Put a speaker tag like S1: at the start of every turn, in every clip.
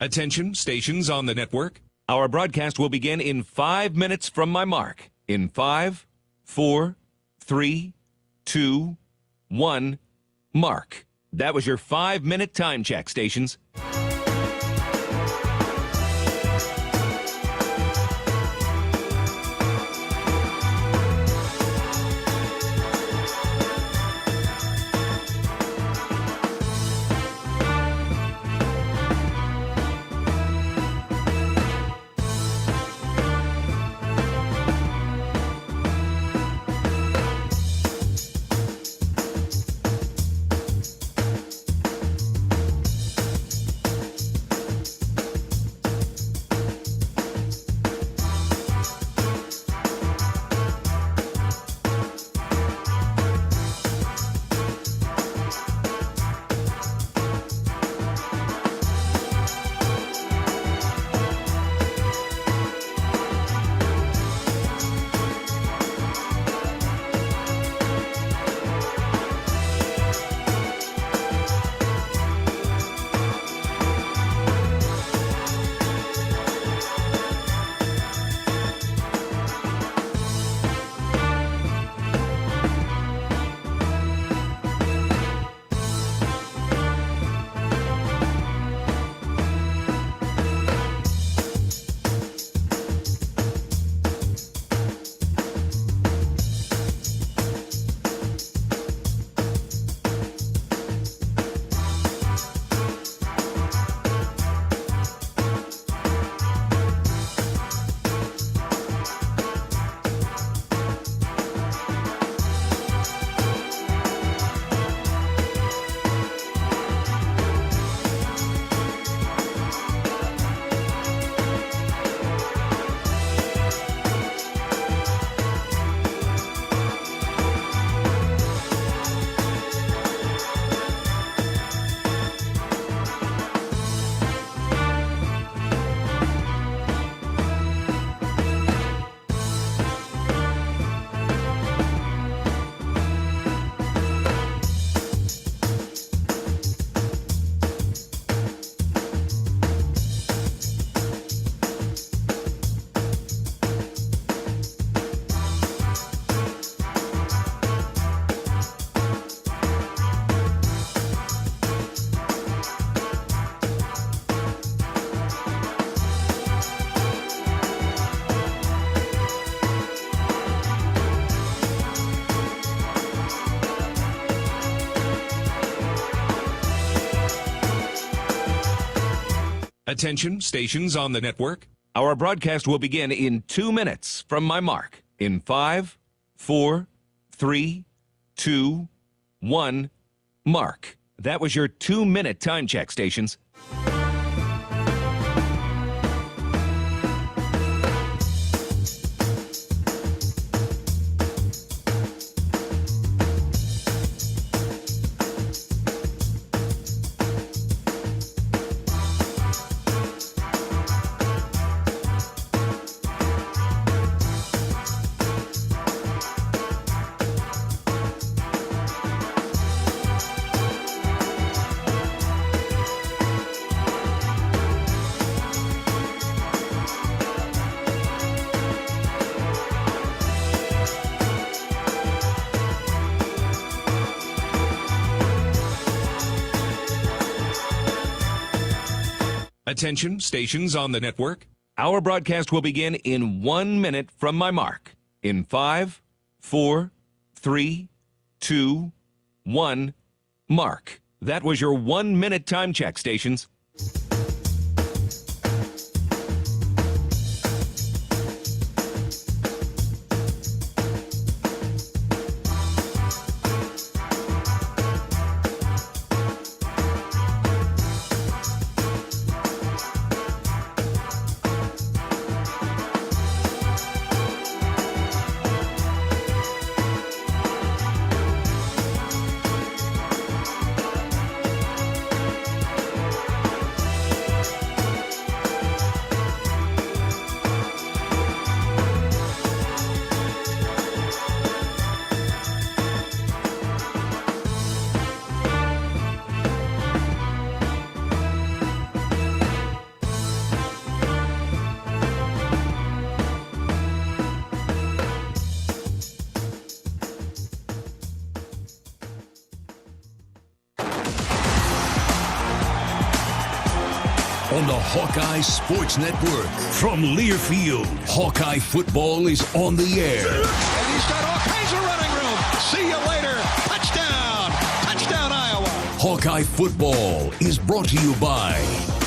S1: Attention, stations on the network. Our broadcast will begin in 5 minutes from my mark. In 5, 4, 3, 2, 1, mark. That was your 5-minute time check, stations. Attention, stations on the network. Our broadcast will begin in 2 minutes from my mark. In 5, 4, 3, 2, 1, mark. That was your 2-minute time check, stations. Attention, stations on the network. Our broadcast will begin in 1 minute from my mark. In 5, 4, 3, 2, 1, mark. That was your 1-minute time check, stations.
S2: on the Hawkeye Sports Network. From Learfield, Hawkeye football is on the air.
S3: And he's got all kinds of running room. See you later. Touchdown. Touchdown, Iowa.
S2: Hawkeye football is brought to you by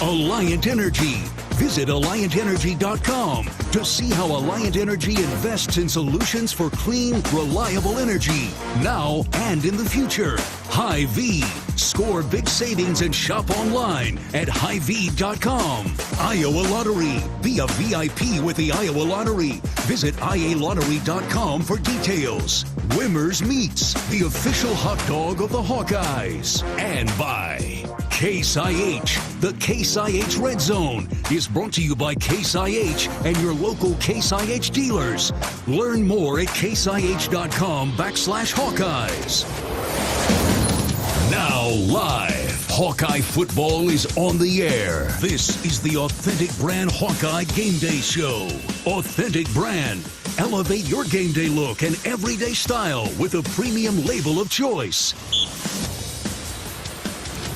S2: Alliant Energy. Visit AlliantEnergy.com to see how Alliant Energy invests in solutions for clean, reliable energy, now and in the future. Hy-Vee. Score big savings and shop online at Hy-Vee.com. Iowa Lottery. Be a VIP with the Iowa Lottery. Visit IALottery.com for details. Wimmer's Meats, the official hot dog of the Hawkeyes. And by Case IH. The Case IH Red Zone is brought to you by Case IH and your local Case IH dealers. Learn more at caseih.com/Hawkeyes. Now live, Hawkeye football is on the air. This is the Authentic Brand Hawkeye Game Day Show. Authentic Brand. Elevate your game day look and everyday style with a premium label of choice.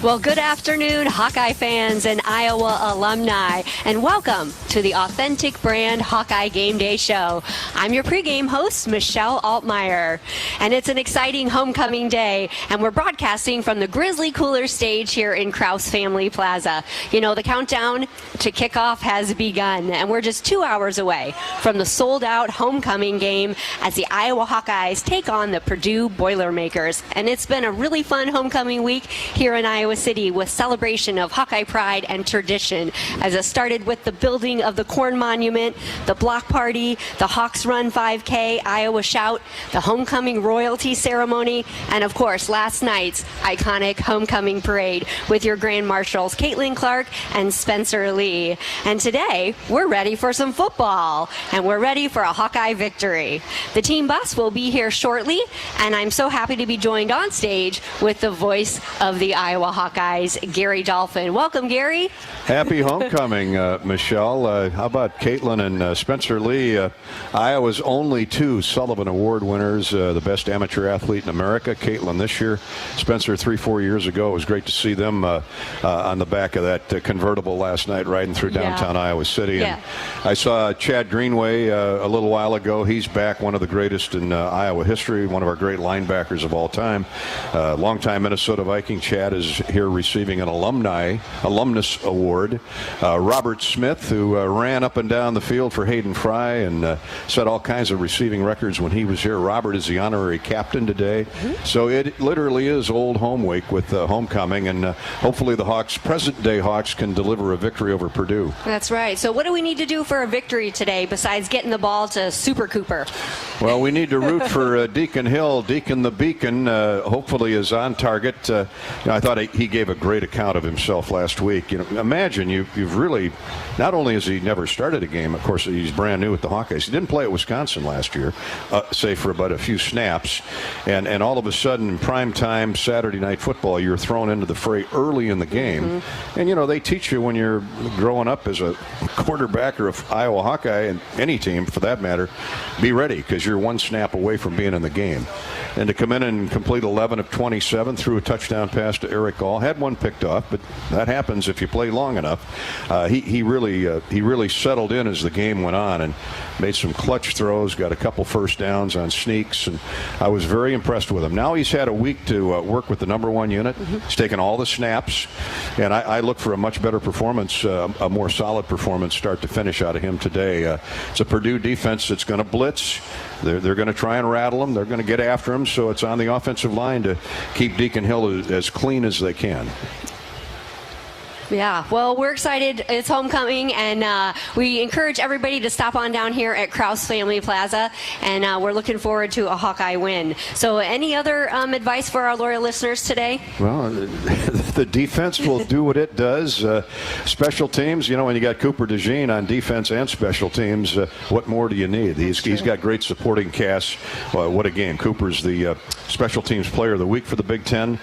S4: Well, good afternoon, Hawkeye fans and Iowa alumni, and welcome to the Authentic Brand Hawkeye Game Day Show. I'm your pregame host, Michelle Altmeyer, and it's an exciting homecoming day, and we're broadcasting from the Grizzly Cooler stage here in Krause Family Plaza. You know, the countdown to kickoff has begun, and we're just 2 hours away from the sold-out homecoming game as the Iowa Hawkeyes take on the Purdue Boilermakers. And it's been a really fun homecoming week here in Iowa City with celebration of Hawkeye pride and tradition, as it started with the building of the Corn Monument, the block party, the Hawks Run 5K, Iowa Shout, the homecoming royalty ceremony, and of course last night's iconic homecoming parade with your Grand Marshals Caitlin Clark and Spencer Lee. And today we're ready for some football, and we're ready for a Hawkeye victory. The team bus will be here shortly, and I'm so happy to be joined on stage with the voice of the Iowa Hawkeyes, Gary Dolphin. Welcome, Gary.
S5: Happy homecoming, Michelle. How about Caitlin and Spencer Lee? Iowa's only two Sullivan Award winners, the best amateur athlete in America. Caitlin this year, Spencer 3-4 years ago. It was great to see them on the back of that convertible last night riding through downtown Iowa City.
S4: Yeah.
S5: And I saw Chad Greenway a little while ago. He's back, one of the greatest in Iowa history, one of our great linebackers of all time. Longtime Minnesota Viking. Chad is here receiving an alumnus award. Robert Smith, who ran up and down the field for Hayden Fry and set all kinds of receiving records when he was here. Robert is the honorary captain today. So it literally is old home week with homecoming, and hopefully the Hawks, present-day Hawks, can deliver a victory over Purdue.
S4: That's right. So what do we need to do for a victory today besides getting the ball to Super Cooper?
S5: Well, we need to root for Deacon Hill. Deacon the Beacon hopefully is on target. I thought he gave a great account of himself last week. You know, imagine you've really, not only has he never started a game, of course he's brand new at the Hawkeyes. He didn't play at Wisconsin last year, save for about a few snaps, and all of a sudden in prime time Saturday night football, you're thrown into the fray early in the game. And you know, they teach you when you're growing up as a quarterback or of Iowa Hawkeye, and any team for that matter, be ready because you're one snap away from being in the game. And to come in and complete 11 of 27, threw a touchdown pass to Eric Gall, had one picked off, but that happens if you play long enough. He really settled in as the game went on and made some clutch throws, got a couple first downs on sneaks, and I was very impressed with him. Now he's had a week to work with the number one unit. He's taken all the snaps, and I look for a much better performance, a more solid performance start to finish out of him today. It's a Purdue defense that's going to blitz. They're going to try and rattle him. They're going to get after him, so it's on the offensive line to keep Deacon Hill as clean as they can.
S4: Yeah, well, we're excited. It's homecoming, and we encourage everybody to stop on down here at Krause Family Plaza, and we're looking forward to a Hawkeye win. So any other advice for our loyal listeners today?
S5: Well, the defense will do what it does. Special teams, you know, when you got Cooper DeJean on defense and special teams, what more do you need? He's got great supporting cast. What a game. Cooper's the special teams player of the week for the Big Ten.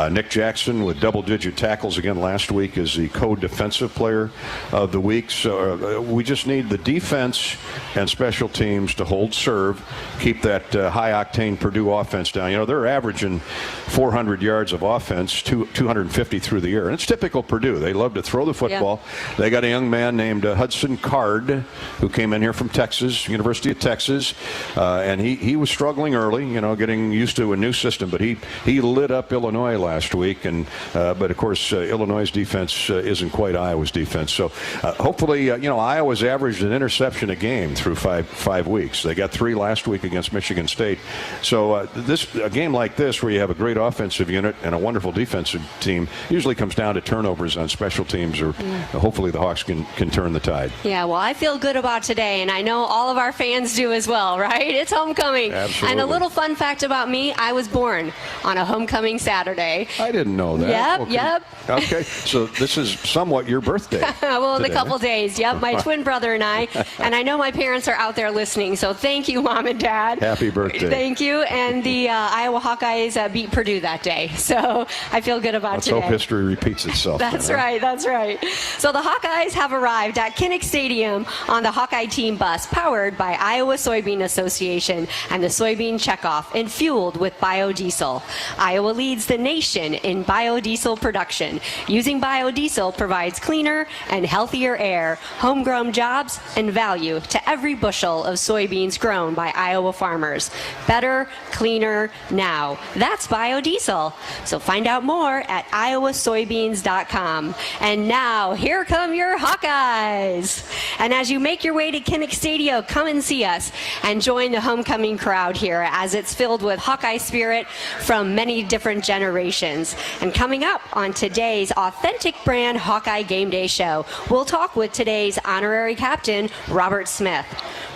S5: Nick Jackson with double-digit tackles again last week is the co-defensive player of the week. So we just need the defense and special teams to hold serve, keep that high-octane Purdue offense down. You know, they're averaging 400 yards of offense, 250 through the air. And it's typical Purdue. They love to throw the football. Yeah. They got a young man named Hudson Card, who came in here from Texas, University of Texas, and he was struggling early, you know, getting used to a new system. But he lit up Illinois last week. And but, of course, Illinois' defense isn't quite Iowa's defense. So hopefully, you know, Iowa's averaged an interception a game through five weeks. They got 3 last week against Michigan State. So a game like this, where you have a great offensive unit and a wonderful defensive team, usually comes down to turnovers on special teams, or hopefully the Hawks can turn the tide.
S4: Yeah, well, I feel good about today, and I know all of our fans do as well, right? It's homecoming.
S5: Absolutely.
S4: And a little fun fact about me, I was born on a homecoming Saturday.
S5: I didn't know that.
S4: Yep.
S5: Okay, so this is somewhat your birthday.
S4: Well,
S5: today,
S4: in a couple days. Yep, my twin brother and I. And I know my parents are out there listening, so thank you, Mom and Dad.
S5: Happy birthday.
S4: Thank you. And the Iowa Hawkeyes beat Purdue that day, so I feel good about
S5: Let's
S4: today.
S5: hope history repeats itself.
S4: That's right. So the Hawkeyes have arrived at Kinnick Stadium on the Hawkeye team bus, powered by Iowa Soybean Association and the Soybean Checkoff, and fueled with biodiesel. Iowa leads the nation in biodiesel production. Using biodiesel provides cleaner and healthier air, homegrown jobs, and value to every bushel of soybeans grown by Iowa farmers. Better, cleaner, now. That's biodiesel. So find out more at iowasoybeans.com. And now, here come your Hawkeyes. And as you make your way to Kinnick Stadium, come and see us and join the homecoming crowd here, as it's filled with Hawkeye spirit from many different generations. And coming up on today's Authentic Brand Hawkeye Game Day Show, we'll talk with today's honorary captain, Robert Smith.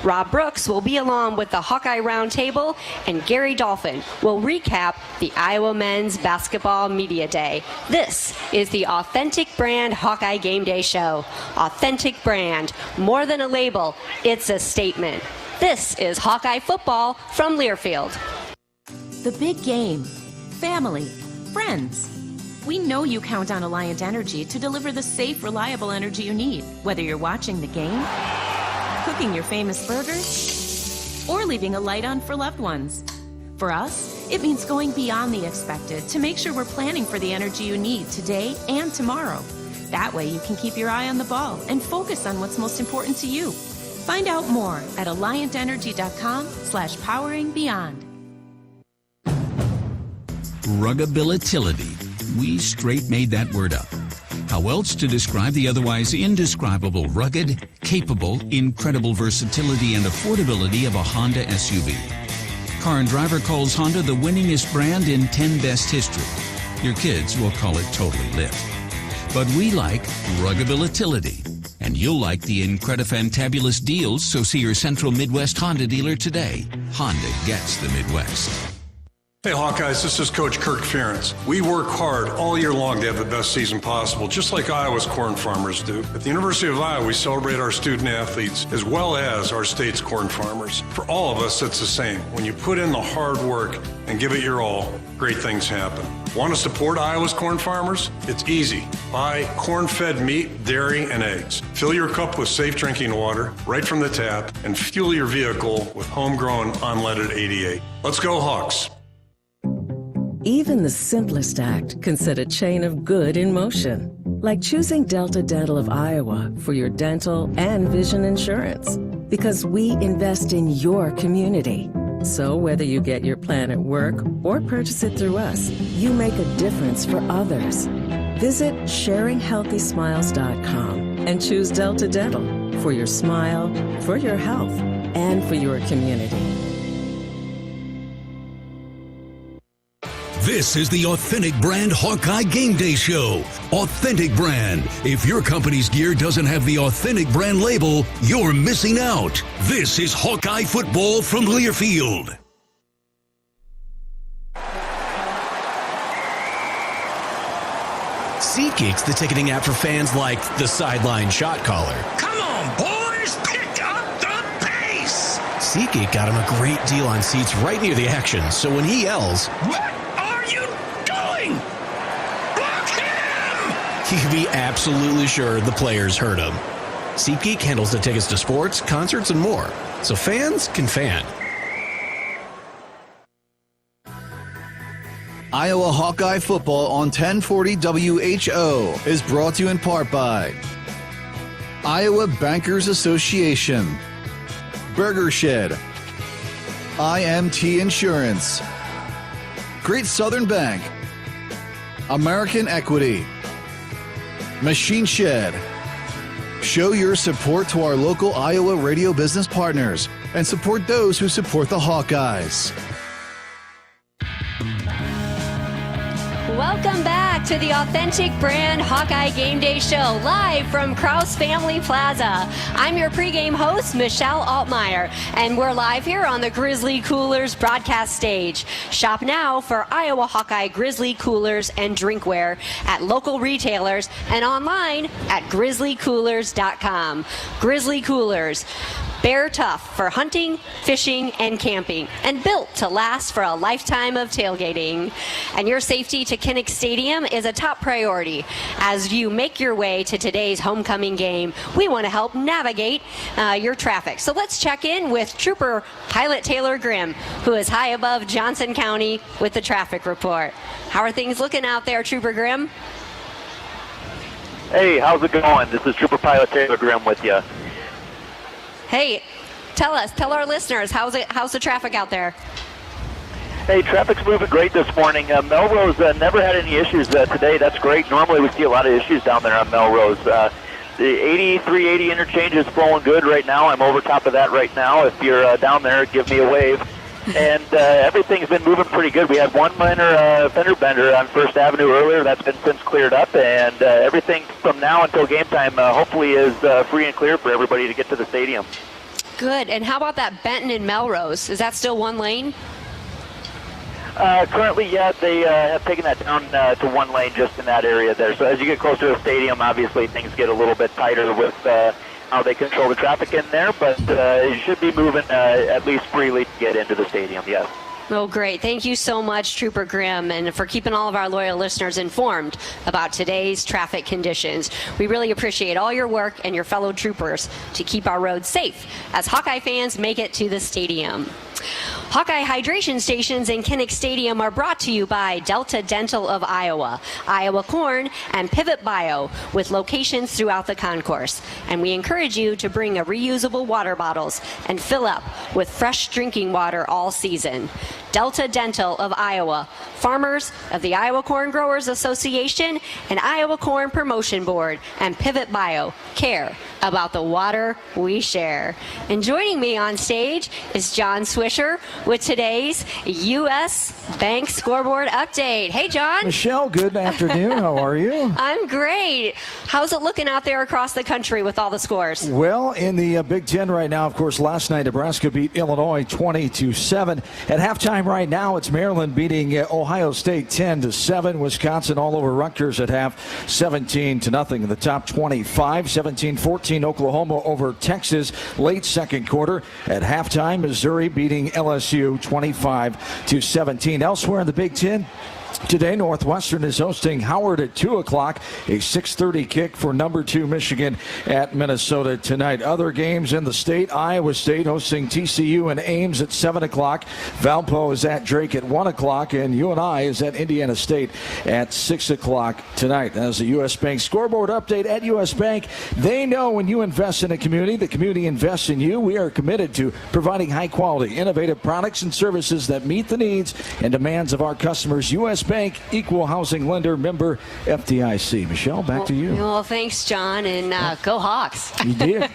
S4: Rob Brooks will be along with the Hawkeye Roundtable, and Gary Dolphin will recap the Iowa Men's Basketball Media Day. This is the Authentic Brand Hawkeye Game Day Show. Authentic Brand, more than a label, it's a statement. This is Hawkeye football from Learfield.
S6: The big game, family, friends. We know you count on Alliant Energy to deliver the safe, reliable energy you need, whether you're watching the game, cooking your famous burgers, or leaving a light on for loved ones. For us, it means going beyond the expected to make sure we're planning for the energy you need today and tomorrow. That way you can keep your eye on the ball and focus on what's most important to you. Find out more at alliantenergy.com/poweringbeyond.
S2: Ruggability. We straight made that word up. How else to describe the otherwise indescribable rugged, capable, incredible versatility and affordability of a Honda SUV? Car and Driver calls Honda the winningest brand in 10 best history. Your kids will call it totally lit. But we like ruggability. And you'll like the incredifantabulous deals, so see your Central Midwest Honda dealer today. Honda gets the Midwest.
S7: Hey Hawkeyes, this is Coach Kirk Ferentz. We work hard all year long to have the best season possible, just like Iowa's corn farmers do. At the University of Iowa, we celebrate our student athletes as well as our state's corn farmers. For all of us, it's the same. When you put in the hard work and give it your all, great things happen. Want to support Iowa's corn farmers? It's easy. Buy corn-fed meat, dairy, and eggs. Fill your cup with safe drinking water right from the tap, and fuel your vehicle with homegrown unleaded 88. Let's go Hawks.
S8: Even the simplest act can set a chain of good in motion, like choosing Delta Dental of Iowa for your dental and vision insurance, because we invest in your community. So whether you get your plan at work or purchase it through us, you make a difference for others. Visit sharinghealthysmiles.com and choose Delta Dental for your smile, for your health, and for your community.
S2: This is the Authentic Brand Hawkeye Game Day Show. Authentic Brand. If your company's gear doesn't have the Authentic Brand label, you're missing out. This is Hawkeye football from Learfield.
S9: SeatGeek's the ticketing app for fans like the sideline shot caller.
S3: Come on, boys, pick up the pace.
S9: SeatGeek got him a great deal on seats right near the action, so when he yells,
S3: What are you doing? Block him!
S9: you can be absolutely sure the players heard them. SeatGeek handles the tickets to sports, concerts, and more, so fans can fan.
S10: Iowa Hawkeye football on 1040 WHO is brought to you in part by Iowa Bankers Association, Burger Shed, IMT Insurance, Great Southern Bank, American Equity, Machine Shed. Show your support to our local Iowa radio business partners and support those who support the Hawkeyes.
S4: Welcome back to the Authentic Brand Hawkeye Game Day Show, live from Krause Family Plaza. I'm your pregame host, Michelle Altmeyer, and we're live here on the Grizzly Coolers broadcast stage. Shop now for Iowa Hawkeye Grizzly Coolers and drinkware at local retailers and online at grizzlycoolers.com. Grizzly Coolers. Bear tough for hunting, fishing, and camping, and built to last for a lifetime of tailgating. And your safety to Kinnick Stadium is a top priority. As you make your way to today's homecoming game, we want to help navigate your traffic. So let's check in with Trooper Pilot Taylor Grimm, who is high above Johnson County with the traffic report. How are things looking out there, Trooper Grimm?
S11: Hey, how's it going? This is Trooper Pilot Taylor Grimm with you.
S4: Hey, tell our listeners, how's the traffic out there?
S11: Hey, traffic's moving great this morning. Melrose never had any issues today. That's great. Normally we see a lot of issues down there on Melrose. The 380 interchange is flowing good right now. I'm over top of that right now. If you're down there, give me a wave. And everything's been moving pretty good. We had one minor fender bender on First Avenue earlier. That's been since cleared up, and everything from now until game time hopefully is free and clear for everybody to get to the stadium.
S4: Good. And how about that Benton and Melrose? Is that still one lane?
S11: Currently, yeah, they have taken that down to one lane just in that area there. So as you get closer to the stadium, obviously things get a little bit tighter with how they control the traffic in there, but it should be moving at least freely to get into the stadium, yes.
S4: Oh, great. Thank you so much, Trooper Grimm, and for keeping all of our loyal listeners informed about today's traffic conditions. We really appreciate all your work and your fellow troopers to keep our roads safe as Hawkeye fans make it to the stadium. Hawkeye hydration stations in Kinnick Stadium are brought to you by Delta Dental of Iowa, Iowa Corn, and Pivot Bio, with locations throughout the concourse. And we encourage you to bring a reusable water bottles and fill up with fresh drinking water all season. Delta Dental of Iowa, farmers of the Iowa Corn Growers Association and Iowa Corn Promotion Board, and Pivot Bio care about the water we share. And joining me on stage is John Swisher with today's U.S. Bank Scoreboard update. Hey, John.
S12: Michelle, good afternoon. How are you?
S4: I'm great. How's it looking out there across the country with all the scores?
S12: Well, in the Big Ten right now, of course, last night Nebraska beat Illinois 20-7. At halftime right now, it's Maryland beating Ohio State 10-7. Wisconsin all over Rutgers at half, 17-0 in the top 25. 17-14 Oklahoma over Texas late second quarter. At halftime, Missouri beating LSU 25-17. Elsewhere in the Big Ten, today, Northwestern is hosting Howard at 2 o'clock, a 6:30 kick for number 2 Michigan at Minnesota tonight. Other games in the state, Iowa State hosting TCU and Ames at 7 o'clock. Valpo is at Drake at 1 o'clock, and UNI is at Indiana State at 6 o'clock tonight. As the U.S. Bank Scoreboard update at U.S. Bank, they know when you invest in a community, the community invests in you. We are committed to providing high-quality, innovative products and services that meet the needs and demands of our customers. U.S. Bank, equal housing lender, member FDIC. Michelle, back to you.
S4: Well, thanks, John, and go Hawks.
S12: You did.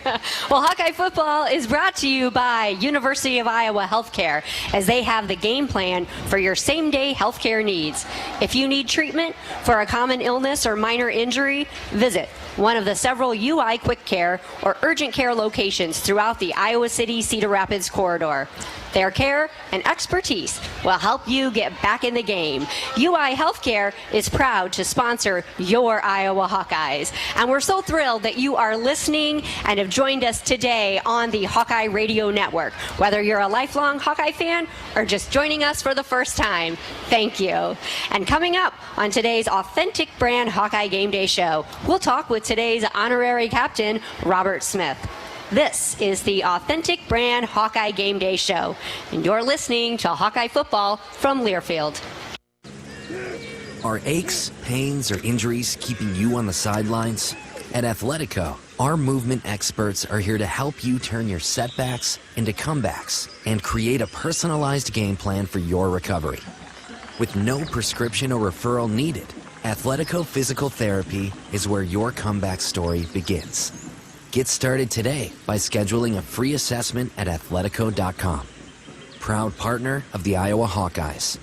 S4: Well, Hawkeye football is brought to you by University of Iowa Healthcare, as they have the game plan for your same-day healthcare needs. If you need treatment for a common illness or minor injury, visit one of the several UI Quick Care or urgent care locations throughout the Iowa City-Cedar Rapids corridor. Their care and expertise will help you get back in the game. UI Healthcare is proud to sponsor your Iowa Hawkeyes. And we're so thrilled that you are listening and have joined us today on the Hawkeye Radio Network. Whether you're a lifelong Hawkeye fan or just joining us for the first time, thank you. And coming up on today's Authentic Brand Hawkeye Game Day show, we'll talk with today's honorary captain, Robert Smith. This is the Authentic Brand Hawkeye Game Day show, and you're listening to Hawkeye football from Learfield.
S13: Are aches, pains, or injuries keeping you on the sidelines? At Athletico, our movement experts are here to help you turn your setbacks into comebacks and create a personalized game plan for your recovery. With no prescription or referral needed, Athletico Physical Therapy is where your comeback story begins. Get started today by scheduling a free assessment at athletico.com. Proud partner of the Iowa Hawkeyes.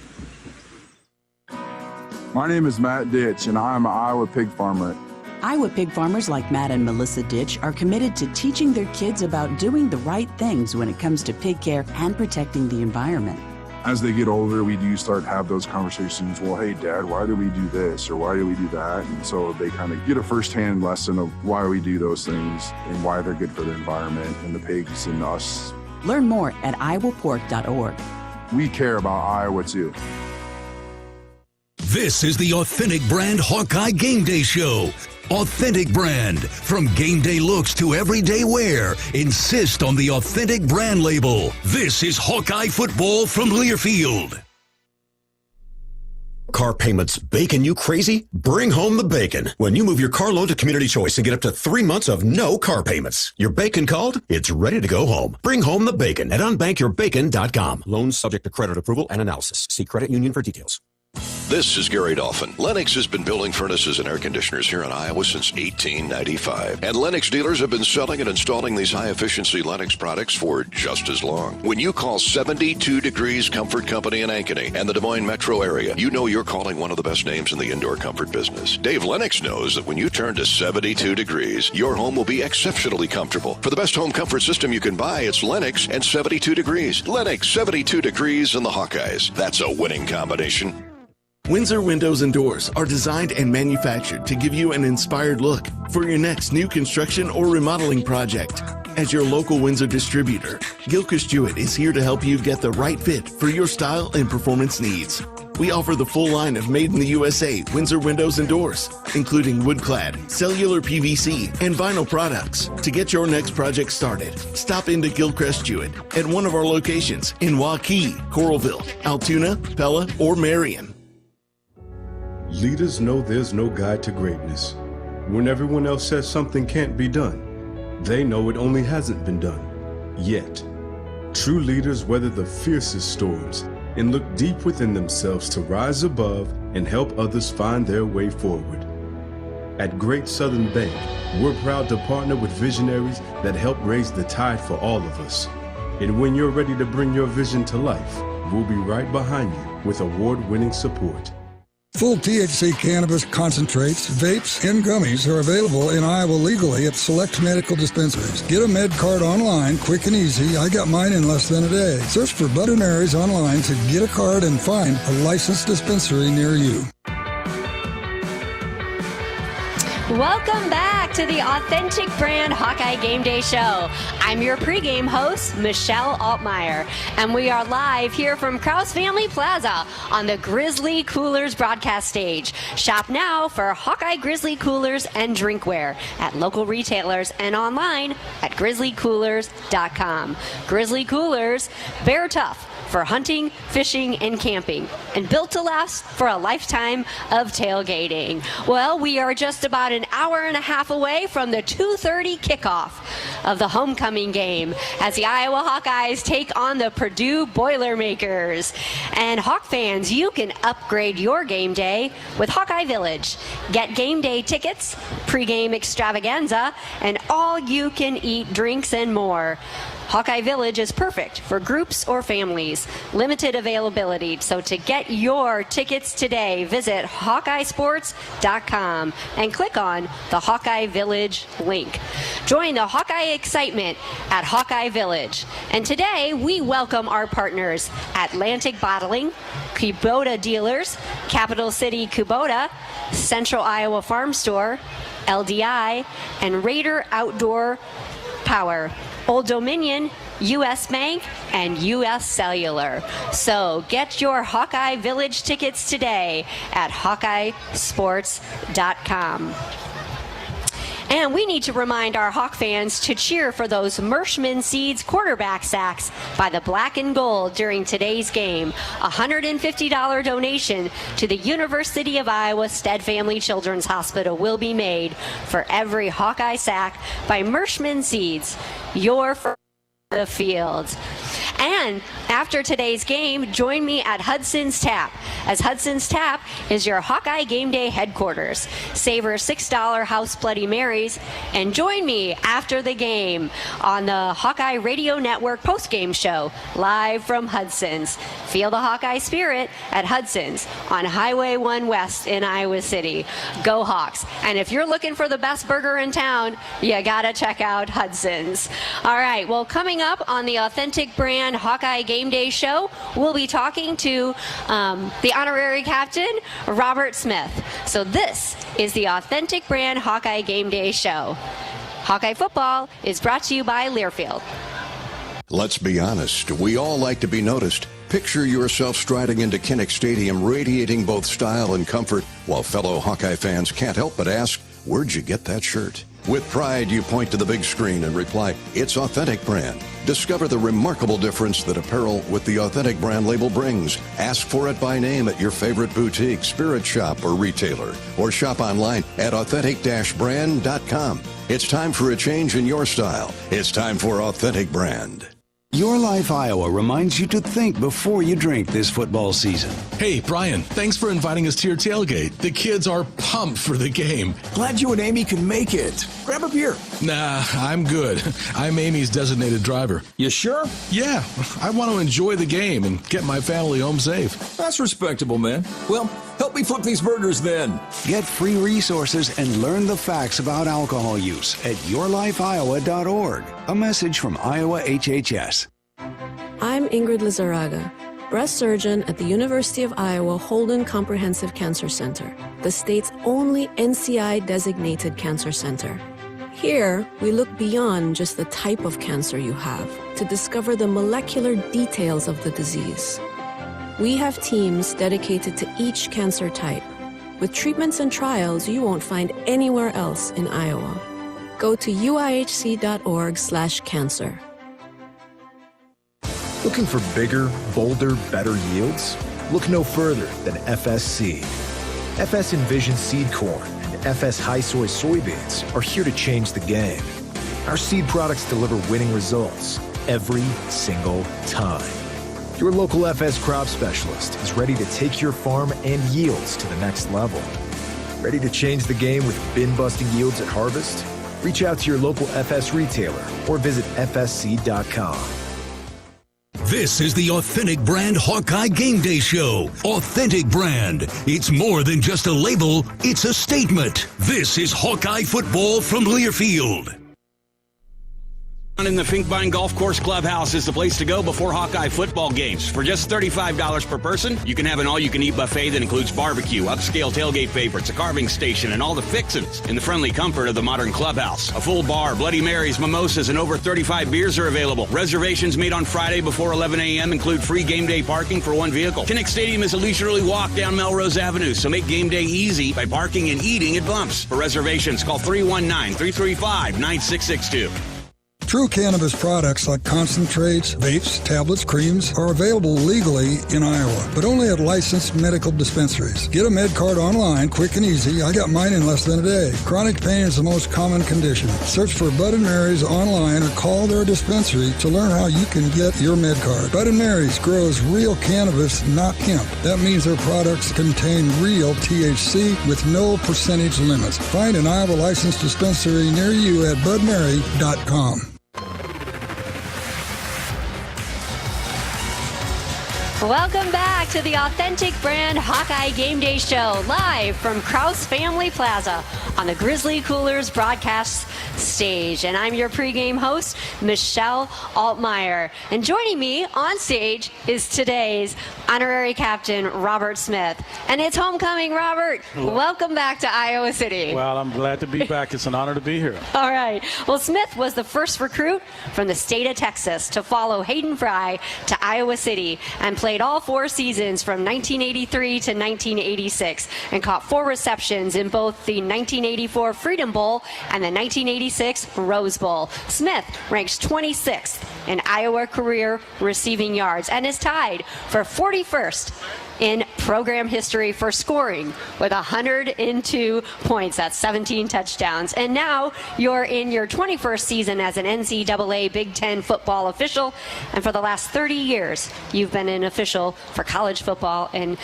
S14: My name is Matt Ditch, and I am an Iowa pig farmer.
S15: Iowa pig farmers like Matt and Melissa Ditch are committed to teaching their kids about doing the right things when it comes to pig care and protecting the environment.
S14: As they get older, we do start to have those conversations. Well, hey, Dad, why do we do this or why do we do that? And so they kind of get a firsthand lesson of why we do those things and why they're good for the environment and the pigs and us.
S15: Learn more at iowapork.org.
S14: We care about Iowa, too.
S2: This is the Authentic Brand Hawkeye Game Day Show. Authentic Brand. From game day looks to everyday wear, insist on the Authentic Brand label. This is Hawkeye football from Learfield.
S16: Car payments bacon you crazy? Bring home the bacon. When you move your car loan to Community Choice and get up to 3 months of no car payments. Your bacon called? It's ready to go home. Bring home the bacon at unbankyourbacon.com. Loans subject to credit approval and analysis. See credit union for details.
S17: This is Gary Dolphin. Lennox has been building furnaces and air conditioners here in Iowa since 1895. And Lennox dealers have been selling and installing these high-efficiency Lennox products for just as long. When you call 72 Degrees Comfort Company in Ankeny and the Des Moines metro area, you know you're calling one of the best names in the indoor comfort business. Dave Lennox knows that when you turn to 72 Degrees, your home will be exceptionally comfortable. For the best home comfort system you can buy, it's Lennox and 72 Degrees. Lennox, 72 Degrees, and the Hawkeyes. That's a winning combination.
S18: Windsor Windows and Doors are designed and manufactured to give you an inspired look for your next new construction or remodeling project. As your local Windsor distributor, Gilchrist Jewett is here to help you get the right fit for your style and performance needs. We offer the full line of made in the USA Windsor Windows and Doors, including wood-clad, cellular PVC, and vinyl products. To get your next project started, stop into Gilchrist Jewett at one of our locations in Hawkeyes, Coralville, Altoona, Pella, or Marion.
S19: Leaders know there's no guide to greatness. When everyone else says something can't be done, they know it only hasn't been done yet. True leaders weather the fiercest storms and look deep within themselves to rise above and help others find their way forward. At Great Southern Bank, we're proud to partner with visionaries that help raise the tide for all of us. And when you're ready to bring your vision to life, we'll be right behind you with award-winning support.
S20: Full THC cannabis concentrates, vapes, and gummies are available in Iowa legally at select medical dispensaries. Get a med card online, quick and easy. I got mine in less than a day. Search for Honoraries online to get a card and find a licensed dispensary near you.
S4: Welcome back to the Authentic Brand Hawkeye Game Day Show. I'm your pregame host, Michelle Altmeyer, and we are live here from Krause Family Plaza on the Grizzly Coolers broadcast stage. Shop now for Hawkeye Grizzly Coolers and drinkware at local retailers and online at grizzlycoolers.com. Grizzly Coolers, bear tough for hunting, fishing, and camping, and built to last for a lifetime of tailgating. Well, we are just about an hour and a half away from the 2:30 kickoff of the homecoming game as the Iowa Hawkeyes take on the Purdue Boilermakers. And Hawk fans, you can upgrade your game day with Hawkeye Village. Get game day tickets, pregame extravaganza, and all you can eat drinks and more. Hawkeye Village is perfect for groups or families. Limited availability, so to get your tickets today, visit HawkeyeSports.com and click on the Hawkeye Village link. Join the Hawkeye excitement at Hawkeye Village. And today, we welcome our partners, Atlantic Bottling, Kubota Dealers, Capital City Kubota, Central Iowa Farm Store, LDI, and Raider Outdoor Power, Old Dominion, U.S. Bank, and U.S. Cellular. So get your Hawkeye Village tickets today at HawkeyeSports.com. And we need to remind our Hawk fans to cheer for those Mershman Seeds quarterback sacks by the Black and Gold during today's game. A $150 donation to the University of Iowa Stead Family Children's Hospital will be made for every Hawkeye sack by Mershman Seeds. Your for the field. And after today's game, join me at Hudson's Tap, as Hudson's Tap is your Hawkeye Game Day headquarters. Savor $6 House Bloody Marys, and join me after the game on the Hawkeye Radio Network postgame show, live from Hudson's. Feel the Hawkeye spirit at Hudson's on Highway 1 West in Iowa City. Go Hawks. And if you're looking for the best burger in town, you gotta check out Hudson's. All right, well, coming up on the Authentic Brand Hawkeye Game Day show, we'll be talking to the honorary captain, Robert Smith. So this is the Authentic Brand Hawkeye Game Day show. Hawkeye football is brought to you by Learfield.
S17: Let's be honest, we all like to be noticed. Picture yourself striding into Kinnick Stadium, radiating both style and comfort, while fellow Hawkeye fans can't help but ask, where'd you get that shirt? With pride, you point to the big screen and reply, it's Authentic Brand. Discover the remarkable difference that apparel with the Authentic Brand label brings. Ask for it by name at your favorite boutique, spirit shop, or retailer, or shop online at authentic-brand.com. It's time for a change in your style. It's time for Authentic Brand.
S21: Your Life Iowa reminds you to think before you drink this football season.
S9: Hey, Brian, thanks for inviting us to your tailgate. The kids are pumped for the game.
S22: Glad you and Amy can make it. Grab a beer.
S9: Nah, I'm good. I'm Amy's designated driver.
S22: You sure?
S9: Yeah, I want to enjoy the game and get my family home safe.
S22: That's respectable, man. Well, help me flip these burgers then.
S21: Get free resources and learn the facts about alcohol use at yourlifeiowa.org. A message from Iowa HHS.
S23: I'm Ingrid Lizarraga, breast surgeon at the University of Iowa Holden Comprehensive Cancer Center, the state's only NCI-designated cancer center. Here, we look beyond just the type of cancer you have to discover the molecular details of the disease. We have teams dedicated to each cancer type, with treatments and trials you won't find anywhere else in Iowa. Go to uihc.org/cancer.
S24: Looking for bigger, bolder, better yields? Look no further than FS Seed. FS Envision Seed Corn and FS High Soy Soybeans are here to change the game. Our seed products deliver winning results every single time. Your local FS crop specialist is ready to take your farm and yields to the next level. Ready to change the game with bin-busting yields at harvest? Reach out to your local FS retailer or visit fsseed.com.
S2: This is the Authentic Brand Hawkeye Game Day Show. Authentic Brand. It's more than just a label, it's a statement. This is Hawkeye football from Learfield.
S25: In the Finkbine Golf Course Clubhouse is the place to go before Hawkeye football games. For just $35 per person, you can have an all-you-can-eat buffet that includes barbecue, upscale tailgate favorites, a carving station, and all the fixins in the friendly comfort of the modern clubhouse. A full bar, Bloody Marys, mimosas, and over 35 beers are available. Reservations made on Friday before 11 a.m. include free game day parking for one vehicle. Kinnick Stadium is a leisurely walk down Melrose Avenue, so make game day easy by parking and eating at Bumps. For reservations, call 319-335-9662.
S20: True cannabis products like concentrates, vapes, tablets, creams are available legally in Iowa, but only at licensed medical dispensaries. Get a med card online, quick and easy. I got mine in less than a day. Chronic pain is the most common condition. Search for Bud & Mary's online or call their dispensary to learn how you can get your med card. Bud & Mary's grows real cannabis, not hemp. That means their products contain real THC with no percentage limits. Find an Iowa licensed dispensary near you at budmary.com.
S2: This is the Authentic Brand Hawkeye Game Day Show. Authentic Brand. It's more than just a label, it's a statement. This is Hawkeye football from Learfield.
S20: Find an Iowa licensed dispensary near you at budmary.com.
S4: Welcome back to the Authentic Brand Hawkeye Game Day Show, live from Krause Family Plaza on the Grizzly Coolers broadcast stage. And I'm your pregame host, Michelle Altmeyer. And joining me on stage is today's honorary captain, Robert Smith. And it's homecoming, Robert. Welcome back to Iowa City.
S1: Well, I'm glad to be back. It's an honor to be here.
S4: All right. Well, Smith was the first recruit from the state of Texas to follow Hayden Fry to Iowa City and played all 4 seasons from 1983 to 1986 and caught 4 receptions in both the 1984 Freedom Bowl and the 1986 Rose Bowl. Smith ranks 26th in Iowa career receiving yards and is tied for 41st in program history for scoring with 102 points. That's 17 touchdowns. And now you're in your 21st season as an NCAA Big Ten football official. And for the last 30 years, you've been an official for college football and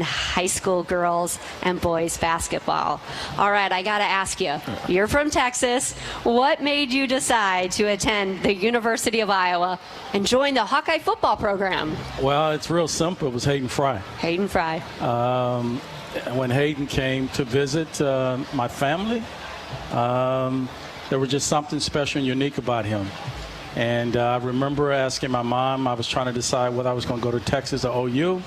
S4: high school girls and boys basketball. All right, I got to ask you, you're from Texas. What made you decide to attend the University of Iowa and join the Hawkeye football program?
S1: Well, it's real simple. It was Hayden Fry.
S4: Hayden Fry.
S1: When Hayden came to visit my family, there was just something special and unique about him. And I remember asking my mom, I was trying to decide whether I was going to go to Texas or OU.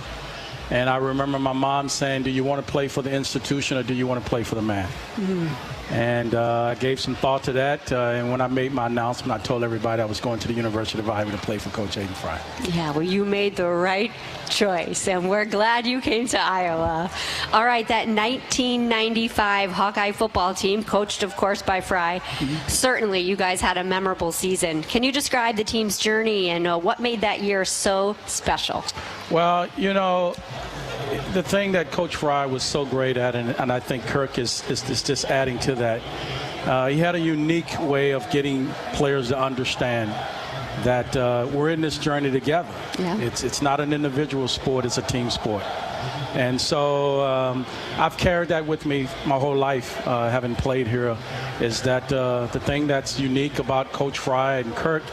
S1: And I remember my mom saying, do you want to play for the institution or do you want to play for the man? Mm-hmm. And I gave some thought to that. And when I made my announcement, I told everybody I was going to the University of Iowa to play for Coach Hayden Fry.
S4: Yeah, well, you made the right choice, and we're glad you came to Iowa. All right, that 1995 Hawkeye football team, coached, of course, by Fry. Mm-hmm. Certainly, you guys had a memorable season. Can you describe the team's journey and what made that year so special?
S1: Well, you know, the thing that Coach Fry was so great at, and I think Kirk is just adding to that, he had a unique way of getting players to understand that we're in this journey together. Yeah. It's not an individual sport, it's a team sport. And so I've carried that with me my whole life, having played here, is that the thing that's unique about Coach Fry and Kirk,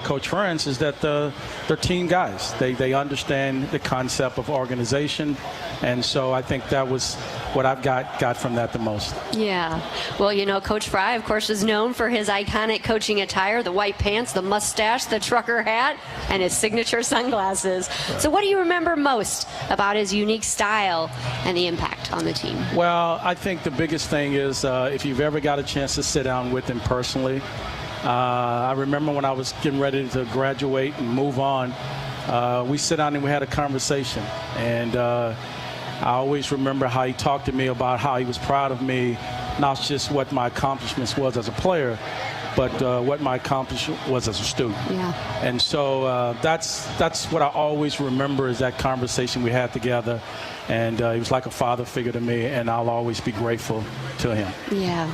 S1: Coach Ferentz, is that they're team guys. They understand the concept of organization. And so I think that was what I've got from that the most.
S4: Yeah. Well, you know, Coach Fry, of course, is known for his iconic coaching attire, the white pants, the mustache, the trucker hat, and his signature sunglasses. Right. So what do you remember most about his unique style and the impact on the team?
S1: Well, I think the biggest thing is if you've ever got a chance to sit down with him personally, I remember when I was getting ready to graduate and move on, we sat down and we had a conversation. And I always remember how he talked to me about how he was proud of me, not just what my accomplishments was as a player, but what my accomplishment was as a student. Yeah. And so that's what I always remember, is that conversation we had together. And he was like a father figure to me, and I'll always be grateful to him.
S4: Yeah.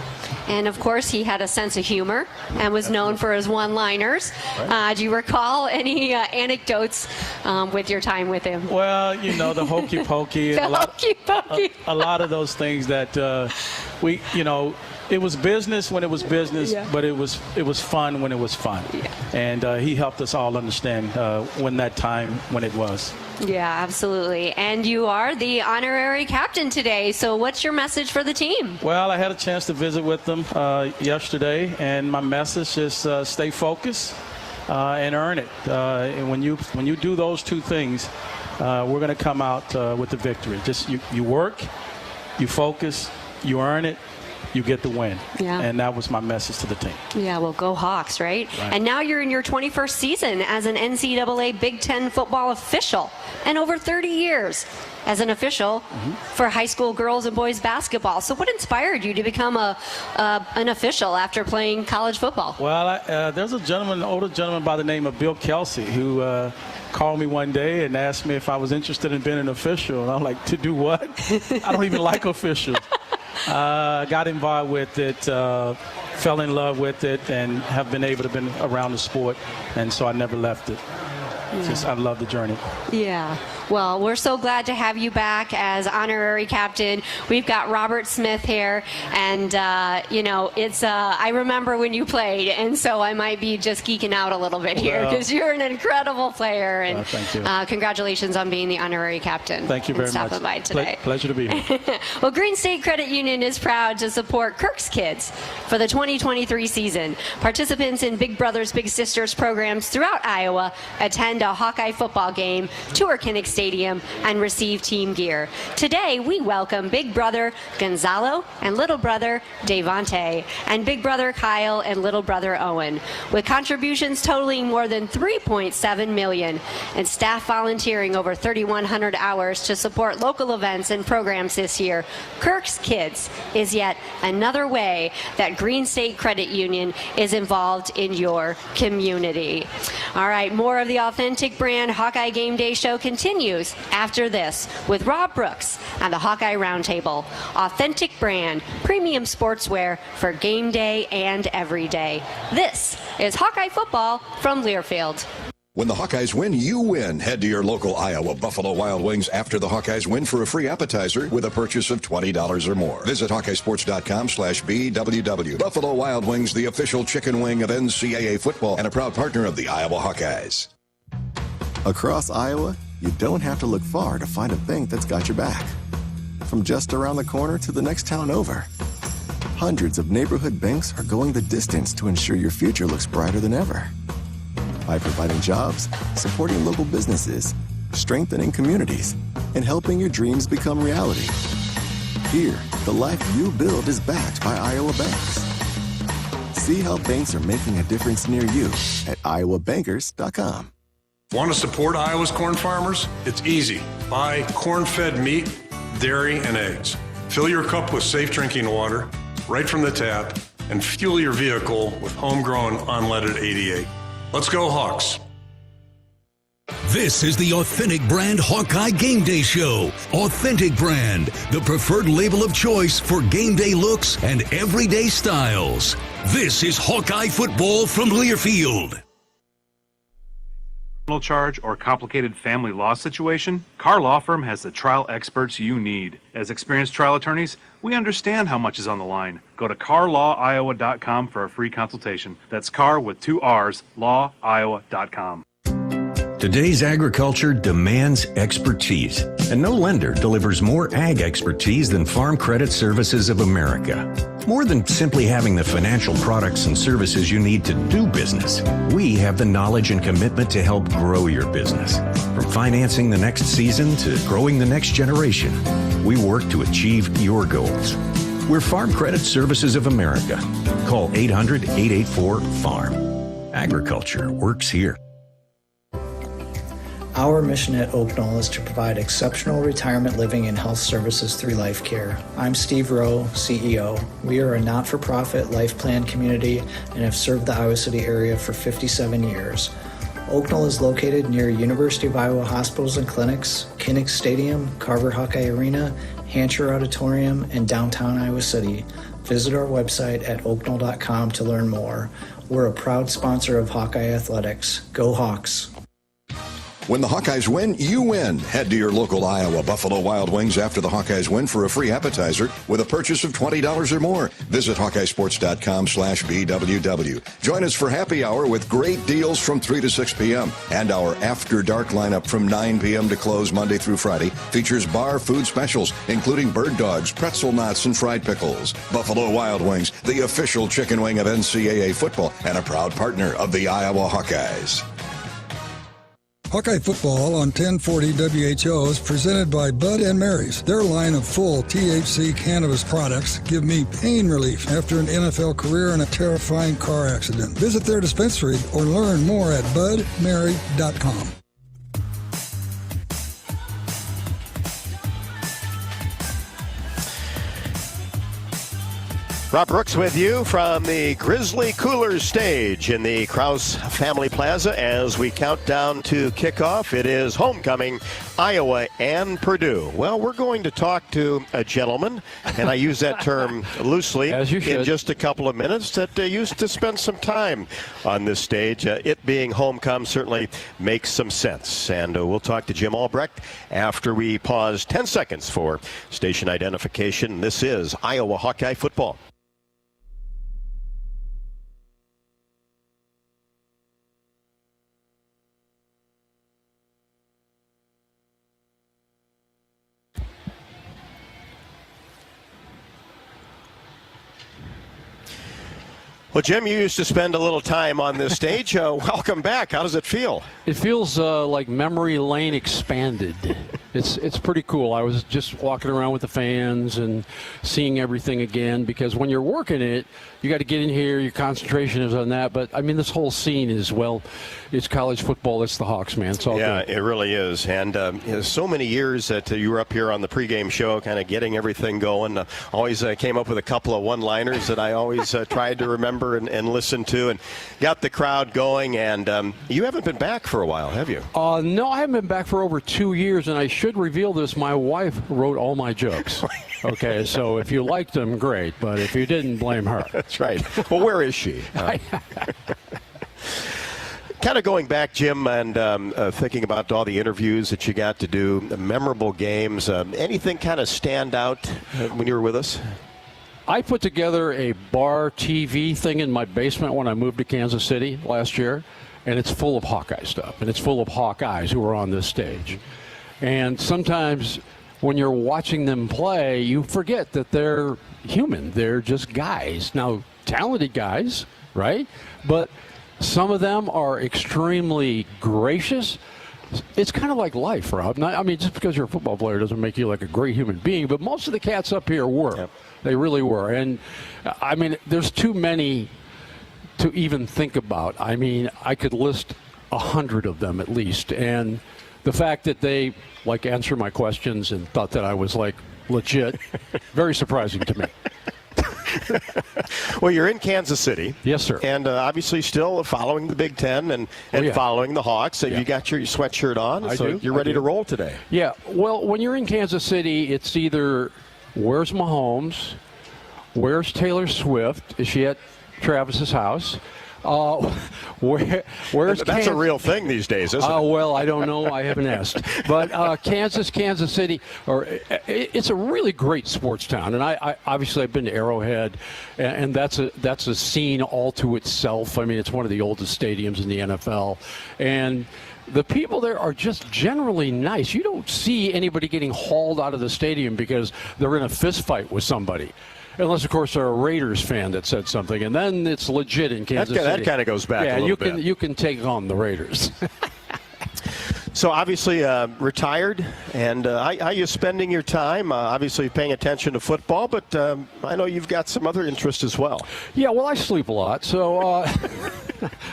S4: And, of course, he had a sense of humor and was known for his one-liners. Right. Do you recall any anecdotes with your time with him?
S1: Well, you know, the hokey pokey.
S4: A
S1: lot of those things that it was business when it was business, yeah, but it was fun when it was fun. Yeah. And he helped us all understand when it was.
S4: Yeah, absolutely. And you are the honorary captain today. So what's your message for the team?
S1: Well, I had a chance to visit with them yesterday, and my message is stay focused and earn it. And when you do those two things, we're going to come out with the victory. Just you work, you focus, you earn it, you get the win. Yeah. And that was my message to the team.
S4: Yeah, well, go Hawks, right? And now you're in your 21st season as an NCAA Big Ten football official, and over 30 years as an official for high school girls and boys basketball. So what inspired you to become an official after playing college football?
S1: Well, there's an older gentleman by the name of Bill Kelsey who called me one day and asked me if I was interested in being an official. And I'm like, to do what? I don't even like officials. Got involved with it, fell in love with it, and have been able to be around the sport, and so I never left it. I love the journey.
S4: Yeah. Well, we're so glad to have you back as honorary captain. We've got Robert Smith here, and it's I remember when you played, and so I might be just geeking out a little bit here because you're an incredible player. And
S1: thank you.
S4: Congratulations on being the honorary captain.
S1: Thank you very much.
S4: Stopping by today.
S1: Pleasure to be here.
S4: Well, Green State Credit Union is proud to support Kirk's Kids for the 2023 season. Participants in Big Brothers Big Sisters programs throughout Iowa attend a Hawkeye football game, tour Kinnick Stadium, and receive team gear. Today, we welcome Big Brother Gonzalo and Little Brother Devontae, and Big Brother Kyle and Little Brother Owen, with contributions totaling more than $3.7 million, and staff volunteering over 3,100 hours to support local events and programs this year. Kirk's Kids is yet another way that Green State Credit Union is involved in your community. All right, more of the Authentic Brand Hawkeye Game Day show continues after this with Rob Brooks and the Hawkeye Roundtable. Authentic Brand, premium sportswear for game day and every day. This is Hawkeye football from Learfield.
S17: When the Hawkeyes win, you win. Head to your local Iowa Buffalo Wild Wings after the Hawkeyes win for a free appetizer with a purchase of $20 or more. Visit HawkeyeSports.com/BWW. Buffalo Wild Wings, the official chicken wing of NCAA football and a proud partner of the Iowa Hawkeyes.
S3: Across Iowa, you don't have to look far to find a bank that's got your back. From just around the corner to the next town over, hundreds of neighborhood banks are going the distance to ensure your future looks brighter than ever. By providing jobs, supporting local businesses, strengthening communities, and helping your dreams become reality. Here, the life you build is backed by Iowa banks. See how banks are making a difference near you at iowabankers.com.
S5: Want to support Iowa's corn farmers? It's easy. Buy corn-fed meat, dairy, and eggs. Fill your cup with safe drinking water right from the tap and fuel your vehicle with homegrown unleaded 88. Let's go Hawks.
S2: This is the Authentic Brand Hawkeye Game Day Show. Authentic Brand, the preferred label of choice for game day looks and everyday styles. This is Hawkeye football from Learfield.
S6: Criminal charge or complicated family law situation? Carr Law Firm has the trial experts you need. As experienced trial attorneys, we understand how much is on the line. Go to carlawiowa.com for a free consultation. That's Carr with 2 R's, lawiowa.com.
S7: Today's agriculture demands expertise, and no lender delivers more ag expertise than Farm Credit Services of America. More than simply having the financial products and services you need to do business, we have the knowledge and commitment to help grow your business. From financing the next season to growing the next generation, we work to achieve your goals. We're Farm Credit Services of America. Call 800-884-FARM. Agriculture works here.
S8: Our mission at Oak Knoll is to provide exceptional retirement living and health services through life care. I'm Steve Rowe, CEO. We are a not-for-profit life plan community and have served the Iowa City area for 57 years. Oak Knoll is located near University of Iowa hospitals and clinics, Kinnick Stadium, Carver Hawkeye Arena, Hancher Auditorium, and downtown Iowa City. Visit our website at oakknoll.com to learn more. We're a proud sponsor of Hawkeye Athletics. Go Hawks!
S17: When the Hawkeyes win, you win. Head to your local Iowa Buffalo Wild Wings after the Hawkeyes win for a free appetizer with a purchase of $20 or more. Visit HawkeyeSports.com/BWW. Join us for happy hour with great deals from 3 to 6 p.m. And our After Dark lineup from 9 p.m. to close Monday through Friday features bar food specials, including bird dogs, pretzel knots, and fried pickles. Buffalo Wild Wings, the official chicken wing of NCAA football and a proud partner of the Iowa Hawkeyes.
S20: Hawkeye football on 1040 WHO is presented by Bud & Mary's. Their line of full THC cannabis products give me pain relief after an NFL career and a terrifying car accident. Visit their dispensary or learn more at budmary.com.
S10: Rob Brooks with you from the Grizzly Coolers stage in the Krause Family Plaza as we count down to kickoff. It is homecoming, Iowa and Purdue. Well, we're going to talk to a gentleman, and I use that term loosely,
S11: as you should,
S10: in just a couple of minutes, that used to spend some time on this stage. It being homecoming certainly makes some sense. And we'll talk to Jim Albrecht after we pause 10 seconds for station identification. This is Iowa Hawkeye football. Well, Jim, you used to spend a little time on this stage. Welcome back. How does it feel?
S11: It feels like memory lane expanded. It's pretty cool. I was just walking around with the fans and seeing everything again, because when you're working it, you got to get in here. Your concentration is on that. But, I mean, this whole scene is, well, it's college football. It's the Hawks, man. It's all good.
S10: It really is. And so many years that you were up here on the pregame show kind of getting everything going. Always came up with a couple of one-liners that I always tried to remember and listen to and got the crowd going. And you haven't been back for a while, have you?
S11: No, I haven't been back for over 2 years, and I should reveal this. My wife wrote all my jokes. Okay, so if you liked them, great. But if you didn't, blame her.
S10: That's right. Well, where is she? Kind of going back, Jim, and thinking about all the interviews that you got to do, memorable games, anything kind of stand out when you were with us?
S11: I put together a bar TV thing in my basement when I moved to Kansas City last year, and it's full of Hawkeye stuff, and it's full of Hawkeyes who are on this stage. And sometimes when you're watching them play, you forget that they're human. They're just guys. Now, talented guys, right? But some of them are extremely gracious. It's kind of like life, Rob. I mean, just because you're a football player doesn't make you like a great human being, but most of the cats up here were. Yep. They really were. And, I mean, there's too many to even think about. I mean, I could list 100 of them at least. And the fact that they, like, answered my questions and thought that I was, like, legit, very surprising to me.
S10: Well, you're in Kansas City.
S11: Yes, sir.
S10: And obviously still following the Big Ten and following the Hawks. So you got your sweatshirt on, so you're ready to roll today.
S11: Yeah. Well, when you're in Kansas City, it's either where's Mahomes, where's Taylor Swift, is she at Travis's house? Where's
S10: That's a real thing these days, isn't it?
S11: Well, I don't know. I haven't asked. But Kansas City, it's a really great sports town. And I obviously I've been to Arrowhead, and that's a scene all to itself. I mean, it's one of the oldest stadiums in the NFL. And the people there are just generally nice. You don't see anybody getting hauled out of the stadium because they're in a fist fight with somebody. Unless, of course, they're a Raiders fan that said something, and then it's legit in Kansas City.
S10: That kind of goes back a little bit.
S11: You can take on the Raiders.
S10: So obviously retired, and how are you spending your time? Obviously paying attention to football, but I know you've got some other interests as well.
S11: Yeah, well, I sleep a lot, so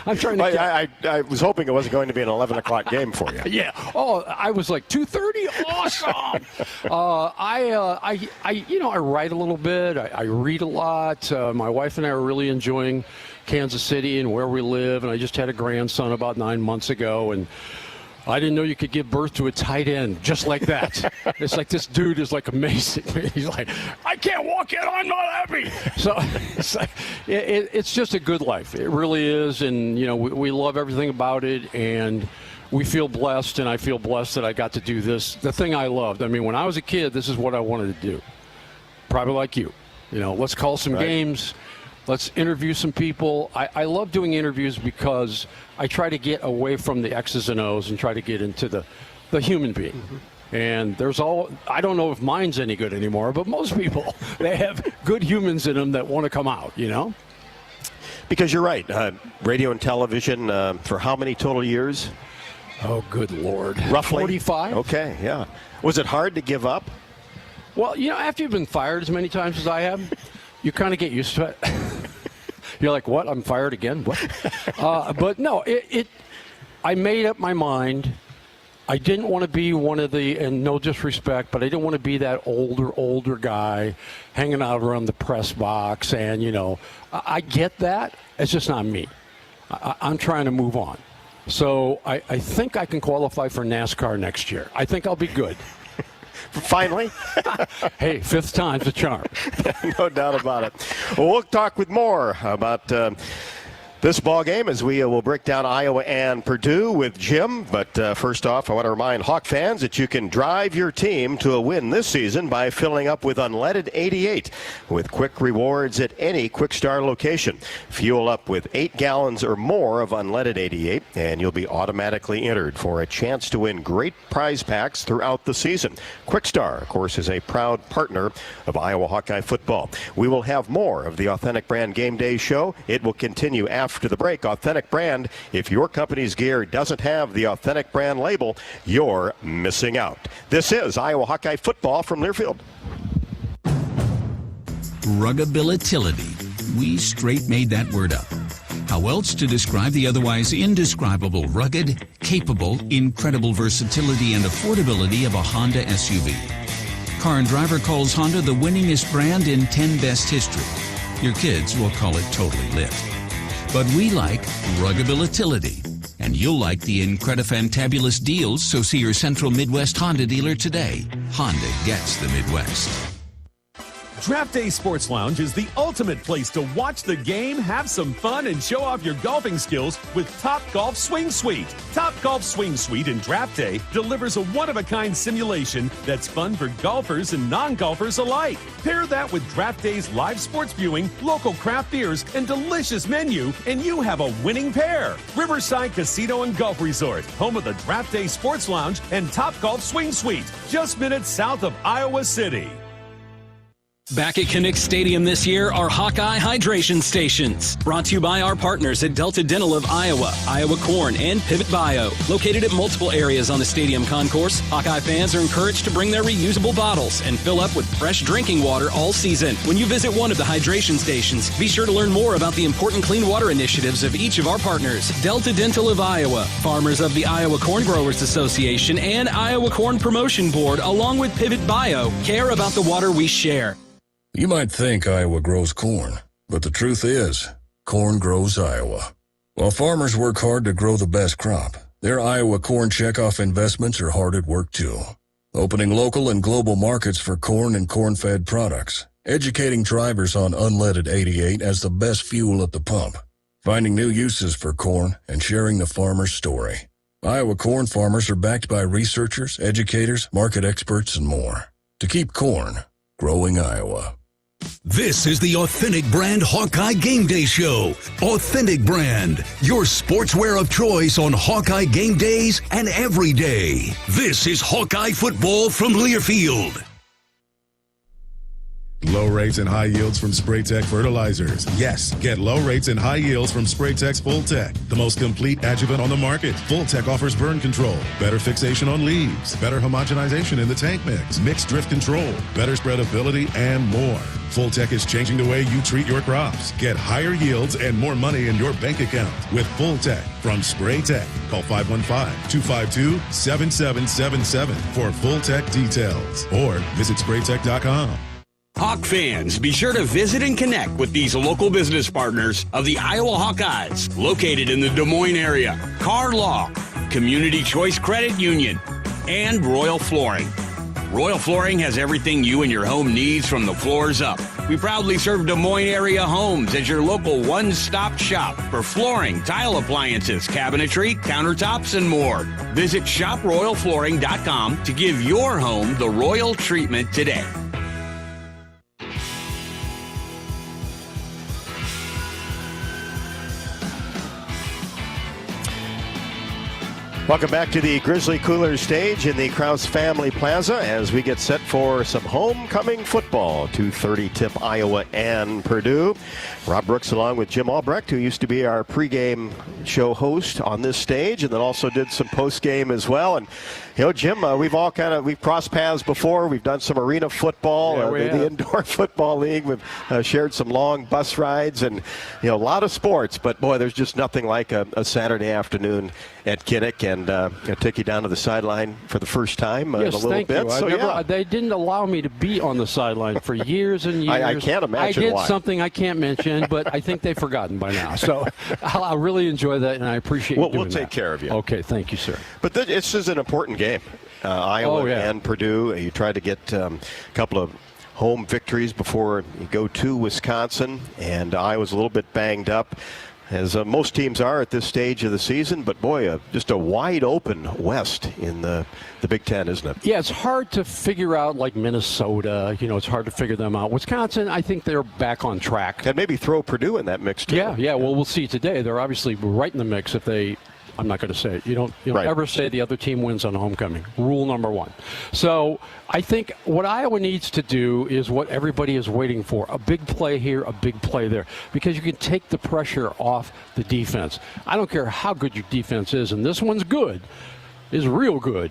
S11: I'm trying to.
S10: I was hoping it wasn't going to be an 11 o'clock game for you.
S11: Yeah. Oh, I was like 2:30. Awesome. I write a little bit. I read a lot. My wife and I are really enjoying Kansas City and where we live, and I just had a grandson about 9 months ago, and I didn't know you could give birth to a tight end just like that. It's like this dude is like amazing. He's like, I can't walk yet, I'm not happy. So it's like, it's just a good life. It really is. And, you know, we love everything about it. And we feel blessed. And I feel blessed that I got to do this. The thing I loved. I mean, when I was a kid, this is what I wanted to do. Probably like you. You know, let's call some games. Let's interview some people. I love doing interviews because I try to get away from the X's and O's and try to get into the human being. Mm-hmm. And I don't know if mine's any good anymore, but most people, they have good humans in them that want to come out, you know?
S10: Because you're right. Radio and television for how many total years?
S11: Oh, good Lord.
S10: Roughly?
S11: 45.
S10: Okay, yeah. Was it hard to give up?
S11: Well, you know, after you've been fired as many times as I have, you kind of get used to it. You're like, what? I'm fired again? What? But no, I made up my mind. I didn't want to be one of the, and no disrespect, but I didn't want to be that older guy hanging out around the press box. And, I get that. It's just not me. I'm trying to move on. So I think I can qualify for NASCAR next year. I think I'll be good.
S10: Finally.
S11: Hey, fifth time's a charm.
S10: No doubt about it. Well, we'll talk with more about this ball game as we will break down Iowa and Purdue with Jim. But first off, I want to remind Hawk fans that you can drive your team to a win this season by filling up with unleaded 88 with quick rewards at any Quick Star location. Fuel up with 8 gallons or more of unleaded 88 and you'll be automatically entered for a chance to win great prize packs throughout the season. Quick Star, of course, is a proud partner of Iowa Hawkeye football. We will have more of the Authentic Brand Game Day show. It will continue after the break. Authentic Brand, if your company's gear doesn't have the Authentic Brand label, you're missing out. This is Iowa Hawkeye football from Learfield.
S2: Ruggability. We straight made that word up. How else to describe the otherwise indescribable rugged, capable, incredible versatility and affordability of a Honda SUV? Car and Driver calls Honda the winningest brand in 10 best history. Your kids will call it totally lit. But we like ruggability, and you'll like the incredifantabulous deals, so see your Central Midwest Honda dealer today. Honda gets the Midwest.
S12: Draft Day Sports Lounge is the ultimate place to watch the game, have some fun, and show off your golfing skills with Top Golf Swing Suite. Top Golf Swing Suite in Draft Day delivers a one-of-a-kind simulation that's fun for golfers and non-golfers alike. Pair that with Draft Day's live sports viewing, local craft beers, and delicious menu, and you have a winning pair. Riverside Casino and Golf Resort, home of the Draft Day Sports Lounge and Top Golf Swing Suite, just minutes south of Iowa City.
S13: Back at Kinnick Stadium this year are Hawkeye Hydration Stations. Brought to you by our partners at Delta Dental of Iowa, Iowa Corn, and Pivot Bio. Located at multiple areas on the stadium concourse, Hawkeye fans are encouraged to bring their reusable bottles and fill up with fresh drinking water all season. When you visit one of the hydration stations, be sure to learn more about the important clean water initiatives of each of our partners. Delta Dental of Iowa, farmers of the Iowa Corn Growers Association, and Iowa Corn Promotion Board, along with Pivot Bio, care about the water we share.
S14: You might think Iowa grows corn, but the truth is, corn grows Iowa. While farmers work hard to grow the best crop, their Iowa corn checkoff investments are hard at work too. Opening local and global markets for corn and corn-fed products, educating drivers on unleaded 88 as the best fuel at the pump, finding new uses for corn, and sharing the farmer's story. Iowa corn farmers are backed by researchers, educators, market experts, and more. To keep corn growing Iowa.
S2: This is the Authentic Brand Hawkeye Game Day Show. Authentic Brand, your sportswear of choice on Hawkeye game days and every day. This is Hawkeye football from Learfield.
S15: Low rates and high yields from Spraytech fertilizers. Yes, get low rates and high yields from Spraytech's Full Tech, the most complete adjuvant on the market. Full Tech offers burn control, better fixation on leaves, better homogenization in the tank mix, mixed drift control, better spreadability, and more. Full Tech is changing the way you treat your crops. Get higher yields and more money in your bank account with Full Tech from Spraytech. Call 515-252-7777 for Full Tech details or visit spraytech.com.
S25: Hawk fans, be sure to visit and connect with these local business partners of the Iowa Hawkeyes, located in the Des Moines area. Car Law, Community Choice Credit Union, and Royal Flooring. Royal Flooring has everything you and your home needs from the floors up. We proudly serve Des Moines area homes as your local one-stop shop for flooring, tile appliances, cabinetry, countertops, and more. Visit shoproyalflooring.com to give your home the royal treatment today.
S10: Welcome back to the Grizzly Cooler stage in the Krause Family Plaza as we get set for some homecoming football. 2:30 tip Iowa and Purdue. Rob Brooks along with Jim Albrecht, who used to be our pregame show host on this stage and then also did some postgame as well. And you know, Jim, we've crossed paths before. We've done some arena football, the indoor football league. We've shared some long bus rides and, a lot of sports. But, boy, there's just nothing like a Saturday afternoon at Kinnick. And and take you down to the sideline for the first time in a little
S11: thank
S10: bit.
S11: You.
S10: So,
S11: they didn't allow me to be on the sideline for years and years.
S10: I can't imagine
S11: I did
S10: why.
S11: something I can't mention, but I think they've forgotten by now. So I really enjoy that, and I appreciate you doing
S10: we'll take care of you.
S11: Okay, thank you, sir.
S10: But this is an important game. Iowa and Purdue. You try to get a couple of home victories before you go to Wisconsin, and Iowa's a little bit banged up, as most teams are at this stage of the season. But boy, just a wide open West in the Big Ten, isn't it?
S11: Yeah, it's hard to figure out, like Minnesota. It's hard to figure them out. Wisconsin, I think they're back on track.
S10: And maybe throw Purdue in that mix too.
S11: Yeah. Well, we'll see today. They're obviously right in the mix if they. I'm not going to say it. You don't ever say the other team wins on homecoming. Rule number one. So I think what Iowa needs to do is what everybody is waiting for. A big play here, a big play there. Because you can take the pressure off the defense. I don't care how good your defense is, and this one's good, is real good,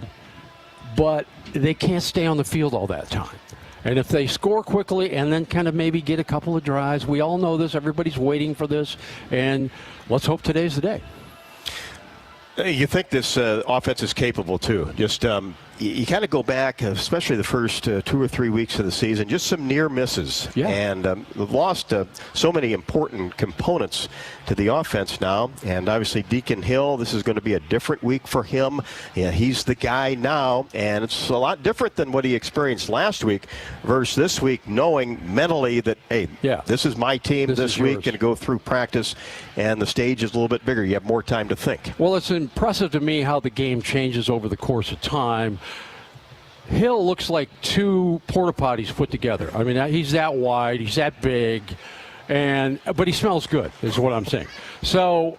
S11: but they can't stay on the field all that time. And if they score quickly and then kind of maybe get a couple of drives, we all know this, everybody's waiting for this, and let's hope today's the day.
S10: You think this offense is capable, too. Just you kind of go back, especially the first 2 or 3 weeks of the season, just some near misses.
S11: Yeah.
S10: And they've lost so many important components to the offense now. And obviously Deacon Hill, this is going to be a different week for him. Yeah, he's the guy now, and it's a lot different than what he experienced last week versus this week, knowing mentally that, hey, this is my team this week, and go through practice, and the stage is a little bit bigger. You have more time to think.
S11: Well, it's impressive to me how the game changes over the course of time. Hill looks like two porta potties put together. I mean, he's that wide, he's that big, but he smells good, is what I'm saying. So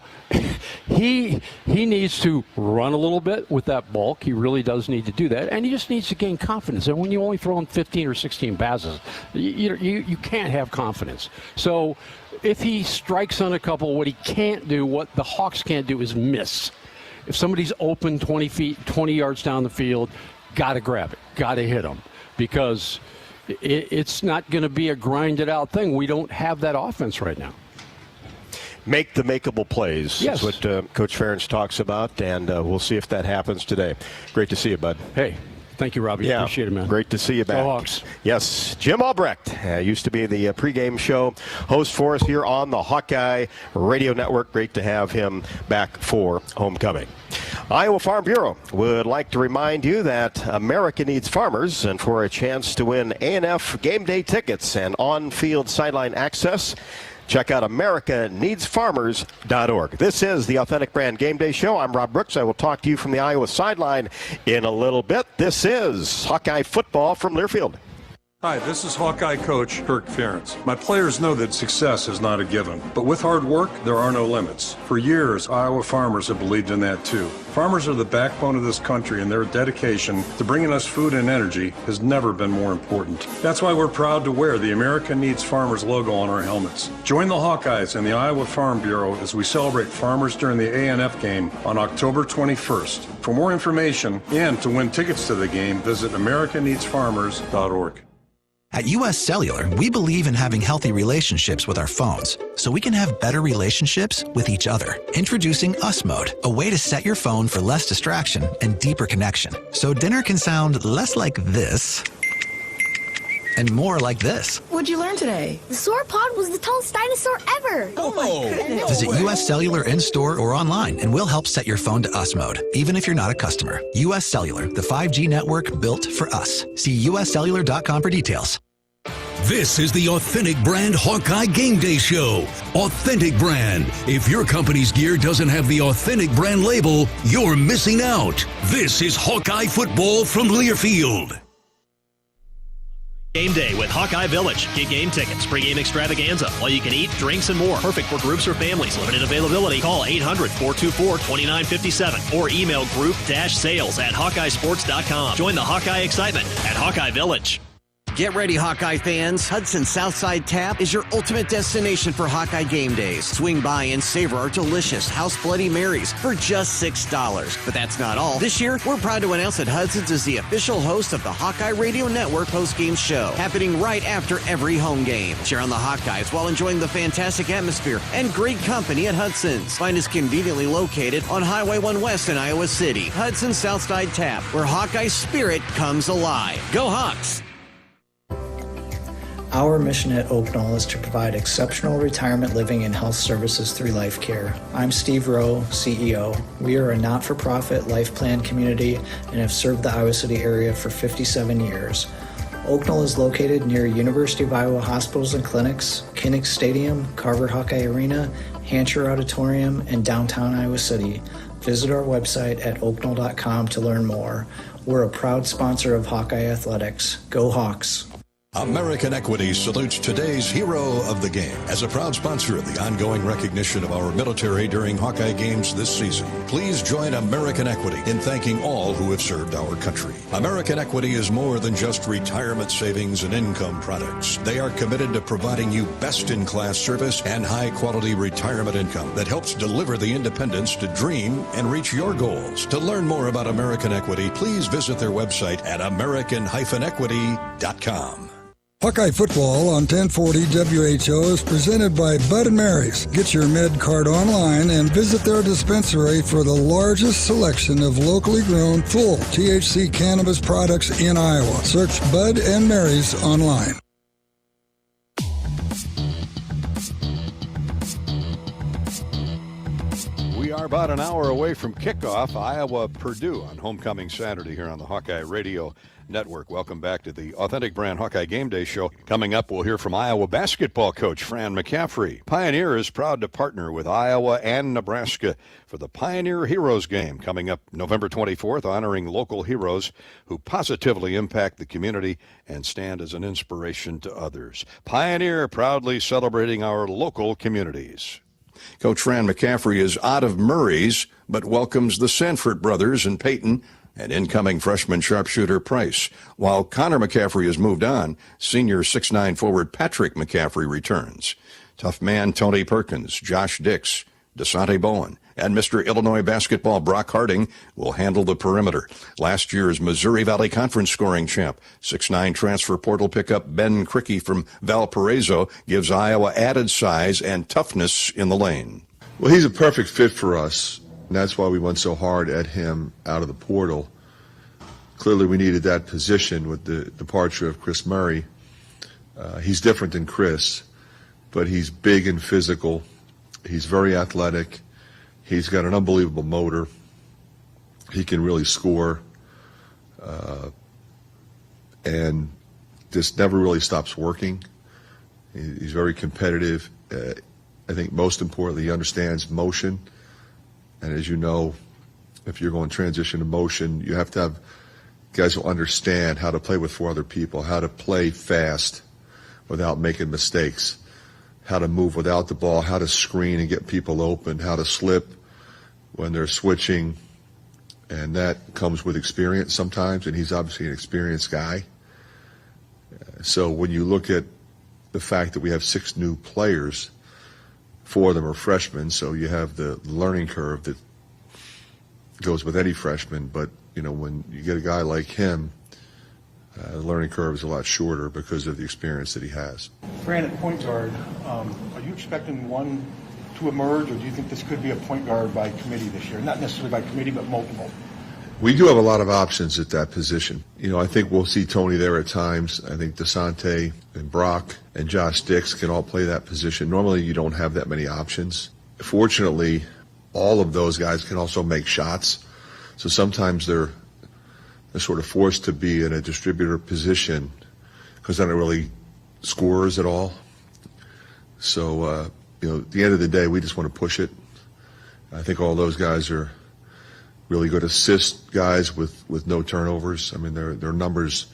S11: he needs to run a little bit with that bulk. He really does need to do that, and he just needs to gain confidence. And when you only throw him 15 or 16 passes, you can't have confidence. So if he strikes on a couple, what he can't do, what the Hawks can't do, is miss. If somebody's open 20 yards down the field, got to grab it, got to hit them, because it's not going to be a grinded out thing. We don't have that offense right now.
S10: Make the makeable plays is what Coach Ferentz talks about, and we'll see if that happens today. Great to see you, bud.
S11: Hey, thank you, Robbie. Appreciate it, man.
S10: Great to see you back.
S11: Go Hawks.
S10: Yes, Jim Albrecht used to be the pregame show host for us here on the Hawkeye Radio Network. Great to have him back for homecoming. Iowa Farm Bureau would like to remind you that America needs farmers, and for a chance to win A&F game day tickets and on-field sideline access, check out AmericaNeedsFarmers.org. This is the Authentic Brand Game Day Show. I'm Rob Brooks. I will talk to you from the Iowa sideline in a little bit. This is Hawkeye football from Learfield.
S5: Hi, this is Hawkeye coach Kirk Ferentz. My players know that success is not a given, but with hard work, there are no limits. For years, Iowa farmers have believed in that too. Farmers are the backbone of this country, and their dedication to bringing us food and energy has never been more important. That's why we're proud to wear the America Needs Farmers logo on our helmets. Join the Hawkeyes and the Iowa Farm Bureau as we celebrate farmers during the A&F game on October 21st. For more information and to win tickets to the game, visit AmericaNeedsFarmers.org.
S9: At U.S. Cellular, we believe in having healthy relationships with our phones, so we can have better relationships with each other. Introducing US Mode, a way to set your phone for less distraction and deeper connection. So dinner can sound less like this and more like this.
S16: What'd you learn today? The sauropod was the tallest dinosaur ever. Oh my goodness.
S9: Visit U.S. Cellular in-store or online, and we'll help set your phone to US Mode, even if you're not a customer. U.S. Cellular, the 5G network built for us. See uscellular.com for details.
S2: This is the Authentic Brand Hawkeye Game Day Show. Authentic Brand. If your company's gear doesn't have the Authentic Brand label, you're missing out. This is Hawkeye football from Learfield.
S18: Game day with Hawkeye Village. Get game tickets, pregame extravaganza, all you can eat, drinks, and more. Perfect for groups or families. Limited availability. Call 800-424-2957 or email group-sales@hawkeyesports.com. Join the Hawkeye excitement at Hawkeye Village.
S19: Get ready, Hawkeye fans. Hudson Southside Tap is your ultimate destination for Hawkeye game days. Swing by and savor our delicious House Bloody Marys for just $6. But that's not all. This year, we're proud to announce that Hudson's is the official host of the Hawkeye Radio Network postgame show, happening right after every home game. Cheer on the Hawkeyes while enjoying the fantastic atmosphere and great company at Hudson's. Find us conveniently located on Highway 1 West in Iowa City. Hudson Southside Tap, where Hawkeye spirit comes alive. Go Hawks!
S8: Our mission at Oak Knoll is to provide exceptional retirement living and health services through life care. I'm Steve Rowe, CEO. We are a not-for-profit life plan community and have served the Iowa City area for 57 years. Oak Knoll is located near University of Iowa hospitals and clinics, Kinnick Stadium, Carver Hawkeye Arena, Hancher Auditorium, and downtown Iowa City. Visit our website at oakknoll.com to learn more. We're a proud sponsor of Hawkeye Athletics. Go Hawks!
S21: American Equity salutes today's hero of the game. As a proud sponsor of the ongoing recognition of our military during Hawkeye games this season, please join American Equity in thanking all who have served our country. American Equity is more than just retirement savings and income products. They are committed to providing you best-in-class service and high-quality retirement income that helps deliver the independence to dream and reach your goals. To learn more about American Equity, please visit their website at american-equity.com.
S20: Hawkeye football on 1040 WHO is presented by Bud & Mary's. Get your med card online and visit their dispensary for the largest selection of locally grown full THC cannabis products in Iowa. Search Bud & Mary's online.
S10: We are about an hour away from kickoff. Iowa-Purdue on homecoming Saturday here on the Hawkeye Radio Network. Welcome back to the Authentic Brand Hawkeye Game Day Show. Coming up, we'll hear from Iowa basketball coach Fran McCaffrey. Pioneer is proud to partner with Iowa and Nebraska for the Pioneer Heroes Game coming up November 24th, honoring local heroes who positively impact the community and stand as an inspiration to others. Pioneer proudly celebrating our local communities. Coach Fran McCaffrey is out of Murray's, but welcomes the Sanford brothers and Peyton and incoming freshman sharpshooter Price. While Connor McCaffrey has moved on, senior 6'9" forward Patrick McCaffrey returns. Tough man Tony Perkins, Josh Dix, DeSante Bowen, and Mr. Illinois basketball Brock Harding will handle the perimeter. Last year's Missouri Valley Conference scoring champ, 6'9" transfer portal pickup Ben Cricky from Valparaiso gives Iowa added size and toughness in the lane.
S22: Well, he's a perfect fit for us. And that's why we went so hard at him out of the portal. Clearly, we needed that position with the departure of Chris Murray. He's different than Chris, but he's big and physical. He's very athletic. He's got an unbelievable motor. He can really score. And just never really stops working. He's very competitive. I think most importantly, he understands motion. And as you know, if you're going transition to motion, you have to have guys who understand how to play with four other people, how to play fast without making mistakes, how to move without the ball, how to screen and get people open, how to slip when they're switching. And that comes with experience sometimes, and he's obviously an experienced guy. So when you look at the fact that we have 6 new players, 4 of them are freshmen, so you have the learning curve that goes with any freshman. But, you know, when you get a guy like him, the learning curve is a lot shorter because of the experience that he has.
S23: Fran, at point guard, are you expecting one to emerge, or do you think this could be a point guard by committee this year? Not necessarily by committee, but multiple.
S22: We do have a lot of options at that position. You know, I think we'll see Tony there at times. I think DeSante and Brock and Josh Dix can all play that position. Normally, you don't have that many options. Fortunately, all of those guys can also make shots. So sometimes they're sort of forced to be in a distributor position because they're not really scorers at all. So, you know, at the end of the day, we just want to push it. I think all those guys are really good assist guys with no turnovers. I mean, their numbers,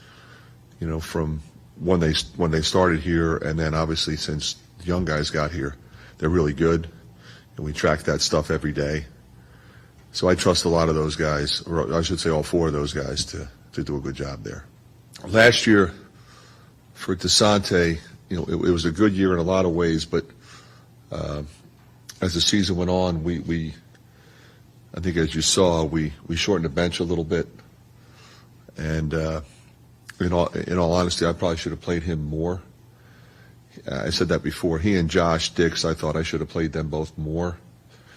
S22: you know, from when they started here, and then obviously since the young guys got here, they're really good, and we track that stuff every day. So I trust a lot of those guys, or I should say all 4 of those guys, to do a good job there. Last year, for DeSante, it was a good year in a lot of ways, but as the season went on, I think as you saw, we shortened the bench a little bit, and in all honesty, I probably should have played him more. I said that before. He and Josh Dix, I thought I should have played them both more.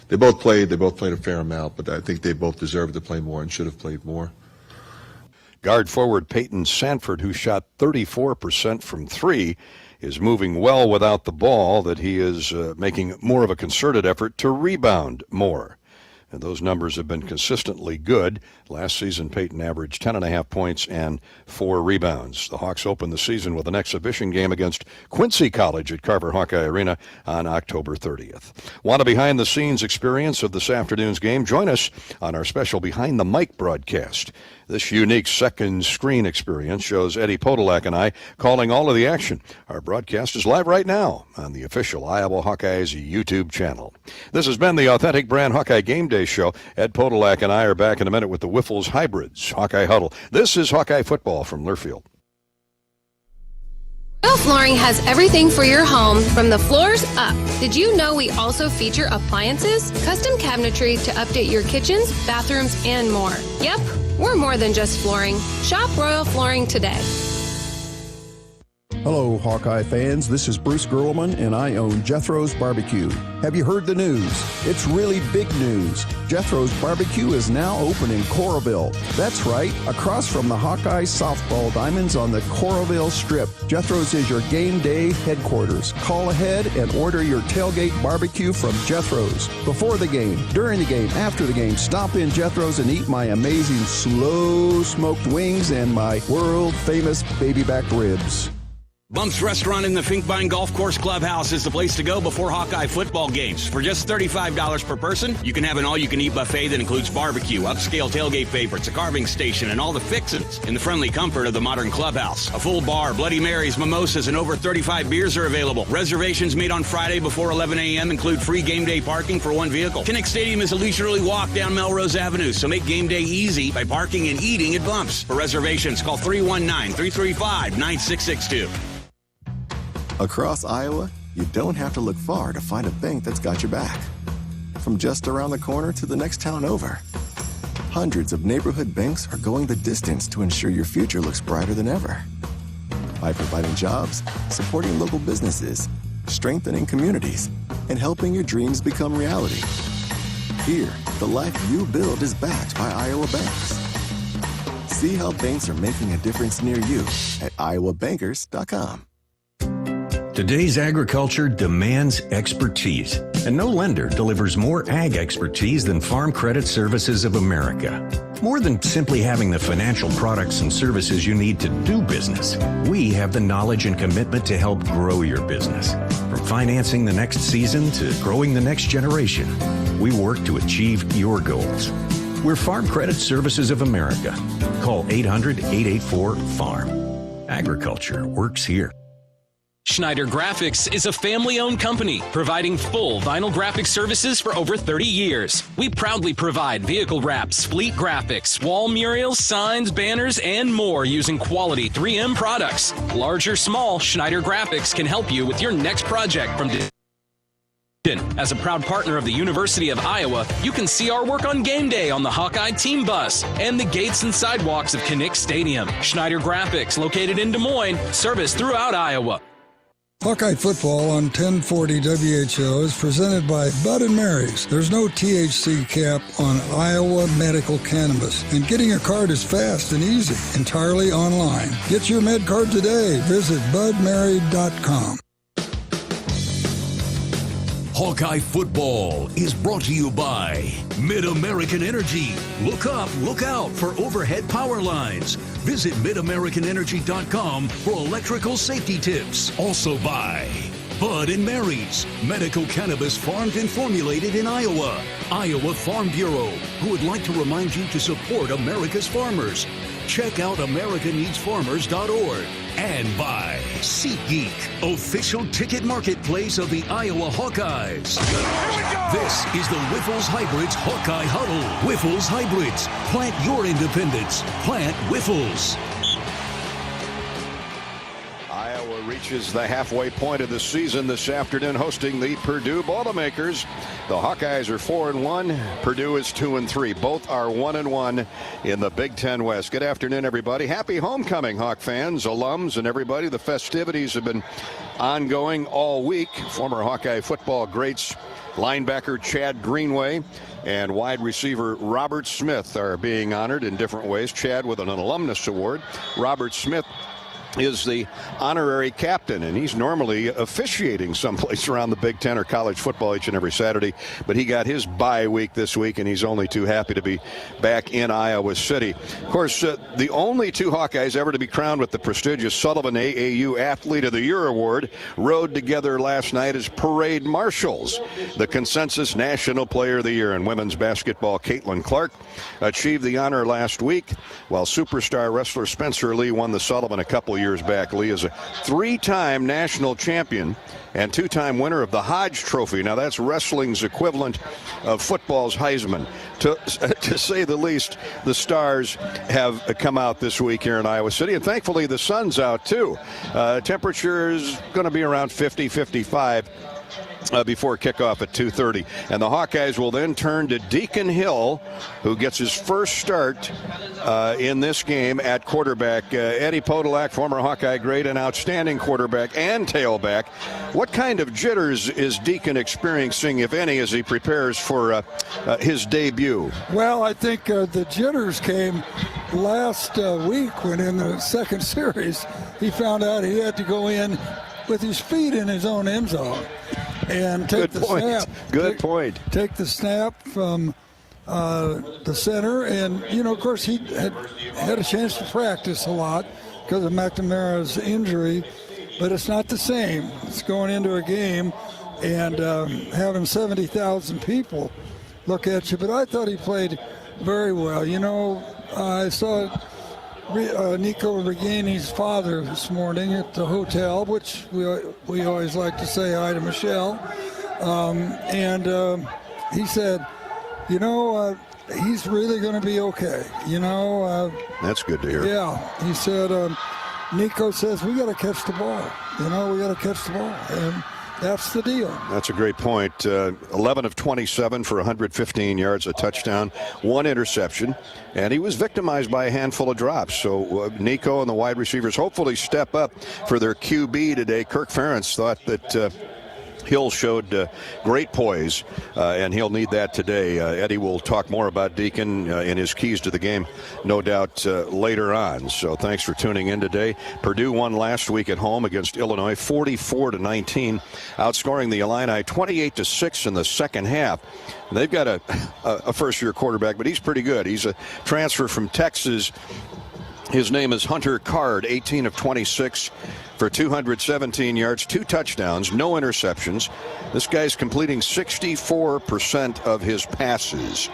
S22: They both played a fair amount, but I think they both deserved to play more and should have played more.
S1: Guard forward Peyton Sanford, who shot 34% from three, is moving well without the ball, that he is making more of a concerted effort to rebound more. And those numbers have been consistently good. Last season, Peyton averaged 10.5 points and 4 rebounds. The Hawks opened the season with an exhibition game against Quincy College at Carver Hawkeye Arena on October 30th. Want a behind-the-scenes experience of this afternoon's game? Join us on our special Behind the Mic broadcast. This unique second screen experience shows Eddie Podolak and I calling all of the action. Our broadcast is live right now on the official Iowa Hawkeyes YouTube channel. This has been the Authentic Brand Hawkeye Game Day Show. Ed Podolak and I are back in a minute with the Wiffles Hybrids Hawkeye Huddle. This is Hawkeye Football from Learfield.
S3: Royal Flooring has everything for your home from the floors up. Did you know we also feature appliances, custom cabinetry to update your kitchens, bathrooms, and more? Yep, we're more than just flooring. Shop Royal Flooring today.
S4: Hello, Hawkeye fans. This is Bruce Gerlman, and I own Jethro's Barbecue. Have you heard the news? It's really big news. Jethro's Barbecue is now open in Coralville. That's right, across from the Hawkeye softball diamonds on the Coralville Strip. Jethro's is your game day headquarters. Call ahead and order your tailgate barbecue from Jethro's. Before the game, during the game, after the game, stop in Jethro's and eat my amazing slow-smoked wings and my world-famous baby-back ribs.
S25: Bump's Restaurant in the Finkbine Golf Course Clubhouse is the place to go before Hawkeye football games. For just $35 per person, you can have an all-you-can-eat buffet that includes barbecue, upscale tailgate favorites, a carving station, and all the fixins in the friendly comfort of the modern clubhouse. A full bar, Bloody Marys, mimosas, and over 35 beers are available. Reservations made on Friday before 11 a.m. include free game day parking for one vehicle. Kinnick Stadium is a leisurely walk down Melrose Avenue, so make game day easy by parking and eating at Bump's. For reservations, call 319-335-9662.
S6: Across Iowa, you don't have to look far to find a bank that's got your back. From just around the corner to the next town over, hundreds of neighborhood banks are going the distance to ensure your future looks brighter than ever. By providing jobs, supporting local businesses, strengthening communities, and helping your dreams become reality. Here, the life you build is backed by Iowa banks. See how banks are making a difference near you at iowabankers.com.
S7: Today's agriculture demands expertise, and no lender delivers more ag expertise than Farm Credit Services of America. More than simply having the financial products and services you need to do business, we have the knowledge and commitment to help grow your business. From financing the next season to growing the next generation, we work to achieve your goals. We're Farm Credit Services of America. Call 800-884-FARM. Agriculture works here.
S13: Schneider Graphics is a family-owned company providing full vinyl graphic services for over 30 years. We proudly provide vehicle wraps, fleet graphics, wall murals, signs, banners, and more using quality 3M products. Large or small, Schneider Graphics can help you with your next project from As a proud partner of the University of Iowa, you can see our work on game day on the Hawkeye team bus and the gates and sidewalks of Kinnick Stadium. Schneider Graphics, located in Des Moines, service throughout Iowa.
S20: Hawkeye football on 1040 WHO is presented by Bud & Mary's. There's no THC cap on Iowa medical cannabis, and getting a card is fast and easy, entirely online. Get your med card today. Visit budmary.com.
S2: Hawkeye football is brought to you by Mid-American Energy. Look up, look out for overhead power lines. Visit midamericanenergy.com for electrical safety tips. Also by Bud & Mary's, medical cannabis farmed and formulated in Iowa. Iowa Farm Bureau, who would like to remind you to support America's farmers. Check out americaneedsfarmers.org. And by SeatGeek, official ticket marketplace of the Iowa Hawkeyes. This is the Wiffles Hybrids Hawkeye Huddle. Wiffles Hybrids. Plant your independence. Plant Wiffles.
S1: reaches the halfway point of the season this afternoon, hosting the Purdue Boilermakers. The Hawkeyes are 4-1. Purdue is 2-3. Both are 1-1 in the Big Ten West. Good afternoon, everybody. Happy homecoming, Hawk fans, alums, and everybody. The festivities have been ongoing all week. Former Hawkeye football greats linebacker Chad Greenway and wide receiver Robert Smith are being honored in different ways. Chad with an alumnus award. Robert Smith is the honorary captain, and he's normally officiating someplace around the Big Ten or college football each and every Saturday, but he got his bye week this week, and he's only too happy to be back in Iowa City. Of course, the only two Hawkeyes ever to be crowned with the prestigious Sullivan AAU Athlete of the Year award rode together last night as parade marshals. The consensus National Player of the Year in women's basketball, Caitlin Clark, achieved the honor last week, while superstar wrestler Spencer Lee won the Sullivan a couple years back. Lee is a three-time national champion and two-time winner of the Hodge Trophy. Now that's wrestling's equivalent of football's Heisman. To say the least, the stars have come out this week here in Iowa City, and thankfully the sun's out too. Temperature is going to be around 50, 55. Before kickoff at 2:30. And the Hawkeyes will then turn to Deacon Hill, who gets his first start in this game at quarterback. Eddie Podolak, former Hawkeye great and outstanding quarterback and tailback. What kind of jitters is Deacon experiencing, if any, as he prepares for his debut?
S20: Well, I think the jitters came last week when in the second series he found out he had to go in with his feet in his own end zone and take the snap.
S1: Good point.
S20: Take the snap from the center, and of course he had a chance to practice a lot because of McNamara's injury, but it's not the same. It's going into a game and having 70,000 people look at you. But I thought he played very well. I saw Nico Regani's father this morning at the hotel, which we always like to say hi to Michelle, and he said, he's really going to be okay.
S1: That's good to hear.
S20: Yeah, he said, Nico says we got to catch the ball. We got to catch the ball, and that's the deal.
S1: That's a great point. 11 of 27 for 115 yards, a touchdown, one interception, and he was victimized by a handful of drops. So Nico and the wide receivers hopefully step up for their QB today. Kirk Ferentz thought that Hill showed great poise, and he'll need that today. Eddie will talk more about Deacon and his keys to the game, no doubt, later on. So thanks for tuning in today. Purdue won last week at home against Illinois, 44-19, outscoring the Illini 28-6 in the second half. They've got a first-year quarterback, but he's pretty good. He's a transfer from Texas. His name is Hunter Card, 18 of 26 for 217 yards, 2 touchdowns, no interceptions. This guy's completing 64% of his passes.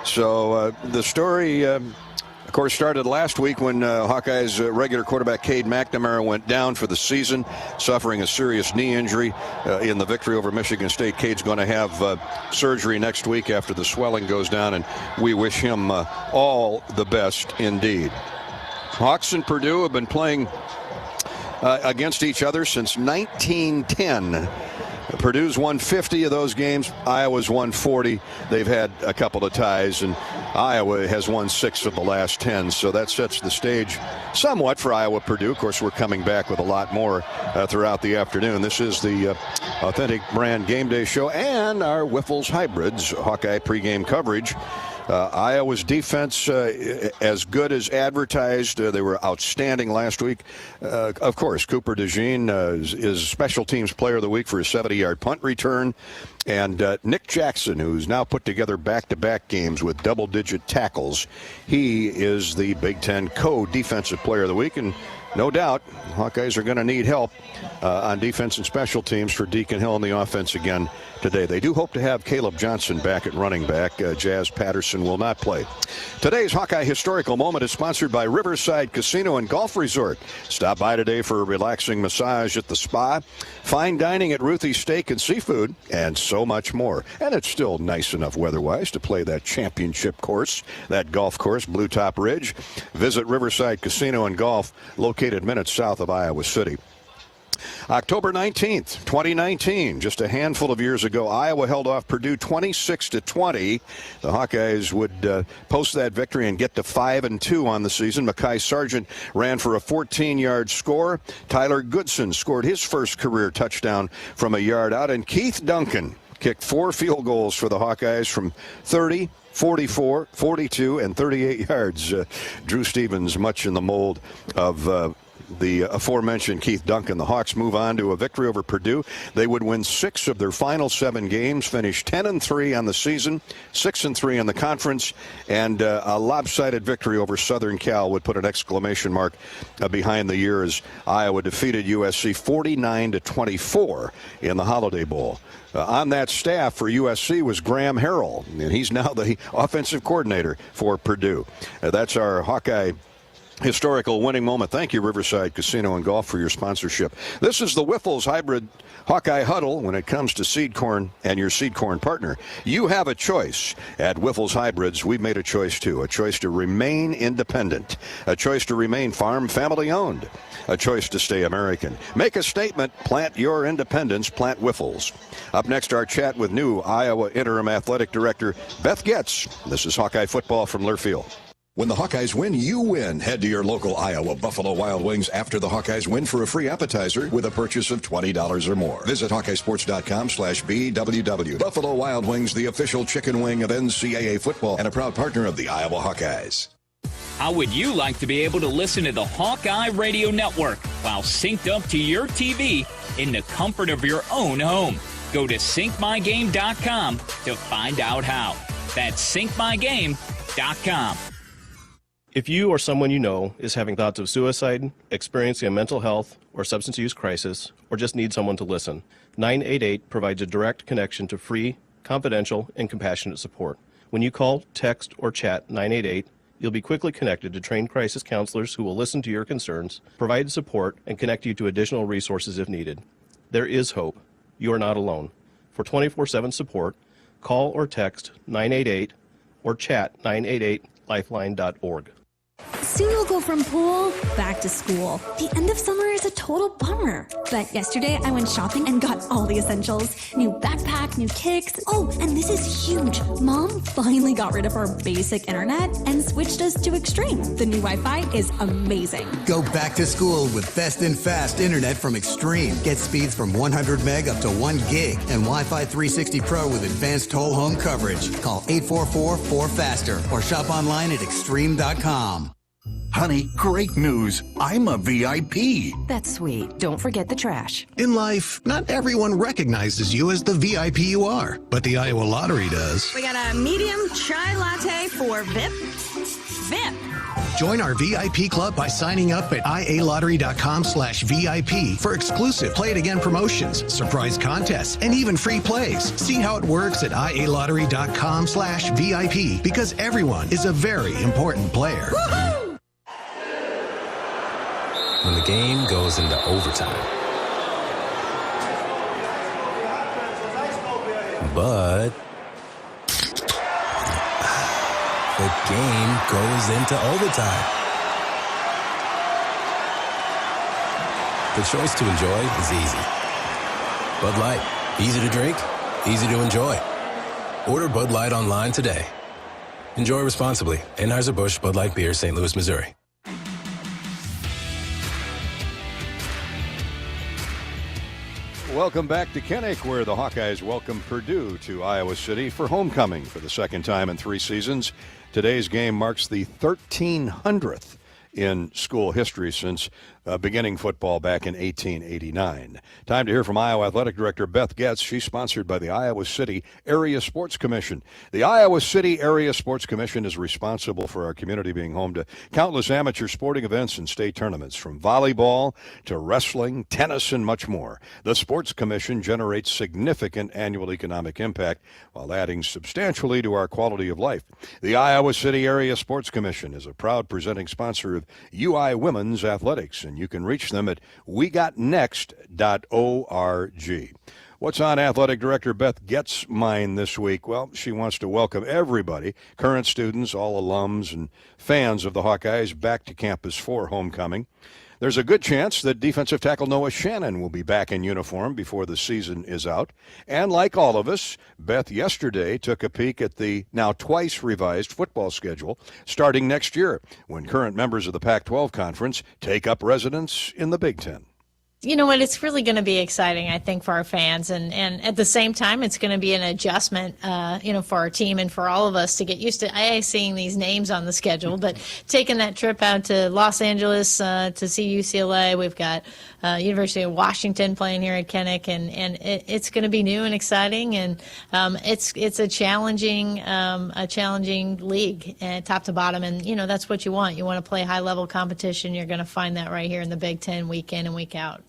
S1: So the story, of course, started last week when Hawkeye's regular quarterback Cade McNamara went down for the season, suffering a serious knee injury in the victory over Michigan State. Cade's going to have surgery next week after the swelling goes down, and we wish him all the best indeed. Hawks and Purdue have been playing against each other since 1910. Purdue's won 50 of those games. Iowa's won 40. They've had a couple of ties, and Iowa has won 6 of the last 10. So that sets the stage somewhat for Iowa-Purdue. Of course, we're coming back with a lot more throughout the afternoon. This is the Authentic Brand Game Day Show and our Wiffles Hybrids Hawkeye pregame coverage. Iowa's defense as good as advertised. They were outstanding last week. Of course, Cooper DeJean is Special Teams Player of the Week for his 70-yard punt return. And Nick Jackson, who's now put together back-to-back games with double-digit tackles, he is the Big Ten co-defensive Player of the Week. And no doubt, Hawkeyes are going to need help on defense and special teams for Deacon Hill and the offense again today. They do hope to have Caleb Johnson back at running back. Jazz Patterson will not play. Today's Hawkeye Historical Moment is sponsored by Riverside Casino and Golf Resort. Stop by today for a relaxing massage at the spa, fine dining at Ruthie's Steak and Seafood, and so much more. And it's still nice enough weather-wise to play that championship course, that golf course, Blue Top Ridge. Visit Riverside Casino and Golf, located minutes south of Iowa City. October 19th, 2019, just a handful of years ago, Iowa held off Purdue 26-20. The Hawkeyes would post that victory and get to 5-2 on the season. Mekhi Sargent ran for a 14-yard score. Tyler Goodson scored his first career touchdown from a yard out, and Keith Duncan kicked 4 field goals for the Hawkeyes from 30, 44, 42, and 38 yards. Drew Stevens, much in the mold of the aforementioned Keith Duncan. The Hawks move on to a victory over Purdue. They would win 6 of their final 7 games, finish 10-3 on the season, 6-3 in the conference, and a lopsided victory over Southern Cal would put an exclamation mark behind the year as Iowa defeated USC 49-24 in the Holiday Bowl. On that staff for USC was Graham Harrell, and he's now the offensive coordinator for Purdue. That's our Hawkeye historical winning moment. Thank you, Riverside Casino and Golf, for your sponsorship. This is the Wiffles Hybrid Hawkeye Huddle when it comes to seed corn and your seed corn partner. You have a choice. At Wiffles Hybrids, we've made a choice too. A choice to remain independent. A choice to remain farm family owned. A choice to stay American. Make a statement. Plant your independence. Plant Wiffles. Up next, our chat with new Iowa Interim Athletic Director Beth Getz. This is Hawkeye football from Learfield.
S21: When the Hawkeyes win, you win. Head to your local Iowa Buffalo Wild Wings after the Hawkeyes win for a free appetizer with a purchase of $20 or more. Visit HawkeyeSports.com/BWW. Buffalo Wild Wings, the official chicken wing of NCAA football and a proud partner of the Iowa Hawkeyes.
S12: How would you like to be able to listen to the Hawkeye Radio Network while synced up to your TV in the comfort of your own home? Go to syncmygame.com to find out how. That's syncmygame.com.
S14: If you or someone you know is having thoughts of suicide, experiencing a mental health or substance use crisis, or just need someone to listen, 988 provides a direct connection to free, confidential, and compassionate support. When you call, text, or chat 988, you'll be quickly connected to trained crisis counselors who will listen to your concerns, provide support, and connect you to additional resources if needed. There is hope. You are not alone. For 24/7 support, call or text 988 or chat 988lifeline.org.
S15: Soon we'll go from pool back to school. The end of summer is a total bummer. But yesterday I went shopping and got all the essentials. New backpack, new kicks. Oh, and this is huge. Mom finally got rid of our basic internet and switched us to Extreme. The new Wi-Fi is amazing.
S17: Go back to school with best and fast internet from Extreme. Get speeds from 100 meg up to 1 gig and Wi-Fi 360 Pro with advanced whole home coverage. Call 844-4FASTER or shop online at extreme.com.
S24: Honey, great news. I'm a VIP.
S26: That's sweet. Don't forget the trash.
S7: In life, not everyone recognizes you as the VIP you are, but the Iowa Lottery does.
S27: We got a medium chai latte for VIP. VIP.
S7: Join our VIP club by signing up at ialottery.com/VIP for exclusive Play It Again promotions, surprise contests, and even free plays. See how it works at ialottery.com/VIP because everyone is a very important player.
S27: Woo-hoo!
S28: When the game goes into overtime. But the game goes into overtime. The choice to enjoy is easy. Bud Light, easy to drink, easy to enjoy. Order Bud Light online today. Enjoy responsibly. Anheuser-Busch Bud Light Beer, St. Louis, Missouri.
S1: Welcome back to Kinnick, where the Hawkeyes welcome Purdue to Iowa City for homecoming for the second time in 3 seasons. Today's game marks the 1300th in school history since beginning football back in 1889. Time to hear from Iowa Athletic Director Beth Getz. She's sponsored by the Iowa City Area Sports Commission. The Iowa City Area Sports Commission is responsible for our community being home to countless amateur sporting events and state tournaments, from volleyball to wrestling, tennis, and much more. The Sports Commission generates significant annual economic impact while adding substantially to our quality of life. The Iowa City Area Sports Commission is a proud presenting sponsor of UI Women's Athletics, and you can reach them at wegotnext.org. What's on Athletic Director Beth Getz's mind this week? Well, she wants to welcome everybody, current students, all alums, and fans of the Hawkeyes back to campus for homecoming. There's a good chance that defensive tackle Noah Shannon will be back in uniform before the season is out. And like all of us, Beth yesterday took a peek at the now twice revised football schedule starting next year, when current members of the Pac-12 Conference take up residence in the Big Ten.
S5: You know what? It's really going to be exciting, I think, for our fans. And at the same time, it's going to be an adjustment, for our team and for all of us to get used to seeing these names on the schedule. But taking that trip out to Los Angeles to see UCLA, we've got University of Washington playing here at Kinnick, and it's going to be new and exciting. And it's a challenging league, top to bottom. And, that's what you want. You want to play high-level competition. You're going to find that right here in the Big Ten week in and week out.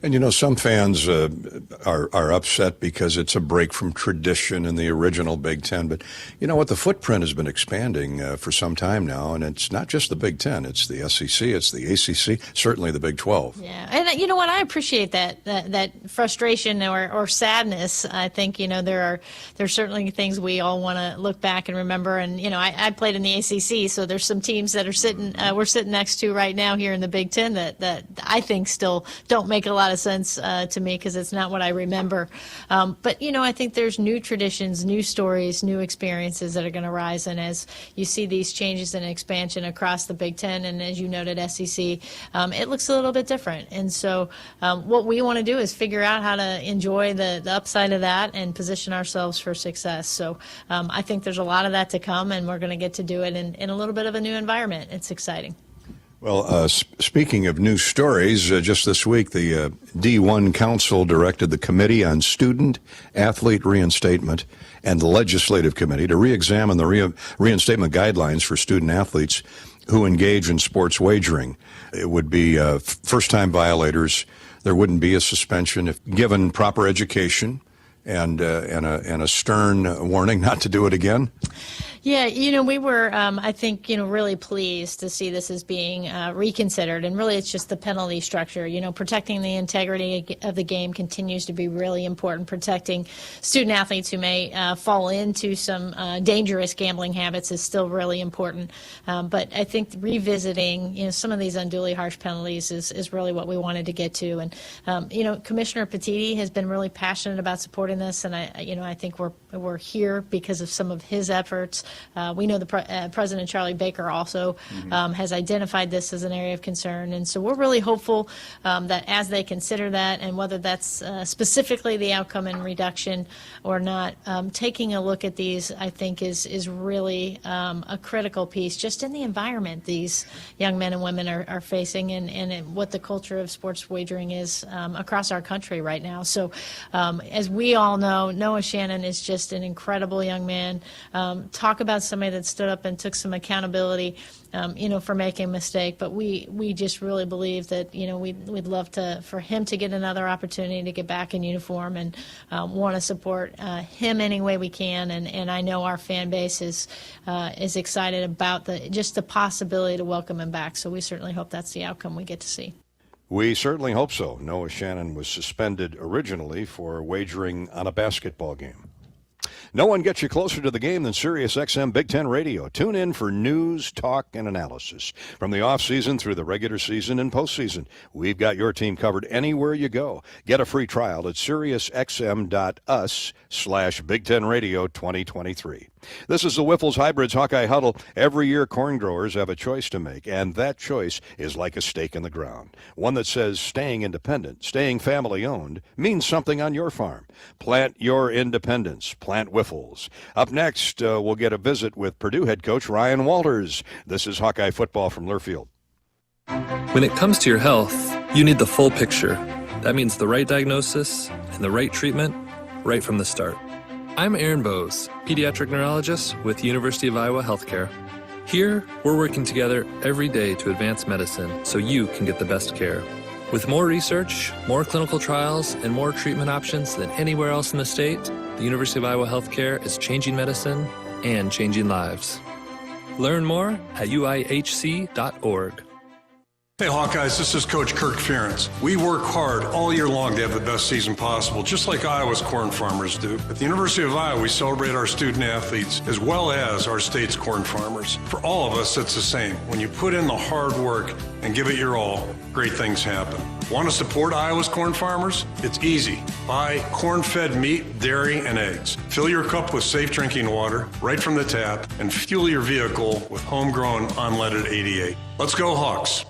S1: And, some fans are upset because it's a break from tradition in the original Big Ten. But you know what? The footprint has been expanding for some time now, and it's not just the Big Ten. It's the SEC, it's the ACC, certainly the Big 12.
S5: Yeah, and you know what? I appreciate that frustration or sadness. I think, there's certainly things we all want to look back and remember. And, I played in the ACC, so there's some teams that are we're sitting next to right now here in the Big Ten that I think still don't make a lot of sense to me, because it's not what I remember. But, I think there's new traditions, new stories, new experiences that are going to rise. And as you see these changes and expansion across the Big Ten, and as you noted, SEC, it looks a little bit different. And so what we want to do is figure out how to enjoy the upside of that and position ourselves for success. So I think there's a lot of that to come, and we're going to get to do it in a little bit of a new environment. It's exciting.
S1: Well, speaking of new stories, just this week, the D1 Council directed the Committee on Student Athlete Reinstatement and the Legislative Committee to re-examine the reinstatement guidelines for student athletes who engage in sports wagering. It would be first-time violators. There wouldn't be a suspension if given proper education and a stern warning not to do it again.
S5: Yeah, we were, I think, really pleased to see this as being reconsidered. And really, it's just the penalty structure. Protecting the integrity of the game continues to be really important. Protecting student athletes who may fall into some dangerous gambling habits is still really important. But I think revisiting, some of these unduly harsh penalties is really what we wanted to get to. And, Commissioner Petiti has been really passionate about supporting this. And I think we're here because of some of his efforts. We know the President Charlie Baker also has identified this as an area of concern, and so we're really hopeful that as they consider that, and whether that's specifically the outcome and reduction or not, taking a look at these, I think, is really a critical piece just in the environment these young men and women are facing, and what the culture of sports wagering is across our country right now. So as we all know, Noah Shannon is just an incredible young man. Talk about somebody that stood up and took some accountability, for making a mistake. But we just really believe that, we'd love for him to get another opportunity to get back in uniform, and want to support him any way we can. And I know our fan base is excited about the possibility to welcome him back. So we certainly hope that's the outcome we get to see.
S1: We certainly hope so. Noah Shannon was suspended originally for wagering on a basketball game. No one gets you closer to the game than SiriusXM Big Ten Radio. Tune in for news, talk, and analysis. From the offseason through the regular season and postseason, we've got your team covered anywhere you go. Get a free trial at SiriusXM.us/Big Ten Radio 2023. This is the Wiffles Hybrids Hawkeye Huddle. Every year, corn growers have a choice to make, and that choice is like a stake in the ground. One that says staying independent, staying family-owned, means something on your farm. Plant your independence. Plant Wiffles. Up next, we'll get a visit with Purdue head coach Ryan Walters. This is Hawkeye Football from Learfield.
S8: When it comes to your health, you need the full picture. That means the right diagnosis and the right treatment right from the start. I'm Aaron Bose, pediatric neurologist with University of Iowa Healthcare. Here, we're working together every day to advance medicine so you can get the best care. With more research, more clinical trials, and more treatment options than anywhere else in the state, the University of Iowa Healthcare is changing medicine and changing lives. Learn more at uihc.org.
S9: Hey Hawkeyes, this is Coach Kirk Ferentz. We work hard all year long to have the best season possible, just like Iowa's corn farmers do. At the University of Iowa, we celebrate our student athletes as well as our state's corn farmers. For all of us, it's the same. When you put in the hard work and give it your all, great things happen. Want to support Iowa's corn farmers? It's easy. Buy corn-fed meat, dairy, and eggs. Fill your cup with safe drinking water right from the tap and fuel your vehicle with homegrown unleaded 88. Let's go Hawks.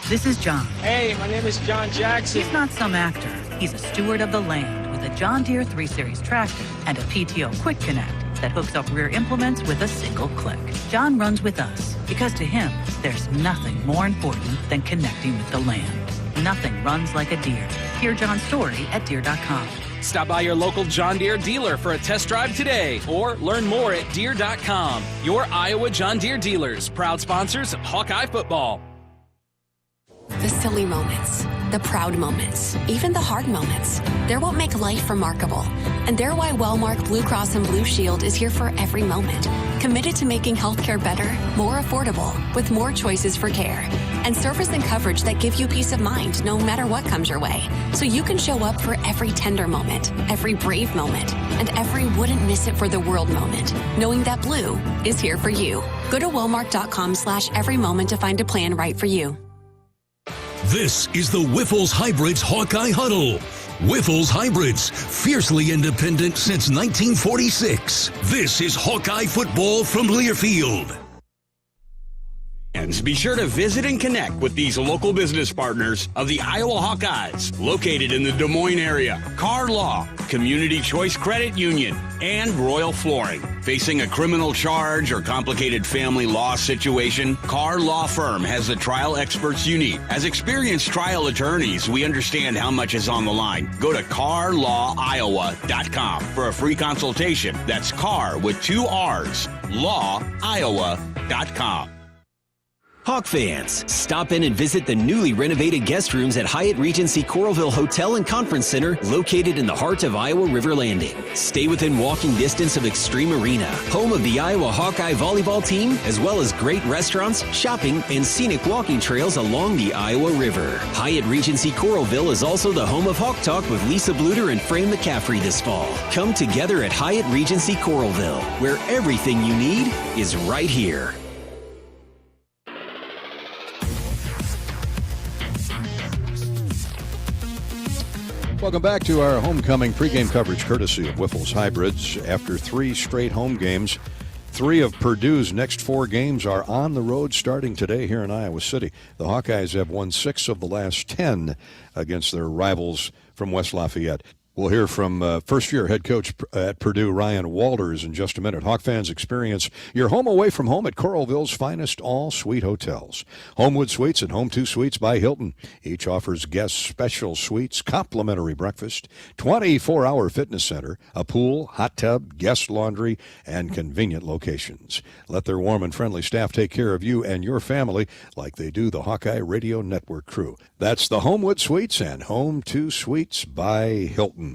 S10: This is John.
S11: Hey, my name is John Jackson.
S10: He's not some actor. He's a steward of the land with a John Deere 3 Series tractor and a PTO Quick Connect that hooks up rear implements with a single click. John runs with us because to him, there's nothing more important than connecting with the land. Nothing runs like a Deere. Hear John's story at Deere.com.
S13: Stop by your local John Deere dealer for a test drive today or learn more at Deere.com. Your Iowa John Deere dealers, proud sponsors of Hawkeye football.
S16: The silly moments, the proud moments, even the hard moments. They're what make life remarkable. And they're why Wellmark Blue Cross and Blue Shield is here for every moment. Committed to making healthcare better, more affordable, with more choices for care. And service and coverage that give you peace of mind no matter what comes your way. So you can show up for every tender moment, every brave moment, and every wouldn't miss it for the world moment. Knowing that Blue is here for you. Go to Wellmark.com/every moment to find a plan right for you.
S2: This is the Whiffles Hybrids Hawkeye Huddle. Whiffles Hybrids, fiercely independent since 1946. This is Hawkeye football from Learfield.
S25: And be sure to visit and connect with these local business partners of the Iowa Hawkeyes, located in the Des Moines area. Carr Law, Community Choice Credit Union, and Royal Flooring. Facing a criminal charge or complicated family law situation, Carr Law Firm has the trial experts you need. As experienced trial attorneys, we understand how much is on the line. Go to carlawiowa.com for a free consultation. That's Carr with 2 R's, lawiowa.com.
S18: Hawk fans, stop in and visit the newly renovated guest rooms at Hyatt Regency Coralville Hotel and Conference Center, located in the heart of Iowa River Landing. Stay within walking distance of Extreme Arena, home of the Iowa Hawkeye volleyball team, as well as great restaurants, shopping, and scenic walking trails along the Iowa River. Hyatt Regency Coralville is also the home of Hawk Talk with Lisa Bluter and Fran McCaffrey this fall. Come together at Hyatt Regency Coralville, where everything you need is right here.
S1: Welcome back to our homecoming pregame coverage courtesy of Whiffles Hybrids. After 3 straight home games, 3 of Purdue's next 4 games are on the road starting today here in Iowa City. The Hawkeyes have won 6 of the last 10 against their rivals from West Lafayette. We'll hear from first-year head coach at Purdue, Ryan Walters, in just a minute. Hawk fans, experience your home away from home at Coralville's finest all-suite hotels. Homewood Suites and Home 2 Suites by Hilton. Each offers guests special suites, complimentary breakfast, 24-hour fitness center, a pool, hot tub, guest laundry, and convenient locations. Let their warm and friendly staff take care of you and your family like they do the Hawkeye Radio Network crew. That's the Homewood Suites and Home 2 Suites by Hilton.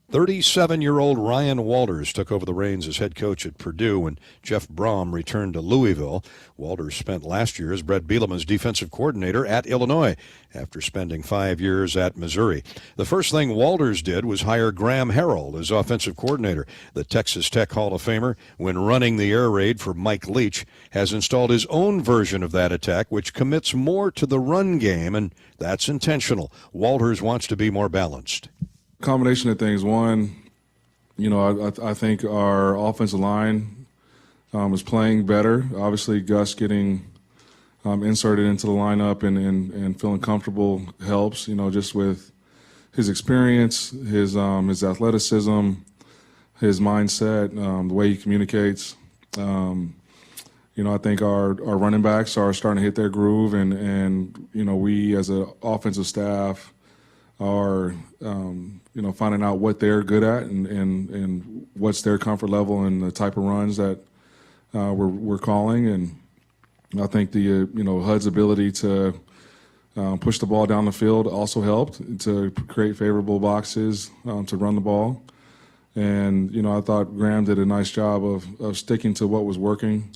S1: 37-year-old Ryan Walters took over the reins as head coach at Purdue when Jeff Brom returned to Louisville. Walters spent last year as Brett Bielema's defensive coordinator at Illinois after spending 5 years at Missouri. The first thing Walters did was hire Graham Harrell as offensive coordinator. The Texas Tech Hall of Famer, when running the air raid for Mike Leach, has installed his own version of that attack, which commits more to the run game, and that's intentional. Walters wants to be more balanced.
S19: Combination of things. One, I think our offensive line is playing better. Obviously, Gus getting inserted into the lineup and feeling comfortable helps. Just with his experience, his athleticism, his mindset, the way he communicates. I think our running backs are starting to hit their groove, and we as an offensive staff are finding out what they're good at and what's their comfort level and the type of runs that we're calling. And I think the HUD's ability to push the ball down the field also helped to create favorable boxes to run the ball. And I thought Graham did a nice job of sticking to what was working.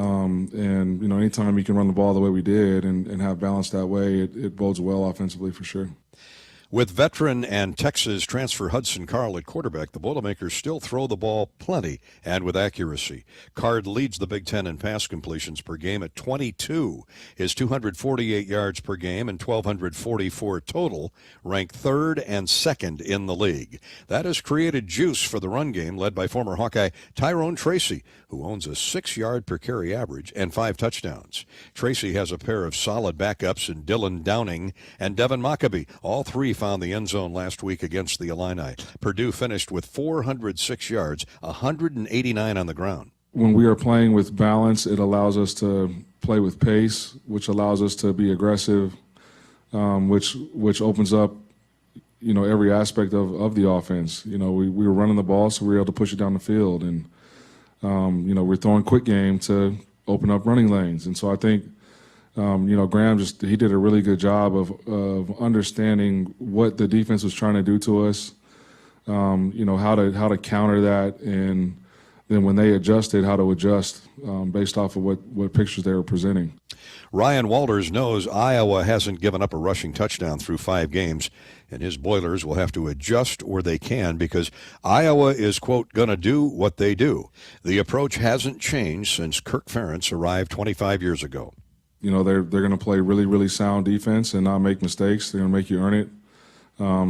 S19: And, anytime you can run the ball the way we did and have balance that way, it bodes well offensively for sure.
S1: With veteran and Texas transfer Hudson Card at quarterback, the Boilermakers still throw the ball plenty and with accuracy. Card leads the Big Ten in pass completions per game at 22. His 248 yards per game and 1,244 total rank third and second in the league. That has created juice for the run game, led by former Hawkeye Tyrone Tracy, who owns a 6-yard per carry average and 5 touchdowns. Tracy has a pair of solid backups in Dylan Downing and Devin Maccabee. All three found the end zone last week against the Illini. Purdue finished with 406 yards, 189 on the ground.
S19: When we are playing with balance, it allows us to play with pace, which allows us to be aggressive, which opens up, every aspect of the offense. We were running the ball, so we were able to push it down the field, and we're throwing quick game to open up running lanes. And so I think, Graham he did a really good job of understanding what the defense was trying to do to us, how to counter that, and then when they adjusted, how to adjust based off of what pictures they were presenting.
S1: Ryan Walters knows Iowa hasn't given up a rushing touchdown through 5 games, and his Boilers will have to adjust where they can because Iowa is, quote, going to do what they do. The approach hasn't changed since Kirk Ferentz arrived 25 years ago.
S19: They're going to play really, really sound defense and not make mistakes. They're going to make you earn it.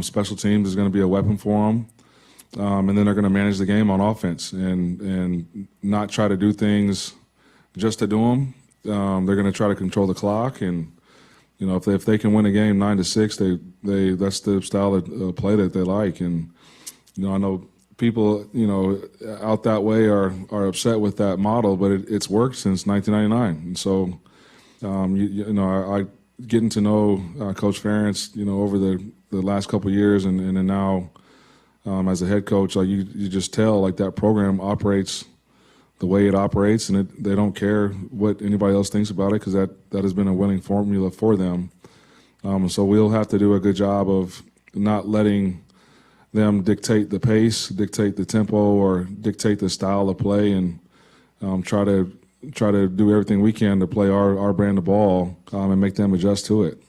S19: Special teams is going to be a weapon for them. And then they're going to manage the game on offense and not try to do things just to do them. They're going to try to control the clock. And, if they can win a game 9-6, they that's the style of play that they like. And, I know people, out that way are upset with that model, but it's worked since 1999. And so, I getting to know Coach Ferentz, over the last couple of years, and then now as a head coach, you just tell that program operates the way it operates, and they don't care what anybody else thinks about it because that has been a winning formula for them. So we'll have to do a good job of not letting them dictate the pace, dictate the tempo, or dictate the style of play, and try to do everything we can to play our brand of ball and make them adjust to it.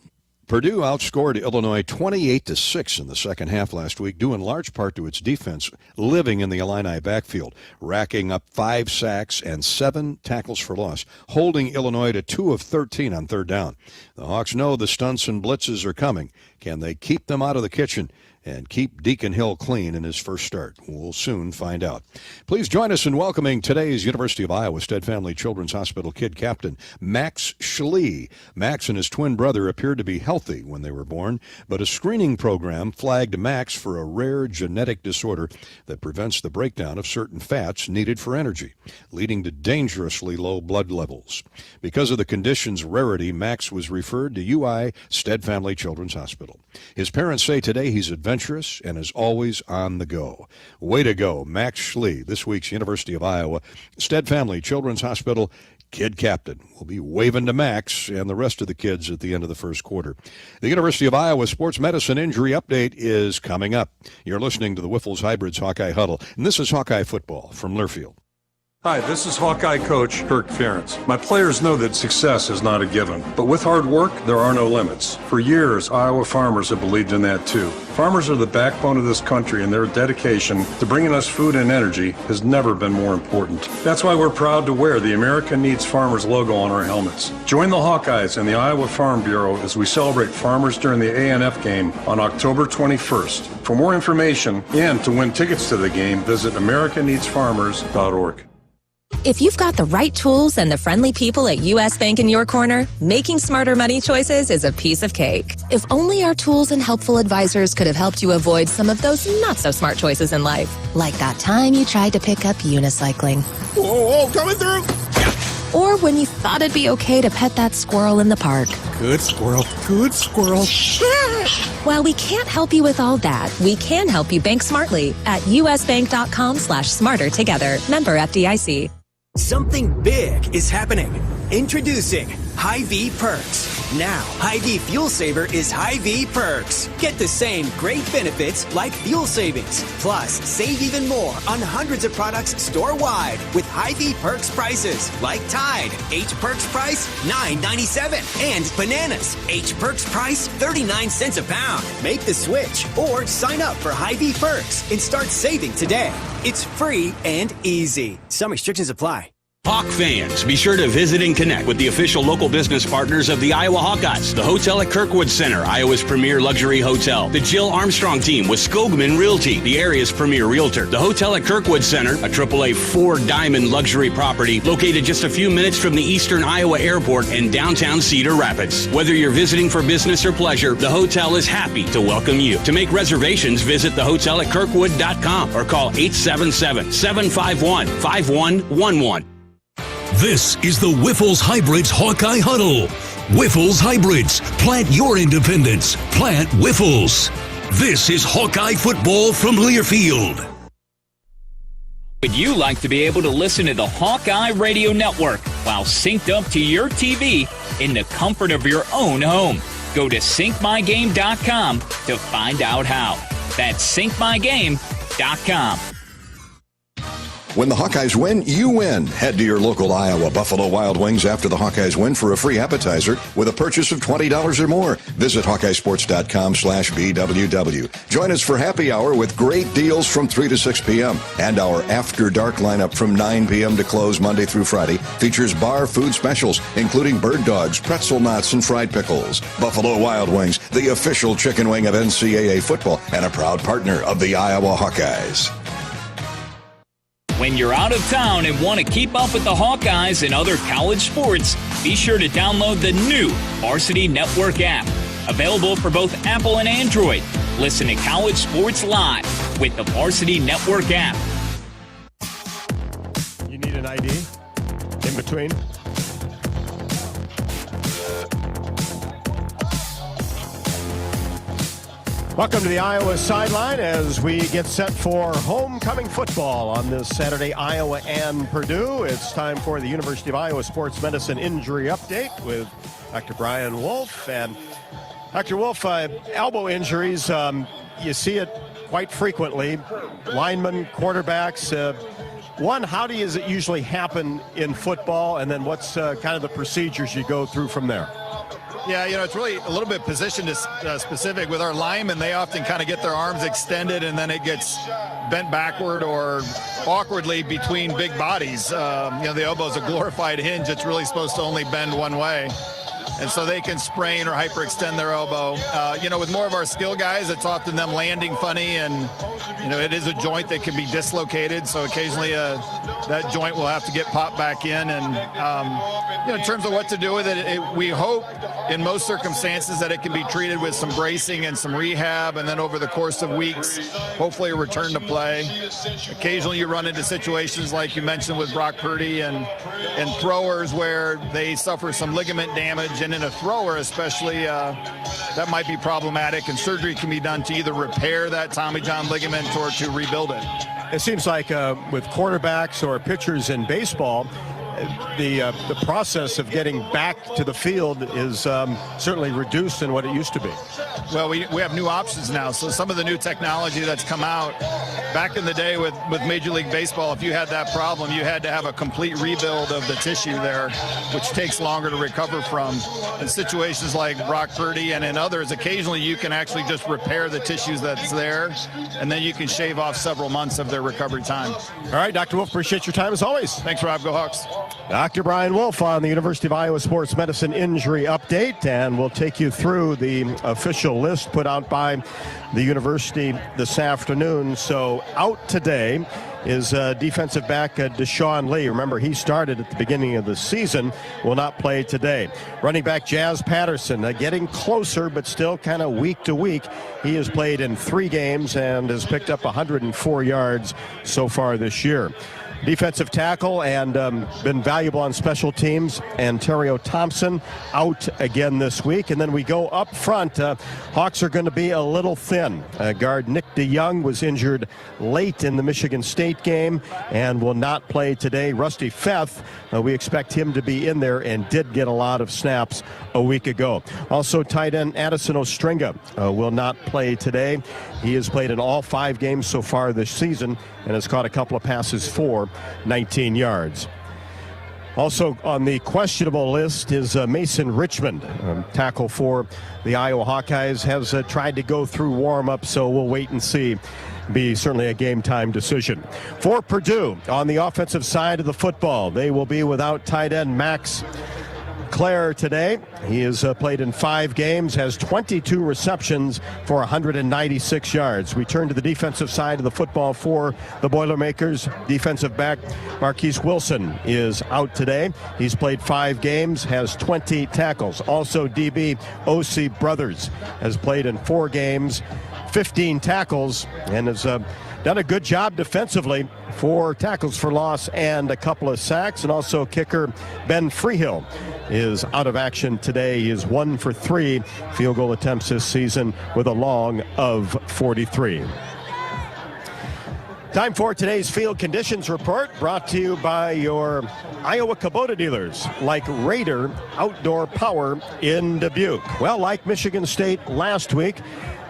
S1: Purdue outscored Illinois 28-6 in the second half last week, due in large part to its defense living in the Illini backfield, racking up 5 sacks and 7 tackles for loss, holding Illinois to 2 of 13 on third down. The Hawks know the stunts and blitzes are coming. Can they keep them out of the kitchen and keep Deacon Hill clean in his first start? We'll soon find out. Please join us in welcoming today's University of Iowa Stead Family Children's Hospital kid captain, Max Schlee. Max and his twin brother appeared to be healthy when they were born, but a screening program flagged Max for a rare genetic disorder that prevents the breakdown of certain fats needed for energy, leading to dangerously low blood levels. Because of the condition's rarity, Max was referred to UI Stead Family Children's Hospital. His parents say today he's adventurous and is always on the go. Way to go, Max Schlee, this week's University of Iowa Stead Family Children's Hospital kid captain. We'll be waving to Max and the rest of the kids at the end of the first quarter. The University of Iowa Sports Medicine Injury Update is coming up. You're listening to the Wiffles Hybrids Hawkeye Huddle, and this is Hawkeye Football from Learfield.
S9: Hi, this is Hawkeye coach Kirk Ferentz. My players know that success is not a given, but with hard work, there are no limits. For years, Iowa farmers have believed in that too. Farmers are the backbone of this country, and their dedication to bringing us food and energy has never been more important. That's why we're proud to wear the America Needs Farmers logo on our helmets. Join the Hawkeyes and the Iowa Farm Bureau as we celebrate farmers during the A&F game on October 21st. For more information and to win tickets to the game, visit americaneedsfarmers.org.
S3: If you've got the right tools and the friendly people at U.S. Bank in your corner, making smarter money choices is a piece of cake. If only our tools and helpful advisors could have helped you avoid some of those not-so-smart choices in life. Like that time you tried to pick up unicycling.
S24: Whoa, coming through!
S3: Or when you thought it'd be okay to pet that squirrel in the park.
S24: Good squirrel, good squirrel.
S3: While we can't help you with all that, we can help you bank smartly at usbank.com/smarter together. Member FDIC.
S4: Something big is happening. Introducing Hy-Vee Perks. Now, Hy-Vee Fuel Saver is Hy-Vee Perks. Get the same great benefits like fuel savings. Plus, save even more on hundreds of products store-wide with Hy-Vee Perks prices. Like Tide, H Perks price $9.97. And bananas, H Perks price 39 cents a pound. Make the switch or sign up for Hy-Vee Perks and start saving today. It's free and easy. Some restrictions apply.
S25: Hawk fans, be sure to visit and connect with the official local business partners of the Iowa Hawkeyes, the hotel at Kirkwood Center, Iowa's premier luxury hotel, the Jill Armstrong team with Skogman Realty, the area's premier realtor, the hotel at Kirkwood Center, a AAA 4-diamond luxury property located just a few minutes from the Eastern Iowa Airport and downtown Cedar Rapids. Whether you're visiting for business or pleasure, the hotel is happy to welcome you. To make reservations, visit thehotelatKirkwood.com or call 877-751-5111.
S2: This is the Whiffles Hybrids Hawkeye Huddle. Whiffles Hybrids. Plant your independence. Plant Whiffles. This is Hawkeye football from Learfield.
S6: Would you like to be able to listen to the Hawkeye Radio Network while synced up to your TV in the comfort of your own home? Go to syncmygame.com to find out how. That's syncmygame.com.
S1: When the Hawkeyes win, you win. Head to your local Iowa Buffalo Wild Wings after the Hawkeyes win for a free appetizer with a purchase of $20 or more. Visit HawkeyeSports.com/BWW. Join us for happy hour with great deals from 3 to 6 p.m. And our After Dark lineup from 9 p.m. to close Monday through Friday features bar food specials, including bird dogs, pretzel knots, and fried pickles. Buffalo Wild Wings, the official chicken wing of NCAA football and a proud partner of the Iowa Hawkeyes.
S6: When you're out of town and want to keep up with the Hawkeyes and other college sports, be sure to download the new Varsity Network app. Available for both Apple and Android. Listen to college sports live with the Varsity Network app.
S12: You need an ID in between? Welcome to the Iowa sideline as we get set for homecoming football on this Saturday, Iowa and Purdue. It's time for the University of Iowa Sports Medicine Injury Update with Dr. Brian Wolf. And Dr. Wolf, elbow injuries, you see it quite frequently. Linemen, quarterbacks. One, how does it usually happen in football? And then what's kind of the procedures you go through from there?
S14: Yeah, it's really a little bit position specific. With our linemen, they often kind of get their arms extended and then it gets bent backward or awkwardly between big bodies. The elbow's a glorified hinge. It's really supposed to only bend one way. And so they can sprain or hyperextend their elbow. With more of our skill guys, it's often them landing funny, and it is a joint that can be dislocated. So occasionally that joint will have to get popped back in. And in terms of what to do with it, we hope in most circumstances that it can be treated with some bracing and some rehab, and then over the course of weeks, hopefully a return to play. Occasionally you run into situations like you mentioned with Brock Purdy and throwers where they suffer some ligament damage. And in a thrower especially, that might be problematic, and surgery can be done to either repair that Tommy John ligament or to rebuild it.
S12: It seems like with quarterbacks or pitchers in baseball, the process of getting back to the field is certainly reduced than what it used to be.
S14: Well, we have new options now. So some of the new technology that's come out, back in the day with Major League Baseball, if you had that problem, you had to have a complete rebuild of the tissue there, which takes longer to recover from. In situations like Brock Purdy and in others, occasionally you can actually just repair the tissues that's there, and then you can shave off several months of their recovery time.
S12: All right, Dr. Wolf, appreciate your time as always.
S14: Thanks, Rob. Go Hawks.
S12: Dr. Brian Wolf on the University of Iowa Sports Medicine Injury Update, and we'll take you through the official list put out by the university this afternoon. So out today is defensive back Deshaun Lee. Remember, he started at the beginning of the season, will not play today. Running back Jazz Patterson, getting closer, but still kind of week to week. He has played in 3 games and has picked up 104 yards so far this year. defensive tackle and been valuable on special teams, Ontario Thompson, out again this week. And then we go up front. Hawks are going to be a little thin. Guard Nick DeYoung was injured late in the Michigan State game and will not play today. Rusty Feth, we expect him to be in there and did get a lot of snaps a week ago. Also, tight end Addison Ostringa will not play today. He has played in all 5 games so far this season and has caught a couple of passes for 19 yards. Also on the questionable list is Mason Richmond, tackle for the Iowa Hawkeyes, has tried to go through warm-up, so we'll wait and see. Be certainly a game-time decision. For Purdue, on the offensive side of the football, they will be without tight end Max Clare today. He has played in 5 games, has 22 receptions for 196 yards. We turn to the defensive side of the football for the Boilermakers. Defensive back Marquise Wilson is out today. He's played 5 games, has 20 tackles. Also, DB O.C. Brothers has played in 4 games, 15 tackles, and has done a good job defensively. 4 tackles for loss and a couple of sacks. And also kicker Ben Freehill is out of action today. He is 1 for 3 field goal attempts this season with a long of 43. Time for today's field conditions report, brought to you by your Iowa Kubota dealers, like Raider Outdoor Power in Dubuque. Well, like Michigan State last week,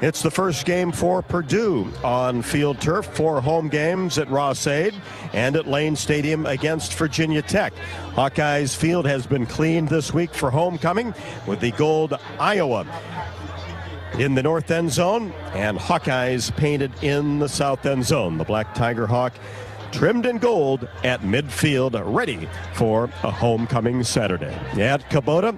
S12: it's the first game for Purdue on field turf, 4 home games at Ross-Ade and at Lane Stadium against Virginia Tech. Hawkeyes field has been cleaned this week for homecoming with the gold Iowa in the north end zone and Hawkeyes painted in the south end zone. The Black Tiger Hawk trimmed in gold at midfield, ready for a homecoming Saturday. At Kubota,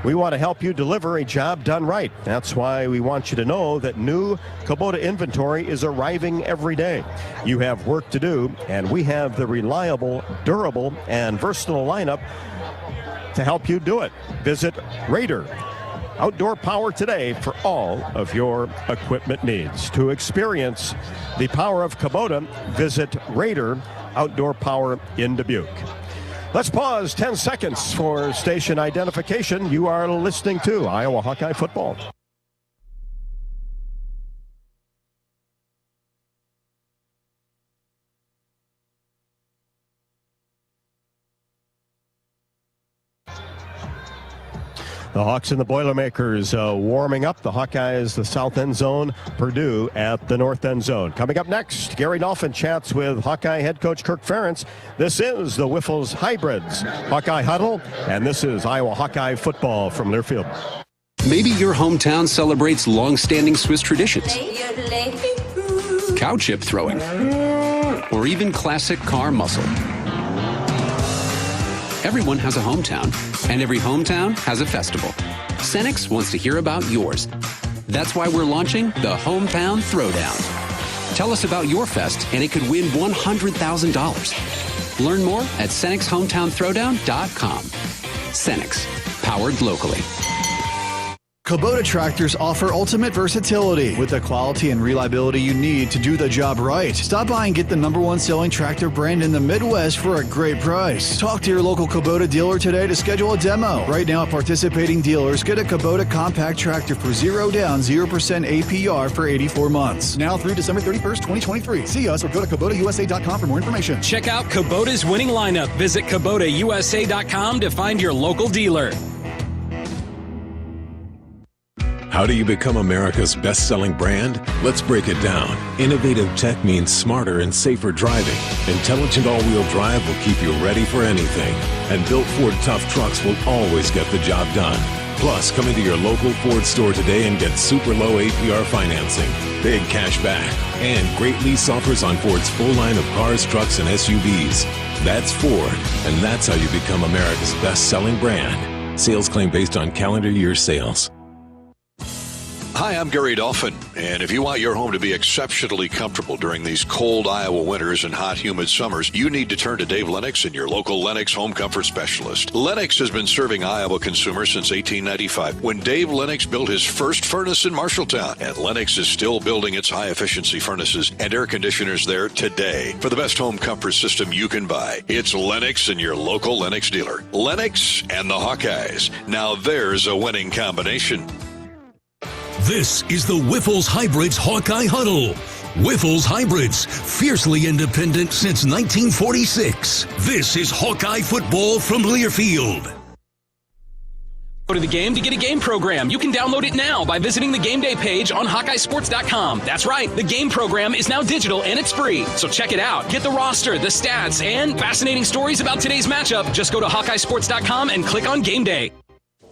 S12: we want to help you deliver a job done right. That's why we want you to know that new Kubota inventory is arriving every day. You have work to do, and we have the reliable, durable, and versatile lineup to help you do it. Visit Raider Outdoor Power today for all of your equipment needs. To experience the power of Kubota, visit Raider Outdoor Power in Dubuque. Let's pause 10 seconds for station identification. You are listening to Iowa Hawkeye Football. The Hawks and the Boilermakers warming up. The Hawkeyes, the south end zone. Purdue at the north end zone. Coming up next, Gary Dolphin chats with Hawkeye head coach Kirk Ferentz. This is the Wiffles Hybrids Hawkeye Huddle, and this is Iowa Hawkeye Football from Learfield.
S7: Maybe your hometown celebrates long-standing Swiss traditions. Cow chip throwing. Or even classic car muscle. Everyone has a hometown, and every hometown has a festival. Senex wants to hear about yours. That's why we're launching the Hometown Throwdown. Tell us about your fest, and it could win $100,000. Learn more at SenexHometownThrowdown.com. Senex, powered locally.
S15: Kubota tractors offer ultimate versatility with the quality and reliability you need to do the job right. Stop by and get the #1 selling tractor brand in the Midwest for a great price. Talk to your local Kubota dealer today to schedule a demo. Right now, participating dealers get a Kubota compact tractor for 0 down, 0% APR for 84 months. Now through December 31st, 2023. See us or go to KubotaUSA.com for more information.
S13: Check out Kubota's winning lineup. Visit KubotaUSA.com to find your local dealer.
S17: How do you become America's best-selling brand? Let's break it down. Innovative tech means smarter and safer driving. Intelligent all-wheel drive will keep you ready for anything. And built Ford tough trucks will always get the job done. Plus, come into your local Ford store today and get super low APR financing, big cash back, and great lease offers on Ford's full line of cars, trucks, and SUVs. That's Ford, and that's how you become America's best-selling brand. Sales claim based on calendar year sales.
S1: Hi, I'm Gary Dolphin, and if you want your home to be exceptionally comfortable during these cold Iowa winters and hot, humid summers, you need to turn to Dave Lennox and your local Lennox home comfort specialist. Lennox has been serving Iowa consumers since 1895, when Dave Lennox built his first furnace in Marshalltown, and Lennox is still building its high-efficiency furnaces and air conditioners there today. For the best home comfort system you can buy, it's Lennox and your local Lennox dealer. Lennox and the Hawkeyes. Now there's a winning combination.
S2: This is the Whiffles Hybrids Hawkeye Huddle. Whiffles Hybrids, fiercely independent since 1946. This is Hawkeye football from Learfield.
S13: Go to the game to get a game program. You can download it now by visiting the game day page on HawkeyeSports.com. That's right, the game program is now digital and it's free. So check it out. Get the roster, the stats, and fascinating stories about today's matchup. Just go to HawkeyeSports.com and click on Game Day.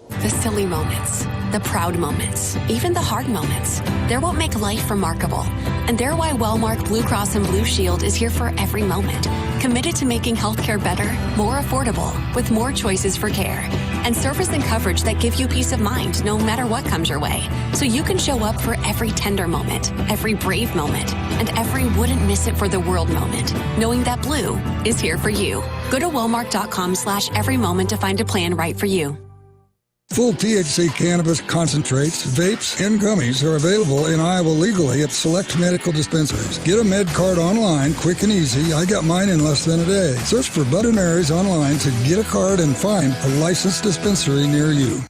S16: The silly moments, the proud moments, even the hard moments. They're what make life remarkable. And they're why Wellmark Blue Cross and Blue Shield is here for every moment. Committed to making healthcare better, more affordable, with more choices for care. And service and coverage that give you peace of mind no matter what comes your way. So you can show up for every tender moment, every brave moment, and every wouldn't miss it for the world moment, knowing that Blue is here for you. Go to Wellmark.com/every moment to find a plan right for you.
S5: Full THC cannabis concentrates, vapes, and gummies are available in Iowa legally at select medical dispensaries. Get a med card online, quick and easy. I got mine in less than a day. Search for Honoraries online to get a card and find a licensed dispensary near you.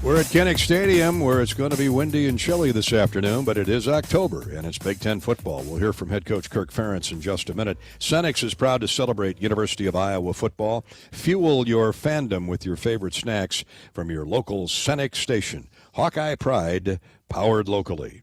S1: We're at Kinnick Stadium, where it's going to be windy and chilly this afternoon, but it is October, and it's Big Ten football. We'll hear from head coach Kirk Ferentz in just a minute. Senex is proud to celebrate University of Iowa football. Fuel your fandom with your favorite snacks from your local Senex station. Hawkeye Pride, powered locally.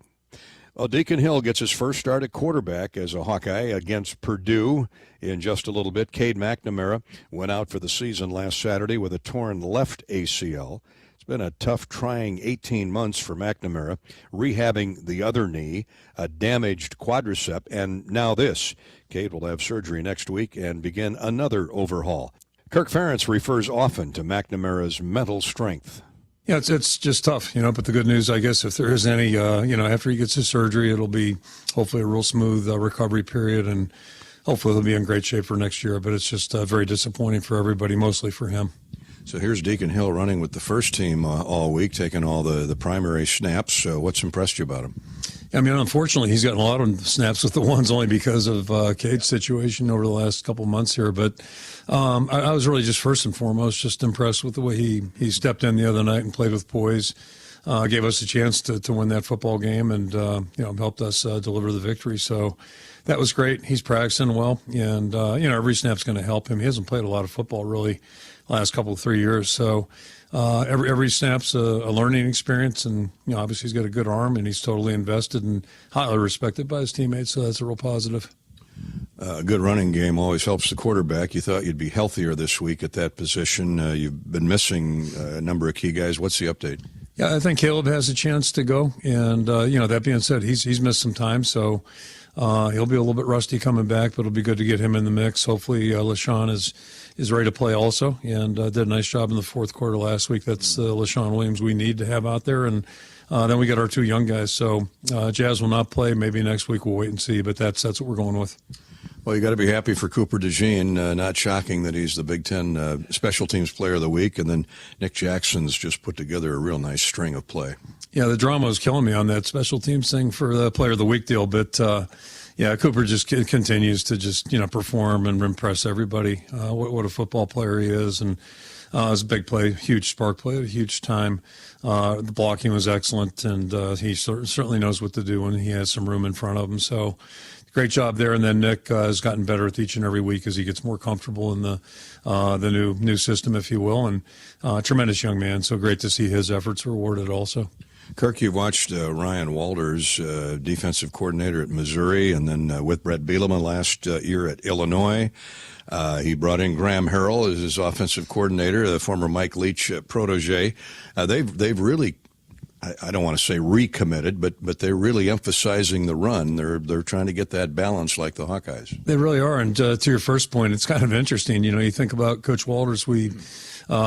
S1: Well, Deacon Hill gets his first start at quarterback as a Hawkeye against Purdue in just a little bit. Cade McNamara went out for the season last Saturday with a torn left ACL. Been a tough, trying 18 months for McNamara, rehabbing the other knee, a damaged quadricep, and now this. Cade will have surgery next week and begin another overhaul. Kirk Ferentz refers often to McNamara's mental strength.
S9: Yeah, it's just tough, but the good news, I guess, if there is any, after he gets his surgery, it'll be hopefully a real smooth recovery period, and hopefully he'll be in great shape for next year. But it's just very disappointing for everybody, mostly for him.
S1: So here's Deacon Hill running with the first team all week, taking all the primary snaps. What's impressed you about him?
S9: I mean, unfortunately, he's gotten a lot of snaps with the ones only because of Cade's situation over the last couple of months here. But I was really just first and foremost just impressed with the way he stepped in the other night and played with poise. Gave us a chance to win that football game and, helped us deliver the victory. So that was great. He's practicing well, and, every snap's going to help him. He hasn't played a lot of football really last couple of 3 years. So every snap's a learning experience, and obviously he's got a good arm, and he's totally invested and highly respected by his teammates. So that's a real positive.
S1: A good running game always helps the quarterback. You thought you'd be healthier this week at that position. You've been missing a number of key guys. What's the update?
S9: Yeah, I think Caleb has a chance to go, and that being said, he's missed some time, so he'll be a little bit rusty coming back, but it'll be good to get him in the mix. Hopefully, LaShawn is ready to play also, and did a nice job in the fourth quarter last week. That's LaShawn Williams we need to have out there, and then we got our two young guys. So Jazz will not play. Maybe next week we'll wait and see, but that's what we're going with.
S1: Well, you got to be happy for Cooper DeJean. Not shocking that he's the Big Ten Special Teams Player of the Week, and then Nick Jackson's just put together a real nice string of play.
S9: Yeah, the drama is killing me on that Special Teams thing for the Player of the Week deal, but Cooper just continues to just perform and impress everybody. What a football player he is, and it was a big play, huge spark play at a huge time. The blocking was excellent, and he certainly knows what to do when he has some room in front of him. So. Great job there, and then Nick has gotten better with each and every week as he gets more comfortable in the new system, if you will, and tremendous young man. So great to see his efforts rewarded also.
S1: Kirk, you've watched Ryan Walters, defensive coordinator at Missouri, and then with Brett Bielema last year at Illinois. He brought in Graham Harrell as his offensive coordinator, the former Mike Leach protege. They've really I don't want to say recommitted, but they're really emphasizing the run. They're trying to get that balance like the Hawkeyes.
S8: They really are. And to your first point, it's kind of interesting. You think about Coach Walters. We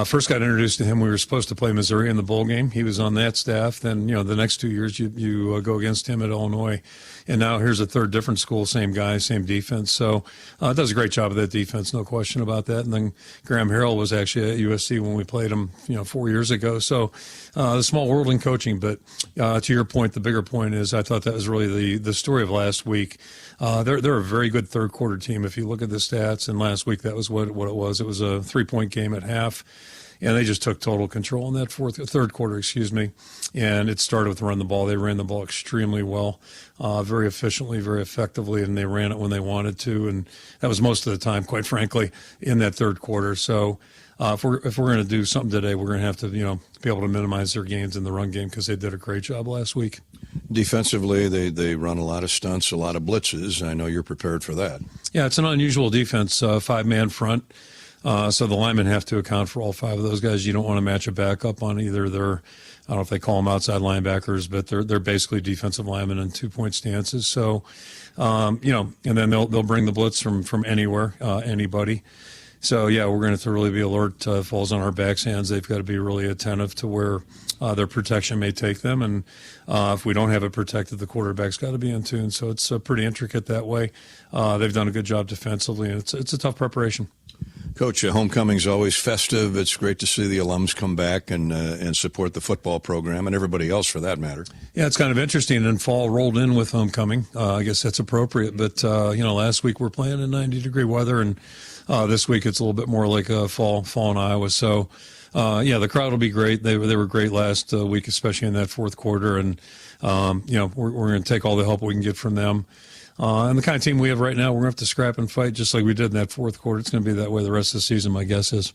S8: first got introduced to him. We were supposed to play Missouri in the bowl game. He was on that staff. Then, the next 2 years you go against him at Illinois. And now here's a third different school, same guy, same defense. So it does a great job of that defense, no question about that. And then Graham Harrell was actually at USC when we played him, 4 years ago. So the small world in coaching. But to your point, the bigger point is I thought that was really the story of last week. They're a very good third quarter team. If you look at the stats, and last week that was what it was. It was a 3-point game at half. And they just took total control in that third quarter, and it started with run the ball. They ran the ball extremely well, very efficiently, very effectively, and they ran it when they wanted to, and that was most of the time, quite frankly, in that third quarter. So if we're going to do something today, we're going to have to, be able to minimize their gains in the run game because they did a great job last week.
S1: Defensively, they run a lot of stunts, a lot of blitzes. I know you're prepared for that.
S8: Yeah, it's an unusual defense, 5-man front. So the linemen have to account for all 5 of those guys. You don't want to match a backup on either their, I don't know if they call them outside linebackers, but they're basically defensive linemen in 2-point stances. So, and then they'll bring the blitz from anywhere, anybody. So, yeah, we're going to have to really be alert. It falls on our backs' hands. They've got to be really attentive to where their protection may take them. And if we don't have it protected, the quarterback's got to be in tune. So it's pretty intricate that way. They've done a good job defensively, and it's a tough preparation.
S1: Coach, homecoming's always festive. It's great to see the alums come back and support the football program and everybody else for that matter.
S8: Yeah, it's kind of interesting. And fall rolled in with homecoming. I guess that's appropriate. But, last week we're playing in 90-degree weather, and this week it's a little bit more like a fall in Iowa. So, the crowd will be great. They were great last week, especially in that fourth quarter. And, we're going to take all the help we can get from them. And the kind of team we have right now, we're going to have to scrap and fight just like we did in that fourth quarter. It's going to be that way the rest of the season, my guess is.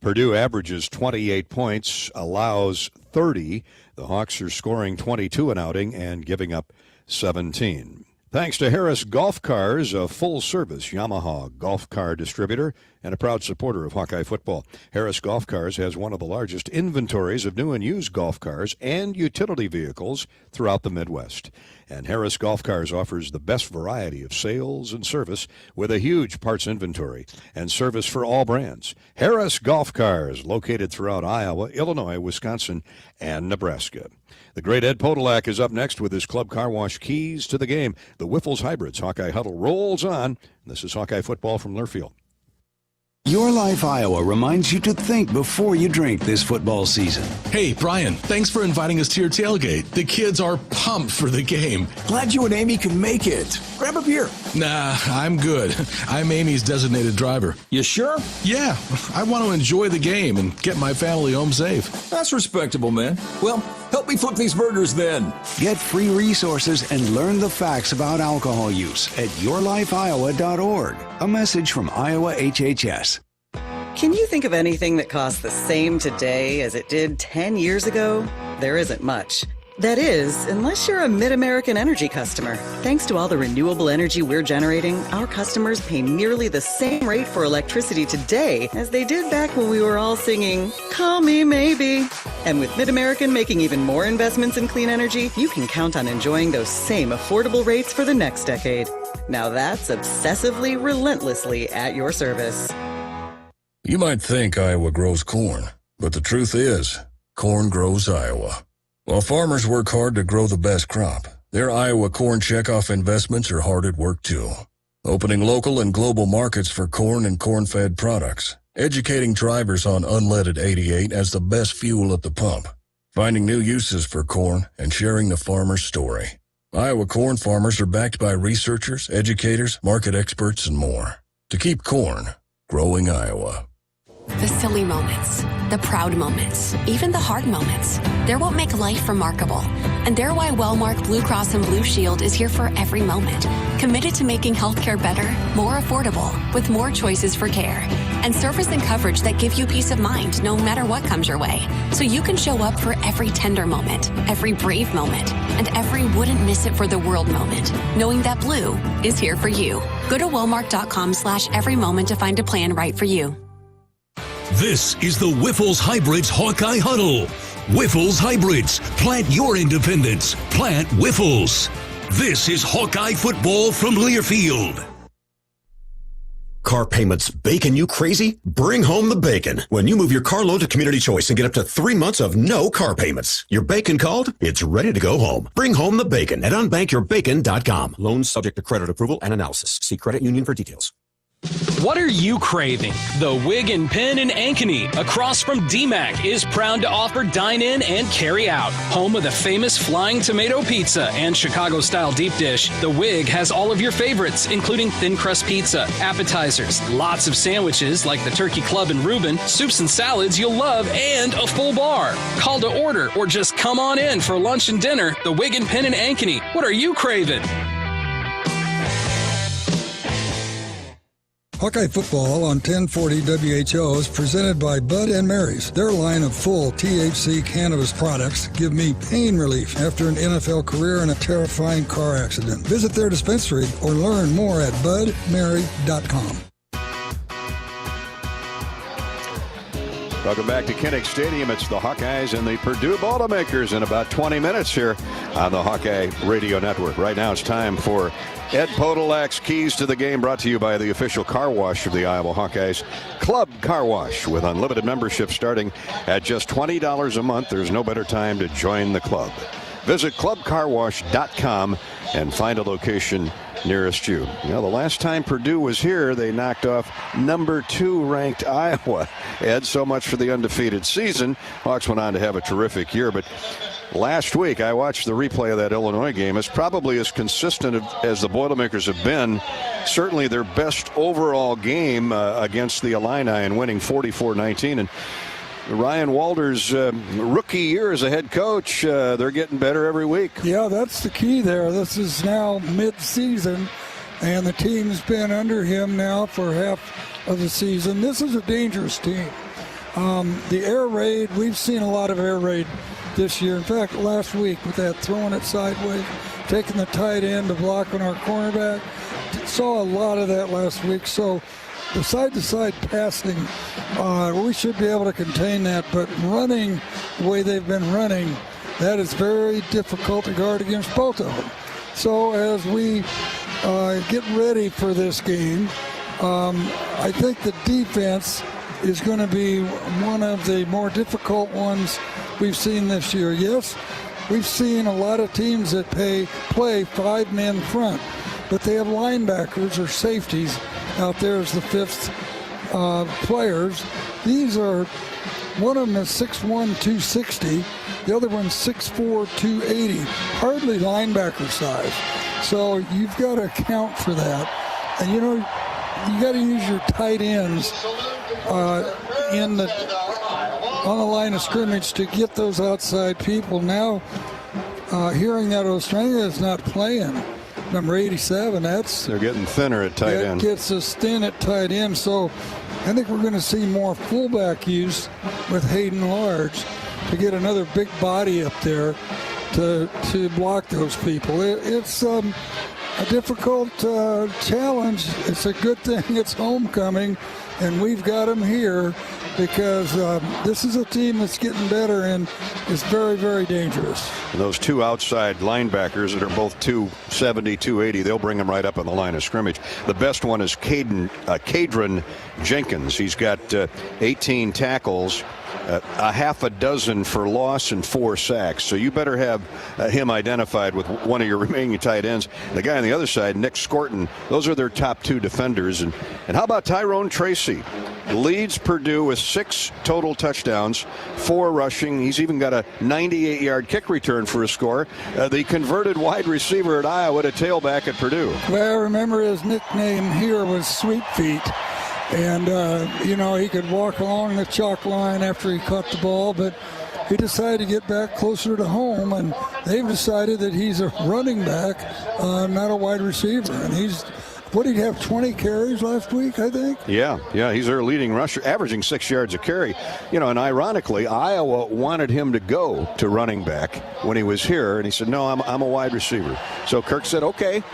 S1: Purdue averages 28 points, allows 30. The Hawks are scoring 22 an outing and giving up 17. Thanks to Harris Golf Cars, a full-service Yamaha golf car distributor and a proud supporter of Hawkeye football. Harris Golf Cars has one of the largest inventories of new and used golf cars and utility vehicles throughout the Midwest. And Harris Golf Cars offers the best variety of sales and service with a huge parts inventory and service for all brands. Harris Golf Cars, located throughout Iowa, Illinois, Wisconsin, and Nebraska. The great Ed Podolak is up next with his Club Car Wash keys to the game. The Whiffles Hybrids Hawkeye Huddle rolls on. This is Hawkeye football from Learfield.
S20: Your Life Iowa reminds you to think before you drink this football season.
S21: Hey, Brian, thanks for inviting us to your tailgate. The kids are pumped for the game.
S20: Glad you and Amy could make it. Grab a beer.
S21: Nah, I'm good. I'm Amy's designated driver.
S20: You sure?
S21: Yeah, I want to enjoy the game and get my family home safe.
S20: That's respectable, man. Well, help me flip these burgers then. Get free resources and learn the facts about alcohol use at yourlifeiowa.org. A message from Iowa HHS.
S22: Can you think of anything that costs the same today as it did 10 years ago? There isn't much. That is, unless you're a Mid-American Energy customer. Thanks to all the renewable energy we're generating, our customers pay nearly the same rate for electricity today as they did back when we were all singing, "Call Me Maybe." And with Mid-American making even more investments in clean energy, you can count on enjoying those same affordable rates for the next decade. Now that's obsessively, relentlessly at your service.
S23: You might think Iowa grows corn, but the truth is, corn grows Iowa. While farmers work hard to grow the best crop, their Iowa corn checkoff investments are hard at work too. Opening local and global markets for corn and corn-fed products, educating drivers on unleaded 88 as the best fuel at the pump, finding new uses for corn, and sharing the farmer's story. Iowa corn farmers are backed by researchers, educators, market experts, and more. To keep corn growing Iowa.
S16: The silly moments, the proud moments, even the hard moments. They're what make life remarkable. And they're why Wellmark Blue Cross and Blue Shield is here for every moment. Committed to making healthcare better, more affordable, with more choices for care. And service and coverage that give you peace of mind no matter what comes your way. So you can show up for every tender moment, every brave moment, and every wouldn't miss it for the world moment. Knowing that Blue is here for you. Go to Wellmark.com/every moment to find a plan right for you.
S2: This is the Whiffles Hybrids Hawkeye Huddle. Whiffles Hybrids. Plant your independence. Plant Whiffles. This is Hawkeye football from Learfield.
S10: Car payments bacon you crazy? Bring home the bacon. When you move your car loan to Community Choice and get up to 3 months of no car payments. Your bacon called? It's ready to go home. Bring home the bacon at unbankyourbacon.com. Loans subject to credit approval and analysis. See credit union for details.
S13: What are you craving? The Wig and Pin in Ankeny, across from DMAC, is proud to offer dine-in and carry-out. Home of the famous Flying Tomato Pizza and Chicago-style deep dish, the Wig has all of your favorites, including thin crust pizza, appetizers, lots of sandwiches like the Turkey Club and Reuben, soups and salads you'll love, and a full bar. Call to order or just come on in for lunch and dinner. The Wig and Pin in Ankeny. What are you craving?
S5: Hawkeye Football on 1040 WHO is presented by Bud & Mary's. Their line of full THC cannabis products give me pain relief after an NFL career and a terrifying car accident. Visit their dispensary or learn more at budmary.com.
S1: Welcome back to Kinnick Stadium. It's the Hawkeyes and the Purdue Boilermakers in about 20 minutes here on the Hawkeye Radio Network. Right now it's time for Ed Podolak's Keys to the Game, brought to you by the official car wash of the Iowa Hawkeyes, Club Car Wash, with unlimited membership starting at just $20 a month. There's no better time to join the club. Visit clubcarwash.com and find a location nearest you. You know, the last time Purdue was here, they knocked off number 2 ranked Iowa. Ed, so much for the undefeated season. Hawks went on to have a terrific year, but last week I watched the replay of that Illinois game. It's probably as consistent as the Boilermakers have been. Certainly their best overall game against the Illini and winning 44-19. And Ryan Walder's rookie year as a head coach, they're getting better every week.
S5: Yeah, that's the key there. This is now mid-season, and the team's been under him now for half of the season. This is a dangerous team. The air raid, we've seen a lot of air raid this year. In fact, last week with that throwing it sideways, taking the tight end to block on our cornerback, saw a lot of that last week. So the side-to-side passing, we should be able to contain that, but running the way they've been running, that is very difficult to guard against both of them. So as we get ready for this game, I think the defense is going to be one of the more difficult ones we've seen this year. Yes, we've seen a lot of teams that play 5 men front, but they have linebackers or safeties out there as the fifth players. These are, one of them is 6'1", 260. The other one's 6'4", 280. Hardly linebacker size. So you've got to account for that. And, you know, you got to use your tight ends on the line of scrimmage to get those outside people. Now, hearing that Ostranga is not playing, number 87, they're
S1: getting thinner at tight end.
S5: That gets us thin at tight end. So I think we're going to see more fullback use with Hayden Large to get another big body up there to block those people. It's a difficult challenge. It's a good thing it's homecoming, and we've got them here because this is a team that's getting better and is very, very dangerous.
S1: And those 2 outside linebackers that are both 270, 280, they'll bring them right up on the line of scrimmage. The best one is Cadron Jenkins. He's got 18 tackles, a half a dozen for loss and 4 sacks. So you better have him identified with one of your remaining tight ends. The guy on the other side, Nick Scorton, those are their top 2 defenders. And how about Tyrone Tracy? Leads Purdue with 6 total touchdowns, 4 rushing. He's even got a 98-yard kick return for a score. The converted wide receiver at Iowa to tailback at Purdue.
S5: Well, I remember his nickname here was Sweet Feet. And, you know, he could walk along the chalk line after he caught the ball, but he decided to get back closer to home, and they've decided that he's a running back, not a wide receiver. And he's What did he have, 20 carries last week, I think?
S1: Yeah, he's their leading rusher, averaging 6 yards a carry. And ironically, Iowa wanted him to go to running back when he was here, and he said, no, I'm a wide receiver. So Kirk said, okay,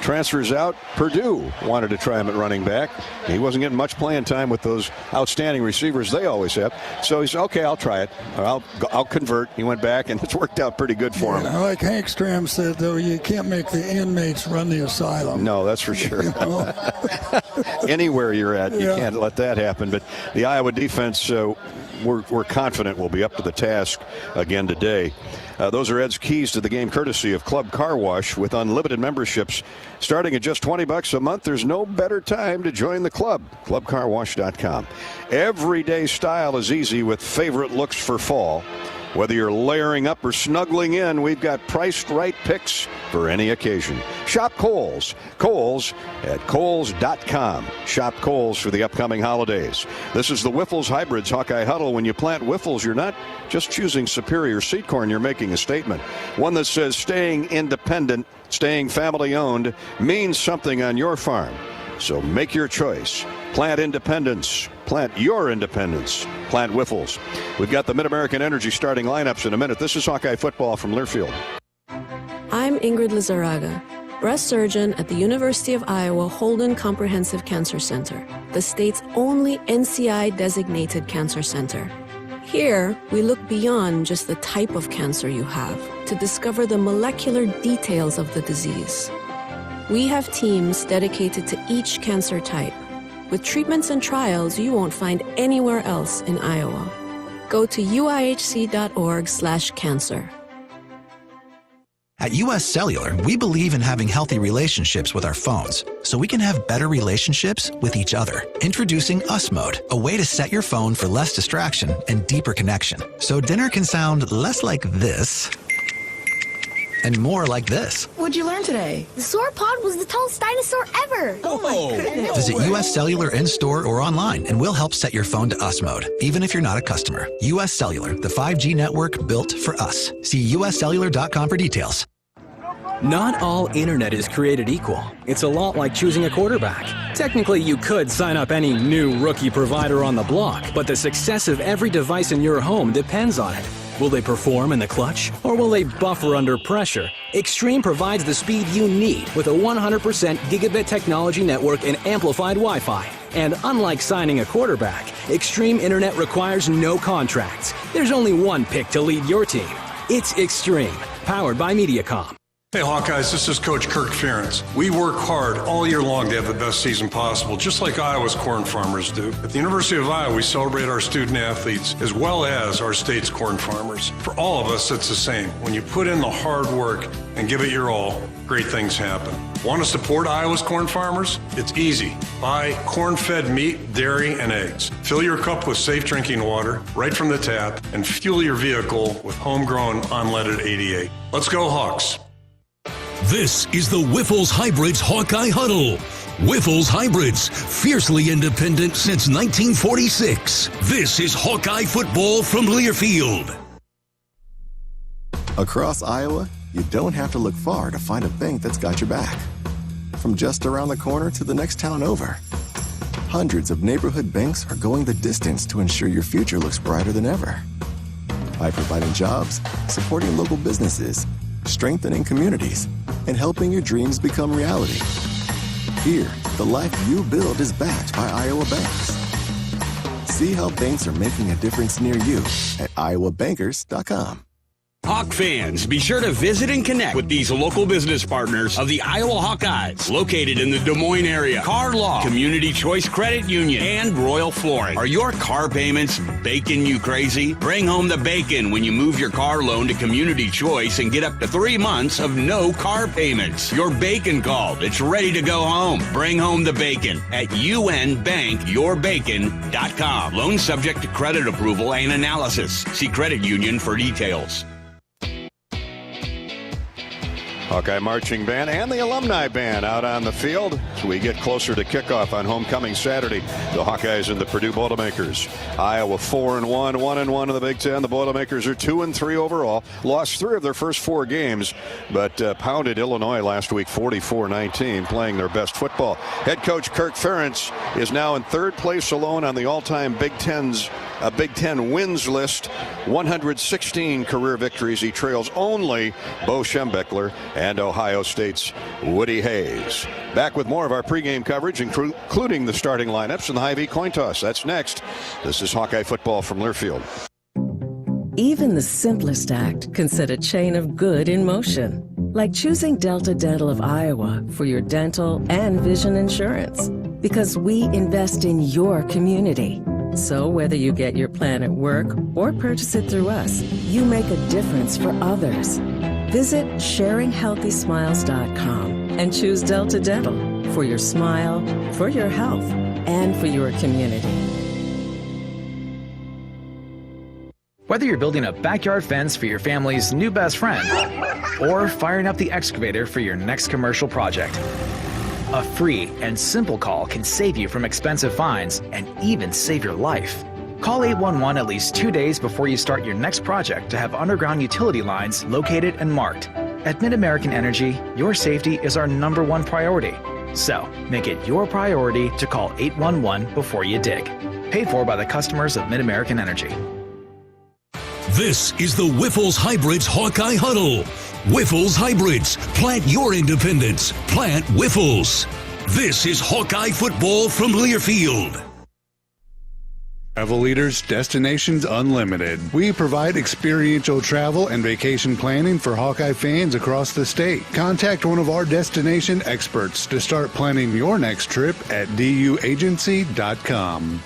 S1: transfers out. Purdue wanted to try him at running back. He wasn't getting much playing time with those outstanding receivers they always have. So he said, okay, I'll try it. I'll convert. He went back, and it's worked out pretty good for him.
S5: Like Hank Stram said, though, you can't make the inmates run the asylum.
S1: No, that's for sure. Anywhere you're at, you can't let that happen. But the Iowa defense, we're confident will be up to the task again today. Those are Ed's keys to the game, courtesy of Club Car Wash. With unlimited memberships starting at just $20 a month, there's no better time to join the club. ClubCarWash.com. Everyday style is easy with favorite looks for fall. Whether you're layering up or snuggling in, we've got priced right picks for any occasion. Shop Kohl's. Kohl's at Kohl's.com. Shop Kohl's for the upcoming holidays. This is the Wiffles Hybrids Hawkeye Huddle. When you plant Wiffles, you're not just choosing superior seed corn, you're making a statement. One that says staying independent, staying family-owned means something on your farm. So make your choice. Plant independence. Plant your independence. Plant Wiffles. We've got the Mid-American Energy starting lineups in a minute. This is Hawkeye football from Learfield.
S3: I'm Ingrid Lizarraga, breast surgeon at the University of Iowa Holden Comprehensive Cancer Center, the state's only NCI-designated cancer center. Here, we look beyond just the type of cancer you have to discover the molecular details of the disease. We have teams dedicated to each cancer type, with treatments and trials you won't find anywhere else in Iowa. Go to uihc.org/cancer.
S11: At US Cellular, we believe in having healthy relationships with our phones, so we can have better relationships with each other. Introducing US Mode, a way to set your phone for less distraction and deeper connection. So dinner can sound less like this and more like this.
S18: What'd you learn today? The sauropod was the tallest dinosaur ever. Oh my goodness.
S11: Visit US Cellular in-store or online, and we'll help set your phone to US Mode, even if you're not a customer. US Cellular, the 5G network built for us. See uscellular.com for details.
S13: Not all internet is created equal. It's a lot like choosing a quarterback. Technically, you could sign up any new rookie provider on the block, but the success of every device in your home depends on it. Will they perform in the clutch, or will they buffer under pressure? Extreme provides the speed you need with a 100% gigabit technology network and amplified Wi-Fi. And unlike signing a quarterback, Extreme Internet requires no contracts. There's only one pick to lead your team. It's Extreme, powered by Mediacom.
S9: Hey Hawkeyes, this is Coach Kirk Ferentz. We work hard all year long to have the best season possible, just like Iowa's corn farmers do. At the University of Iowa, we celebrate our student athletes as well as our state's corn farmers. For all of us, it's the same. When you put in the hard work and give it your all, great things happen. Want to support Iowa's corn farmers? It's easy. Buy corn-fed meat, dairy, and eggs. Fill your cup with safe drinking water right from the tap and fuel your vehicle with homegrown unleaded 88. Let's go Hawks.
S2: This is the Wiffles Hybrids Hawkeye Huddle. Wiffles Hybrids, fiercely independent since 1946. This is Hawkeye football from Learfield.
S19: Across Iowa, you don't have to look far to find a bank that's got your back. From just around the corner to the next town over, hundreds of neighborhood banks are going the distance to ensure your future looks brighter than ever. By providing jobs, supporting local businesses, strengthening communities, and helping your dreams become reality. Here, the life you build is backed by Iowa banks. See how banks are making a difference near you at iowabankers.com.
S25: Hawk fans, be sure to visit and connect with these local business partners of the Iowa Hawkeyes, located in the Des Moines area. Car Law, Community Choice Credit Union, and Royal Flooring. Are your car payments baking you crazy? Bring home the bacon when you move your car loan to Community Choice and get up to 3 months of no car payments. Your bacon called. It's ready to go home. Bring home the bacon at unbankyourbacon.com. Loan subject to credit approval and analysis. See credit union for details.
S1: Hawkeye Marching Band and the Alumni Band out on the field as we get closer to kickoff on homecoming Saturday. The Hawkeyes and the Purdue Boilermakers. Iowa 4-1, 1-1 in the Big Ten. The Boilermakers are 2-3 overall. Lost 3 of their first 4 games, but pounded Illinois last week 44-19, playing their best football. Head coach Kirk Ferentz is now in 3rd place alone on the all-time Big Ten wins list. 116 career victories. He trails only Bo Schembechler and Ohio State's Woody Hayes. Back with more of our pregame coverage, including the starting lineups and the Hy-Vee coin toss. That's next. This is Hawkeye football from Learfield.
S4: Even the simplest act can set a chain of good in motion. Like choosing Delta Dental of Iowa for your dental and vision insurance. Because we invest in your community. So whether you get your plan at work or purchase it through us, you make a difference for others. Visit sharinghealthysmiles.com and choose Delta Dental for your smile, for your health, and for your community.
S6: Whether you're building a backyard fence for your family's new best friend or firing up the excavator for your next commercial project, a free and simple call can save you from expensive fines and even save your life. Call 811 at least 2 days before you start your next project to have underground utility lines located and marked. At Mid-American Energy, your safety is our #1 priority. So, make it your priority to call 811 before you dig. Paid for by the customers of Mid-American Energy.
S2: This is the Whiffles Hybrids Hawkeye Huddle. Whiffles Hybrids. Plant your independence. Plant Whiffles. This is Hawkeye football from Learfield.
S12: Travel Leaders Destinations Unlimited. We provide experiential travel and vacation planning for Hawkeye fans across the state. Contact one of our destination experts to start planning your next trip at duagency.com.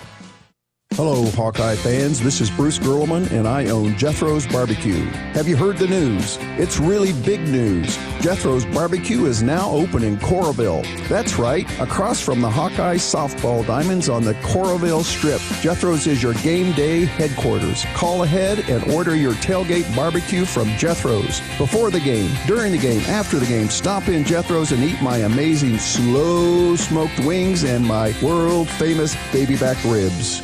S14: Hello, Hawkeye fans. This is Bruce Gerlman, and I own Jethro's Barbecue. Have you heard the news? It's really big news. Jethro's Barbecue is now open in Coralville. That's right, across from the Hawkeye softball diamonds on the Coralville Strip. Jethro's is your game day headquarters. Call ahead and order your tailgate barbecue from Jethro's. Before the game, during the game, after the game, stop in Jethro's and eat my amazing slow-smoked wings and my world-famous baby back ribs.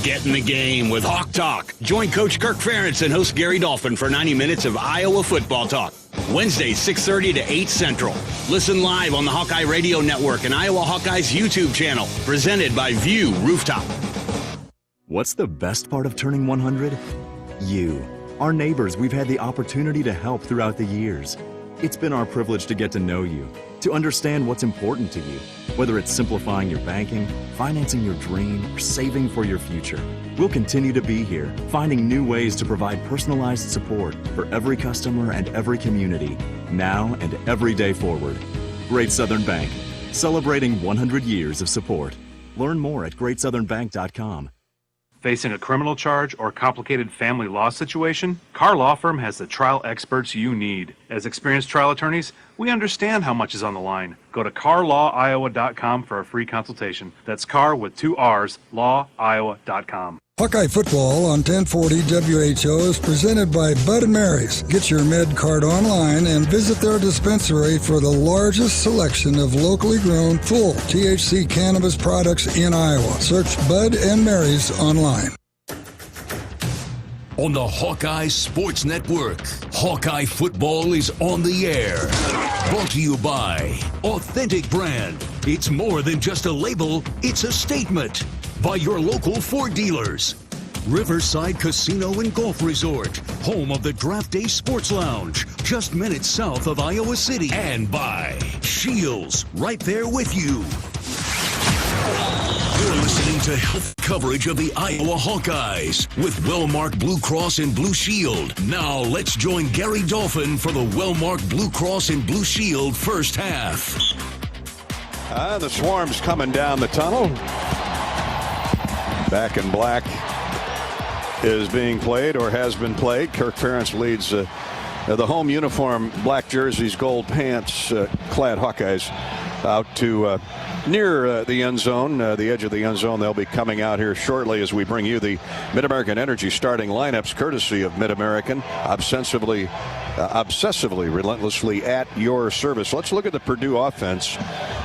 S25: Get in the game with Hawk Talk. Join Coach Kirk Ferentz and host Gary Dolphin for 90 minutes of Iowa football talk. Wednesdays, 6:30 to 8 Central. Listen live on the Hawkeye Radio Network and Iowa Hawkeyes YouTube channel. Presented by View Rooftop.
S24: What's the best part of turning 100? You. Our neighbors we've had the opportunity to help throughout the years. It's been our privilege to get to know you, to understand what's important to you, whether it's simplifying your banking, financing your dream, or saving for your future. We'll continue to be here, finding new ways to provide personalized support for every customer and every community, now and every day forward. Great Southern Bank, celebrating 100 years of support. Learn more at greatsouthernbank.com.
S26: Facing a criminal charge or complicated family law situation? Carr Law Firm has the trial experts you need. As experienced trial attorneys, we understand how much is on the line. Go to carlawiowa.com for a free consultation. That's Carr with 2 R's, lawiowa.com.
S5: Hawkeye football on 1040 WHO is presented by Bud & Mary's. Get your med card online and visit their dispensary for the largest selection of locally grown full THC cannabis products in Iowa. Search Bud & Mary's online.
S2: On the Hawkeye Sports Network, Hawkeye football is on the air. Brought to you by Authentic Brand. It's more than just a label, it's a statement. By your local Ford dealers. Riverside Casino and Golf Resort, home of the Draft Day Sports Lounge, just minutes south of Iowa City. And by Shields, right there with you. You're listening to health coverage of the Iowa Hawkeyes with Wellmark Blue Cross and Blue Shield. Now let's join Gary Dolphin for the Wellmark Blue Cross and Blue Shield first half.
S1: The Swarm's coming down the tunnel. Back in Black is being played or has been played. Kirk Ferentz leads the home uniform, black jerseys, gold pants, clad Hawkeyes out to near the end zone, the edge of the end zone. They'll be coming out here shortly as we bring you the Mid-American Energy starting lineups, courtesy of Mid-American. Ostensibly obsessively, relentlessly at your service. Let's look at the Purdue offense.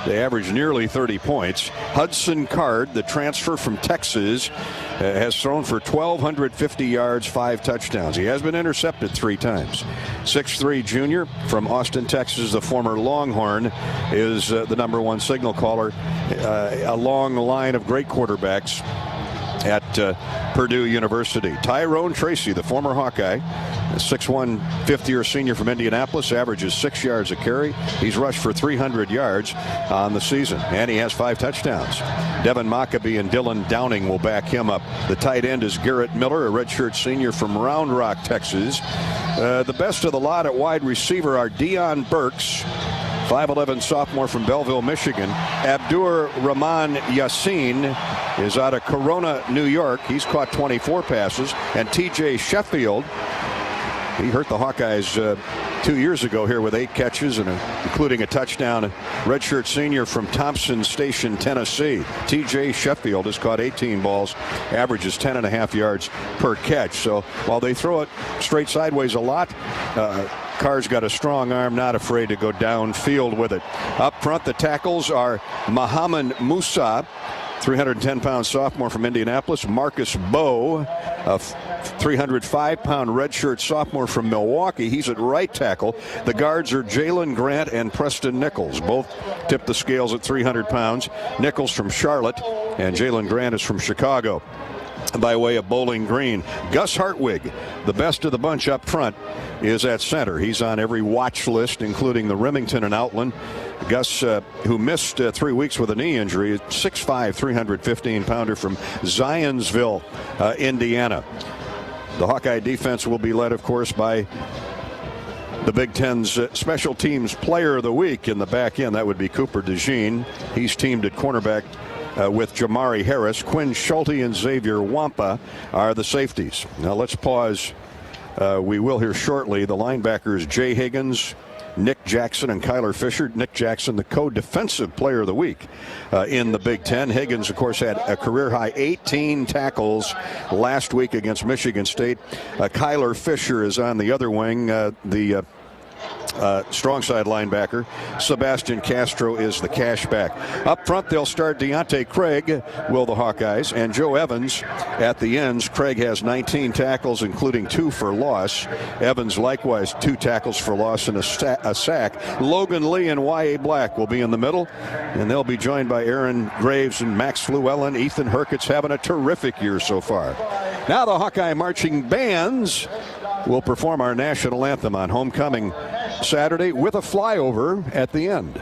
S1: They average nearly 30 points. Hudson Card, the transfer from Texas, has thrown for 1,250 yards, 5 touchdowns. He has been intercepted 3 times. 6'3" junior from Austin, Texas, the former Longhorn, is the number 1 signal caller. A long line of great quarterbacks at Purdue University. Tyrone Tracy, the former Hawkeye, a 6'1", fifth-year senior from Indianapolis, averages 6 yards a carry. He's rushed for 300 yards on the season, and he has 5 touchdowns. Devin Mockabee and Dylan Downing will back him up. The tight end is Garrett Miller, a redshirt senior from Round Rock, Texas. The best of the lot at wide receiver are Deion Burks, 5'11" sophomore from Belleville, Michigan. Abdur Rahman Yassin is out of Corona, New York. He's caught 24 passes. And TJ Sheffield, he hurt the Hawkeyes 2 years ago here with 8 catches, and including a touchdown. A redshirt senior from Thompson Station, Tennessee. TJ Sheffield has caught 18 balls, averages 10.5 yards per catch. So while they throw it straight sideways a lot, Carr's got a strong arm, not afraid to go downfield with it. Up front, the tackles are Muhammad Musa, 310-pound sophomore from Indianapolis. Marcus Bowe, a 305-pound redshirt sophomore from Milwaukee. He's at right tackle. The guards are Jalen Grant and Preston Nichols. Both tip the scales at 300 pounds. Nichols from Charlotte, and Jalen Grant is from Chicago by way of Bowling Green. Gus Hartwig, the best of the bunch up front, is at center. He's on every watch list, including the Remington and Outland. Gus, who missed 3 weeks with a knee injury, 6'5", 315-pounder from Zionsville, Indiana. The Hawkeye defense will be led, of course, by the Big Ten's Special Teams Player of the Week in the back end. That would be Cooper DeJean. He's teamed at cornerback with Jamari Harris. Quinn Schulte and Xavier Wampa are the safeties. Now let's pause. We will hear shortly the linebackers Jay Higgins, Nick Jackson, and Kyler Fisher. Nick Jackson, the co-defensive player of the week in the Big Ten. Higgins, of course, had a career-high 18 tackles last week against Michigan State. Kyler Fisher is on the other wing, the strong side linebacker. Sebastian Castro is the cashback. Up front, they'll start Deontay Craig, will the Hawkeyes, and Joe Evans at the ends. Craig has 19 tackles, including 2 for loss. Evans likewise 2 tackles for loss and a sack. Logan Lee and Y.A. Black will be in the middle, and they'll be joined by Aaron Graves and Max Llewellyn. Ethan Hurkitt's having a terrific year so far. Now the Hawkeye marching bands will perform our national anthem on homecoming Saturday with a flyover at the end.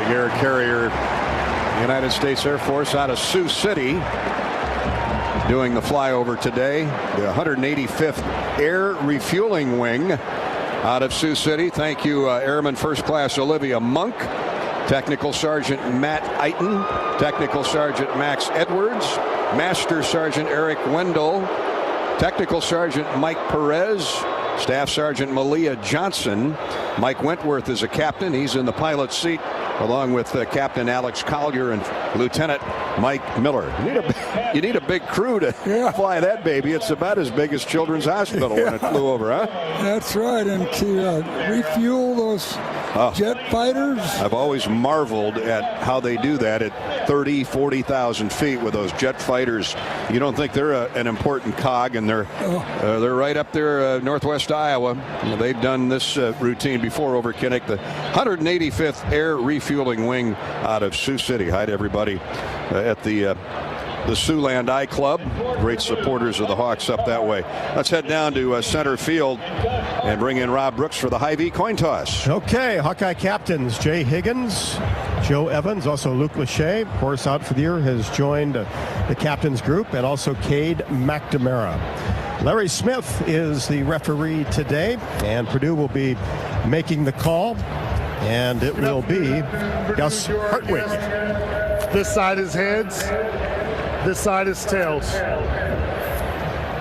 S1: Air carrier, United States Air Force out of Sioux City, doing the flyover today. The 185th Air Refueling Wing out of Sioux City. Thank you, Airman First Class Olivia Monk, Technical Sergeant Matt Eiton, Technical Sergeant Max Edwards, Master Sergeant Eric Wendell, Technical Sergeant Mike Perez, Staff Sergeant Malia Johnson. Mike Wentworth is a captain. He's in the pilot's seat along with Captain Alex Collier and Lieutenant Mike Miller. You need a big crew to fly that baby. It's about as big as Children's Hospital when it flew over, huh?
S5: That's right, and to refuel those jet fighters.
S1: I've always marveled at how they do that at 30, 40,000 feet with those jet fighters. You don't think they're an important cog, and they're right up there, northwest Iowa. They've done this routine before over Kinnick, the 185th Air Refueling Wing out of Sioux City. Hi to everybody at the Siouxland I Club. Great supporters of the Hawks up that way. Let's head down to center field and bring in Rob Brooks for the Hy-Vee coin toss.
S7: Okay, Hawkeye captains Jay Higgins, Joe Evans, also Luke Lachey, of course, out for the year, has joined the captains group, and also Cade McNamara. Larry Smith is the referee today, and Purdue will be making the call, and it will be Gus Hartwig.
S8: This side is heads. This side is tails.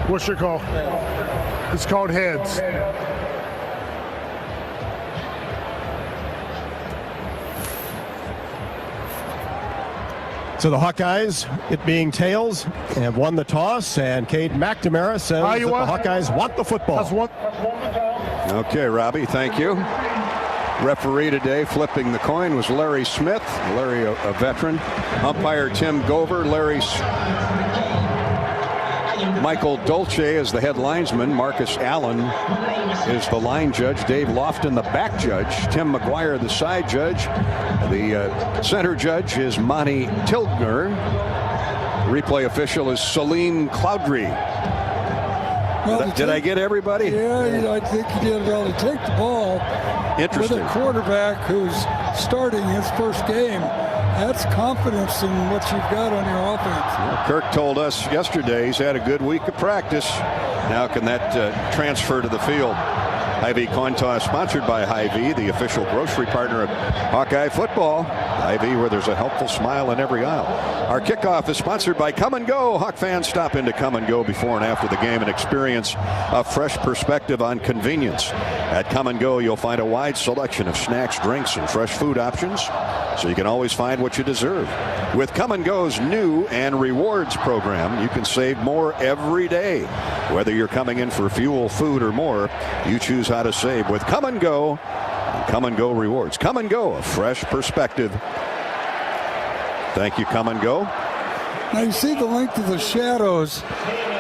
S8: What's your call? It's called heads.
S7: So the Hawkeyes, it being tails, have won the toss, and Cade McNamara says that the Hawkeyes want the football.
S1: Okay, Robbie, thank you. Referee today flipping the coin was Larry Smith. Larry, a veteran. Umpire Tim Gover. Michael Dolce is the head linesman. Marcus Allen is the line judge. Dave Lofton, the back judge. Tim McGuire, the side judge. The center judge is Monty Tilgner. Replay official is Salim Cloudry.
S5: Well,
S1: did I get everybody?
S5: Yeah, I think you did well to take the ball with a quarterback who's starting his first game. That's confidence in what you've got on your offense.
S1: Well, Kirk told us yesterday he's had a good week of practice. Now can that transfer to the field? Hy-Vee coin toss sponsored by Hy-Vee, the official grocery partner of Hawkeye football. Hy-Vee, where there's a helpful smile in every aisle. Our kickoff is sponsored by Come and Go. Hawk fans, stop into Come and Go before and after the game and experience a fresh perspective on convenience. At Come and Go, you'll find a wide selection of snacks, drinks, and fresh food options, so you can always find what you deserve. With Come and Go's new and rewards program, you can save more every day. Whether you're coming in for fuel, food, or more, you choose how to save with Come and Go and Come and Go rewards. Come and Go, a fresh perspective. Thank you, Come and Go.
S5: Now you see the length of the shadows,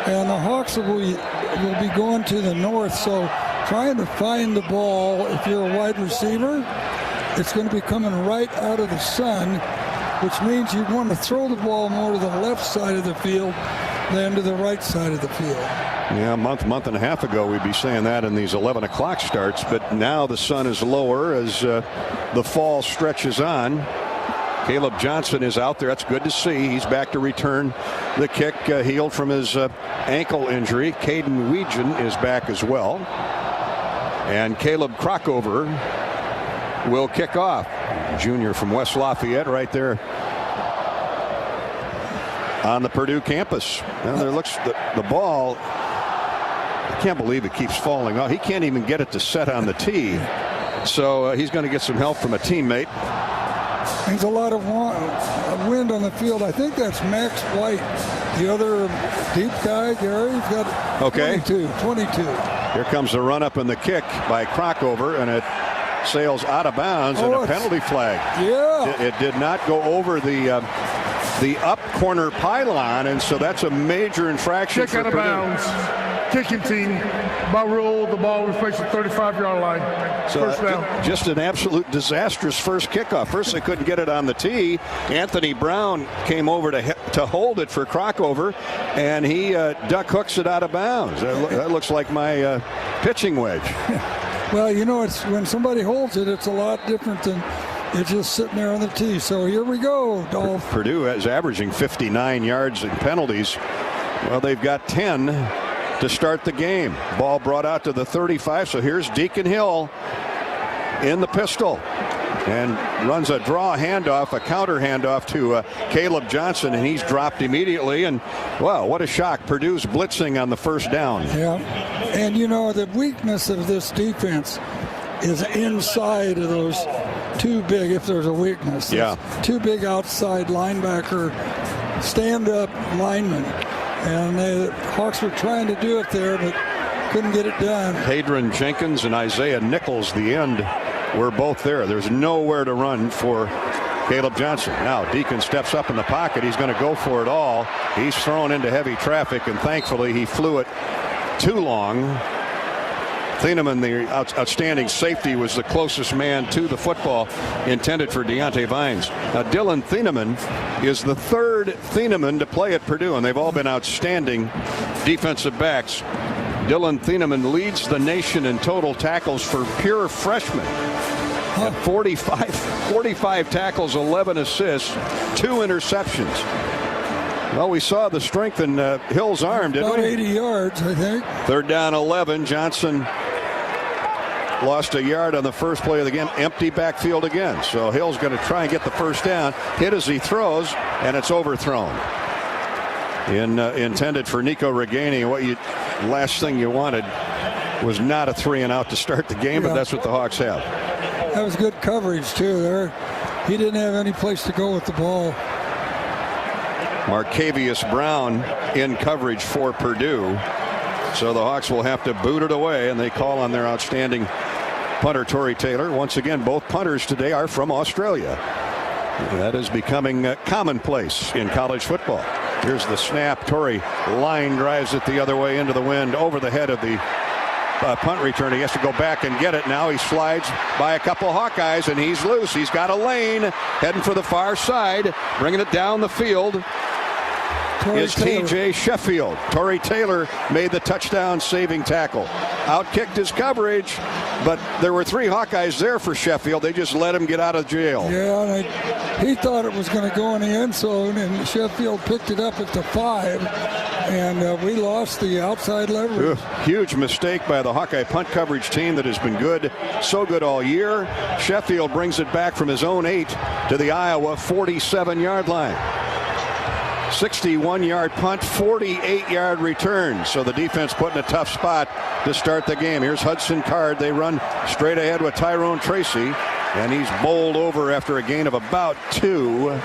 S5: and the Hawks will be going to the north, so trying to find the ball, if you're a wide receiver, it's going to be coming right out of the sun, which means you want to throw the ball more to the left side of the field than to the right side of the field.
S1: Yeah, a month and a half ago we'd be saying that in these 11 o'clock starts, but now the sun is lower as the fall stretches on. Caleb Johnson is out there. That's good to see. He's back to return the kick, healed from his ankle injury. Caden Weegan is back as well. And Caleb Crockover will kick off. Junior from West Lafayette right there on the Purdue campus. Now there looks the ball. I can't believe it keeps falling off. He can't even get it to set on the tee. So he's going to get some help from a teammate.
S5: There's a lot of wind on the field. I think that's Max White, the other deep guy. Gary, he's got 22.
S1: Here comes the run up and the kick by Crockover, and it sails out of bounds and a penalty flag.
S5: Yeah.
S1: It did not go over the up corner pylon, and so that's a major infraction for
S8: Kick out of
S1: Purdue.
S8: bounds. Kicking team, by rule, the ball will face the 35-yard line.
S1: So
S8: First down.
S1: Just an absolute disastrous first kickoff. First they couldn't get it on the tee. Anthony Brown came over to hold it for Crockover, and he duck hooks it out of bounds. That looks like my pitching wedge.
S5: Well, you know, it's when somebody holds it, it's a lot different than it's just sitting there on the tee. So here we go, Dolph.
S1: Purdue is averaging 59 yards in penalties. Well, they've got 10 to start the game. Ball brought out to the 35. So here's Deacon Hill in the pistol and runs a draw handoff, a counter handoff to Caleb Johnson, and he's dropped immediately. And wow, what a shock. Purdue's blitzing on the first down.
S5: Yeah. And you know, the weakness of this defense is inside of those too big if there's a weakness.
S1: Yeah.
S5: Too big outside linebacker, stand-up lineman. And the Hawks were trying to do it there, but couldn't get it done.
S1: Hadron Jenkins and Isaiah Nichols, the end, were both there. There's nowhere to run for Caleb Johnson. Now Deacon steps up in the pocket. He's going to go for it all. He's thrown into heavy traffic, and thankfully he flew it too long. Thieneman, the outstanding safety, was the closest man to the football intended for Deontay Vines. Now Dylan Thieneman is the third Thieneman to play at Purdue, and they've all been outstanding defensive backs. Dylan Thieneman leads the nation in total tackles for pure freshmen. At 45 tackles, 11 assists, 2 interceptions. Well, we saw the strength in Hill's arm, didn't we?
S5: About 80 yards, I think.
S1: 3rd down, 11. Johnson lost a yard on the first play of the game. Empty backfield again. So Hill's going to try and get the first down. Hit as he throws, and it's overthrown. Intended for Nico Reganey. Last thing you wanted was not a 3-and-out to start the game, but that's what the Hawks have.
S5: That was good coverage, too. There, he didn't have any place to go with the ball.
S1: Marcavius Brown in coverage for Purdue. So the Hawks will have to boot it away, and they call on their outstanding punter, Tory Taylor. Once again, both punters today are from Australia. That is becoming commonplace in college football. Here's the snap. Tory line drives it the other way into the wind over the head of the punt return. He has to go back and get it. Now he slides by a couple Hawkeyes, and he's loose. He's got a lane heading for the far side, bringing it down the field. Is T.J. Sheffield. Tory Taylor made the touchdown saving tackle. Outkicked his coverage, but there were 3 Hawkeyes there for Sheffield. They just let him get out of jail.
S5: Yeah, and he thought it was going to go in the end zone, and Sheffield picked it up at the 5, and we lost the outside leverage.
S1: Huge mistake by the Hawkeye punt coverage team that has been good, so good all year. Sheffield brings it back from his own 8 to the Iowa 47-yard line. 61-yard punt, 48-yard return. So the defense put in a tough spot to start the game. Here's Hudson Card. They run straight ahead with Tyrone Tracy, and he's bowled over after a gain of about 2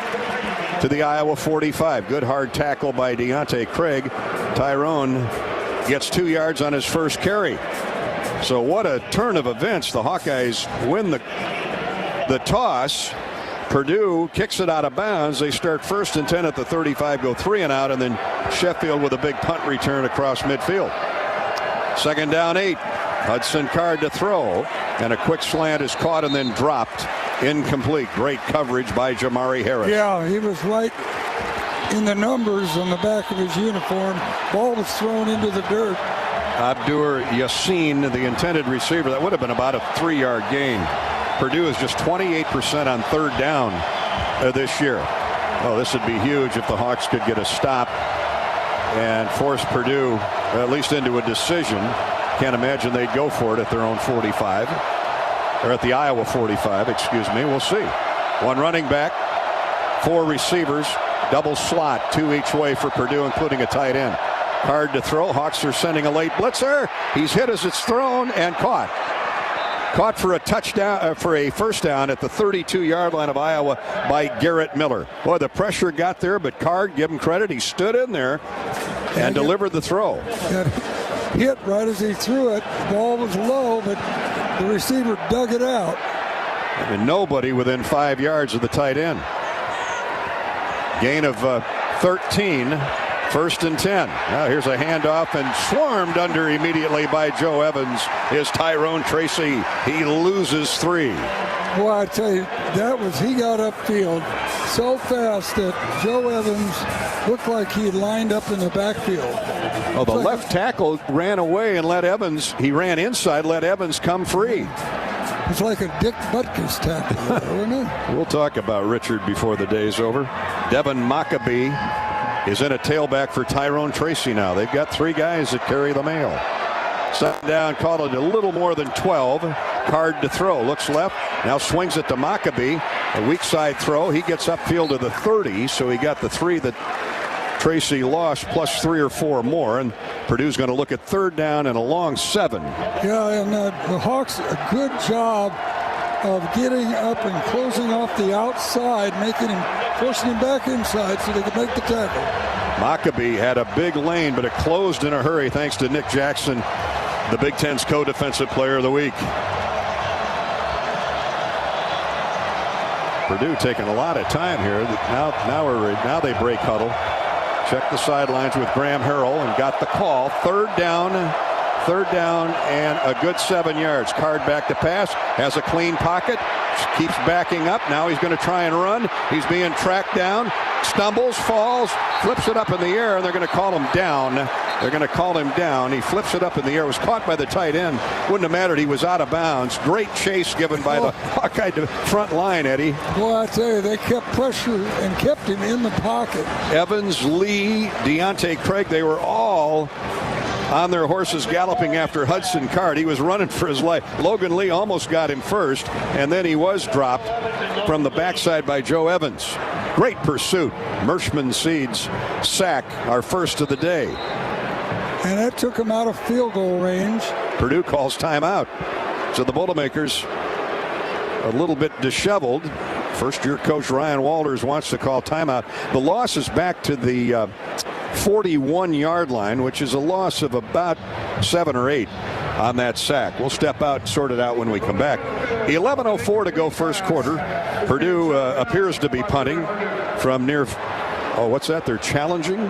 S1: to the Iowa 45. Good hard tackle by Deontay Craig. Tyrone gets 2 yards on his first carry. So what a turn of events. The Hawkeyes win the toss. Purdue kicks it out of bounds. They start 1st and 10 at the 35, go 3-and-out, and then Sheffield with a big punt return across midfield. 2nd down, 8. Hudson Card to throw, and a quick slant is caught and then dropped. Incomplete. Great coverage by Jamari Harris.
S5: Yeah, he was right in the numbers on the back of his uniform. Ball was thrown into the dirt.
S1: Abdur Yassin, the intended receiver. That would have been about a 3-yard gain. Purdue is just 28% on 3rd down this year. Oh, this would be huge if the Hawks could get a stop and force Purdue at least into a decision. Can't imagine they'd go for it at their own 45, or at the Iowa 45, excuse me. We'll see. 1 running back, 4 receivers, double slot, 2 each way for Purdue, including a tight end. Card to throw. Hawks are sending a late blitzer. He's hit as it's thrown and caught. Caught for a touchdown, for a first down at the 32-yard line of Iowa by Garrett Miller. Boy, the pressure got there, but Card, give him credit, he stood in there and delivered the throw.
S5: Got hit right as he threw it. The ball was low, but the receiver dug it out.
S1: And nobody within 5 yards of the tight end. Gain of 13. 1st and 10. Now here's a handoff, and swarmed under immediately by Joe Evans is Tyrone Tracy. He loses 3.
S5: Boy, I tell you, he got upfield so fast that Joe Evans looked like he had lined up in the backfield.
S1: Oh, the left tackle ran away and he ran inside, let Evans come free.
S5: It's like a Dick Butkus tackle, wasn't it?
S1: We'll talk about Richard before the day's over. Devin Maccabee is in a tailback for Tyrone Tracy now. They've got 3 guys that carry the mail. 2nd down, called it a little more than 12. Card to throw. Looks left. Now swings it to Maccabee. A weak side throw. He gets upfield to the 30, so he got the 3 that Tracy lost, plus 3 or 4 more. And Purdue's going to look at 3rd down and a long 7.
S5: Yeah, and the Hawks, a good job of getting up and closing off the outside, forcing him back inside so they could make the tackle.
S1: Maccabee had a big lane, but it closed in a hurry thanks to Nick Jackson, the Big Ten's co-defensive player of the week. Purdue taking a lot of time here. Now they break huddle. Check the sidelines with Graham Harrell and got the call. Third down and a good 7 yards. Card back to pass, has a clean pocket, keeps backing up. Now he's going to try and run. He's being tracked down, stumbles, falls, flips it up in the air, and they're going to call him down. He flips it up in the air. Was caught by the tight end. Wouldn't have mattered. He was out of bounds. Great chase given by the Hawkeye front line, Eddie.
S5: Boy, I tell you, they kept pressure and kept him in the pocket.
S1: Evans, Lee, Deontay Craig, they were all on their horses galloping after Hudson Card. He was running for his life. Logan Lee almost got him first, and then he was dropped from the backside by Joe Evans. Great pursuit. Mershman Seeds sack, our first of the day.
S5: And that took him out of field goal range.
S1: Purdue calls timeout. So the Boilermakers a little bit disheveled. First-year coach Ryan Walters wants to call timeout. The loss is back to the 41-yard line, which is a loss of about 7 or 8 on that sack. We'll step out and sort it out when we come back. 11:04 to go first quarter. Purdue appears to be punting from near... Oh, what's that? They're challenging?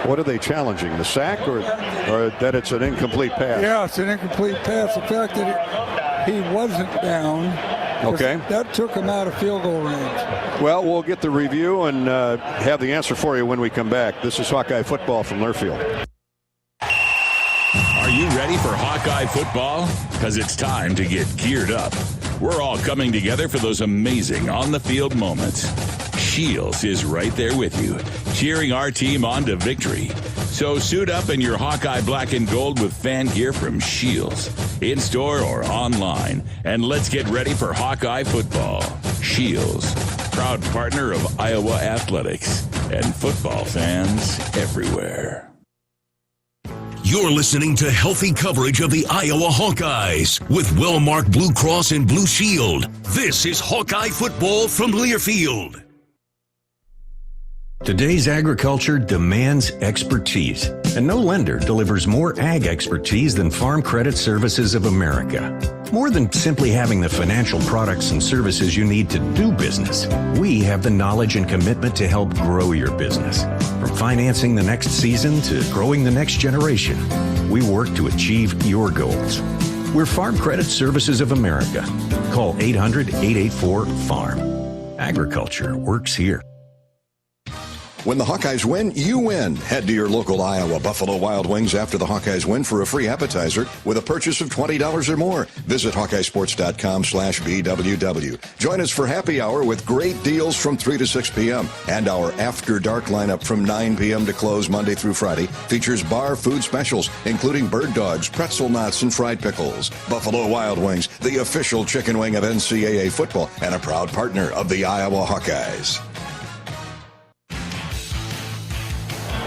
S1: What are they challenging? The sack or that it's an incomplete pass?
S5: Yeah, it's an incomplete pass. The fact that he wasn't down.
S1: Okay.
S5: That took him out of field goal range.
S1: Well, we'll get the review and have the answer for you when we come back. This is Hawkeye football from Learfield.
S15: Are you ready for Hawkeye football? Because it's time to get geared up. We're all coming together for those amazing on-the-field moments. Shields is right there with you, cheering our team on to victory. So suit up in your Hawkeye black and gold with fan gear from Shields, in-store or online, and let's get ready for Hawkeye football. Shields, proud partner of Iowa Athletics and football fans everywhere.
S2: You're listening to healthy coverage of the Iowa Hawkeyes with Wellmark Blue Cross and Blue Shield. This is Hawkeye football from Learfield.
S17: Today's agriculture demands expertise, and no lender delivers more ag expertise than Farm Credit Services of America. More than simply having the financial products and services you need to do business, we have the knowledge and commitment to help grow your business. From financing the next season to growing the next generation, we work to achieve your goals. We're Farm Credit Services of America. Call 800-884-FARM. Agriculture works here.
S1: When the Hawkeyes win, you win. Head to your local Iowa Buffalo Wild Wings after the Hawkeyes win for a free appetizer with a purchase of $20 or more. Visit HawkeyeSports.com/BWW. Join us for happy hour with great deals from 3 to 6 p.m. And our After Dark lineup from 9 p.m. to close Monday through Friday features bar food specials, including bird dogs, pretzel knots, and fried pickles. Buffalo Wild Wings, the official chicken wing of NCAA football and a proud partner of the Iowa Hawkeyes.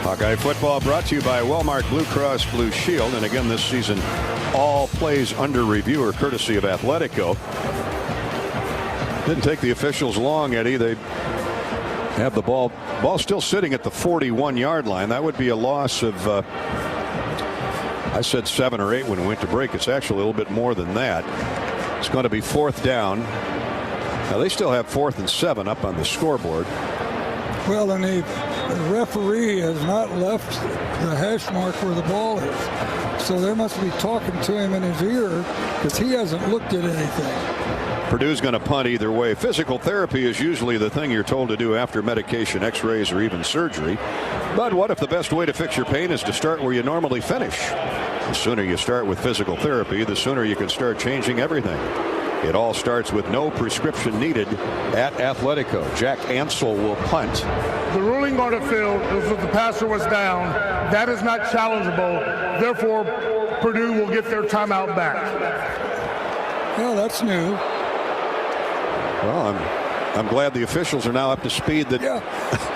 S1: Hawkeye football brought to you by Wellmark Blue Cross Blue Shield. And again, this season, all plays under review are courtesy of Athletico. Didn't take the officials long, Eddie. They have the ball still sitting at the 41-yard line. That would be a loss of, I said 7 or 8 when we went to break. It's actually a little bit more than that. It's going to be 4th down. Now, they still have 4th and 7 up on the scoreboard.
S5: Well, and the referee has not left the hash mark where the ball is. So they must be talking to him in his ear because he hasn't looked at anything.
S1: Purdue's going to punt either way. Physical therapy is usually the thing you're told to do after medication, x-rays, or even surgery. But what if the best way to fix your pain is to start where you normally finish? The sooner you start with physical therapy, the sooner you can start changing everything. It all starts with no prescription needed at Athletico. Jack Ansel will punt.
S8: The ruling on the field is that the passer was down. That is not challengeable. Therefore, Purdue will get their timeout back.
S5: Well, that's new.
S1: Well, I'm glad the officials are now up to speed that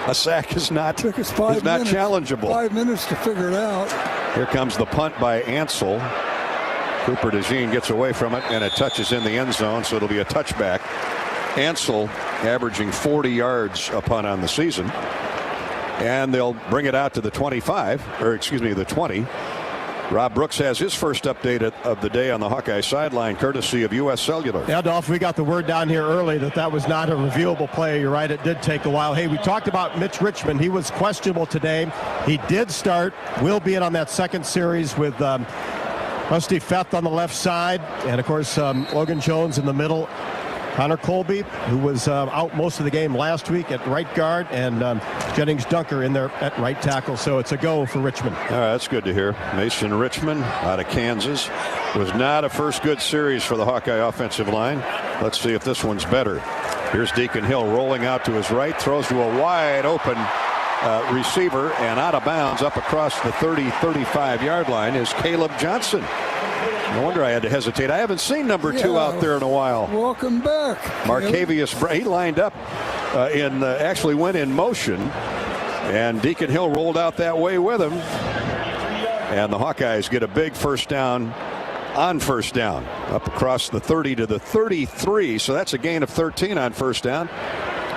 S1: a sack is not challengeable.
S5: 5 minutes to figure it out.
S1: Here comes the punt by Ansel. Cooper DeJean gets away from it, and it touches in the end zone, so it'll be a touchback. Ansel averaging 40 yards a punt on the season. And they'll bring it out to the the 20. Rob Brooks has his first update of the day on the Hawkeye sideline, courtesy of U.S. Cellular.
S7: Yeah, Dolph, we got the word down here early that was not a reviewable play. You're right, it did take a while. Hey, we talked about Mitch Richmond. He was questionable today. He did start, will be in on that second series with Rusty Feth on the left side. And, of course, Logan Jones in the middle. Connor Colby, who was out most of the game last week at right guard, and Jennings Dunker in there at right tackle. So it's a go for Richmond.
S1: All right, that's good to hear. Mason Richmond out of Kansas. Was not a first good series for the Hawkeye offensive line. Let's see if this one's better. Here's Deacon Hill rolling out to his right, throws to a wide open receiver, and out of bounds up across the 30-35 yard line is Caleb Johnson. No wonder I had to hesitate. I haven't seen number 2 out there in a while.
S10: Welcome back.
S1: Marcavius, he lined up actually went in motion, and Deacon Hill rolled out that way with him. And the Hawkeyes get a big first down on first down up across the 30 to the 33. So that's a gain of 13 on first down.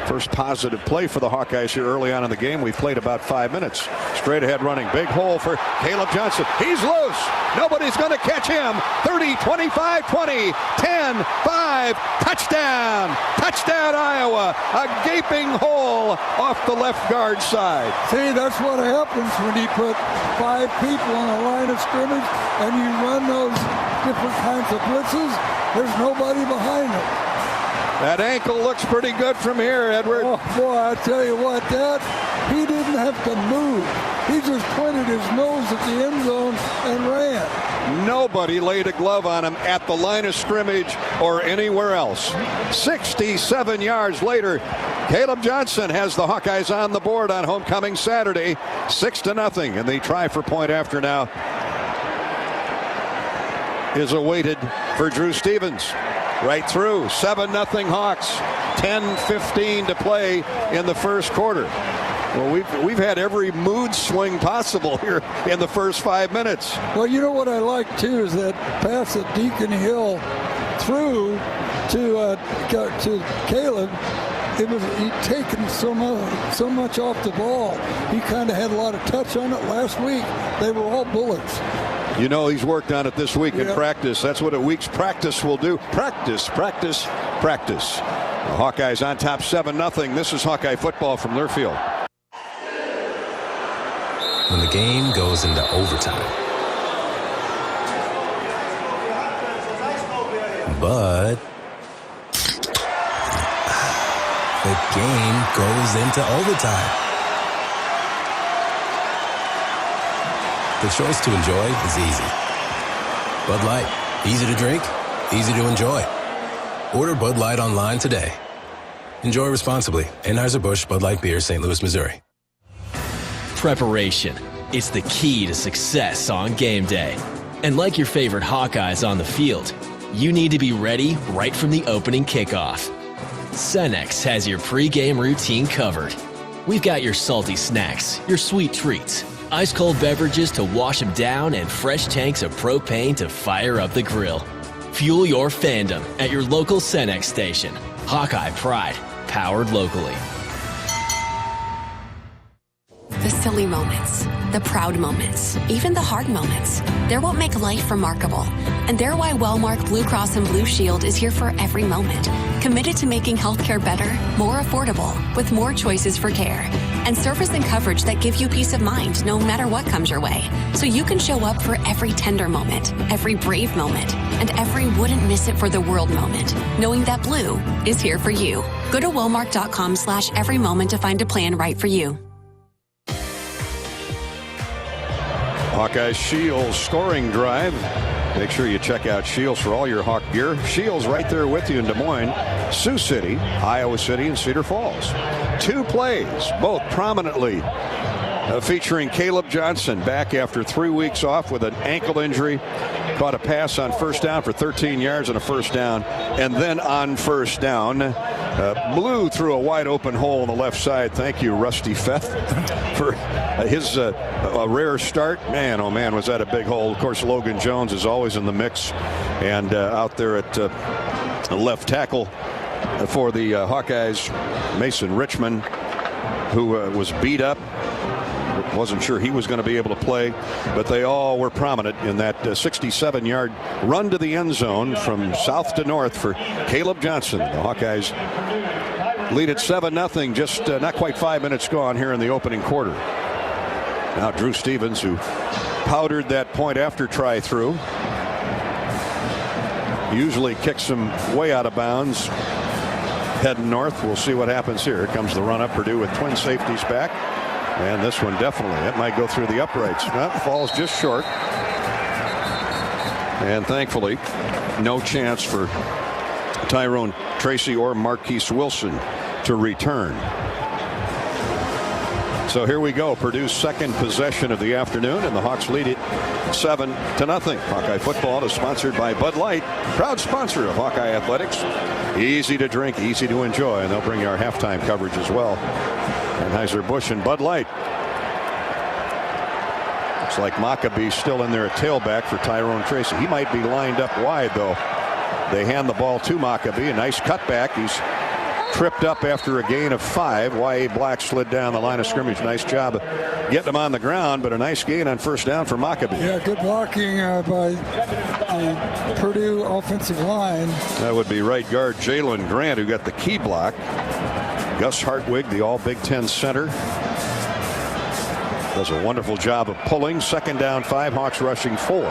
S1: First positive play for the Hawkeyes here early on in the game. We've played about 5 minutes. Straight ahead running. Big hole for Caleb Johnson. He's loose. Nobody's going to catch him. 30, 25, 20, 10, 5. Touchdown. Touchdown, Iowa. A gaping hole off the left guard side.
S10: See, that's what happens when you put 5 people on a line of scrimmage and you run those different kinds of blitzes. There's nobody behind them.
S1: That ankle looks pretty good from here, Edward.
S10: Oh, boy, I tell you what, he didn't have to move. He just pointed his nose at the end zone and ran.
S1: Nobody laid a glove on him at the line of scrimmage or anywhere else. 67 yards later, Caleb Johnson has the Hawkeyes on the board on homecoming Saturday, 6-0. And the try for point after now is awaited for Drew Stevens. Right through. 7-0 Hawks. 10:15 to play in the first quarter. Well, we've had every mood swing possible here in the first 5 minutes.
S10: Well, you know what I like too is that pass that Deacon Hill threw to Caleb. He'd taken so much off the ball. He kind of had a lot of touch on it last week. They were all bullets.
S1: You know, he's worked on it this week in practice. That's what a week's practice will do. Practice, practice, practice. The Hawkeyes on top 7-0. This is Hawkeye football from their field.
S16: When the game goes into overtime. But the game goes into overtime. The choice to enjoy is easy. Bud Light. Easy to drink, easy to enjoy. Order Bud Light online today. Enjoy responsibly. Anheuser-Busch Bud Light Beer, St. Louis, Missouri.
S13: Preparation. It's the key to success on game day. And like your favorite Hawkeyes on the field, you need to be ready right from the opening kickoff. Cenex has your pregame routine covered. We've got your salty snacks, your sweet treats, ice-cold beverages to wash them down, and fresh tanks of propane to fire up the grill. Fuel your fandom at your local Cenex station. Hawkeye Pride, powered locally.
S20: The silly moments, the proud moments, even the hard moments. They're what make life remarkable. And they're why Wellmark Blue Cross and Blue Shield is here for every moment. Committed to making healthcare better, more affordable, with more choices for care. And service and coverage that give you peace of mind no matter what comes your way. So you can show up for every tender moment, every brave moment, and every wouldn't miss it for the world moment, knowing that Blue is here for you. Go to Wellmark.com/every moment to find a plan right for you.
S1: Hawkeye Shields scoring drive. Make sure you check out Shields for all your Hawk gear. Shields right there with you in Des Moines, Sioux City, Iowa City, and Cedar Falls. 2 plays, both prominently featuring Caleb Johnson back after 3 weeks off with an ankle injury. Caught a pass on first down for 13 yards and a first down. And then on first down, blew through a wide open hole on the left side. Thank you, Rusty Feth, for his a rare start. Man, oh man, was that a big hole. Of course, Logan Jones is always in the mix, and out there at left tackle for the Hawkeyes, Mason Richmond, who was beat up. Wasn't sure he was going to be able to play, but they all were prominent in that 67-yard run to the end zone from south to north for Caleb Johnson. The Hawkeyes lead at 7-0, just not quite 5 minutes gone here in the opening quarter. Now Drew Stevens, who powdered that point after try-through, usually kicks him way out of bounds, heading north. We'll see what happens here. Here comes the run-up. Purdue with twin safeties back. And this one definitely, it might go through the uprights. No, falls just short. And thankfully, no chance for Tyrone Tracy or Marquise Wilson to return. So here we go. Purdue's second possession of the afternoon, and the Hawks lead it 7-0. Hawkeye football is sponsored by Bud Light, proud sponsor of Hawkeye Athletics. Easy to drink, easy to enjoy, and they'll bring you our halftime coverage as well. Anheuser-Busch and Bud Light. Looks like Maccabee's still in there at tailback for Tyrone Tracy. He might be lined up wide, though. They hand the ball to Maccabee. A nice cutback. He's tripped up after a gain of 5. Y.A. Black slid down the line of scrimmage. Nice job of getting him on the ground, but a nice gain on first down for Maccabee.
S10: Yeah, good blocking by the Purdue offensive line.
S1: That would be right guard Jalen Grant, who got the key block. Gus Hartwig, the all Big Ten center, does a wonderful job of pulling. Second down 5, Hawks rushing 4.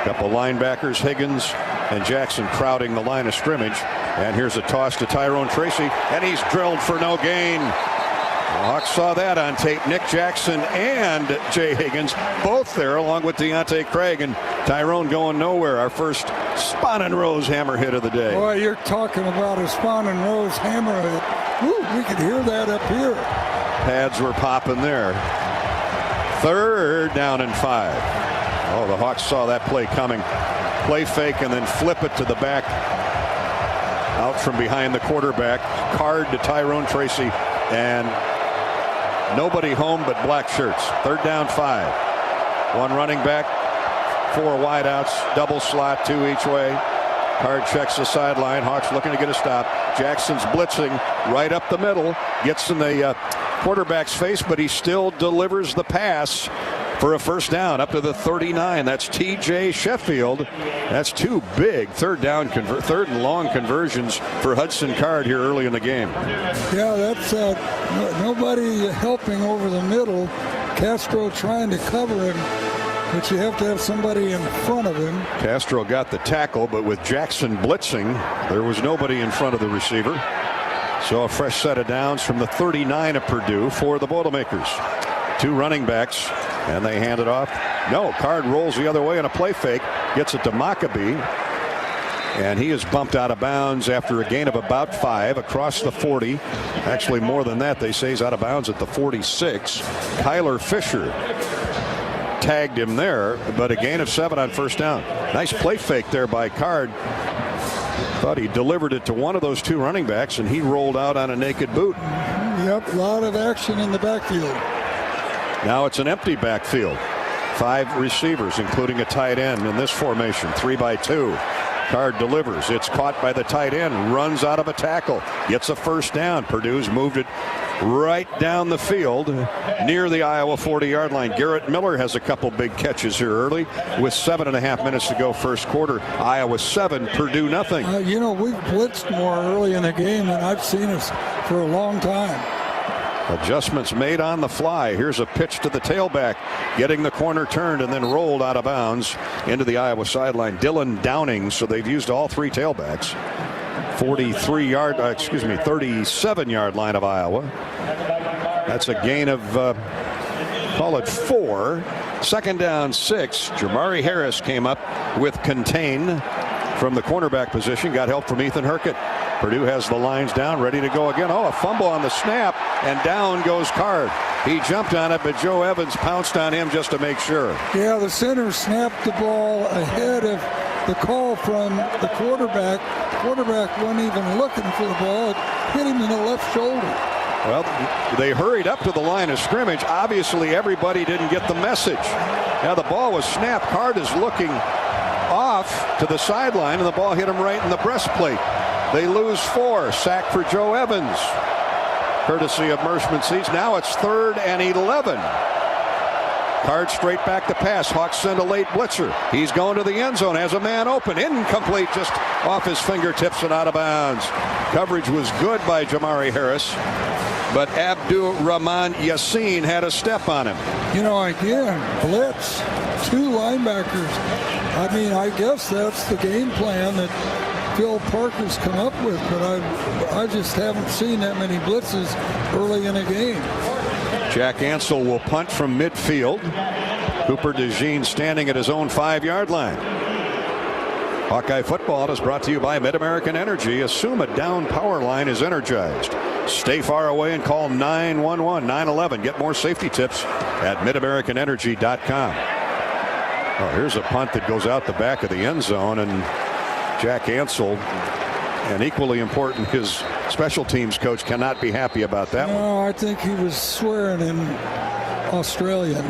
S1: Couple linebackers, Higgins and Jackson, crowding the line of scrimmage. And here's a toss to Tyrone Tracy, and he's drilled for no gain. The Hawks saw that on tape. Nick Jackson and Jay Higgins both there, along with Deontay Craig, and Tyrone going nowhere. Our first Spahn and Rose hammer hit of the day.
S10: Boy, you're talking about a Spahn and Rose hammer hit. Woo, we could hear that up here.
S1: Pads were popping there. Third down and 5. Oh, the Hawks saw that play coming. Play fake and then flip it to the back. Out from behind the quarterback. Card to Tyrone Tracy, and nobody home but black shirts. Third down 5. One running back, 4 wideouts, double slot, 2 each way. Card checks the sideline. Hawks looking to get a stop. Jackson's blitzing right up the middle. Gets in the quarterback's face, but he still delivers the pass for a first down up to the 39. That's T.J. Sheffield. That's 2 big third and long conversions for Hudson Card here early in the game.
S10: Yeah, that's nobody helping over the middle. Castro trying to cover him, but you have to have somebody in front of him.
S1: Castro got the tackle, but with Jackson blitzing, there was nobody in front of the receiver. So a fresh set of downs from the 39 of Purdue for the Boilermakers. 2 running backs, and they hand it off. No, Card rolls the other way on a play fake, gets it to Maccabee, and he is bumped out of bounds after a gain of about 5 across the 40. Actually more than that. They say he's out of bounds at the 46. Kyler Fisher tagged him there, but a gain of 7 on first down. Nice play fake there by Card. Thought he delivered it to one of those 2 running backs, and he rolled out on a naked boot.
S10: Yep, a lot of action in the backfield.
S1: Now it's an empty backfield. 5 receivers, including a tight end in this formation. 3 by 2. Card delivers. It's caught by the tight end. Runs out of a tackle. Gets a first down. Purdue's moved it right down the field near the Iowa 40-yard line. Garrett Miller has a couple big catches here early with 7.5 minutes to go first quarter. Iowa 7, Purdue nothing.
S10: You know, we've blitzed more early in the game than I've seen us for a long time.
S1: Adjustments made on the fly. Here's a pitch to the tailback, getting the corner turned and then rolled out of bounds into the Iowa sideline. Dylan Downing, so they've used all 3 tailbacks. 37-yard line of Iowa. That's a gain of, call it 4. Second down 6. Jamari Harris came up with contain from the cornerback position. Got help from Ethan Herkett. Purdue has the lines down, ready to go again. Oh, a fumble on the snap, and down goes Card. He jumped on it, but Joe Evans pounced on him just to make sure.
S10: Yeah, the center snapped the ball ahead of the call from the quarterback. The quarterback wasn't even looking for the ball. It hit him in the left shoulder.
S1: Well, they hurried up to the line of scrimmage. Obviously, everybody didn't get the message. Now the ball was snapped. Hart is looking off to the sideline, and the ball hit him right in the breastplate. They lose 4. Sack for Joe Evans, courtesy of Mershman Seeds. Now it's 3rd and 11. Card straight back to pass. Hawks send a late blitzer. He's going to the end zone. Has a man open. Incomplete, just off his fingertips and out of bounds. Coverage was good by Jamari Harris, but Abdur-Rahman Yassin had a step on him.
S10: You know, again, blitz, 2 linebackers. I mean, I guess that's the game plan that Phil Parker's come up with, but I just haven't seen that many blitzes early in a game.
S1: Jack Ansel will punt from midfield. Cooper DeJean standing at his own 5-yard line. Hawkeye football is brought to you by Mid-American Energy. Assume a down power line is energized. Stay far away and call 911, 911. Get more safety tips at midamericanenergy.com. Oh, here's a punt that goes out the back of the end zone, and Jack Ansel, and equally important, his special teams coach, cannot be happy about that one.
S10: No, I think he was swearing in Australian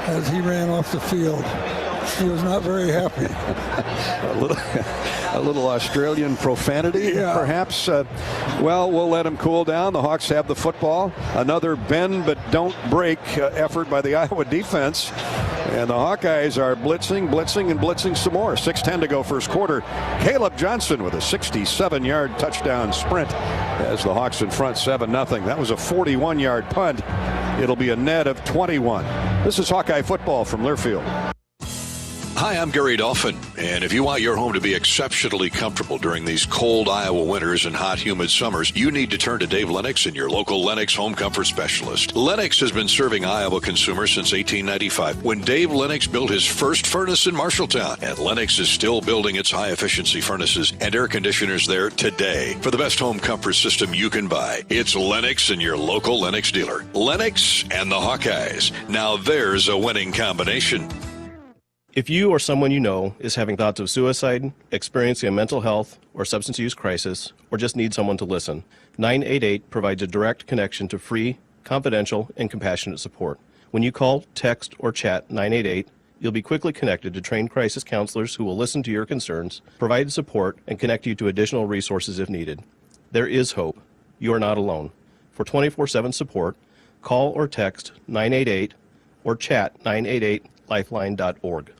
S10: as he ran off the field. He was not very happy.
S1: a little Australian profanity, perhaps. Well, we'll let him cool down. The Hawks have the football. Another bend but don't break effort by the Iowa defense. And the Hawkeyes are blitzing some more. 6:10 to go first quarter. Caleb Johnson with a 67-yard touchdown sprint as the Hawks in front 7-0. That was a 41-yard punt. It'll be a net of 21. This is Hawkeye football from Learfield.
S3: Hi, I'm Gary Dolphin, and if you want your home to be exceptionally comfortable during these cold Iowa winters and hot, humid summers, you need to turn to Dave Lennox and your local Lennox home comfort specialist. Lennox has been serving Iowa consumers since 1895, when Dave Lennox built his first furnace in Marshalltown, and Lennox is still building its high-efficiency furnaces and air conditioners there today. For the best home comfort system you can buy, it's Lennox and your local Lennox dealer. Lennox and the Hawkeyes. Now there's a winning combination.
S11: If you or someone you know is having thoughts of suicide, experiencing a mental health or substance use crisis, or just need someone to listen, 988 provides a direct connection to free, confidential, and compassionate support. When you call, text, or chat 988, you'll be quickly connected to trained crisis counselors who will listen to your concerns, provide support, and connect you to additional resources if needed. There is hope. You are not alone. For 24/7 support, call or text 988 or chat 988lifeline.org.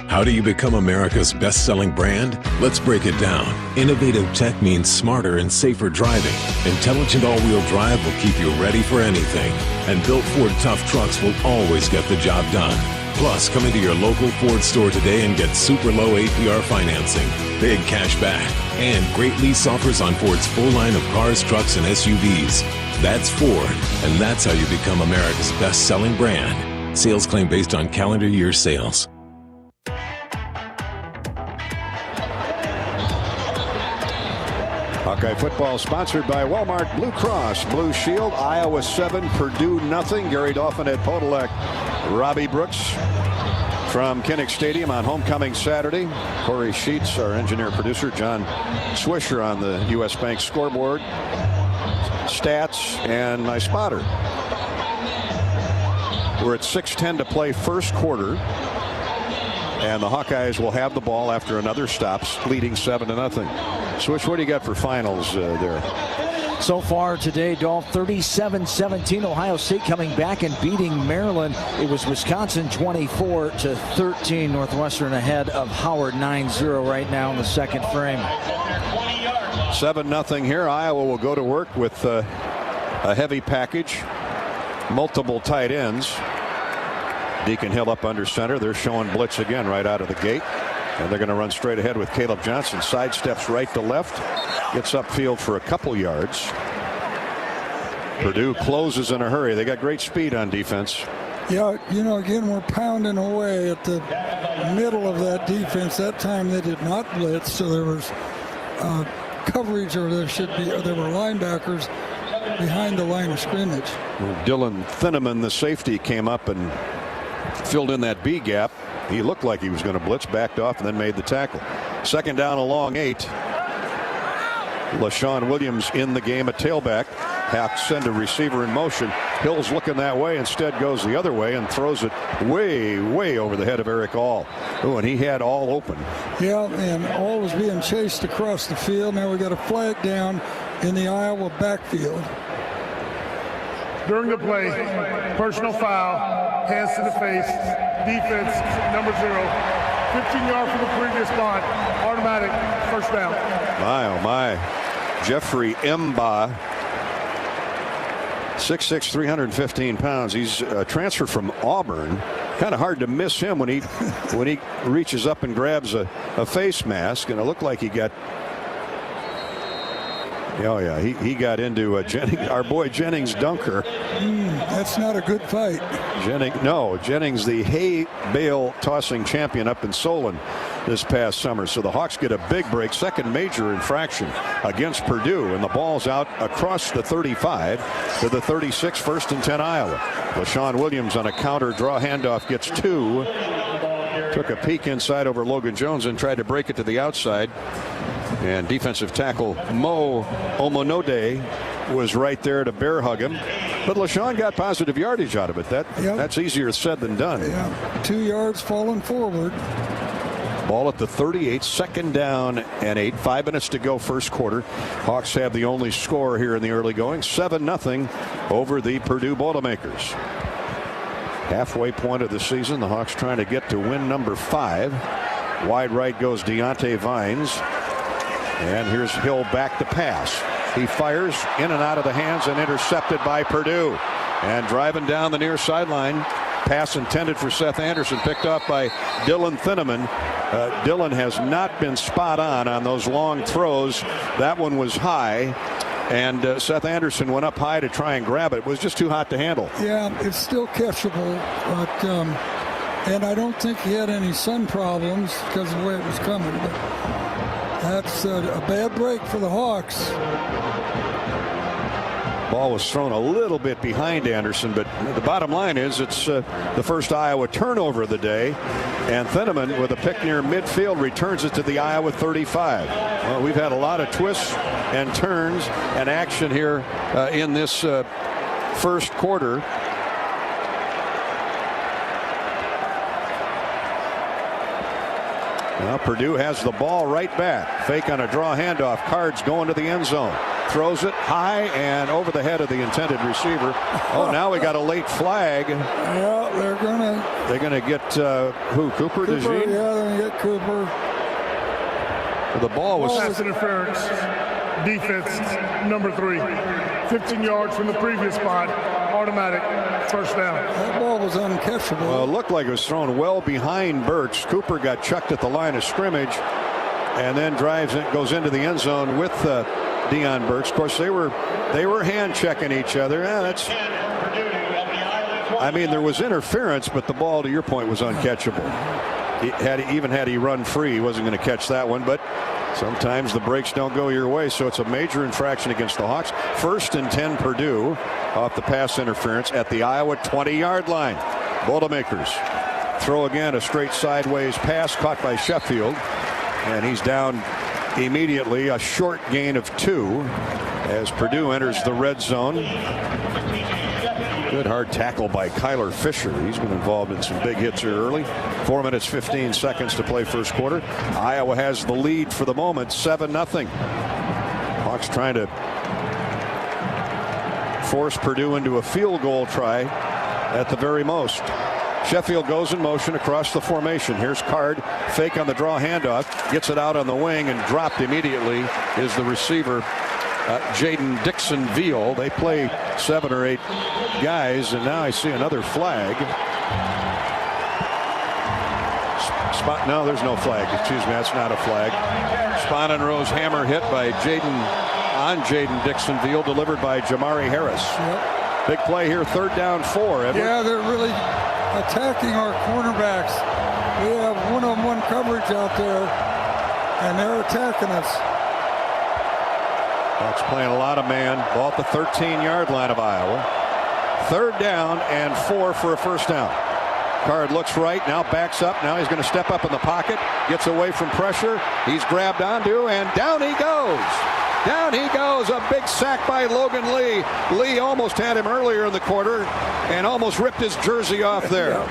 S18: How do you become America's best-selling brand? Let's break it down. Innovative tech means smarter and safer driving. Intelligent all-wheel drive will keep you ready for anything. And built Ford tough trucks will always get the job done. Plus, come into your local Ford store today and get super low APR financing, big cash back, and great lease offers on Ford's full line of cars, trucks, and SUVs. That's Ford, and that's how you become America's best-selling brand. Sales claim based on calendar year sales.
S1: Hawkeye football sponsored by Walmart Blue Cross Blue Shield. Iowa 7, Purdue nothing. Gary Dolphin at Podolak. Robbie Brooks from Kinnick Stadium on homecoming Saturday. Corey Sheets, our engineer producer. John Swisher on the U.S. Bank scoreboard. Stats and my spotter. We're at 6:10 to play first quarter. And the Hawkeyes will have the ball after another stop, leading 7-0. Swish, what do you got for finals there?
S21: So far today, Dolph, 37-17. Ohio State coming back and beating Maryland. It was Wisconsin 24-13. Northwestern ahead of Howard 9-0 right now in the second frame.
S1: 7-0 here. Iowa will go to work with a heavy package, multiple tight ends. Deacon Hill up under center. They're showing blitz again right out of the gate. And they're going to run straight ahead with Caleb Johnson. Sidesteps right to left. Gets upfield for a couple yards. Purdue closes in a hurry. They got great speed on defense.
S10: Yeah, you know, again, we're pounding away at the middle of that defense. That time they did not blitz, so there was coverage, or there were linebackers behind the line of scrimmage.
S1: Dylan Thinneman, the safety, came up and filled in that B gap. He looked like he was going to blitz, backed off, and then made the tackle. Second down, a long 8. LaShawn Williams in the game, a tailback. Hawks send a receiver in motion. Hill's looking that way, instead goes the other way and throws it way over the head of Eric All. Oh, and he had All open.
S10: Yeah, and All was being chased across the field. Now we got a flag down in the Iowa backfield.
S8: During the play, personal foul, hands to the face, defense, number 0. 15-yard from the previous punt, automatic first down.
S1: My, oh my. Jeffrey Mba, 6'6", 315 pounds. He's transferred from Auburn. Kind of hard to miss him when he reaches up and grabs a face mask, and it looked like he got. Oh yeah, he got into Jennings, our boy Jennings Dunker.
S10: That's not a good fight.
S1: Jennings, the hay bale tossing champion up in Solon this past summer. So the Hawks get a big break, second major infraction against Purdue, and the ball's out across the 35 to the 36, 1st and 10 Iowa. LaShawn Williams on a counter draw handoff gets 2. Took a peek inside over Logan Jones and tried to break it to the outside. And defensive tackle Mo Omonode was right there to bear hug him. But LaShawn got positive yardage out of it. That's easier said than done.
S10: Yeah, 2 yards falling forward.
S1: Ball at the 38, 2nd down and 8. 5 minutes to go, first quarter. Hawks have the only score here in the early going, 7-0 over the Purdue Boilermakers. Halfway point of the season, the Hawks trying to get to win number 5. Wide right goes Deontay Vines. And here's Hill back to pass. He fires in and out of the hands and intercepted by Purdue. And driving down the near sideline, pass intended for Seth Anderson, picked up by Dylan Thieneman. Dylan has not been spot on those long throws. That one was high. And Seth Anderson went up high to try and grab it. It was just too hot to handle.
S10: Yeah, it's still catchable. But, and I don't think he had any sun problems because of the way it was coming. But that's a bad break for the Hawks.
S1: Ball was thrown a little bit behind Anderson, but the bottom line is it's the first Iowa turnover of the day. And Thieneman, with a pick near midfield, returns it to the Iowa 35. Well, we've had a lot of twists and turns and action here in this first quarter. Well, Purdue has the ball right back. Fake on a draw handoff. Cards going to the end zone. Throws it high and over the head of the intended receiver. Oh, now we got a late flag.
S10: Yeah, they're gonna
S1: get who? Cooper?
S10: Yeah, they're gonna get Cooper.
S1: The ball was
S8: pass interference. Defense number 3. 15 yards from the previous spot. Automatic first down.
S10: That ball was uncatchable.
S1: Well, it looked like it was thrown well behind Burks. Cooper got chucked at the line of scrimmage and then goes into the end zone with Deion Burks. Of course, they were hand checking each other. There was interference, but the ball, to your point, was uncatchable. Even had he run free, he wasn't going to catch that one. But sometimes the breaks don't go your way, so it's a major infraction against the Hawks. 1st and 10 Purdue off the pass interference at the Iowa 20-yard line. Boilermakers throw again, a straight sideways pass caught by Sheffield, and he's down immediately. A short gain of 2 as Purdue enters the red zone. Good hard tackle by Kyler Fisher. He's been involved in some big hits here early. 4 minutes, 15 seconds to play first quarter. Iowa has the lead for the moment, 7-0. Hawks trying to force Purdue into a field goal try at the very most. Sheffield goes in motion across the formation. Here's Card, fake on the draw handoff, gets it out on the wing, and dropped immediately is the receiver, Jaden Dixon-Veal. They play 7 or 8 guys, and now I see another flag. No, there's no flag. Excuse me, that's not a flag. Spanenrose hammer hit by Jaden Dixon-Veal, delivered by Jamari Harris.
S10: Yep.
S1: Big play here, 3rd down 4. Edward.
S10: Yeah, they're really attacking our cornerbacks. We have one-on-one coverage out there, and they're attacking us.
S1: Hawks playing a lot of man. Ball at the 13-yard line of Iowa. 3rd down and 4 for a first down. Card looks right, now backs up. Now he's going to step up in the pocket. Gets away from pressure. He's grabbed onto, and down he goes. Down he goes. A big sack by Logan Lee. Lee almost had him earlier in the quarter and almost ripped his jersey off there.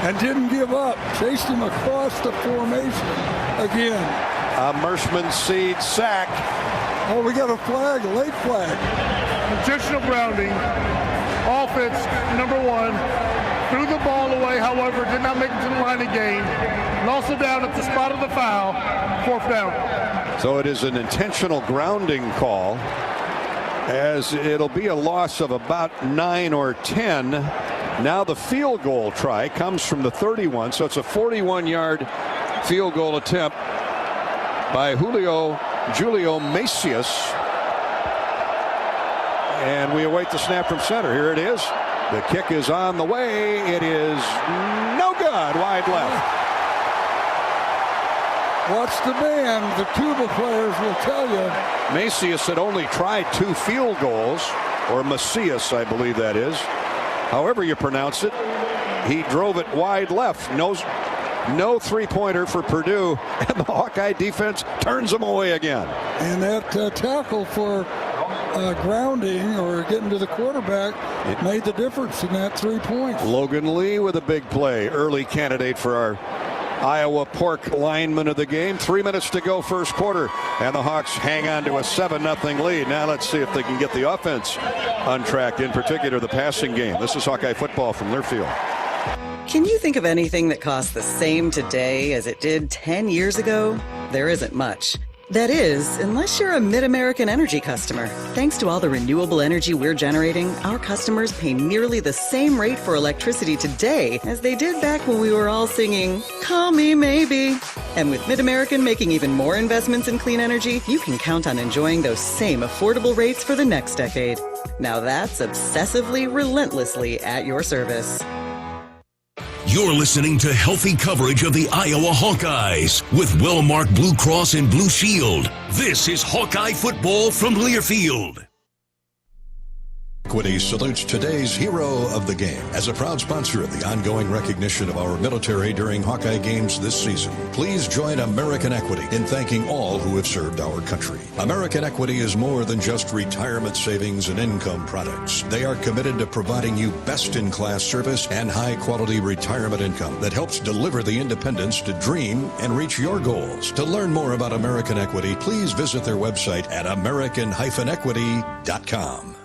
S10: And didn't give up. Chased him across the formation again.
S1: A Mershman Seed sack.
S10: Oh, we got a flag, a late flag.
S8: Intentional grounding. Offense, number 1. Threw the ball away, however, did not make it to the line of gain. And also down at the spot of the foul, 4th down.
S1: So it is an intentional grounding call, as it'll be a loss of about 9 or 10. Now the field goal try comes from the 31, so it's a 41-yard field goal attempt by Julio Macias. And we await the snap from center. Here it is. The kick is on the way. It is no good. Wide left.
S10: Watch the band. The tuba players will tell you.
S1: Macias had only tried 2 field goals, or Macias, I believe that is. However you pronounce it, he drove it wide left. No three-pointer for Purdue, and the Hawkeye defense turns them away again.
S10: And that tackle for grounding or getting to the quarterback made the difference in that 3 points.
S1: Logan Lee with a big play. Early candidate for our Iowa Pork lineman of the game. 3 minutes to go first quarter, and the Hawks hang on to a 7-0 lead. Now let's see if they can get the offense on track, in particular the passing game. This is Hawkeye football from Learfield.
S4: Can you think of anything that costs the same today as it did 10 years ago? There isn't much. That is, unless you're a Mid-American Energy customer. Thanks to all the renewable energy we're generating, our customers pay nearly the same rate for electricity today as they did back when we were all singing, "Call Me Maybe." And with Mid-American making even more investments in clean energy, you can count on enjoying those same affordable rates for the next decade. Now that's obsessively, relentlessly at your service.
S2: You're listening to healthy coverage of the Iowa Hawkeyes with Wellmark Blue Cross and Blue Shield. This is Hawkeye football from Learfield.
S3: Equity salutes today's hero of the game as a proud sponsor of the ongoing recognition of our military during Hawkeye games this season. Please join American Equity in thanking all who have served our country. American Equity is more than just retirement savings and income products. They are committed to providing you best-in-class service and high-quality retirement income that helps deliver the independence to dream and reach your goals. To learn more about American Equity, please visit their website at american-equity.com.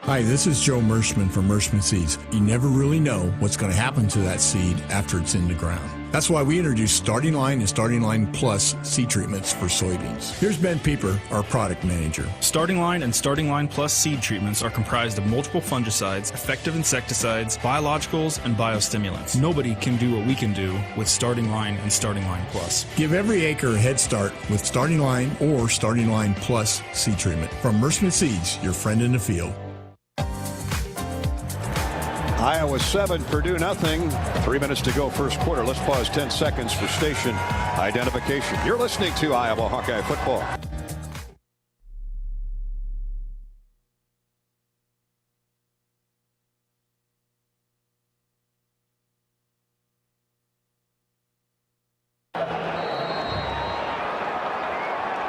S6: Hi, this is Joe Mershman from Mershman Seeds. You never really know what's going to happen to that seed after it's in the ground. That's why we introduced Starting Line and Starting Line Plus seed treatments for soybeans. Here's Ben Pieper, our product manager.
S9: Starting Line and Starting Line Plus seed treatments are comprised of multiple fungicides, effective insecticides, biologicals, and biostimulants. Nobody can do what we can do with Starting Line and Starting Line Plus.
S6: Give every acre a head start with Starting Line or Starting Line Plus seed treatment. From Mershman Seeds, your friend in the field.
S1: Iowa 7, Purdue nothing. 3 minutes to go first quarter. Let's pause 10 seconds for station identification. You're listening to Iowa Hawkeye football.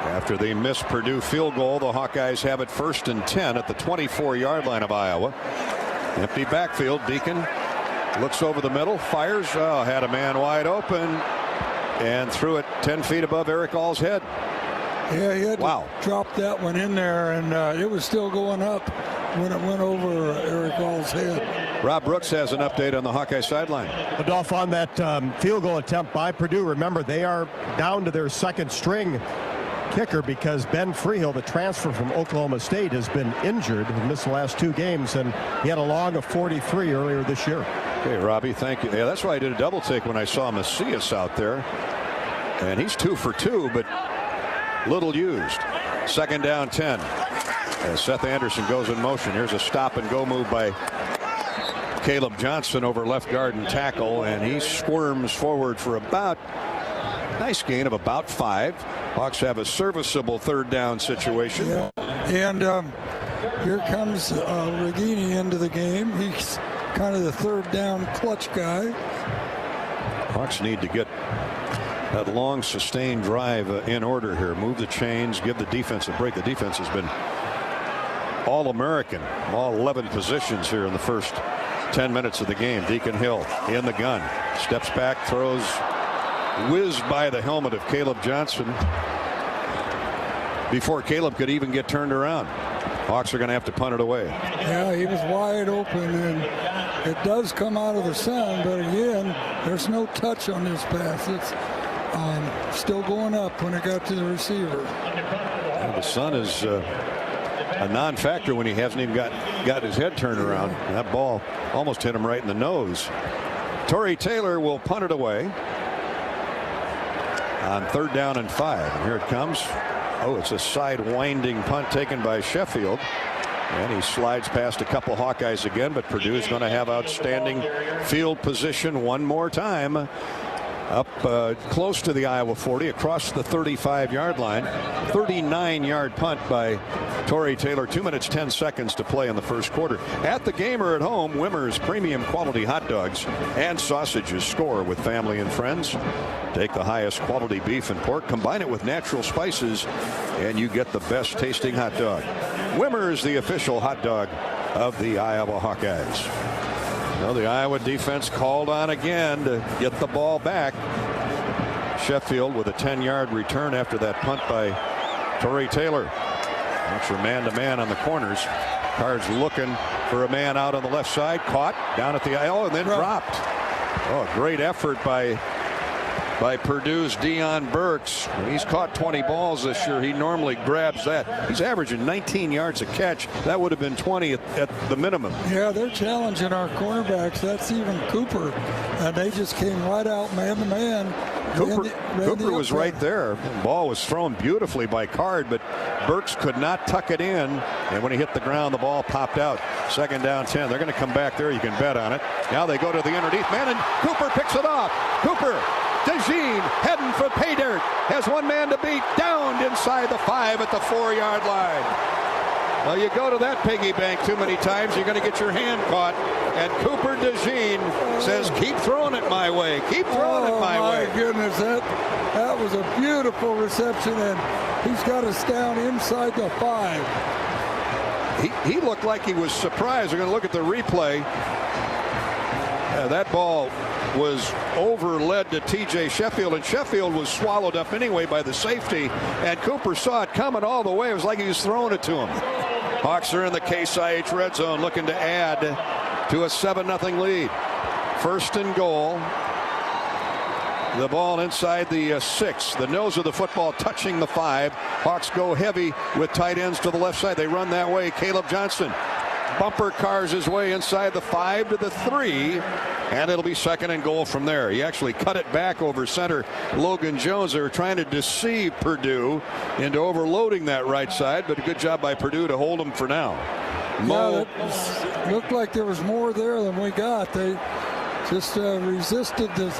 S1: After the missed Purdue field goal, the Hawkeyes have it 1st and 10 at the 24-yard line of Iowa. Empty backfield. Deacon looks over the middle, fires. Oh, had a man wide open and threw it 10 feet above Eric All's head.
S10: Yeah, he had to drop that one in there, and it was still going up when it went over Eric All's head.
S1: Rob Brooks has an update on the Hawkeye sideline.
S7: Adolph, on that field goal attempt by Purdue, remember they are down to their second string kicker because Ben Freehill, the transfer from Oklahoma State, has been injured and missed the last 2 games, and he had a log of 43 earlier this year.
S1: Okay, Robbie, thank you. Yeah, that's why I did a double take when I saw Macias out there, and he's 2 for 2, but little used. 2nd down 10 as Seth Anderson goes in motion. Here's a stop and go move by Caleb Johnson over left guard and tackle, and he squirms forward for about nice gain of about 5. Hawks have a serviceable 3rd down situation.
S10: Yeah. And here comes Regini into the game. He's kind of the 3rd down clutch guy.
S1: Hawks need to get that long sustained drive in order here. Move the chains, give the defense a break. The defense has been All-American, all 11 positions here in the first 10 minutes of the game. Deacon Hill in the gun, steps back, throws, whizzed by the helmet of Caleb Johnson before Caleb could even get turned around. Hawks are going to have to punt it away.
S10: Yeah, he was wide open, and it does come out of the sun, but again, there's no touch on this pass. It's still going up when it got to the receiver.
S1: Well, the sun is a non-factor when he hasn't even got his head turned around. That ball almost hit him right in the nose. Torrey Taylor will punt it away on 3rd down and 5. And here it comes. Oh, it's a side winding punt taken by Sheffield. And he slides past a couple Hawkeyes again, but Purdue is going to have outstanding field position one more time. Up close to the Iowa 40, across the 35-yard line. 39-yard punt by Torrey Taylor. 2 minutes 10 seconds to play in the first quarter. At the game or at home, Wimmer's premium quality hot dogs and sausages score with family and friends. Take the highest quality beef and pork, combine it with natural spices, and you get the best tasting hot dog. Wimmer is the official hot dog of the Iowa Hawkeyes. Well, the Iowa defense called on again to get the ball back. Sheffield with a 10-yard return after that punt by Torrey Taylor. That's your man-to-man on the corners. Cards looking for a man out on the left side. Caught down at the aisle and then dropped. Oh, great effort by Purdue's Deion Burks. He's caught 20 balls this year. He normally grabs that. He's averaging 19 yards a catch. That would have been 20 at the minimum.
S10: Yeah, they're challenging our cornerbacks. That's even Cooper. And they just came right out man-to-man.
S1: Cooper was right there. The ball was thrown beautifully by Card, but Burks could not tuck it in. And when he hit the ground, the ball popped out. 2nd down 10. They're going to come back there. You can bet on it. Now they go to the underneath man, and Cooper picks it off. Cooper. DeJean heading for pay dirt. Has one man to beat. Downed inside the 5 at the 4-yard line. Well, you go to that piggy bank too many times, you're going to get your hand caught. And Cooper DeJean says, keep throwing it my way. Keep throwing it my way.
S10: Oh, my goodness. That was a beautiful reception, and he's got us down inside the 5.
S1: He looked like he was surprised. We're going to look at the replay. That ball was overled to T.J. Sheffield, and Sheffield was swallowed up anyway by the safety, and Cooper saw it coming all the way. It was like he was throwing it to him. Hawks are in the Case IH red zone looking to add to a 7-0 lead. 1st and goal. The ball inside the 6. The nose of the football touching the 5. Hawks go heavy with tight ends to the left side. They run that way. Caleb Johnson bumper cars his way inside the 5 to the 3, and it'll be 2nd and goal from there. He actually cut it back over center Logan Jones. They were trying to deceive Purdue into overloading that right side, but a good job by Purdue to hold him for now.
S10: Yeah, looked like there was more there than we got. They just resisted the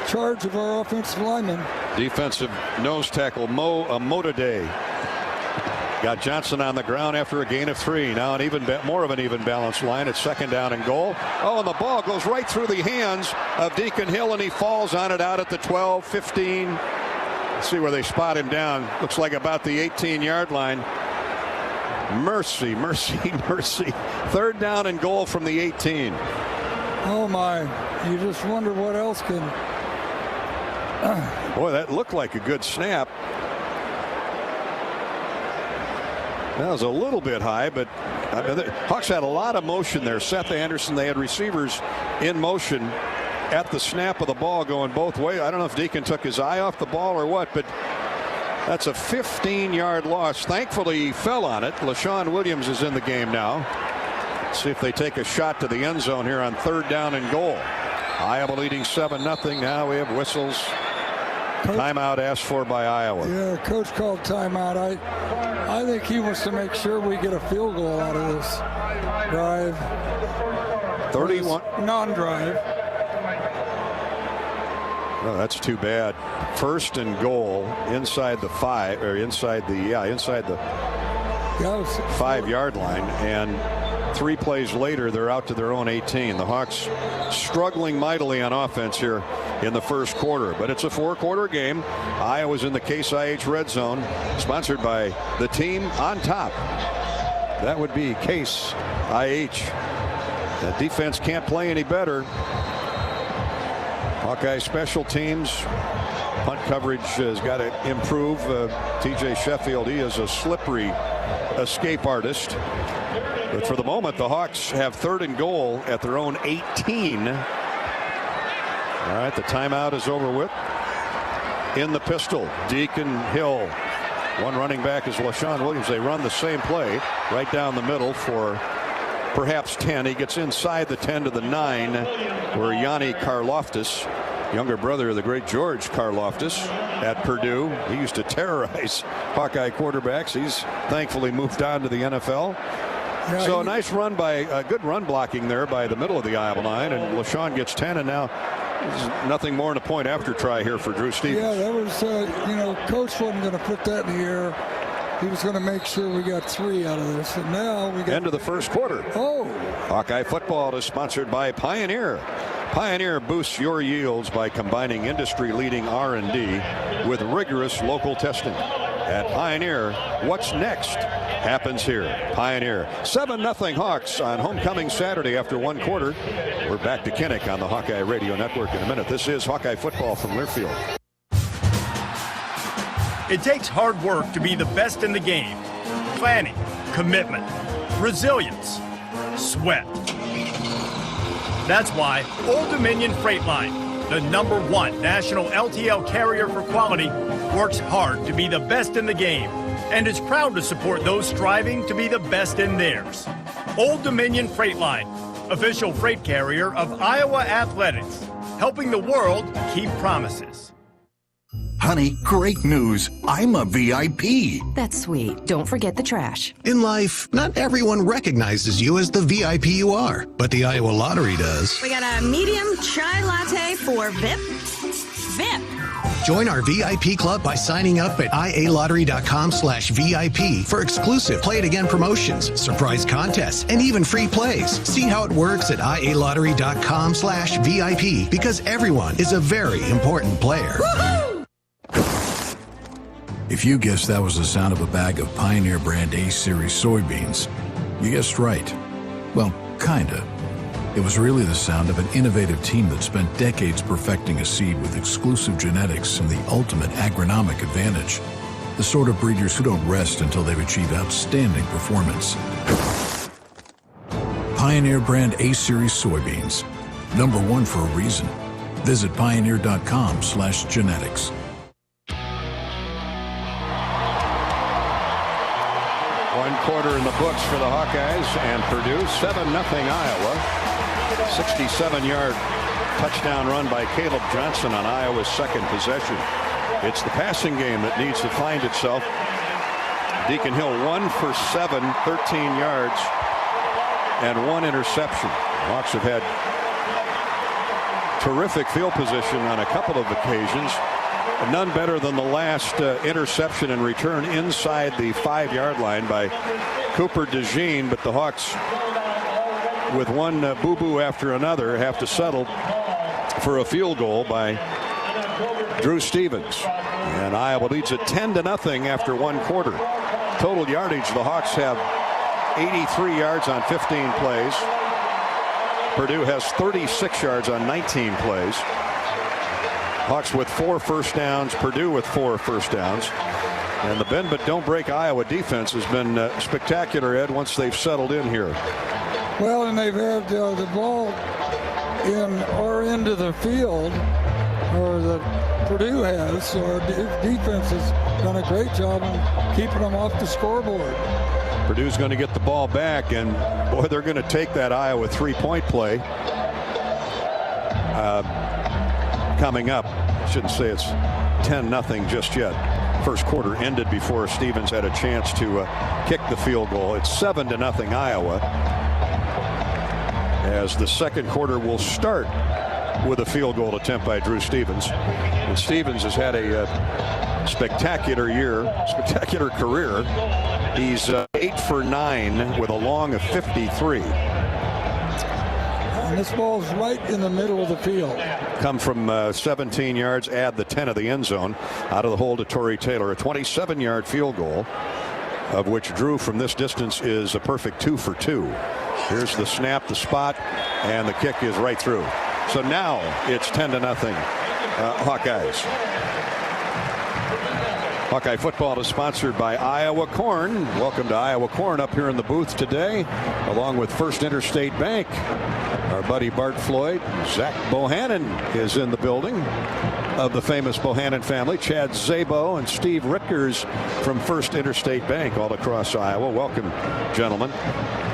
S10: charge of our offensive lineman.
S1: Defensive nose tackle Mo Amotaday got Johnson on the ground after a gain of 3. Now more of an even balanced line. It's 2nd down and goal. Oh, and the ball goes right through the hands of Deacon Hill, and he falls on it out at the 12, 15. Let's see where they spot him down. Looks like about the 18-yard line. Mercy, mercy, mercy. 3rd down and goal from the 18.
S10: Oh, my. You just wonder what else can.
S1: Boy, that looked like a good snap. That was a little bit high, but Hawks had a lot of motion there. Seth Anderson, they had receivers in motion at the snap of the ball going both ways. I don't know if Deacon took his eye off the ball or what, but that's a 15-yard loss. Thankfully, he fell on it. LaShawn Williams is in the game now. Let's see if they take a shot to the end zone here on 3rd down and goal. Iowa leading 7-0. Now we have whistles. Timeout asked for by Iowa.
S10: Yeah, coach called timeout. I think he wants to make sure we get a field goal out of this drive.
S1: 31.
S10: Non-drive.
S1: Oh, that's too bad. 1st and goal inside the 5, or inside the 5-yard line, and 3 plays later, they're out to their own 18. The Hawks struggling mightily on offense here in the first quarter. But it's a 4-quarter game. Iowa's in the Case IH Red Zone, sponsored by the team on top. That would be Case IH. That defense can't play any better. Hawkeye special teams. Punt coverage has got to improve. TJ Sheffield, he is a slippery escape artist. But for the moment, the Hawks have 3rd and goal at their own 18. All right, the timeout is over with. In the pistol, Deacon Hill. One running back is LaShawn Williams. They run the same play right down the middle for perhaps 10. He gets inside the 10 to the 9, where Yanni Karloftis, younger brother of the great George Karloftis at Purdue. He used to terrorize Hawkeye quarterbacks. He's thankfully moved on to the NFL.
S5: Yeah,
S1: so a nice run by good run blocking there by the middle of the Iowa line, and LaShawn gets 10, and now nothing more than a point after try here for Drew Stevens.
S5: Yeah, that was, Coach wasn't going to put that in the air. He was going to make sure we got 3 out of this, and now we got
S1: end of the first quarter.
S5: Oh,
S1: Hawkeye football is sponsored by Pioneer. Pioneer boosts your yields by combining industry-leading R&D with rigorous local testing. At Pioneer, what's next happens here. Pioneer. 7-0 Hawks on homecoming Saturday after 1 quarter. We're back to Kinnick on the Hawkeye Radio Network in a minute. This is Hawkeye football from Learfield.
S12: It takes hard work to be the best in the game. Planning, commitment, resilience, sweat. That's why Old Dominion Freight Line, the #1 national LTL carrier for quality, works hard to be the best in the game and is proud to support those striving to be the best in theirs. Old Dominion Freight Line, official freight carrier of Iowa Athletics, helping the world keep promises.
S14: Honey, great news. I'm a VIP.
S19: That's sweet. Don't forget the trash.
S22: In life, not everyone recognizes you as the VIP you are, but the Iowa Lottery does.
S23: We got a medium chai latte for VIP. VIP.
S22: Join our VIP club by signing up at ialottery.com/VIP for exclusive Play It Again promotions, surprise contests, and even free plays. See how it works at ialottery.com/VIP, because everyone is a very important player.
S23: Woohoo!
S25: If you guessed that was the sound of a bag of Pioneer brand A-Series soybeans, you guessed right. Well, kinda. It was really the sound of an innovative team that spent decades perfecting a seed with exclusive genetics and the ultimate agronomic advantage. The sort of breeders who don't rest until they've achieved outstanding performance. Pioneer brand A-Series soybeans. #1 for a reason. Visit pioneer.com/genetics.
S1: 1 quarter in the books for the Hawkeyes, and Purdue 7-0 Iowa. 67-yard touchdown run by Caleb Johnson on Iowa's second possession. It's the passing game that needs to find itself. Deacon Hill 1 for 7, 13 yards, and 1 interception. The Hawks have had terrific field position on a couple of occasions. None better than the last interception and return inside the 5-yard line by Cooper DeJean, but the Hawks, with one boo-boo after another, have to settle for a field goal by Drew Stevens. And Iowa leads it 10-0 after 1 quarter. Total yardage, the Hawks have 83 yards on 15 plays. Purdue has 36 yards on 19 plays. Hawks with 4 first downs, Purdue with 4 first downs. And the bend but don't break Iowa defense has been spectacular, Ed, once they've settled in here.
S5: Well, and they've had the ball in our end of the field, or the Purdue has, so our defense has done a great job of keeping them off the scoreboard.
S1: Purdue's going to get the ball back, and boy, they're going to take that Iowa 3-point play coming up. I shouldn't say it's 10-0 just yet. First quarter ended before Stevens had a chance to kick the field goal. It's 7-0 Iowa, as the second quarter will start with a field goal attempt by Drew Stevens. And Stevens has had a spectacular year, spectacular career. He's 8 for 9 with a long of 53.
S10: And this ball's right in the middle of the field.
S1: Come from 17 yards, add the 10 of the end zone. Out of the hole to Torrey Taylor. A 27-yard field goal, of which Drew from this distance is a perfect 2 for 2. Here's the snap, the spot, and the kick is right through. So now it's 10-0 Hawkeyes. Hawkeye football is sponsored by Iowa Corn. Welcome to Iowa Corn up here in the booth today, along with First Interstate Bank. Our buddy Bart Floyd, Zach Bohannon is in the building of the famous Bohannon family. Chad Szabo and Steve Rickers from First Interstate Bank all across Iowa. Welcome, gentlemen.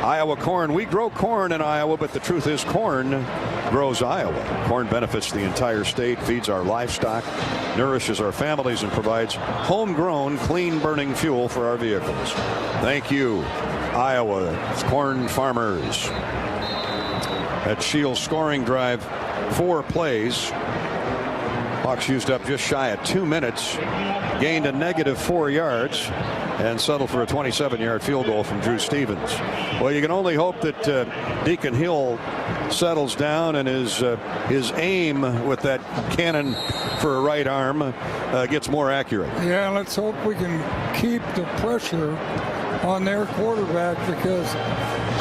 S1: Iowa Corn. We grow corn in Iowa, but the truth is corn grows Iowa. Corn benefits the entire state, feeds our livestock, nourishes our families, and provides homegrown, clean-burning fuel for our vehicles. Thank you, Iowa corn farmers. At Shields scoring drive, 4 plays. Hawks used up just shy of 2 minutes, gained a negative 4 yards, and settled for a 27-yard field goal from Drew Stevens. Well, you can only hope that Deacon Hill settles down and his aim with that cannon for a right arm gets more accurate.
S10: Yeah, let's hope we can keep the pressure on their quarterback, because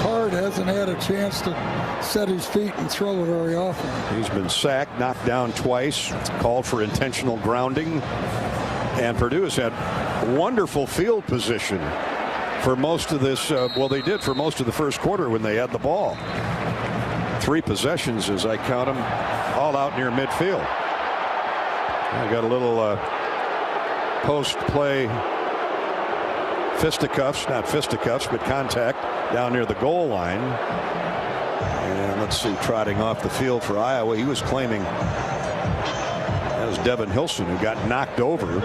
S10: Card hasn't had a chance to set his feet and throw it very often.
S1: He's been sacked, knocked down twice, called for intentional grounding, and Purdue has had wonderful field position for most of this. Well, they did for most of the first quarter when they had the ball. 3 possessions, as I count them, all out near midfield. I got a little post-play fisticuffs, not fisticuffs, but contact down near the goal line. And let's see, trotting off the field for Iowa, he was claiming that was Devin Hilson, who got knocked over,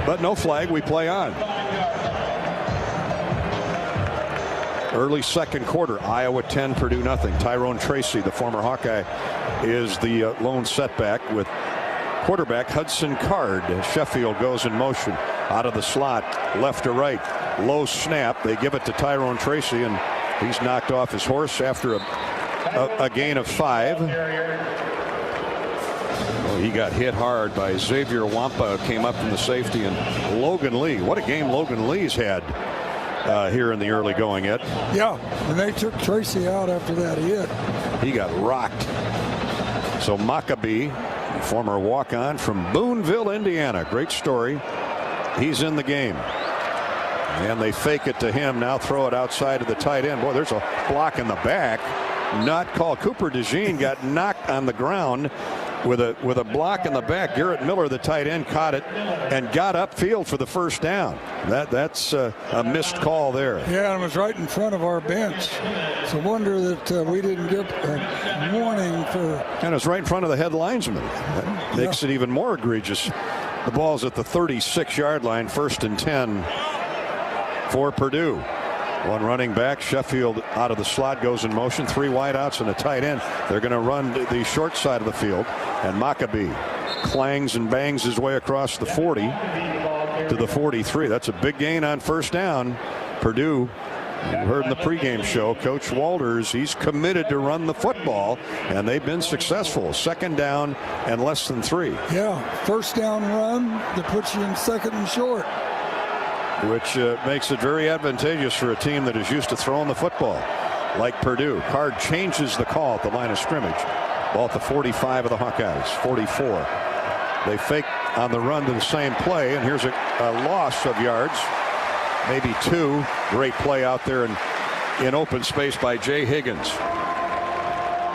S1: but no flag. We play on. Early second quarter, Iowa 10, Purdue nothing. Tyrone Tracy, the former Hawkeye, is the lone setback with quarterback Hudson Card. Sheffield goes in motion out of the slot, left to right. Low snap. They give it to Tyrone Tracy, and he's knocked off his horse after a gain of 5. Well, he got hit hard by Xavier Wampa, came up from the safety, and Logan Lee. What a game Logan Lee's had here in the early going, Ed.
S10: Yeah, and they took Tracy out after that hit.
S1: He got rocked. So Maccabee, former walk-on from Boonville, Indiana. Great story. He's in the game. And they fake it to him. Now throw it outside of the tight end. Boy, there's a block in the back. Not called. Cooper DeJean got knocked on the ground with a block in the back. Garrett Miller, the tight end, caught it and got upfield for the first down. That's a missed call there.
S10: Yeah, and it was right in front of our bench. It's a wonder that we didn't get a warning for.
S1: And it's right in front of the head linesman. That makes it even more egregious. The ball's at the 36-yard line, 1st and 10 for Purdue. One running back, Sheffield out of the slot, goes in motion. 3 wideouts and a tight end. They're going to run the short side of the field, and Maccabee clangs and bangs his way across the 40 to the 43. That's a big gain on first down. Purdue, you heard in the pregame show, Coach Walters, he's committed to run the football, and they've been successful. 2nd down and less than 3.
S10: Yeah, first down run that puts you in 2nd and short.
S1: Which makes it very advantageous for a team that is used to throwing the football, like Purdue. Card changes the call at the line of scrimmage. Ball at the 45 of the Hawkeyes, 44. They fake on the run to the same play, and here's a loss of yards, maybe 2. Great play out there in open space by Jay Higgins.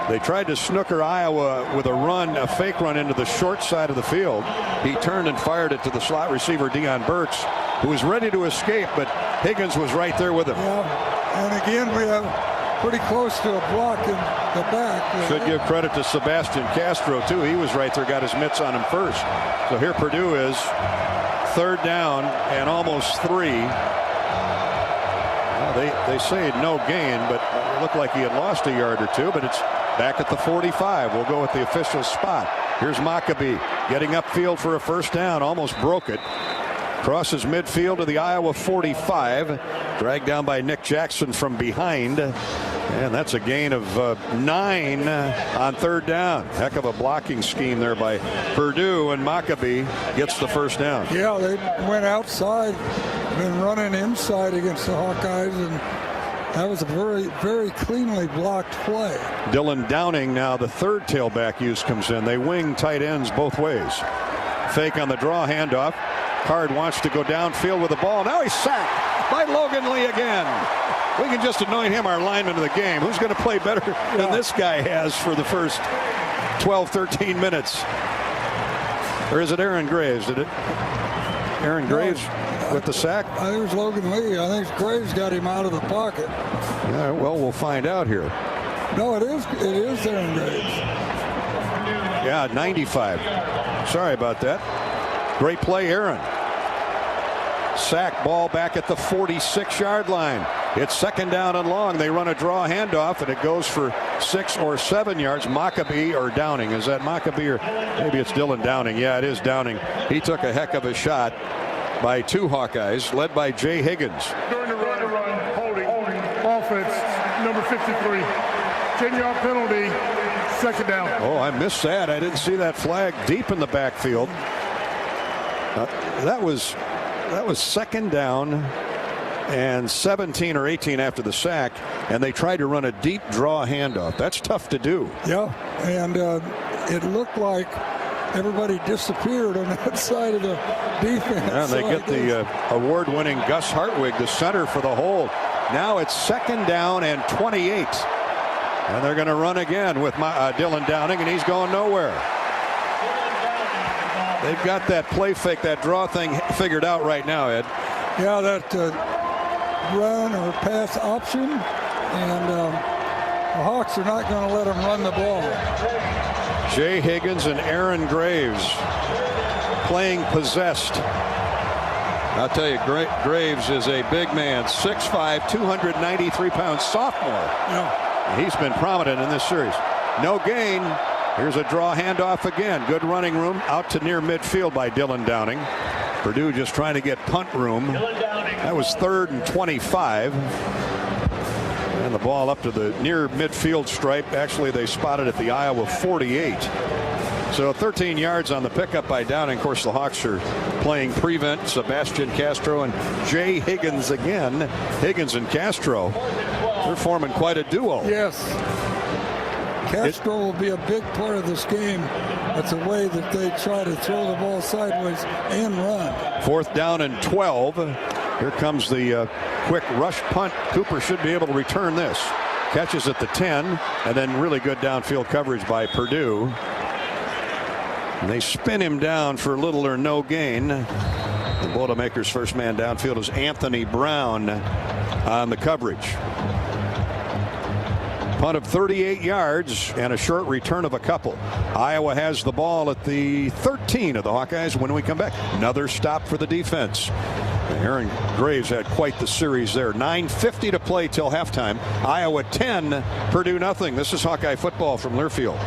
S1: They tried to snooker Iowa with a fake run into the short side of the field. He turned and fired it to the slot receiver, Deion Burks, who was ready to escape, but Higgins was right there with him.
S10: Yeah, and again, we have pretty close to a block in the back.
S1: Should give credit to Sebastian Castro, too. He was right there, got his mitts on him first. So here Purdue is, 3rd down and almost 3. Well, they say no gain, but it looked like he had lost a yard or 2, but it's back at the 45. We'll go with the official spot. Here's Maccabee getting upfield for a first down, almost broke it. Crosses midfield to the Iowa 45. Dragged down by Nick Jackson from behind. And that's a gain of 9 on third down. Heck of a blocking scheme there by Purdue, and Maccabee gets the first down.
S10: Yeah, they went outside, been running inside against the Hawkeyes, and that was a very, very cleanly blocked play.
S1: Dylan Downing now the third tailback use comes in. They wing tight ends both ways. Fake on the draw handoff. Card wants to go downfield with the ball. Now he's sacked by Logan Lee again. We can just anoint him our lineman of the game. Who's going to play better than this guy has for the first 12, 13 minutes? Or is it Aaron Graves? Did it? Aaron Graves with the sack?
S10: I think it was Logan Lee. I think Graves got him out of the pocket.
S1: Yeah, well, we'll find out here.
S10: No, it is Aaron Graves.
S1: Yeah, 95. Sorry about that. Great play, Aaron. Sack, ball back at the 46-yard line. It's second down and long. They run a draw handoff, and it goes for 6 or 7 yards. Maccabee or Downing. Is that Maccabee or maybe it's Dylan Downing? Yeah, it is Downing. He took a heck of a shot by 2 Hawkeyes, led by Jay Higgins.
S8: During the run, holding, offense, number 53. 10-yard penalty, second down.
S1: Oh, I missed that. I didn't see that flag deep in the backfield. That was second down and 17 or 18 after the sack, and they tried to run a deep draw handoff. That's tough to do.
S10: Yeah, and it looked like everybody disappeared on that side of the defense.
S1: Yeah, they get the award-winning Gus Hartwig, the center, for the hold. Now it's second down and 28. And they're going to run again with Dylan Downing, and he's going nowhere. They've got that play fake, that draw thing figured out right now, Ed.
S10: Yeah, that run or pass option, and the Hawks are not going to let them run the ball.
S1: Jay Higgins and Aaron Graves playing possessed. I'll tell you, Graves is a big man, 6'5", 293 pounds sophomore.
S10: Yeah.
S1: He's been prominent in this series. No gain. Here's a draw handoff again. Good running room out to near midfield by Dylan Downing. Purdue just trying to get punt room. That was 3rd and 25. And the ball up to the near midfield stripe. Actually, they spotted at the Iowa 48. So 13 yards on the pickup by Downing. Of course, the Hawks are playing prevent. Sebastian Castro and Jay Higgins again. Higgins and Castro, they're forming quite a duo.
S10: Yes. Castro will be a big part of this game. That's a way that they try to throw the ball sideways and run. 4th
S1: down and 12. Here comes the quick rush punt. Cooper should be able to return this. Catches at the 10, and then really good downfield coverage by Purdue. And they spin him down for little or no gain. The Boilermakers' first man downfield is Anthony Brown on the coverage. Punt of 38 yards and a short return of a couple. Iowa has the ball at the 13 of the Hawkeyes when we come back. Another stop for the defense. Aaron Graves had quite the series there. 9:50 to play till halftime. Iowa 10, Purdue nothing. This is Hawkeye football from Learfield.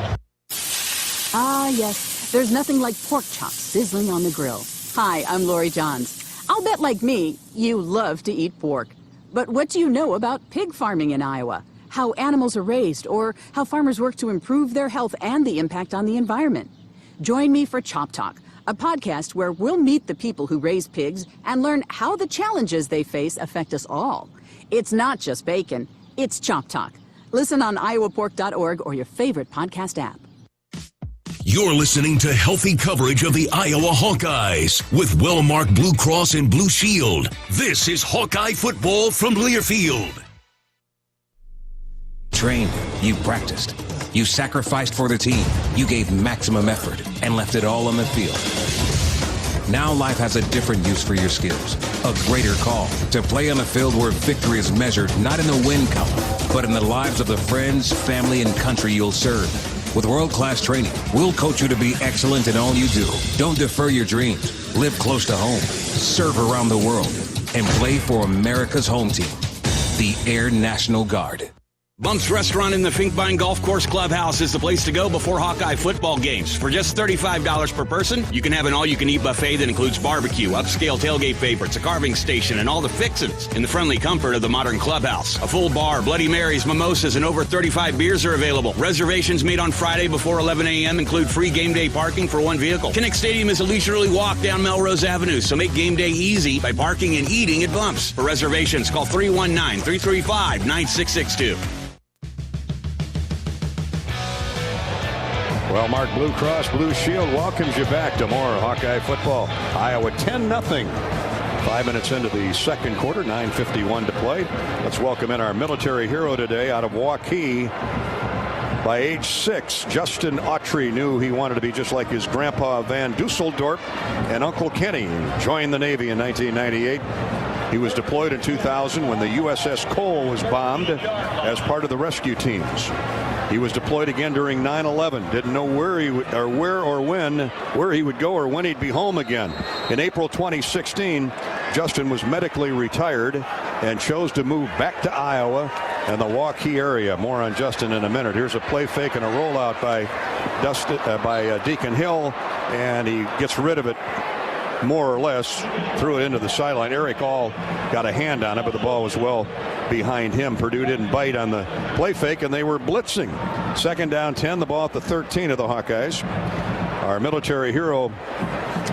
S13: Ah, yes. There's nothing like pork chops sizzling on the grill. Hi, I'm Lori Johns. I'll bet, like me, you love to eat pork. But what do you know about pig farming in Iowa? How animals are raised, or how farmers work to improve their health and the impact on the environment. Join me for Chop Talk, a podcast where we'll meet the people who raise pigs and learn how the challenges they face affect us all. It's not just bacon, it's Chop Talk. Listen on iowapork.org or your favorite podcast app.
S2: You're listening to healthy coverage of the Iowa Hawkeyes with Wellmark Blue Cross and Blue Shield. This is Hawkeye football from Learfield.
S15: Trained, you practiced, you sacrificed for the team, you gave maximum effort and left it all on the field. Now life has a different use for your skills, a greater call to play on a field where victory is measured not in the win column, but in the lives of the friends, family, and country you'll serve. With world-class training, we'll coach you to be excellent in all you do. Don't defer your dreams, live close to home, serve around the world, and play for America's home team, the Air National Guard.
S11: Bump's Restaurant in the Finkbine Golf Course Clubhouse is the place to go before Hawkeye football games. For just $35 per person, you can have an all-you-can-eat buffet that includes barbecue, upscale tailgate favorites, a carving station, and all the fixins in the friendly comfort of the modern clubhouse. A full bar, Bloody Marys, mimosas, and over 35 beers are available. Reservations made on Friday before 11 a.m. include free game day parking for one vehicle. Kinnick Stadium is a leisurely walk down Melrose Avenue, so make game day easy by parking and eating at Bump's. For reservations, call 319-335-9662.
S1: Well, Mark Blue Cross Blue Shield welcomes you back to more Hawkeye football. Iowa 10-0. 5 minutes into the second quarter, 9:51 to play. Let's welcome in our military hero today out of Hawkeyes. By age 6, Justin Autry knew he wanted to be just like his grandpa Van Dusseldorp and Uncle Kenny. Joined the Navy in 1998. He was deployed in 2000 when the USS Cole was bombed as part of the rescue teams. He was deployed again during 9/11. Didn't know where he would, or where he would go or when he'd be home again. In April 2016, Justin was medically retired and chose to move back to Iowa and the Hawkeyes area. More on Justin in a minute. Here's a play fake and a rollout by Deacon Hill, and he gets rid of it. More or less threw it into the sideline. Eric All got a hand on it, but the ball was well behind him. Purdue didn't bite on the play fake, and they were blitzing. Second down 10, the ball at the 13 of the Hawkeyes. Our military hero,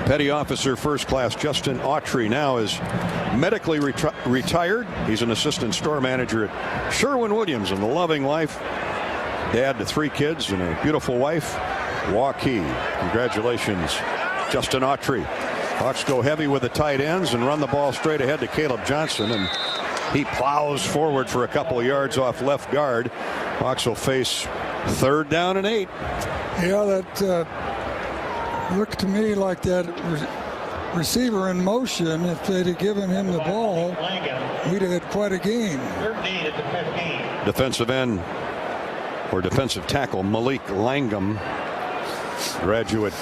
S1: Petty Officer First Class Justin Autry, now is medically retired. He's an assistant store manager at Sherwin-Williams in the loving life. Dad to 3 kids and a beautiful wife. Hawkeyes. Congratulations, Justin Autry. Hawks go heavy with the tight ends and run the ball straight ahead to Caleb Johnson, and he plows forward for a couple of yards off left guard. Hawks will face 3rd down and 8.
S10: Yeah, that looked to me like that receiver in motion. If they'd have given him the ball, we'd have had quite a game.
S1: Defensive end or defensive tackle Malik Langham, graduate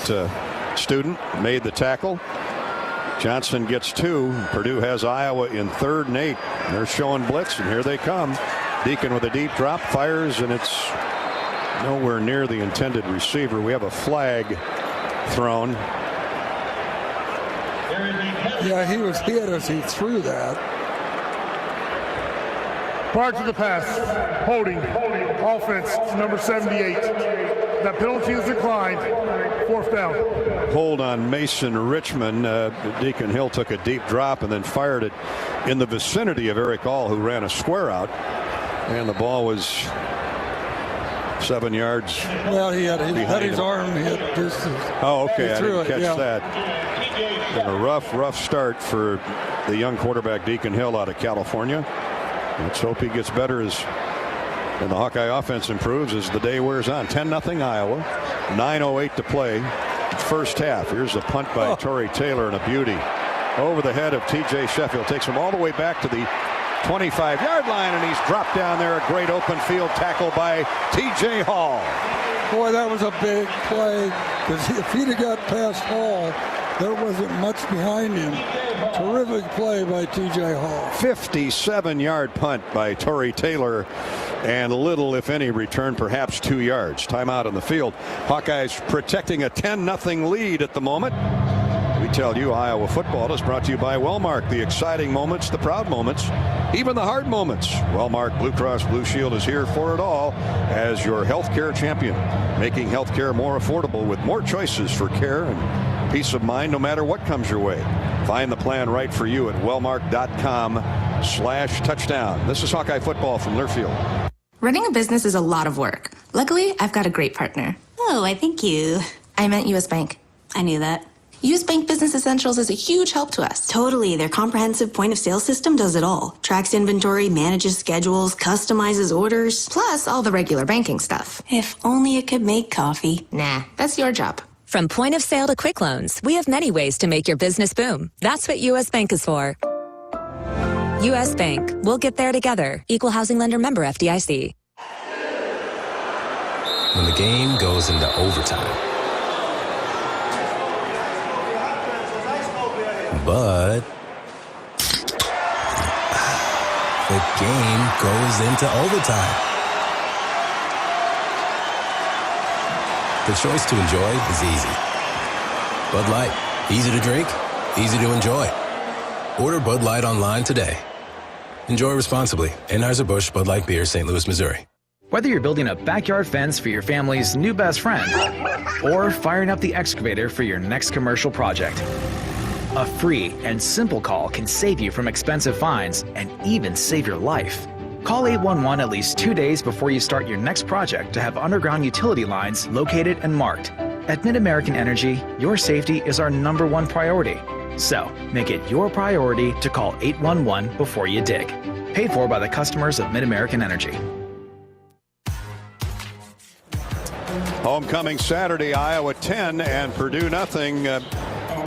S1: student, made the tackle. Johnson gets 2. Purdue has Iowa in 3rd and 8. They're showing blitz, and here they come. Deacon with a deep drop, fires, and it's nowhere near the intended receiver. We have a flag thrown.
S10: Yeah, he was hit as he threw that.
S8: Prior to the pass, holding, offense, number 78. That penalty is declined. 4th down.
S1: Hold on Mason Richmond. Deacon Hill took a deep drop and then fired it in the vicinity of Eric All, who ran a square out. And the ball was 7 yards.
S10: Well, he had his arm hit just as
S1: oh, okay. I didn't catch
S10: yeah.
S1: that. And a rough start for the young quarterback Deacon Hill out of California. Let's hope he gets better and the Hawkeye offense improves as the day wears on. 10-0 Iowa. 9:08 to play. First half. Here's a punt by Tory Taylor, and a beauty over the head of T.J. Sheffield. Takes him all the way back to the 25-yard line, and he's dropped down there. A great open field tackle by T.J. Hall.
S10: Boy, that was a big play, because if he'd have got past Hall, there wasn't much behind him. Terrific play by T.J. Hall.
S1: 57-yard punt by Tory Taylor, and little, if any, return, perhaps 2 yards. Timeout on the field. Hawkeyes protecting a 10-0 lead at the moment. We tell you Iowa football is brought to you by Wellmark. The exciting moments, the proud moments, even the hard moments. Wellmark Blue Cross Blue Shield is here for it all as your healthcare champion, making healthcare more affordable with more choices for care and peace of mind no matter what comes your way. Find the plan right for you at wellmark.com/touchdown. This is Hawkeye football from Learfield.
S19: Running a business is a lot of work. Luckily, I've got a great partner.
S23: Oh, I thank you.
S19: I meant U.S. Bank.
S23: I knew that.
S19: U.S. Bank Business Essentials is a huge help to us.
S23: Totally. Their comprehensive point-of-sale system does it all. Tracks inventory, manages schedules, customizes orders.
S19: Plus all the regular banking stuff.
S23: If only it could make coffee.
S19: Nah, that's your job.
S16: From point of sale to quick loans, we have many ways to make your business boom. That's what U.S. Bank is for. U.S. Bank. We'll get there together. Equal housing lender member FDIC.
S17: When the game goes into overtime. But the game goes into overtime. The choice to enjoy is easy. Bud Light. Easy to drink, easy to enjoy. Order Bud Light online today. Enjoy responsibly. Anheuser-Busch Bud Light Beer, St. Louis, Missouri.
S4: Whether you're building a backyard fence for your family's new best friend or firing up the excavator for your next commercial project, a free and simple call can save you from expensive fines and even save your life. Call 811 at least 2 days before you start your next project to have underground utility lines located and marked. At Mid-American Energy, your safety is our #1 priority. So, make it your priority to call 811 before you dig. Paid for by the customers of Mid-American Energy.
S1: Homecoming Saturday, Iowa 10 and Purdue nothing. A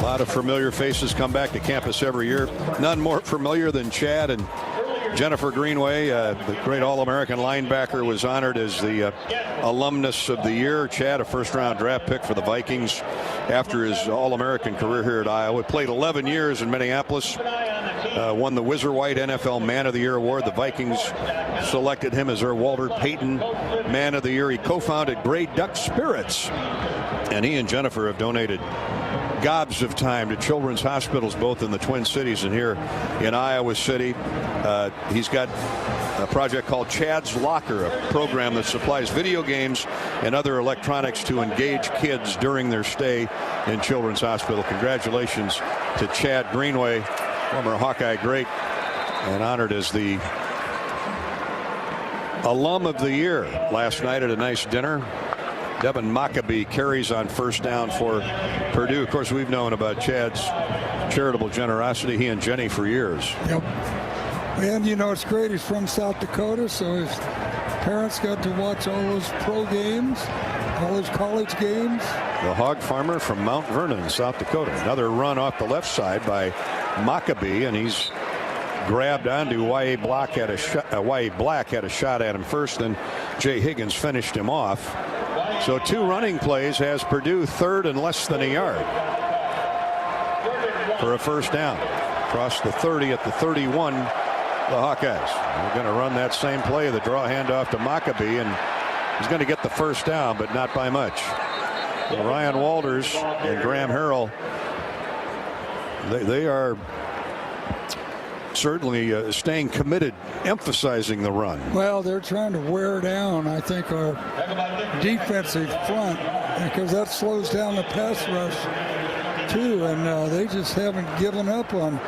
S1: lot of familiar faces come back to campus every year. None more familiar than Chad and Jennifer Greenway, the great All-American linebacker, was honored as the alumnus of the year. Chad, a first-round draft pick for the Vikings after his All-American career here at Iowa. Played 11 years in Minneapolis. Won the Whizzer White NFL Man of the Year award. The Vikings selected him as their Walter Payton Man of the Year. He co-founded Grey Duck Spirits, and he and Jennifer have donated gobs of time to children's hospitals both in the Twin Cities and here in Iowa City. He's got a project called Chad's Locker, a program that supplies video games and other electronics to engage kids during their stay in Children's Hospital. Congratulations to Chad Greenway, former Hawkeye great, and honored as the Alum of the Year last night at a nice dinner. Devin Maccabee carries on first down for Purdue. Of course, we've known about Chad's charitable generosity, he and Jenny, for years.
S10: Yep. And, you know, it's great. He's from South Dakota, so his parents got to watch all those pro games, all those college games.
S1: The hog farmer from Mount Vernon, South Dakota. Another run off the left side by Maccabee, and he's grabbed onto Y.A. Black had a shot at him first, then Jay Higgins finished him off. So 2 running plays has Purdue third and less than a yard for a first down. Across the 30 at the 31, the Hawkeyes. They're going to run that same play, the draw handoff to Maccabee, and he's going to get the first down, but not by much. Ryan Walters and Graham Harrell, they are certainly staying committed, emphasizing the run.
S10: Well, they're trying to wear down, I think, our defensive front, because that slows down the pass rush too, and they just haven't given up on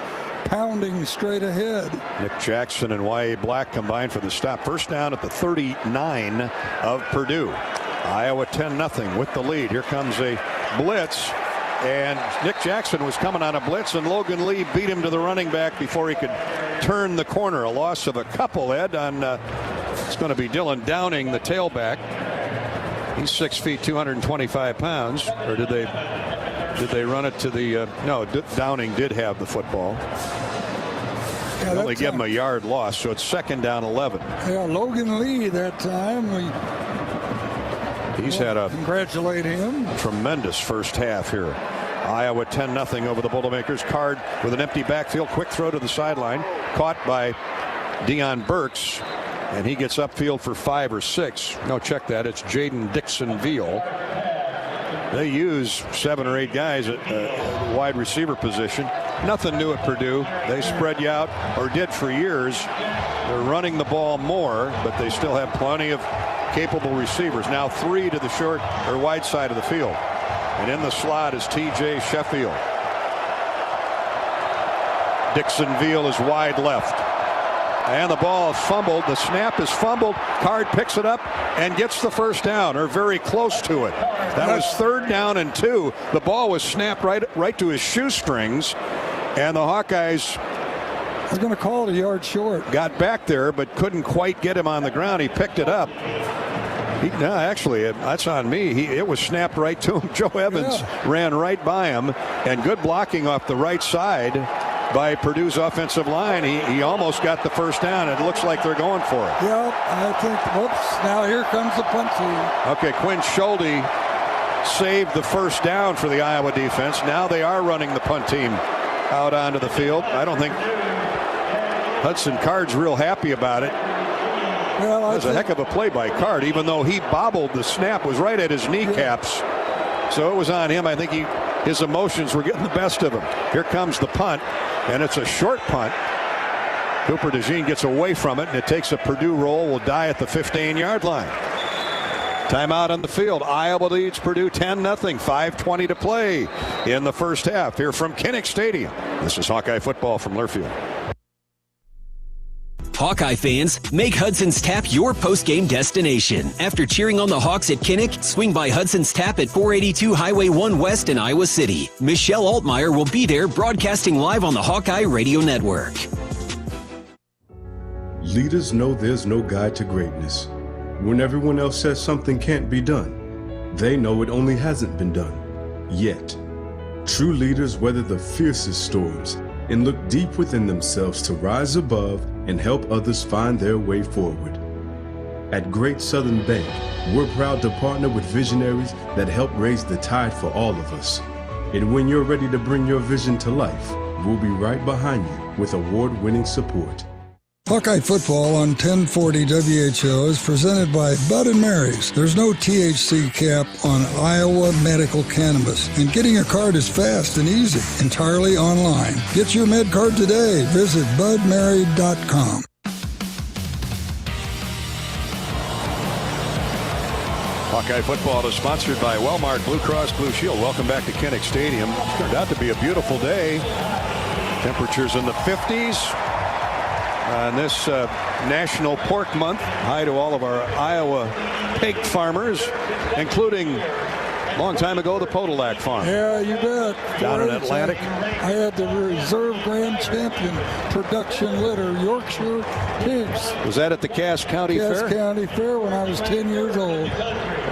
S10: pounding straight ahead.
S1: Nick Jackson and Y.A. Black combined for the stop. First down at the 39 of Purdue. Iowa 10-0 with the lead. Here comes a blitz, and Nick Jackson was coming on a blitz, and Logan Lee beat him to the running back before he could turn the corner. A loss of a couple, Ed, on it's going to be Dylan Downing, the tailback. He's 6 feet 225 pounds. Or did they run it to the no, Downing did have the football.
S10: Yeah,
S1: only give him a yard loss, so it's second down 11.
S10: Yeah, Logan Lee that time.
S1: He's had a
S10: congratulate him.
S1: Tremendous first half here. Iowa 10-0 over the Boilermakers. Card with an empty backfield, quick throw to the sideline, caught by Deion Burks, and he gets upfield for 5 or 6. No, check that. It's Jaden Dixon-Veal. They use 7 or 8 guys at wide receiver position. Nothing new at Purdue. They spread you out, or did for years. They're running the ball more, but they still have plenty of capable receivers. Now 3 to the short or wide side of the field. And in the slot is T.J. Sheffield. Dixon-Veal is wide left. And the ball is fumbled. The snap is fumbled. Card picks it up and gets the first down, or very close to it. That was 3rd down and 2. The ball was snapped right to his shoestrings, and the Hawkeyes
S10: are going to call it a yard short.
S1: Got back there, but couldn't quite get him on the ground. He picked it up. No, actually, that's on me. It was snapped right to him. Joe Evans ran right by him, and good blocking off the right side by Purdue's offensive line. He almost got the first down. It looks like they're going for it.
S10: Yeah, I think, whoops, now here comes the punt team.
S1: Okay, Quinn Schulte saved the first down for the Iowa defense. Now they are running the punt team out onto the field. I don't think Hudson Card's real happy about it. Well, it was a heck of a play by Card, even though he bobbled. The snap was right at his kneecaps. So it was on him. I think his emotions were getting the best of him. Here comes the punt, and it's a short punt. Cooper DeJean gets away from it, and it takes a Purdue roll. Will die at the 15-yard line. Timeout on the field. Iowa leads Purdue 10-0. 5:20 to play in the first half here from Kinnick Stadium. This is Hawkeye football from Learfield.
S3: Hawkeye fans, make Hudson's Tap your post-game destination. After cheering on the Hawks at Kinnick, swing by Hudson's Tap at 482 Highway 1 West in Iowa City. Michelle Altmeyer will be there broadcasting live on the Hawkeye Radio Network.
S18: Leaders know there's no guide to greatness. When everyone else says something can't be done, they know it only hasn't been done yet. True leaders weather the fiercest storms and look deep within themselves to rise above and help others find their way forward. At Great Southern Bank, we're proud to partner with visionaries that help raise the tide for all of us. And when you're ready to bring your vision to life, we'll be right behind you with award-winning support.
S5: Hawkeye football on 1040 WHO is presented by Bud & Mary's. There's no THC cap on Iowa medical cannabis, and getting a card is fast and easy, entirely online. Get your med card today. Visit budmary.com.
S1: Hawkeye football is sponsored by Wellmark Blue Cross Blue Shield. Welcome back to Kinnick Stadium. It's turned out to be a beautiful day. Temperatures in the 50s. On this National Pork Month. Hi to all of our Iowa pig farmers, including a long time ago the Podolack farm.
S10: Yeah, you bet.
S1: Down in Atlantic.
S10: I had the reserve grand champion production litter, Yorkshire pigs.
S1: Was that at the Cass County Fair?
S10: Cass County Fair when I was 10 years old.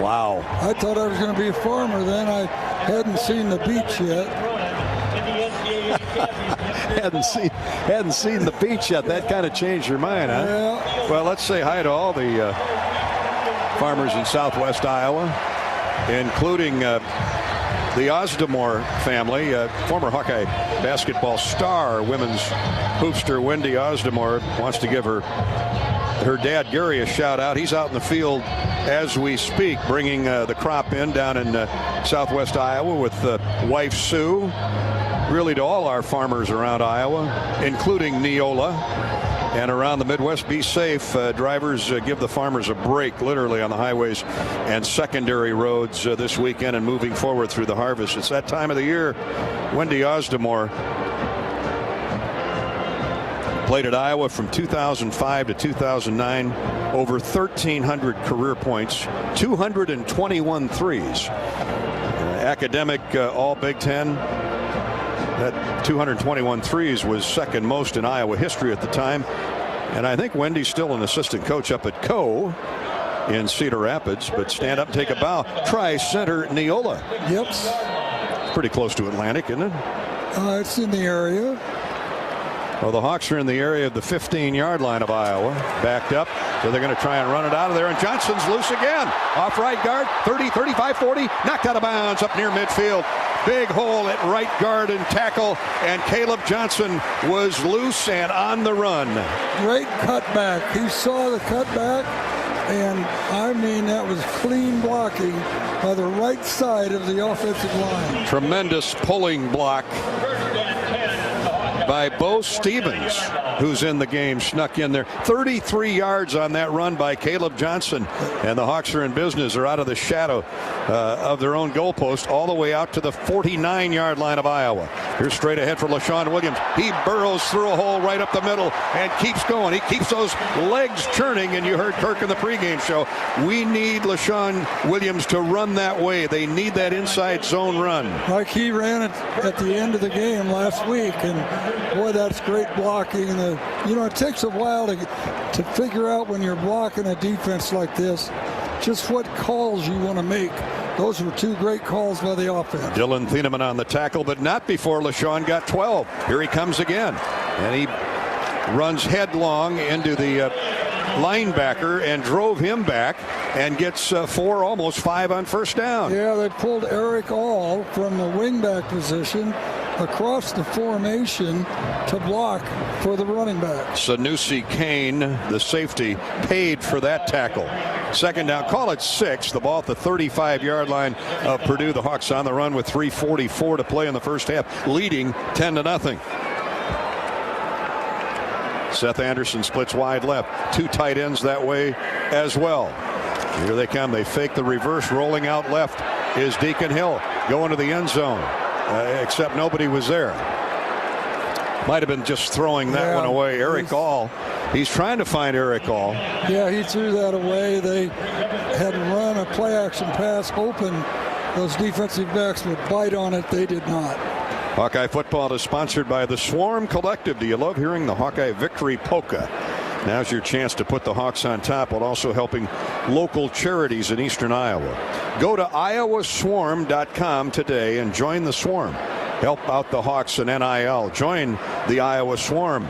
S1: Wow.
S10: I thought I was going to be a farmer then. I hadn't seen the beach yet.
S1: hadn't seen the beach yet. That kind of changed your mind, huh?
S10: Yeah.
S1: Well, let's say hi to all the farmers in southwest Iowa, including the Osdemore family. Former Hawkeye basketball star, women's hoopster Wendy Osdemore wants to give her dad Gary a shout out. He's out in the field as we speak, bringing the crop in down in southwest Iowa with wife Sue. Really to all our farmers around Iowa, including Neola, and around the Midwest. Be safe. Drivers, give the farmers a break, literally, on the highways and secondary roads this weekend and moving forward through the harvest. It's that time of the year. Wendy Osdemore played at Iowa from 2005 to 2009. Over 1,300 career points, 221 threes. Academic All Big Ten. That 221 threes was second most in Iowa history at the time. And I think Wendy's still an assistant coach up at Co in Cedar Rapids. But stand up and take a bow. Try center Neola.
S10: Yep.
S1: It's pretty close to Atlantic, isn't it?
S10: It's in the area.
S1: Well, the Hawks are in the area of the 15-yard line of Iowa. Backed up. So they're going to try and run it out of there. And Johnson's loose again. Off right guard. 30, 35, 40. Knocked out of bounds up near midfield. Big hole at right guard and tackle, and Caleb Johnson was loose and on the run.
S10: Great cutback. He saw the cutback, and I mean that was clean blocking by the right side of the offensive line.
S1: Tremendous pulling block by Bo Stevens, who's in the game, snuck in there. 33 yards on that run by Caleb Johnson, and the Hawks are in business. Are out of the shadow of their own goalpost all the way out to the 49-yard line of Iowa. Here's straight ahead for LaShawn Williams. He burrows through a hole right up the middle and keeps going. He keeps those legs churning, and you heard Kirk in the pregame show. We need LaShawn Williams to run that way. They need that inside zone run.
S10: Like he ran it at the end of the game last week, and boy, that's great blocking. It takes a while to figure out when you're blocking a defense like this, just what calls you want to make. Those were two great calls by the offense.
S1: Dylan Thieneman on the tackle, but not before LaShawn got 12. Here he comes again, and he runs headlong into the linebacker and drove him back and gets 4, almost 5 on first down.
S10: Yeah, they pulled Eric All from the wingback position across the formation to block for the running back.
S1: Sanusi Kane, the safety, paid for that tackle. Second down, call it 6. The ball at the 35-yard line of Purdue. The Hawks on the run with 3:44 to play in the first half, leading 10-0. Seth Anderson splits wide left. 2 tight ends that way as well. Here they come. They fake the reverse. Rolling out left is Deacon Hill. Going to the end zone. Except nobody was there. Might have been just throwing that one away. Eric All. He's trying to find Eric All.
S10: Yeah, he threw that away. They had run a play action pass open. Those defensive backs would bite on it. They did not.
S1: Hawkeye football is sponsored by the Swarm Collective. Do you love hearing the Hawkeye Victory Polka? Now's your chance to put the Hawks on top while also helping local charities in eastern Iowa. Go to iowaswarm.com today and join the Swarm. Help out the Hawks in NIL. Join the Iowa Swarm.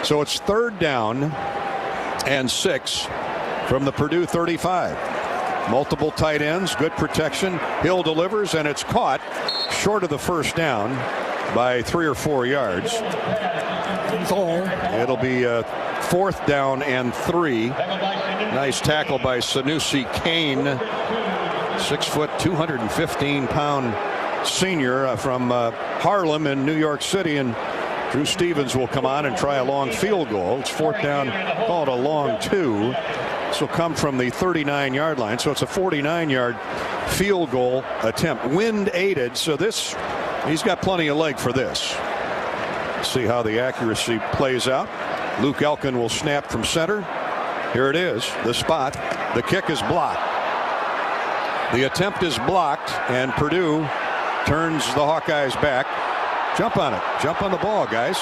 S1: So it's 3rd down and 6 from the Purdue 35. Multiple tight ends, good protection. Hill delivers, and it's caught short of the first down by 3 or 4 yards. It'll be 4th down and 3. Nice tackle by Sanusi Kane, 6 foot, 215-pound senior from Harlem in New York City, and Drew Stevens will come on and try a long field goal. It's 4th down, called a long 2. This will come from the 39-yard line, so it's a 49-yard field goal attempt. Wind aided, so this, he's got plenty of leg for this. See how the accuracy plays out. Luke Elkin will snap from center. Here it is, the spot. The kick is blocked. The attempt is blocked, and Purdue turns the Hawkeyes back. Jump on it. Jump on the ball, guys.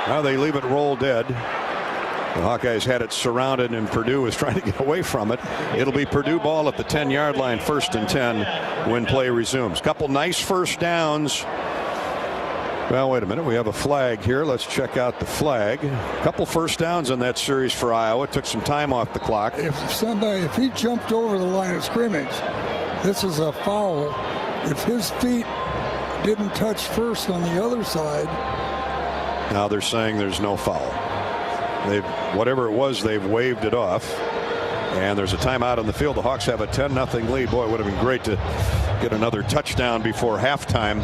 S1: Now they leave it roll dead. The Hawkeyes had it surrounded, and Purdue was trying to get away from it. It'll be Purdue ball at the 10-yard line, 1st and 10 when play resumes. Couple nice first downs. Well, wait a minute. We have a flag here. Let's check out the flag. Couple first downs in that series for Iowa. Took some time off the clock.
S10: If he jumped over the line of scrimmage, this is a foul. If his feet didn't touch first on the other side.
S1: Now they're saying there's no foul. Whatever it was, they've waved it off. And there's a timeout on the field. The Hawks have a 10-0 lead. Boy, it would have been great to get another touchdown before halftime.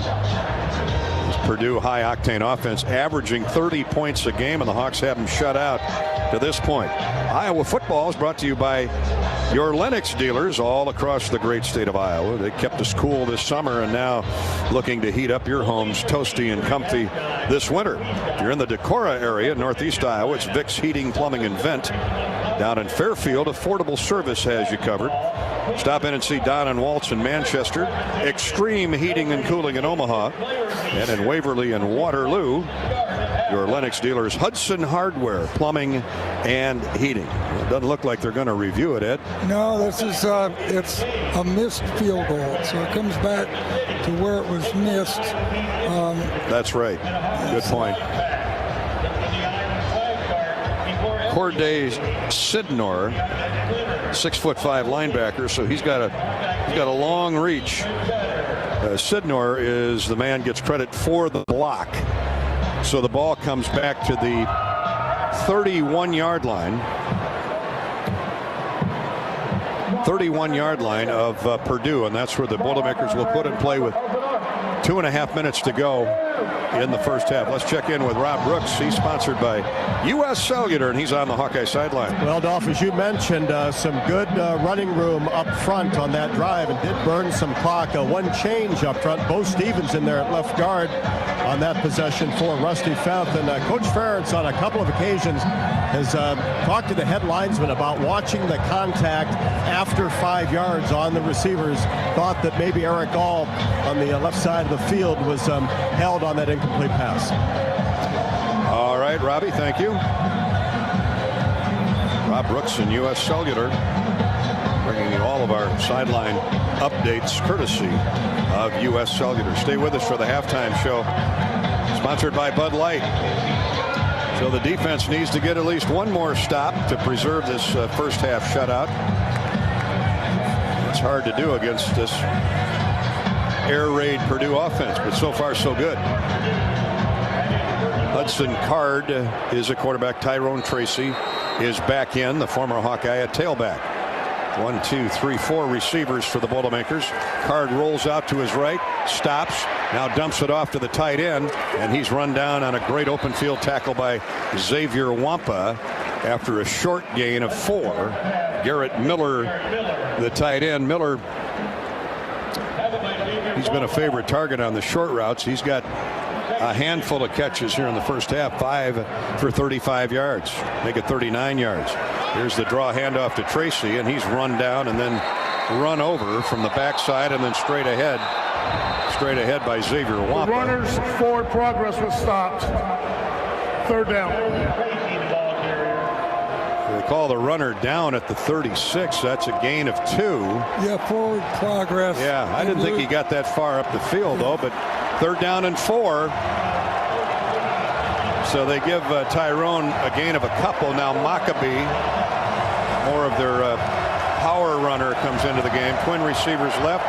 S1: Purdue high-octane offense averaging 30 points a game, and the Hawks have them shut out to this point. Iowa football is brought to you by your Lennox dealers all across the great state of Iowa. They kept us cool this summer and now looking to heat up your homes toasty and comfy this winter. If you're in the Decorah area, northeast Iowa, it's Vic's Heating, Plumbing, and Vent. Down in Fairfield, affordable service has you covered. Stop in and see Don and Waltz in Manchester. Extreme Heating and Cooling in Omaha. And in Waverly and Waterloo, your Lennox dealers, Hudson Hardware, Plumbing and Heating. It doesn't look like they're going to review it, Ed.
S10: No, this is it's a missed field goal, so it comes back to where it was missed.
S1: That's right. Good point. Corday Sidnor, 6'5" linebacker, so he's got a long reach. Sidnor is the man gets credit for the block. So the ball comes back to the 31-yard line. 31-yard line of Purdue, and that's where the Boilermakers will put in play with 2.5 minutes to go in the first half. Let's check in with Rob Brooks. He's sponsored by U.S. Cellular, and he's on the Hawkeye sideline.
S7: Well, Dolph, as you mentioned, some good running room up front on that drive, and did burn some clock. One change up front. Bo Stevens in there at left guard on that possession for Rusty Fount. And Coach Ferentz on a couple of occasions has talked to the head linesman about watching the contact after 5 yards on the receivers. Thought that maybe Eric All on the left side of the field was held on that incomplete pass.
S1: All right, Robbie, thank you. Rob Brooks and U.S. Cellular bringing you all of our sideline updates courtesy of U.S. Cellular. Stay with us for the halftime show, sponsored by Bud Light. So the defense needs to get at least one more stop to preserve this first half shutout. It's hard to do against this air raid Purdue offense, but so far so good. Hudson Card is a quarterback. Tyrone Tracy is back in, the former Hawkeye at tailback. 1, 2, 3, 4 receivers for the Boilermakers. Card rolls out to his right, stops, now dumps it off to the tight end, and he's run down on a great open field tackle by Xavier Wampa after a short gain of 4. Garrett Miller, the tight end. Miller, he's been a favorite target on the short routes. He's got a handful of catches here in the first half, 5 for 35 yards, make it 39 yards. Here's the draw handoff to Tracy, and he's run down and then run over from the backside and then straight ahead by Xavier Wampa.
S8: The runner's forward progress was stopped. Third down.
S1: They call the runner down at the 36. That's a gain of 2.
S10: Yeah, forward progress.
S1: Yeah, I didn't think he got that far up the field, though, but third down and 4. So they give Tyrone a gain of a couple. Now Maccabee, more of their power runner, comes into the game. Twin receivers left.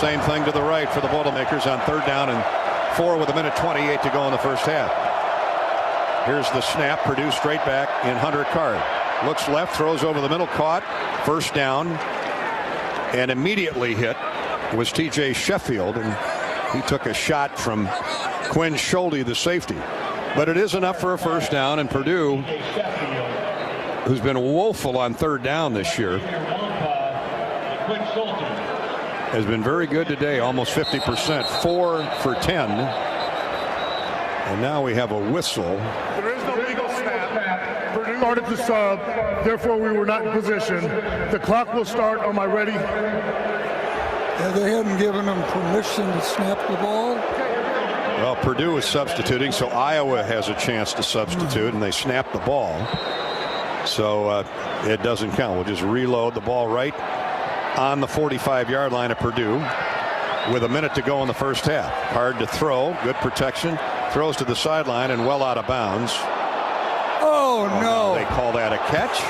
S1: Same thing to the right for the Boilermakers on third down and 4 with 1:28 to go in the first half. Here's the snap. Purdue straight back in Hunter Card. Looks left, throws over the middle, caught. First down, and immediately hit was T.J. Sheffield, and he took a shot from Quinn Schulte, the safety. But it is enough for a first down, and Purdue, who's been woeful on third down this year, has been very good today, almost 50%, 4 for 10. And now we have a whistle.
S8: There is no legal snap. Purdue started to sub, therefore we were not in position. The clock will start on my ready.
S10: Yeah, they hadn't given them permission to snap the ball.
S1: Well, Purdue is substituting, so Iowa has a chance to substitute, and they snap the ball. So it doesn't count. We'll just reload the ball right on the 45-yard line of Purdue with a minute to go in the first half. Hard to throw, good protection, throws to the sideline and well out of bounds.
S10: Oh, no.
S1: They call that a catch?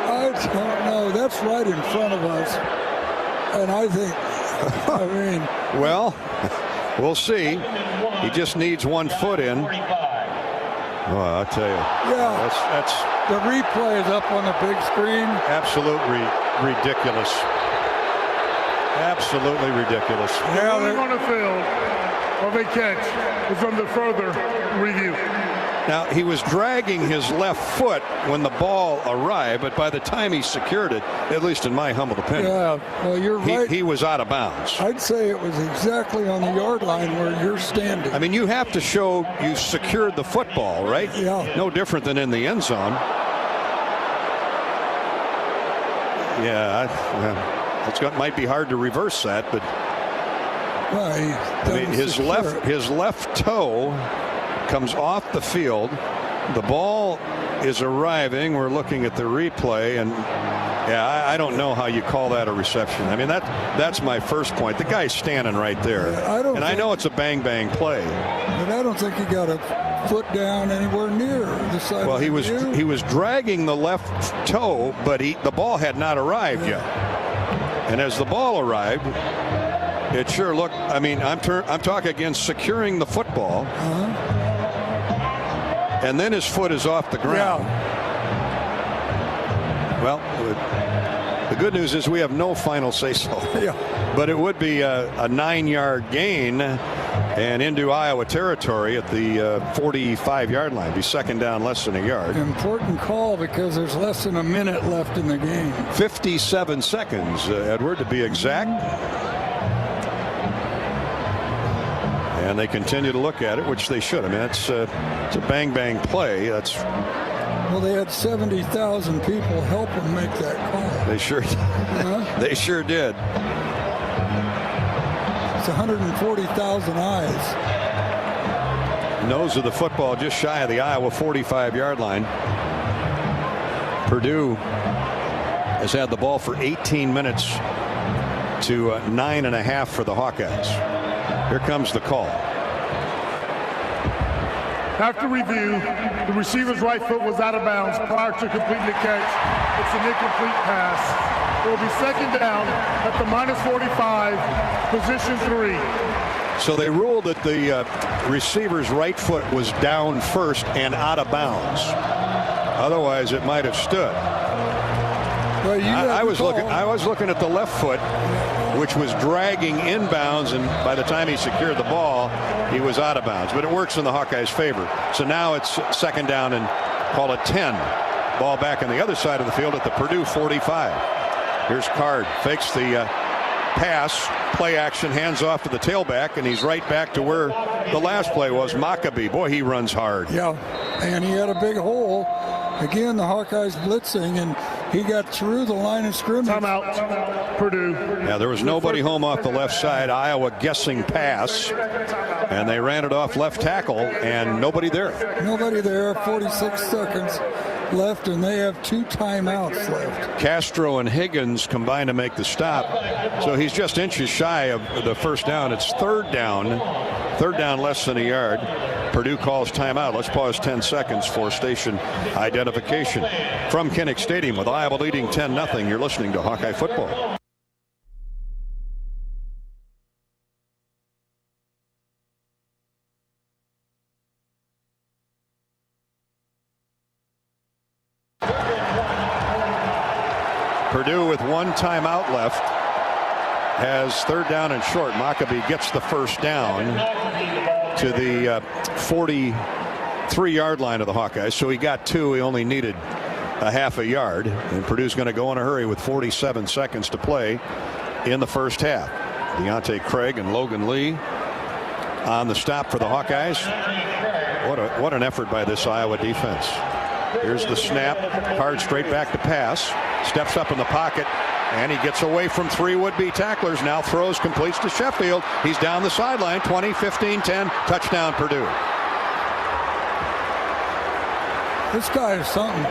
S10: I don't know. That's right in front of us. And I think, I mean.
S1: Well, we'll see. He just needs one foot in. Well, I'll tell you.
S10: Yeah.
S1: That's
S10: the replay is up on the big screen.
S1: Absolutely ridiculous. Absolutely ridiculous.
S8: Yeah, they're on the field of a catch is under further review.
S1: Now, he was dragging his left foot when the ball arrived, but by the time he secured it, at least in my humble opinion,
S10: yeah, well, you're right.
S1: He was out of bounds.
S10: I'd say it was exactly on the yard line where you're standing.
S1: I mean, you have to show you secured the football, right?
S10: Yeah.
S1: No different than in the end zone. Yeah, it might be hard to reverse that, but
S10: well,
S1: I mean, his left toe comes off the field. The ball is arriving. We're looking at the replay, and yeah, I don't know how you call that a reception. I mean, that's my first point. The guy's standing right there, I know it's a bang play.
S10: But I don't think he got a foot down anywhere near the side.
S1: Well, he was dragging the left toe, but the ball had not arrived yet. And as the ball arrived, it sure looked. I mean, I'm talking again, securing the football. And then his foot is off the ground.
S10: Yeah.
S1: Well, the good news is we have no final say-so.
S10: Yeah.
S1: But it would be a 9-yard gain and into Iowa territory at the 45-yard line. Be second down, less than a yard.
S10: Important call because there's less than a minute left in the game.
S1: 57 seconds, Edward, to be exact. And they continue to look at it, which they should. I mean, it's a bang play.
S10: Well, they had 70,000 people help them make that call.
S1: They sure did. They sure did.
S10: It's 140,000 eyes.
S1: Nose of the football just shy of the Iowa 45-yard line. Purdue has had the ball for 18 minutes to 9.5 for the Hawkeyes. Here comes the call.
S8: After review, the receiver's right foot was out of bounds prior to completing the catch. It's an incomplete pass. It will be second down at the -45, position 3.
S1: So they ruled that the receiver's right foot was down first and out of bounds. Otherwise, it might have stood.
S10: Well,
S1: I was looking at the left foot, which was dragging inbounds, and by the time he secured the ball, he was out of bounds. But it works in the Hawkeyes' favor. So now it's second down and call it 10. Ball back on the other side of the field at the Purdue 45. Here's Card, fakes the pass, play action, hands off to the tailback, and he's right back to where the last play was. Maccabee, boy, he runs hard.
S10: Yeah, and he had a big hole. Again, the Hawkeyes blitzing, and he got through the line of scrimmage.
S8: Timeout, Purdue.
S1: Yeah, there was nobody home off the left side. Iowa guessing pass, and they ran it off left tackle, and nobody there.
S10: Nobody there, 46 seconds left, and they have 2 timeouts left.
S1: Castro and Higgins combined to make the stop, so he's just inches shy of the first down. It's third down less than a yard. Purdue calls timeout. Let's pause 10 seconds for station identification. From Kinnick Stadium with Iowa leading 10-0, you're listening to Hawkeye Football. Purdue with 1 timeout left has third down and short. Maccabee gets the first down to the 43-yard line of the Hawkeyes. So he got 2. He only needed a half a yard. And Purdue's going to go in a hurry with 47 seconds to play in the first half. Deontay Craig and Logan Lee on the stop for the Hawkeyes. What an effort by this Iowa defense. Here's the snap. Card straight back to pass. Steps up in the pocket. And he gets away from 3 would-be tacklers. Now throws, completes to Sheffield. He's down the sideline. 20, 15, 10. Touchdown, Purdue.
S10: This guy is something.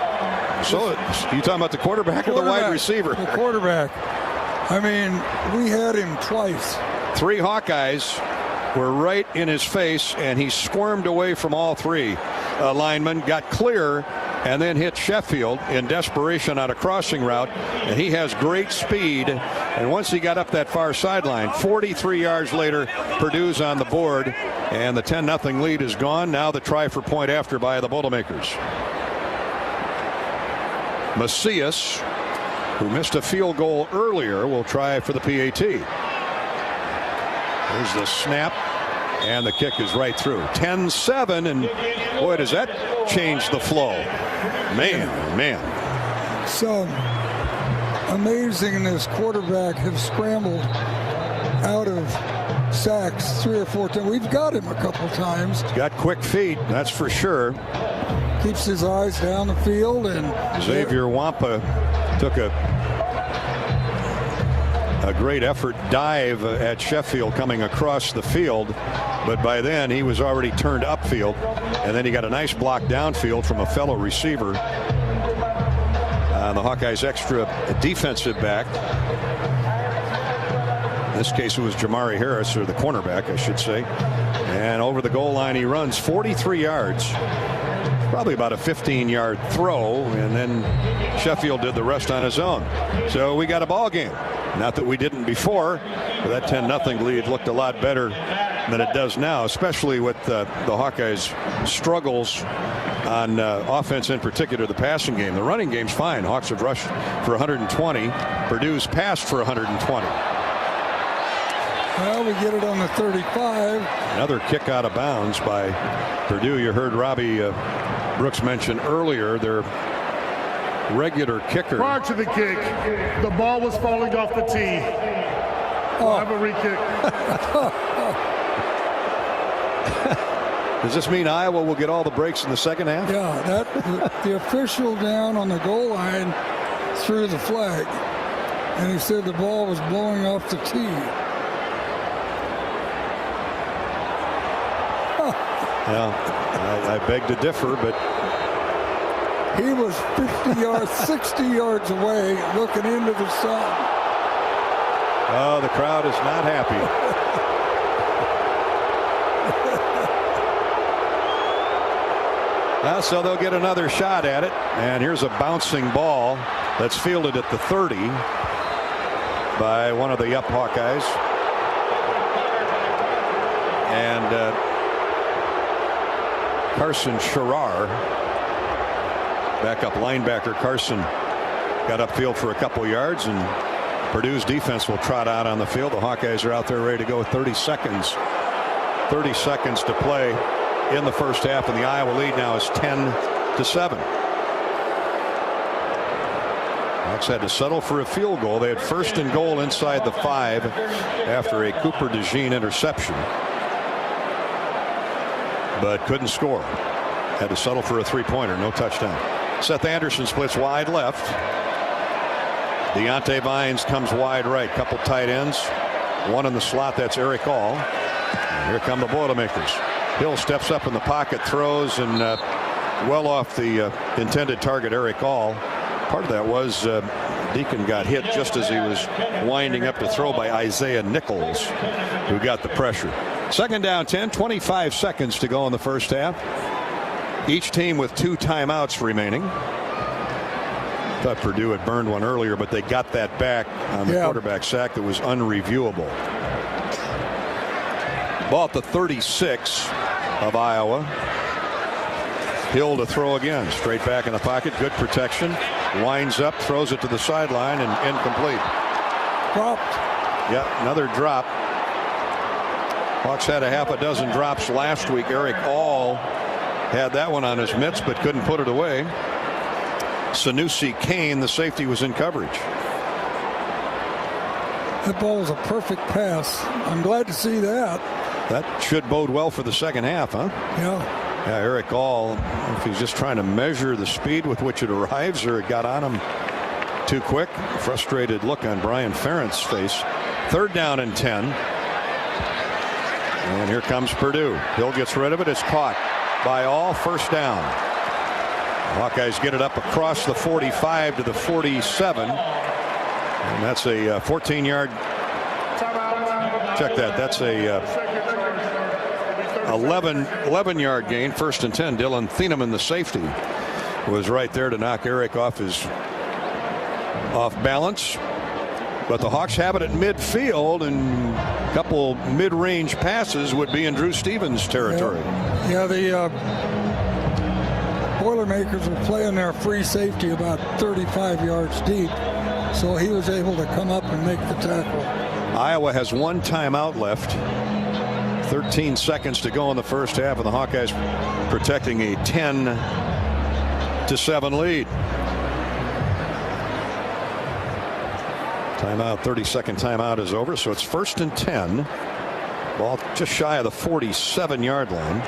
S1: So you talking about the quarterback or the wide receiver?
S10: The quarterback. I mean, we had him twice.
S1: 3 Hawkeyes were right in his face, and he squirmed away from all 3 linemen, got clear, and then hit Sheffield in desperation on a crossing route. And he has great speed. And once he got up that far sideline, 43 yards later, Purdue's on the board, and the 10-0 lead is gone. Now the try for point after by the Boilermakers. Macias, who missed a field goal earlier, will try for the PAT. There's the snap, and the kick is right through. 10-7, and boy, does that change the flow. Man.
S10: So amazing, this quarterback has scrambled out of sacks 3 or 4 times. We've got him a couple times.
S1: He's got quick feet, that's for sure.
S10: Keeps his eyes down the field. And
S1: Xavier Wampa took a great effort dive at Sheffield coming across the field, but by then he was already turned upfield, and then he got a nice block downfield from a fellow receiver. The Hawkeyes extra defensive back. In this case it was Jamari Harris, or the cornerback I should say, and over the goal line he runs 43 yards. Probably about a 15-yard throw, and then Sheffield did the rest on his own. So we got a ball game. Not that we didn't before, but that 10-0 lead looked a lot better than it does now, especially with the Hawkeyes' struggles on offense, in particular the passing game. The running game's fine. Hawks have rushed for 120. Purdue's passed for 120.
S10: Well, we get it on the 35.
S1: Another kick out of bounds by Purdue. You heard Robbie Brooks mention earlier their regular kicker.
S8: Prior to the kick, the ball was falling off the tee. We'll have a re-kick.
S1: Does this mean Iowa will get all the breaks in the second half?
S10: Yeah, the official down on the goal line threw the flag, and he said the ball was blowing off the tee.
S1: Yeah, I beg to differ, but
S10: he was 50 yards, 60 yards away, looking into the sun.
S1: Oh, the crowd is not happy. So they'll get another shot at it. And here's a bouncing ball that's fielded at the 30 by one of the up Hawkeyes. And Carson Sherrar, backup linebacker Carson, got upfield for a couple yards, and Purdue's defense will trot out on the field. The Hawkeyes are out there ready to go. 30 seconds to play in the first half, and the Iowa lead now is 10-7. Hawks had to settle for a field goal. They had first and goal inside the 5 after a Cooper DeJean interception, but couldn't score. Had to settle for a 3-pointer, no touchdown. Seth Anderson splits wide left. Deontay Vines comes wide right. Couple tight ends. One in the slot, that's Eric All. And here come the Boilermakers. Hill steps up in the pocket, throws, and well off the intended target, Eric All. Part of that was Deacon got hit just as he was winding up to throw by Isaiah Nichols, who got the pressure. Second down 10, 25 seconds to go in the first half. Each team with 2 timeouts remaining. Thought Purdue had burned one earlier, but they got that back on the quarterback sack that was unreviewable. Ball at the 36 of Iowa. Hill to throw again. Straight back in the pocket. Good protection. Winds up, throws it to the sideline, and incomplete.
S10: Dropped.
S1: Yep, another drop. Hawks had a half a dozen drops last week. Eric All had that one on his mitts, but couldn't put it away. Sanusi Kane, the safety, was in coverage.
S10: That ball was a perfect pass. I'm glad to see that.
S1: That should bode well for the second half, huh?
S10: Yeah.
S1: Yeah, Eric All, if he's just trying to measure the speed with which it arrives, or it got on him too quick. Frustrated look on Brian Ferentz' face. Third down and 10. And here comes Purdue. Hill gets rid of it. It's caught by All. First down. Hawkeyes get it up across the 45 to the 47. And that's a 14-yard. Check that. That's a 11-yard gain. First and 10. Dylan Thieneman, the safety, was right there to knock Eric off balance. But the Hawks have it at midfield, and a couple mid-range passes would be in Drew Stevens' territory.
S10: Yeah, the Boilermakers were playing their free safety about 35 yards deep, so he was able to come up and make the tackle.
S1: Iowa has 1 timeout left. 13 seconds to go in the first half, and the Hawkeyes protecting a 10-7 lead. Timeout, 30-second timeout is over, so it's first and 10. Ball just shy of the 47-yard line.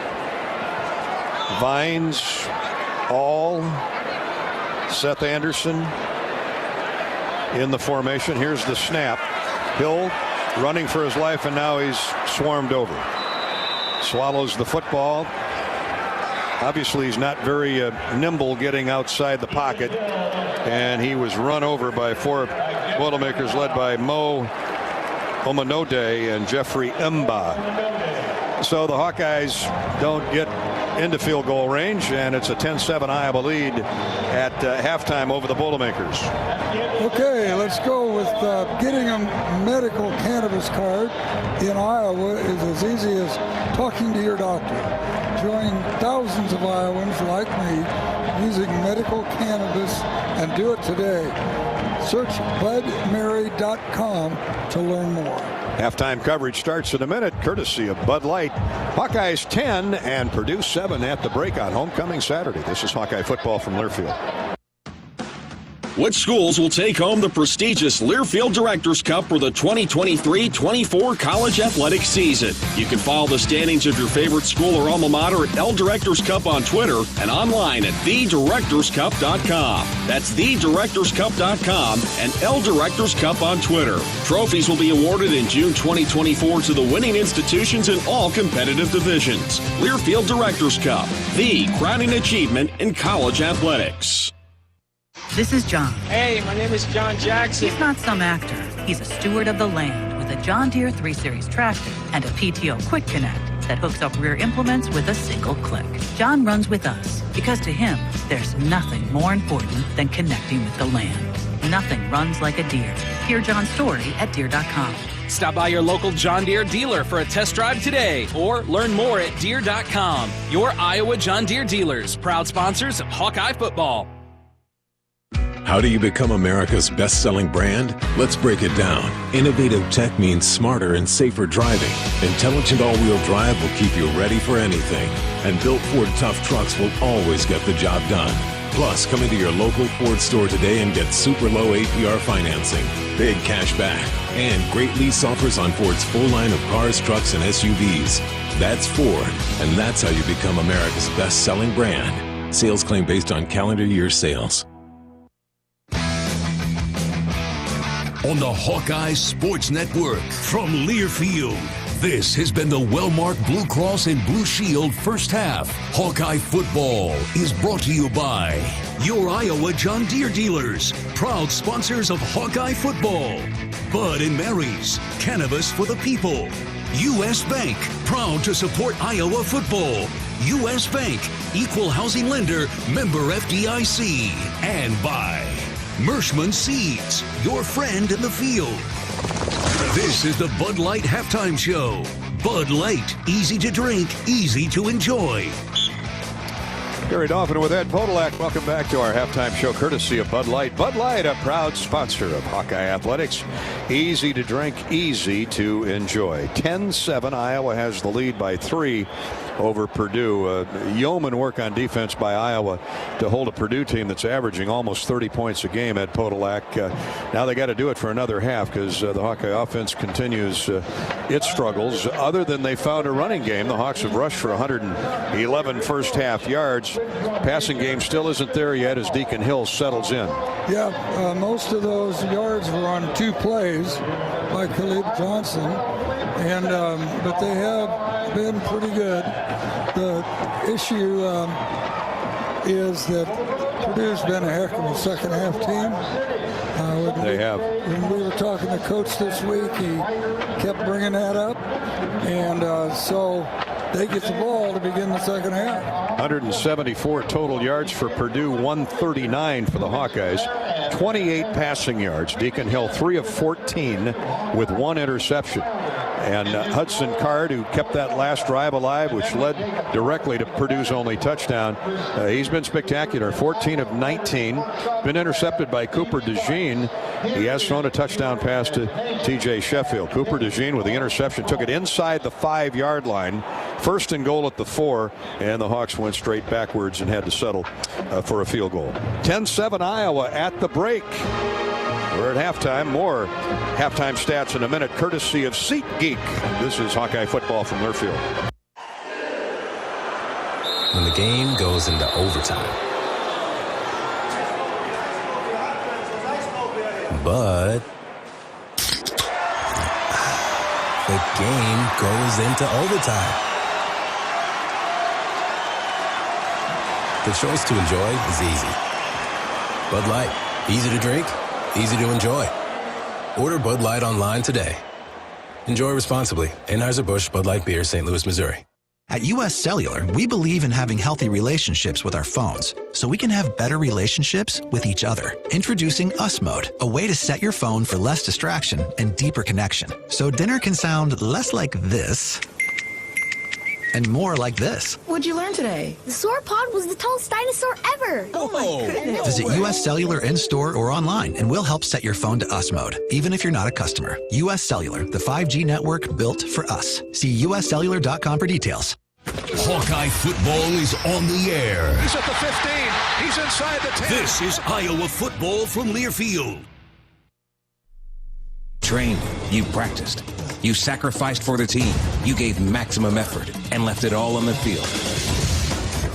S1: Vines, All, Seth Anderson in the formation. Here's the snap. Hill running for his life, and now he's swarmed over. Swallows the football. Obviously, he's not very nimble getting outside the pocket, and he was run over by 4 Boilermakers led by Mo Omanode and Jeffrey Mba. So the Hawkeyes don't get into field goal range, and it's a 10-7 Iowa lead at halftime over the Boilermakers.
S10: Okay, let's go with getting a medical cannabis card in Iowa is as easy as talking to your doctor. Join thousands of Iowans like me using medical cannabis, and do it today. Search budmary.com to learn more.
S1: Halftime coverage starts in a minute, courtesy of Bud Light. Hawkeyes 10 and Purdue 7 at the break on homecoming Saturday. This is Hawkeye football from Learfield.
S6: Which schools will take home the prestigious Learfield Directors Cup for the 2023-24 college athletics season? You can follow the standings of your favorite school or alma mater at L Directors Cup on Twitter and online at thedirectorscup.com. That's thedirectorscup.com and L Directors Cup on Twitter. Trophies will be awarded in June 2024 to the winning institutions in all competitive divisions. Learfield Directors Cup, the crowning achievement in college athletics.
S9: This is John.
S20: Hey, my name is John Jackson.
S9: He's not some actor. He's a steward of the land with a John Deere 3 Series tractor and a PTO Quick Connect. that hooks up rear implements with a single click. John runs with us because to him, there's nothing more important than connecting with the land. Nothing runs like a Deere. Hear John's story at Deere.com.
S12: Stop by your local John Deere dealer for a test drive today or learn more at Deere.com. Your Iowa John Deere dealers, proud sponsors of Hawkeye football.
S14: How do you become America's best-selling brand? Let's break it down. Innovative tech means smarter and safer driving. Intelligent all-wheel drive will keep you ready for anything. And built Ford Tough trucks will always get the job done. Plus, come into your local Ford store today and get super low APR financing, big cash back, and great lease offers on Ford's full line of cars, trucks, and SUVs. That's Ford, and that's how you become America's best-selling brand. Sales claim based on calendar year sales.
S2: On the Hawkeye Sports Network from Learfield, this has been the well-marked Blue Cross and Blue Shield first half. Hawkeye football is brought to you by your Iowa John Deere dealers, proud sponsors of Hawkeye football. Bud and Mary's, cannabis for the people. U.S. Bank, proud to support Iowa football. U.S. Bank, equal housing lender, member FDIC. And by Mershman Seeds, your friend in the field. This is the Bud Light Halftime Show. Bud Light, easy to drink, easy to enjoy.
S1: Gary Dolphin with Ed Podolak. Welcome back to our halftime show, courtesy of Bud Light. Bud Light, a proud sponsor of Hawkeye Athletics. Easy to drink, easy to enjoy. 10-7, Iowa has the lead by 3 over Purdue. Yeoman work on defense by Iowa to hold a Purdue team that's averaging almost 30 points a game at Podolak. Now they got to do it for another half because the Hawkeye offense continues its struggles. Other than they found a running game, the Hawks have rushed for 111 first half yards. Passing game still isn't there yet as Deacon Hill settles in.
S10: Yeah, most of those yards were on 2 plays by Khalid Johnson, and but they have been pretty good. The issue is that Purdue's been a heck of a second half team.
S1: They have.
S10: When we were talking to Coach this week, he kept bringing that up, and so they get the ball to begin the second half.
S1: 174 total yards for Purdue, 139 for the Hawkeyes. 28 passing yards. Deacon Hill 3 of 14 with 1 interception. And Hudson Card, who kept that last drive alive, which led directly to Purdue's only touchdown, he's been spectacular. 14 of 19. Been intercepted by Cooper DeJean. He has thrown a touchdown pass to T.J. Sheffield. Cooper DeJean with the interception took it inside the 5-yard line. First and goal at the 4, and the Hawks went straight backwards and had to settle for a field goal. 10-7 Iowa at the break. We're at halftime. More halftime stats in a minute, courtesy of SeatGeek. This is Hawkeye football from Learfield.
S17: When the game goes into overtime. But the game goes into overtime. The choice to enjoy is easy. Bud Light, easy to drink, easy to enjoy. Order Bud Light online today. Enjoy responsibly. Anheuser-Busch Bud Light Beer, St. Louis, Missouri.
S21: At U.S. Cellular, we believe in having healthy relationships with our phones so we can have better relationships with each other. Introducing US Mode, a way to set your phone for less distraction and deeper connection. So dinner can sound less like this and more like this.
S22: What'd you learn today? The sauropod was the tallest dinosaur ever.
S21: Oh my goodness. Visit U.S. Cellular in-store or online and we'll help set your phone to US Mode, even if you're not a customer. U.S. Cellular, the 5G network built for us. See uscellular.com for details.
S2: Hawkeye football is on the air.
S24: He's at the 15. He's inside the 10.
S2: This is Iowa football from Learfield.
S15: Trained, you practiced, you sacrificed for the team, you gave maximum effort and left it all on the field.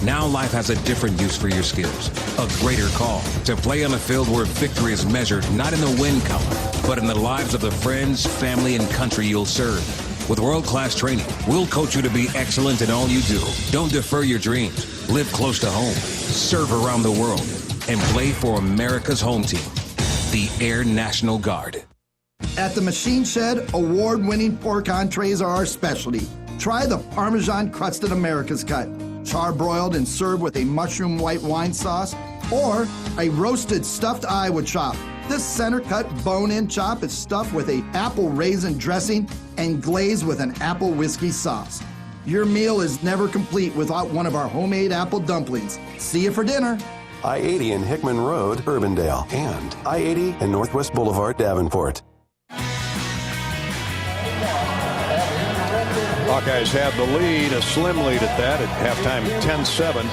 S15: Now life has a different use for your skills, a greater call to play on a field where victory is measured not in the win column, but in the lives of the friends, family, and country you'll serve. With world-class training, we'll coach you to be excellent in all you do. Don't defer your dreams. Live close to home, serve around the world, and play for America's home team, the Air National Guard.
S26: At the Machine Shed, award-winning pork entrees are our specialty.
S11: Try the Parmesan crusted America's Cut, charbroiled and served with a mushroom white wine sauce, or a roasted stuffed Iowa chop. This center-cut bone-in chop is stuffed with an apple raisin dressing and glazed with an apple whiskey sauce. Your meal is never complete without one of our homemade apple dumplings. See you for dinner.
S13: I-80 in Hickman Road, Urbandale, and I-80 and Northwest Boulevard, Davenport.
S1: Hawkeyes have the lead, a slim lead at that, at halftime 10-7.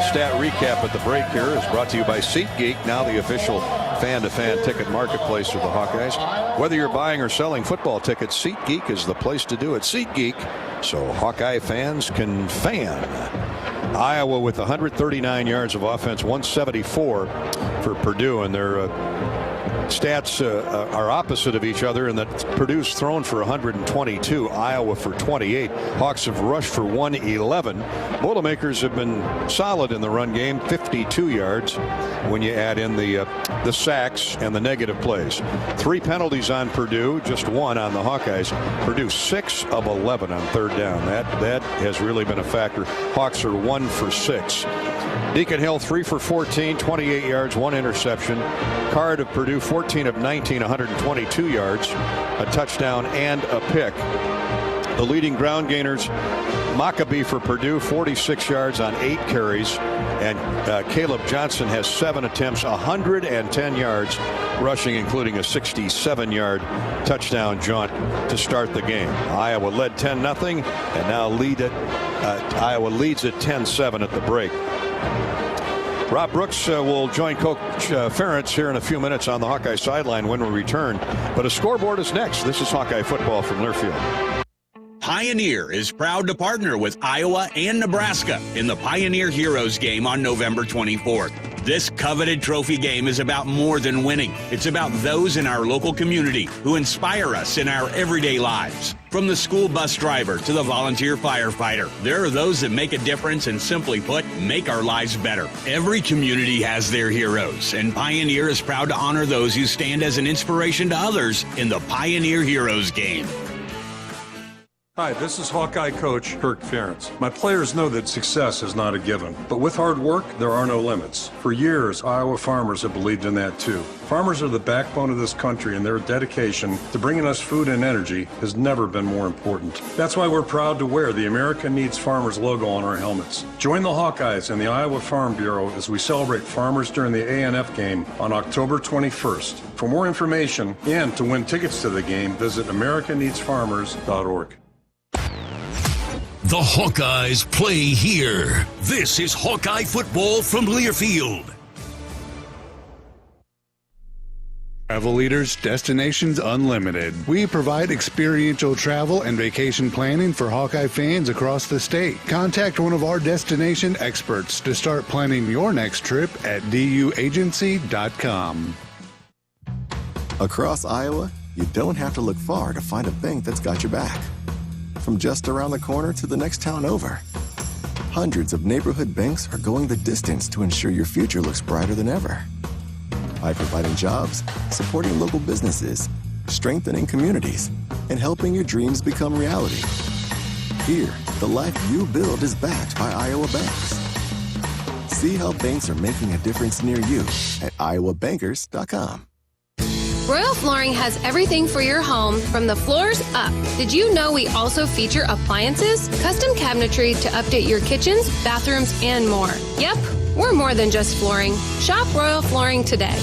S1: Stat recap at the break here is brought to you by SeatGeek, now the official fan-to-fan ticket marketplace of the Hawkeyes. Whether you're buying or selling football tickets, SeatGeek is the place to do it. SeatGeek, so Hawkeye fans can fan. Iowa with 139 yards of offense, 174 for Purdue, and their stats are opposite of each other in that Purdue's thrown for 122, Iowa for 28. Hawks have rushed for 111. Boilermakers have been solid in the run game, 52 yards when you add in the sacks and the negative plays. 3 penalties on Purdue, just 1 on the Hawkeyes. Purdue 6 of 11 on third down. That has really been a factor. Hawks are 1 for 6. Deacon Hill 3 for 14, 28 yards, 1 interception. Card of Purdue 14 of 19, 122 yards, a touchdown and a pick. The leading ground gainers, Maccabee for Purdue, 46 yards on 8 carries, and Caleb Johnson has 7 attempts, 110 yards rushing, including a 67-yard touchdown jaunt to start the game. Iowa led 10-0 and now Iowa leads at 10-7 at the break. Rob Brooks will join Coach Ferentz here in a few minutes on the Hawkeye sideline when we return. But a scoreboard is next. This is Hawkeye football from Learfield.
S19: Pioneer is proud to partner with Iowa and Nebraska in the Pioneer Heroes game on November 24th. This coveted trophy game is about more than winning. It's about those in our local community who inspire us in our everyday lives. From the school bus driver to the volunteer firefighter, there are those that make a difference and, simply put, make our lives better. Every community has their heroes, and Pioneer is proud to honor those who stand as an inspiration to others in the Pioneer Heroes game.
S23: Hi, this is Hawkeye coach Kirk Ferentz. My players know that success is not a given, but with hard work, there are no limits. For years, Iowa farmers have believed in that too. Farmers are the backbone of this country, and their dedication to bringing us food and energy has never been more important. That's why we're proud to wear the America Needs Farmers logo on our helmets. Join the Hawkeyes and the Iowa Farm Bureau as we celebrate farmers during the A&F game on October 21st. For more information and to win tickets to the game, visit americaneedsfarmers.org.
S2: The Hawkeyes play here. This is Hawkeye football from Learfield.
S25: Travel Leaders Destinations Unlimited. We provide experiential travel and vacation planning for Hawkeye fans across the state. Contact one of our destination experts to start planning your next trip at duagency.com.
S26: Across Iowa, you don't have to look far to find a bank that's got your back. From just around the corner to the next town over, hundreds of neighborhood banks are going the distance to ensure your future looks brighter than ever. By providing jobs, supporting local businesses, strengthening communities, and helping your dreams become reality. Here, the life you build is backed by Iowa banks. See how banks are making a difference near you at iowabankers.com.
S27: Royal Flooring has everything for your home from the floors up. Did you know we also feature appliances, custom cabinetry to update your kitchens, bathrooms, and more? Yep, we're more than just flooring. Shop Royal Flooring today.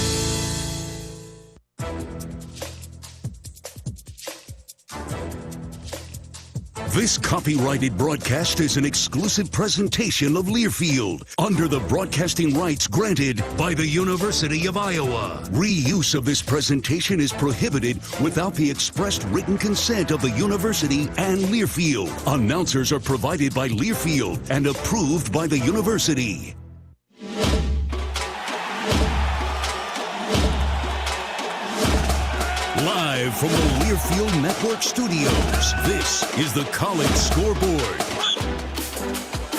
S2: This copyrighted broadcast is an exclusive presentation of Learfield under the broadcasting rights granted by the University of Iowa. Reuse of this presentation is prohibited without the expressed written consent of the university and Learfield. Announcers are provided by Learfield and approved by the university. Live from the Learfield Network studios, this is the College Scoreboard.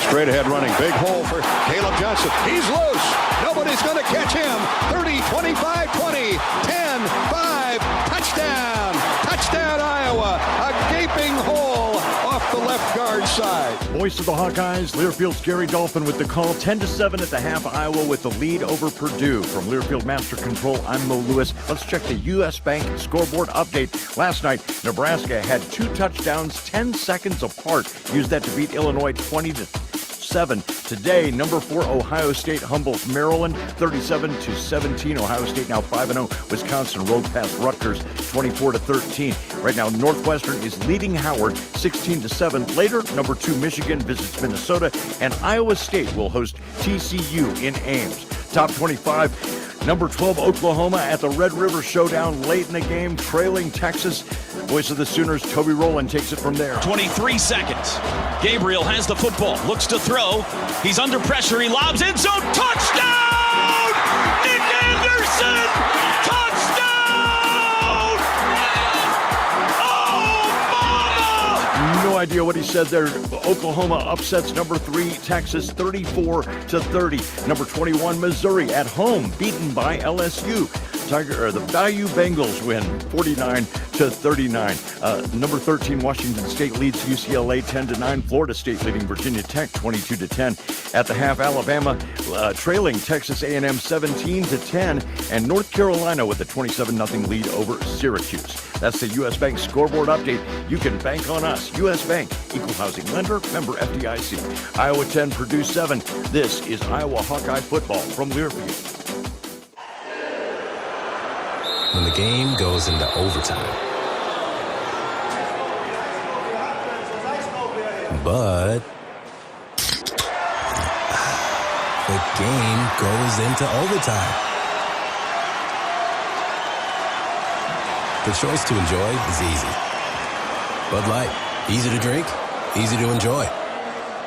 S1: Straight ahead running, big hole for Caleb Johnson. He's loose. Nobody's going to catch him. 30, 25, 20, 10, 5, touchdown. Touchdown, Iowa. A gaping hole off the left guard
S3: hard side.
S4: Voice of the Hawkeyes, Learfield's Gary Dolphin with the call. 10-7 at the half. Iowa with the lead over Purdue. From Learfield Master Control, I'm Mo Lewis. Let's check the U.S. Bank scoreboard update. Last night, Nebraska had 2 touchdowns 10 seconds apart. Used that to beat Illinois 20-7. Today, number 4 Ohio State humbles Maryland 37-17. Ohio State now 5-0. Wisconsin rolled past Rutgers 24-13. Right now, Northwestern is leading Howard 16-7. Later, number 2 Michigan visits Minnesota, and Iowa State will host TCU in Ames. Top 25. Number 12, Oklahoma at the Red River Showdown late in the game, trailing Texas. Voice of the Sooners, Toby Rowland takes it from there.
S5: 23 seconds. Gabriel has the football, looks to throw. He's under pressure, he lobs end zone. Touchdown! Nick Anderson! Touchdown! Oh, mama!
S4: No idea what he said there. Oklahoma upsets number 3 Texas 34-30. Number 21 Missouri at home beaten by LSU. The Bayou Bengals win 49-39. Number 13 Washington State leads UCLA 10-9. Florida State leading Virginia Tech 22-10. At the half, Alabama trailing Texas A&M 17-10, and North Carolina with a 27-0 lead over Syracuse. That's the U.S. Bank scoreboard update. You can bank on us. U.S. Bank, equal housing lender, member FDIC. Iowa 10, Purdue 7. This is Iowa Hawkeye football from Learfield.
S17: When the game goes into overtime. But the game goes into overtime. The choice to enjoy is easy. Bud Light, easy to drink, easy to enjoy.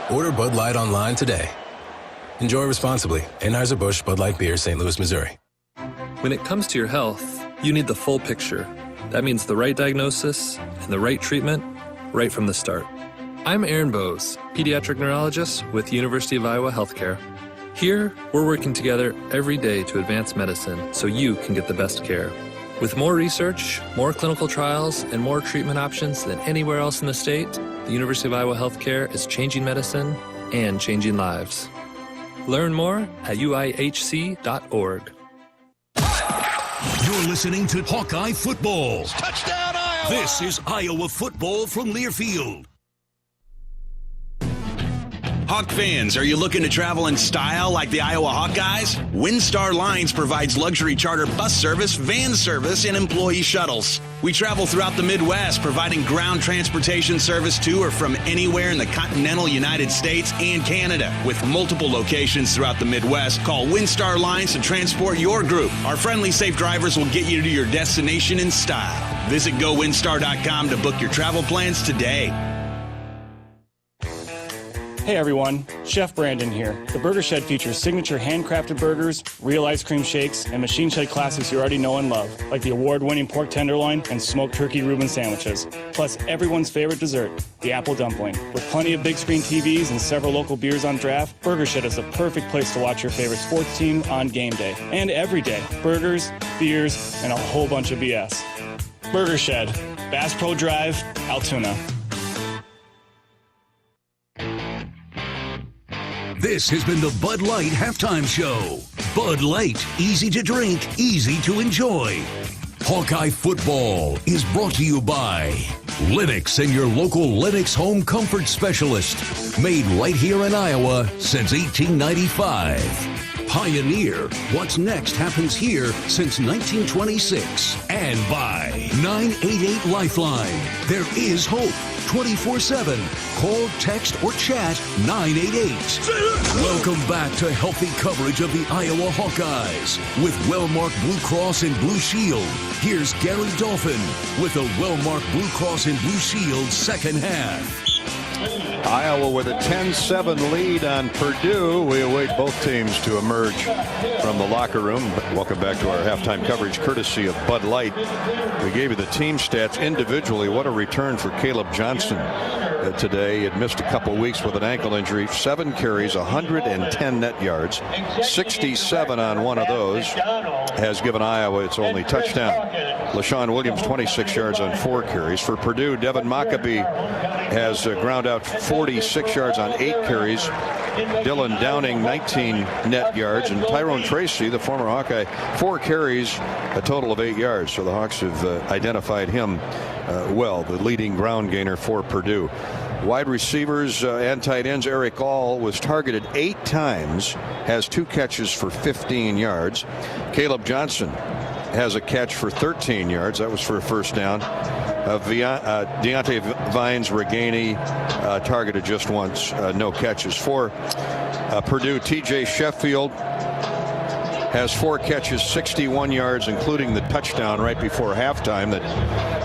S17: Order Bud Light online today. Enjoy responsibly. Anheuser-Busch Bud Light Beer, St. Louis, Missouri.
S7: When it comes to your health, you need the full picture. That means the right diagnosis and the right treatment right from the start. I'm Aaron Bose, pediatric neurologist with University of Iowa Healthcare. Here, we're working together every day to advance medicine so you can get the best care. With more research, more clinical trials, and more treatment options than anywhere else in the state, the University of Iowa Healthcare is changing medicine and changing lives. Learn more at uihc.org.
S2: You're listening to Hawkeye Football.
S24: Touchdown, Iowa!
S2: This is Iowa football from Learfield.
S19: Hawk fans, are you looking to travel in style like the Iowa Hawkeyes? WinStar Lines provides luxury charter bus service, van service, and employee shuttles. We travel throughout the Midwest, providing ground transportation service to or from anywhere in the continental United States and Canada. With multiple locations throughout the Midwest, call WinStar Lines to transport your group. Our friendly, safe drivers will get you to your destination in style. Visit GoWinStar.com to book your travel plans today.
S8: Hey everyone, Chef Brandon here. The Burger Shed features signature handcrafted burgers, real ice cream shakes, and machine shed classics you already know and love, like the award-winning pork tenderloin and smoked turkey Reuben sandwiches. Plus everyone's favorite dessert, the apple dumpling. With plenty of big screen TVs and several local beers on draft, Burger Shed is the perfect place to watch your favorite sports team on game day. And every day, burgers, beers, and a whole bunch of BS. Burger Shed, Bass Pro Drive, Altoona.
S2: This has been the Bud Light Halftime Show. Bud Light, easy to drink, easy to enjoy. Hawkeye Football is brought to you by Lennox and your local Lennox home comfort specialist. Made right here in Iowa since 1895. Pioneer, what's next happens here since 1926. And by 988 Lifeline. There is hope 24/7. Call, text, or chat 988. Welcome back to healthy coverage of the Iowa Hawkeyes with Wellmark Blue Cross and Blue Shield. Here's Gary Dolphin with the Wellmark Blue Cross and Blue Shield second half.
S1: Iowa with a 10-7 lead on Purdue. We await both teams to emerge from the locker room. Welcome back to our halftime coverage courtesy of Bud Light. We gave you the team stats individually. What a return for Caleb Johnston. today. He had missed a couple weeks with an ankle injury. 7 carries, 110 net yards, 67 on one of those has given Iowa its only touchdown. LaShawn Williams, 26 yards on 4 carries. For Purdue, Devin Maccabee has ground out 46 yards on 8 carries. Dylan Downing, 19 net yards, and Tyrone Tracy, the former Hawkeye, 4 carries, a total of 8 yards. So the Hawks have identified him well, the leading ground gainer for Purdue. Wide receivers and tight ends, Eric All was targeted 8 times, has 2 catches for 15 yards. Caleb Johnson has a catch for 13 yards. That was for a first down. Deontay Vines-Reganey targeted just once, no catches. For Purdue, TJ Sheffield has 4 catches, 61 yards, including the touchdown right before halftime that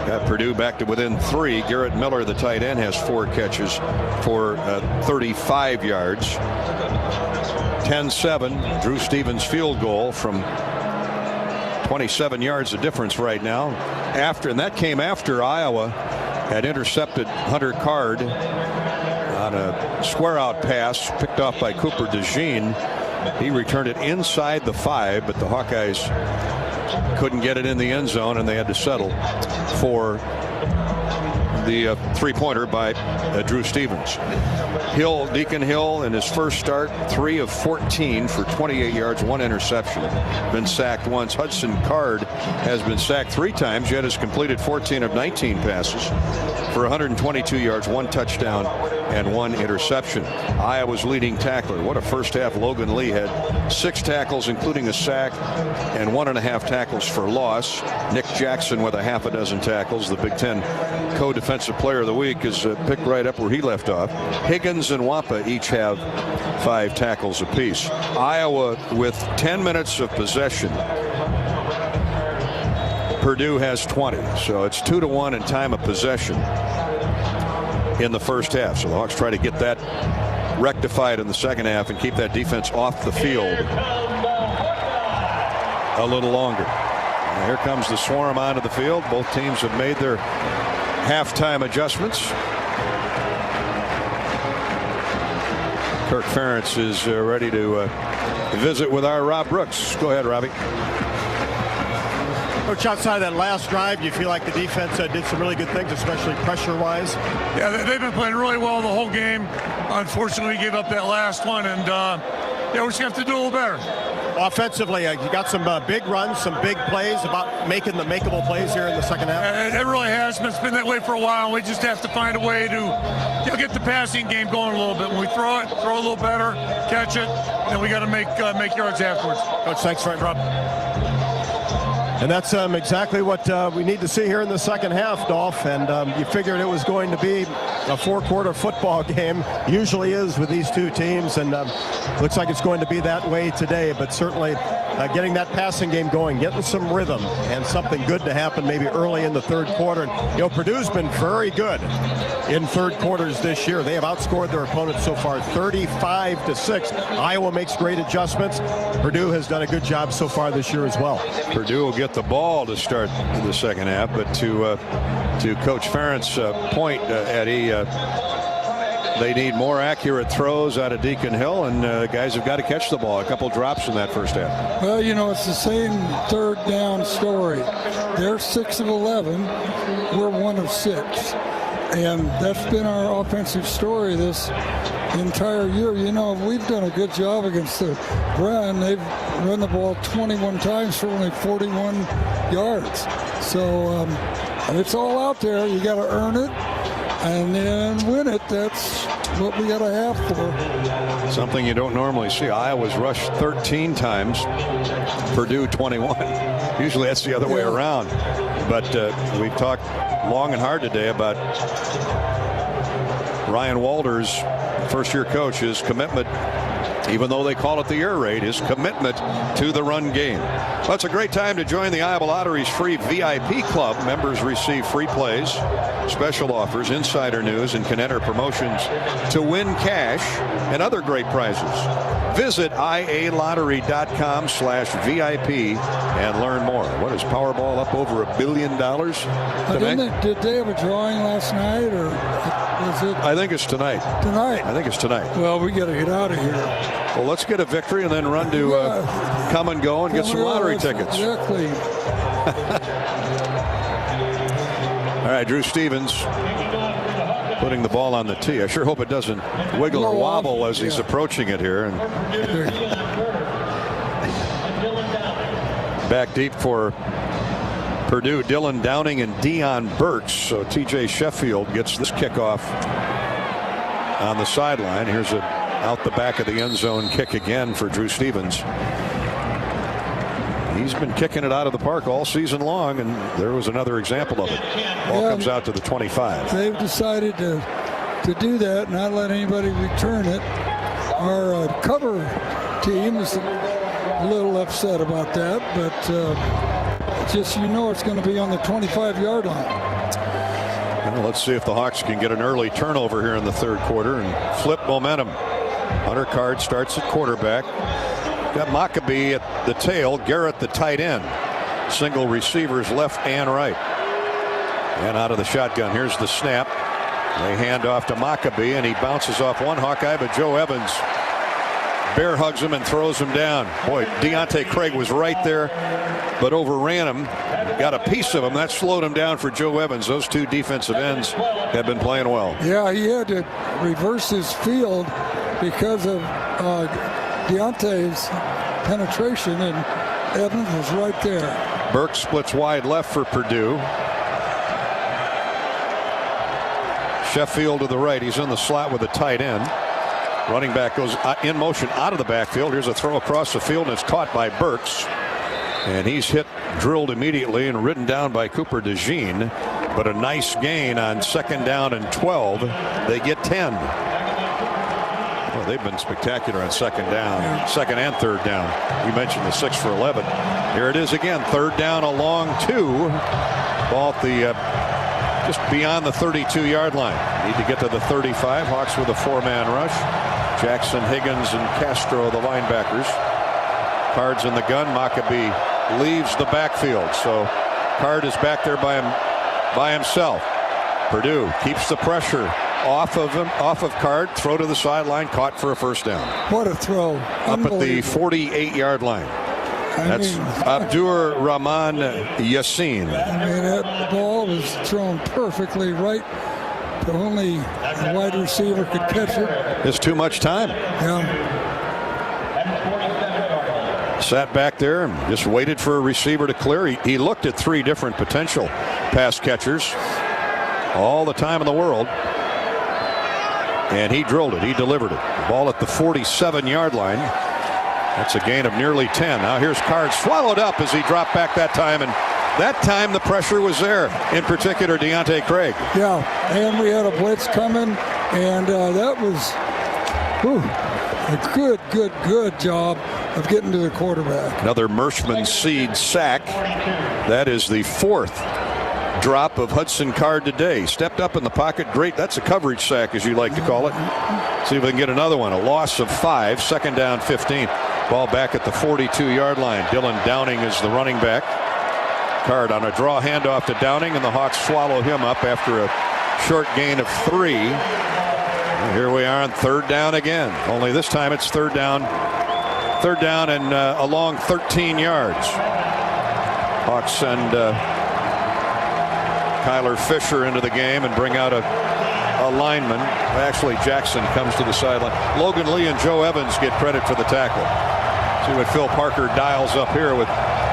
S1: got Purdue back to within 3. Garrett Miller, the tight end, has 4 catches for 35 yards. 10-7, Drew Stevens' field goal from 27 yards the difference right now. And that came after Iowa had intercepted Hunter Card on a square out pass picked off by Cooper DeJean. He returned it inside the 5, but the Hawkeyes couldn't get it in the end zone, and they had to settle for the 3-pointer by Drew Stevens. Deacon Hill, in his first start, 3 of 14 for 28 yards, 1 interception. Been sacked once. Hudson Card has been sacked 3 times, yet has completed 14 of 19 passes for 122 yards, 1 touchdown, and 1 interception. Iowa's leading tackler. What a first half. Logan Lee had 6 tackles, including a sack, and 1.5 tackles for loss. Nick Jackson with a half a dozen tackles. The Big Ten co-defensive player of the week is picked right up where he left off. Higgins and Wampa each have 5 tackles apiece. Iowa with 10 minutes of possession. Purdue has 20, so it's 2-1 in time of possession in the first half. So the Hawks try to get that rectified in the second half and keep that defense off the field a little longer. And here comes the swarm onto the field. Both teams have made their halftime adjustments. Kirk Ferentz is ready to visit with our Rob Brooks. Go ahead, Robbie.
S3: Coach, outside that last drive, you feel like the defense did some really good things, especially pressure-wise?
S23: Yeah, they've been playing really well the whole game. Unfortunately, we gave up that last one, and yeah, we're just going to have to do a little better.
S3: Offensively, you got some big runs, some big plays, about making the makeable plays here in the second half.
S23: It really has been. It's been that way for a while. We just have to find a way to get the passing game going a little bit. When we throw it, throw a little better, catch it, and we got to make yards afterwards.
S3: Coach, thanks for it, Rob. And that's exactly what we need to see here in the second half, Dolph. And you figured it was going to be a 4-quarter football game. Usually is with these two teams, and looks like it's going to be that way today. But certainly getting that passing game going, getting some rhythm, and something good to happen maybe early in the third quarter. And, Purdue's been very good in third quarters this year. They have outscored their opponents so far 35-6. Iowa makes great adjustments. Purdue has done a good job so far this year as well.
S1: Purdue will get the ball to start the second half, but to Coach Ferentz's point, Eddie, they need more accurate throws out of Deacon Hill, and guys have got to catch the ball. A couple drops in that first half.
S10: Well, it's the same third down story. They're 6 of 11. We're 1 of 6. And that's been our offensive story this entire year. We've done a good job against the run. They've run the ball 21 times for only 41 yards. So it's all out there. You got to earn it and then win it. That's what we got to have for.
S1: Something you don't normally see. Iowa's rushed 13 times. Purdue 21. Usually that's the other way around. But we've talked long and hard today about Ryan Walters, first-year coach, his commitment, even though they call it the air raid, his commitment to the run game. Well, it's a great time to join the Iowa Lottery's free VIP club. Members receive free plays, special offers, insider news, and can enter promotions to win cash and other great prizes. Visit ialottery.com/VIP and learn more. What is Powerball up over $1 billion tonight?
S10: Did they have a drawing last night, or is it?
S1: I think it's tonight.
S10: Tonight?
S1: I think it's tonight.
S10: Well, we got to get out of here.
S1: Well, let's get a victory and then run to Come and Go and get some lottery tickets.
S10: Exactly.
S1: All right, Drew Stevens putting the ball on the tee. I sure hope it doesn't wiggle or wobble as he's approaching it here. And back deep for Purdue, Dylan Downing and Deion Burks. So TJ Sheffield gets this kickoff on the sideline. Here's a out the back of the end zone kick again for Drew Stevens. He's been kicking it out of the park all season long, and there was another example of it. Ball comes out to the 25.
S10: They've decided to do that, not let anybody return it. Our cover team is a little upset about that, but just it's going to be on the 25-yard line.
S1: Well, let's see if the Hawks can get an early turnover here in the third quarter and flip momentum. Hunter Card starts at quarterback. Got Maccabee at the tail, Garrett the tight end. Single receivers left and right. And out of the shotgun, here's the snap. They hand off to Maccabee, and he bounces off one Hawkeye, but Joe Evans bear hugs him and throws him down. Boy, Deontay Craig was right there, but overran him. Got a piece of him. That slowed him down for Joe Evans. Those two defensive ends have been playing well.
S10: Yeah, he had to reverse his field because of Deontay's penetration, and Evans was right there.
S1: Burke splits wide left for Purdue. Sheffield to the right. He's in the slot with the tight end. Running back goes in motion out of the backfield. Here's a throw across the field, and it's caught by Burks. And he's drilled immediately and ridden down by Cooper DeJean. But a nice gain on 2nd down and 12. They get 10. Well, they've been spectacular on 2nd down, 2nd and 3rd down. You mentioned the 6 for 11. Here it is again. 3rd down, a long 2. Ball at the just beyond the 32-yard line. Need to get to the 35. Hawks with a 4-man rush. Jackson, Higgins, and Castro, the linebackers. Card's in the gun. Maccabee leaves the backfield. So Card is back there by himself. Purdue keeps the pressure off of him, off of Card. Throw to the sideline, caught for a 1st down.
S10: What a throw.
S1: Up at the 48-yard line. That's Abdur Rahman Yassin.
S10: That ball was thrown perfectly right. The only wide receiver could catch it.
S1: There's too much time.
S10: Yeah.
S1: Sat back there and just waited for a receiver to clear. He looked at 3 different potential pass catchers. All the time in the world. And he drilled it. He delivered it. The ball at the 47-yard line. That's a gain of nearly 10. Now here's Card swallowed up as he dropped back that time. And that time the pressure was there. In particular, Deontay Craig.
S10: Yeah, and we had a blitz coming. And that was a good job of getting to the quarterback.
S1: Another Mershman Seed sack. That is the 4th drop of Hudson Card today. Stepped up in the pocket. Great. That's a coverage sack, as you like to call it. See if we can get another one. A loss of 5. 2nd down, 15. Ball back at the 42-yard line. Dylan Downing is the running back. Card on a draw handoff to Downing, and the Hawks swallow him up after a short gain of 3. And here we are on 3rd down again. Only this time it's 3rd down. 3rd down and a long 13 yards. Hawks send Kyler Fisher into the game and bring out a lineman. Actually, Jackson comes to the sideline. Logan Lee and Joe Evans get credit for the tackle. See what Phil Parker dials up here with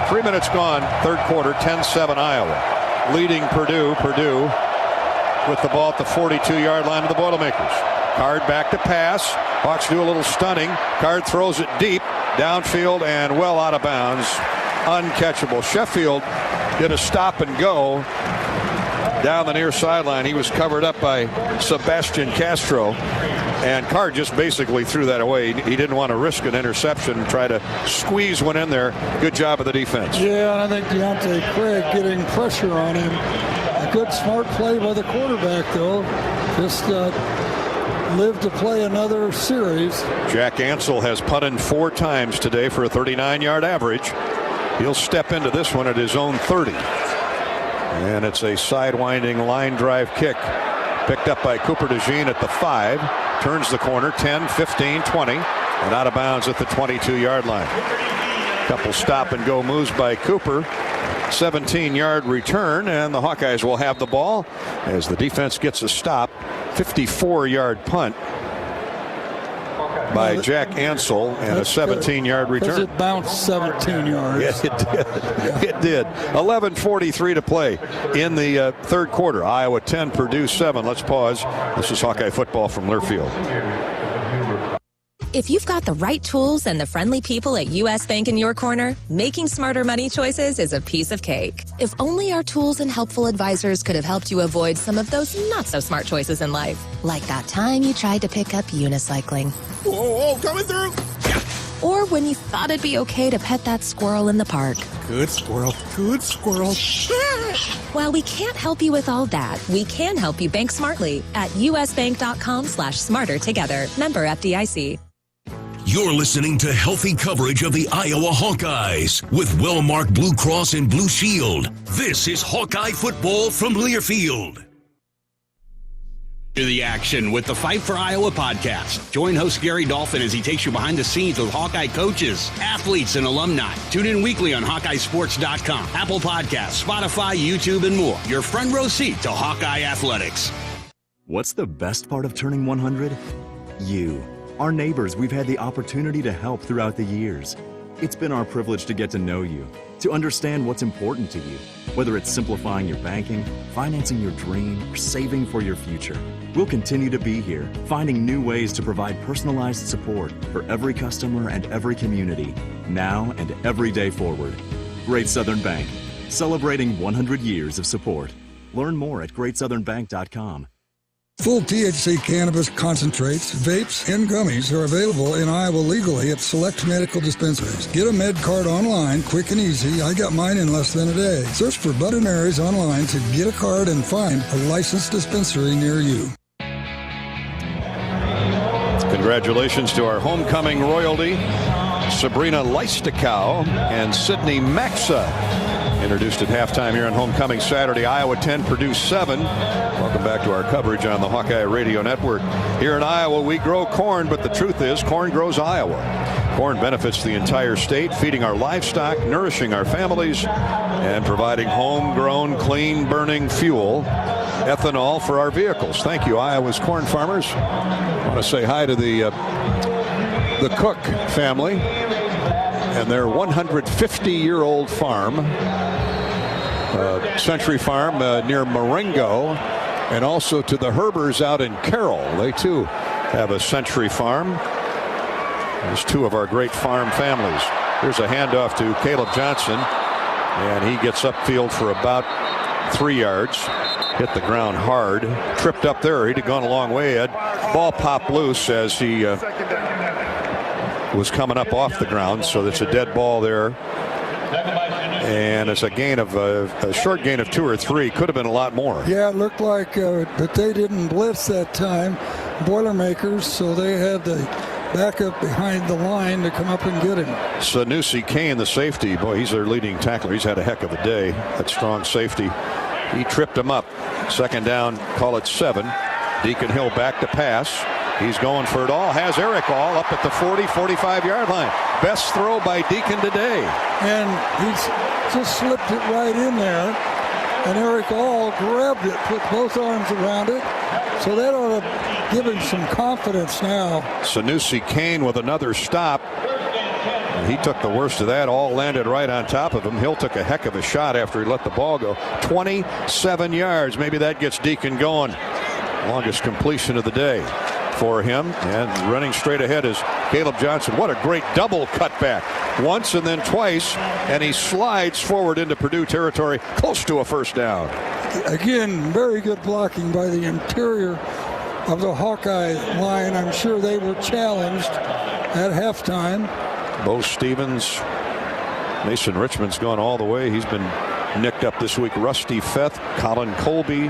S1: 3 minutes gone, 3rd quarter, 10-7 Iowa. Leading Purdue with the ball at the 42-yard line of the Boilermakers. Card back to pass. Hawks do a little stunning. Card throws it deep, downfield, and well out of bounds. Uncatchable. Sheffield did a stop and go down the near sideline. He was covered up by Sebastian Castro, and Card just basically threw that away. He didn't want to risk an interception and try to squeeze one in there. Good job of the defense.
S10: Yeah, and I think Deontay Craig getting pressure on him. A good smart play by the quarterback, though. Just live to play another series.
S1: Jack Ansel has punted 4 times today for a 39-yard average. He'll step into this one at his own 30. And it's a sidewinding line drive kick. Picked up by Cooper DeJean at the 5. Turns the corner, 10, 15, 20. And out of bounds at the 22-yard line. Couple stop-and-go moves by Cooper. 17-yard return, and the Hawkeyes will have the ball as the defense gets a stop. 54-yard punt by Jack Ansel and a 17-yard return.
S10: It bounced 17 yards.
S1: Yes, it did. It did. 11:43 to play in the third quarter. Iowa 10, Purdue 7. Let's pause. This is Hawkeye football from Learfield.
S6: If you've got the right tools and the friendly people at U.S. Bank in your corner, making smarter money choices is a piece of cake. If only our tools and helpful advisors could have helped you avoid some of those not-so-smart choices in life. Like that time you tried to pick up unicycling.
S9: Whoa, coming through!
S6: Or when you thought it'd be okay to pet that squirrel in the park.
S9: Good squirrel, good squirrel.
S6: While we can't help you with all that, we can help you bank smartly at usbank.com/smarter together. Member FDIC.
S2: You're listening to healthy coverage of the Iowa Hawkeyes with well-marked Blue Cross and Blue Shield. This is Hawkeye football from Learfield.
S19: To the action with the Fight for Iowa podcast. Join host Gary Dolphin as he takes you behind the scenes with Hawkeye coaches, athletes, and alumni. Tune in weekly on HawkeyeSports.com, Apple Podcasts, Spotify, YouTube, and more. Your front row seat to Hawkeye athletics.
S12: What's the best part of turning 100? You. Our neighbors we've had the opportunity to help throughout the years. It's been our privilege to get to know you, to understand what's important to you, whether it's simplifying your banking, financing your dream, or saving for your future. We'll continue to be here, finding new ways to provide personalized support for every customer and every community, now and every day forward. Great Southern Bank, celebrating 100 years of support. Learn more at greatsouthernbank.com.
S10: Full THC cannabis concentrates, vapes, and gummies are available in Iowa legally at select medical dispensaries. Get a med card online, quick and easy. I got mine in less than a day. Search for Bud & Mary's online to get a card and find a licensed dispensary near you.
S1: Congratulations to our homecoming royalty, Sabrina Leistokow and Sydney Maxa. Introduced at halftime here on Homecoming Saturday. Iowa 10, Purdue 7. Welcome back to our coverage on the Hawkeye Radio Network. Here in Iowa, we grow corn, but the truth is corn grows Iowa. Corn benefits the entire state, feeding our livestock, nourishing our families, and providing homegrown, clean-burning fuel, ethanol for our vehicles. Thank you, Iowa's corn farmers. I want to say hi to the Cook family and their 150-year-old farm, Century Farm near Marengo, and also to the Herbers out in Carroll. They too have a Century Farm. There's two of our great farm families. Here's a handoff to Caleb Johnson, and he gets upfield for about 3 yards. Hit the ground hard. Tripped up there. He'd have gone a long way, Ed. Ball popped loose as he was coming up off the ground, so that's a dead ball there. And it's a gain of a short gain of 2 or 3. Could have been a lot more.
S10: Yeah, it looked like, but they didn't blitz that time, Boilermakers, so they had to back up behind the line to come up and get him.
S1: Sanusi Kane, the safety, boy, he's their leading tackler. He's had a heck of a day. That strong safety. He tripped him up. Second down, call it 7. Deacon Hill back to pass. He's going for it all. Has Eric All up at the 40, 45-yard line. Best throw by Deacon today.
S10: And he's just slipped it right in there. And Eric All grabbed it, put both arms around it. So that ought to give him some confidence now.
S1: Sanusi Kane with another stop. He took the worst of that. All landed right on top of him. Hill took a heck of a shot after he let the ball go. 27 yards. Maybe that gets Deacon going. Longest completion of the day for him. And running straight ahead is Caleb Johnson. What a great double cutback. Once and then twice. And he slides forward into Purdue territory, close to a first down.
S10: Again, very good blocking by the interior of the Hawkeye line. I'm sure they were challenged at halftime.
S1: Bo Stevens, Mason Richmond's gone all the way. He's been nicked up this week. Rusty Feth, Colin Colby,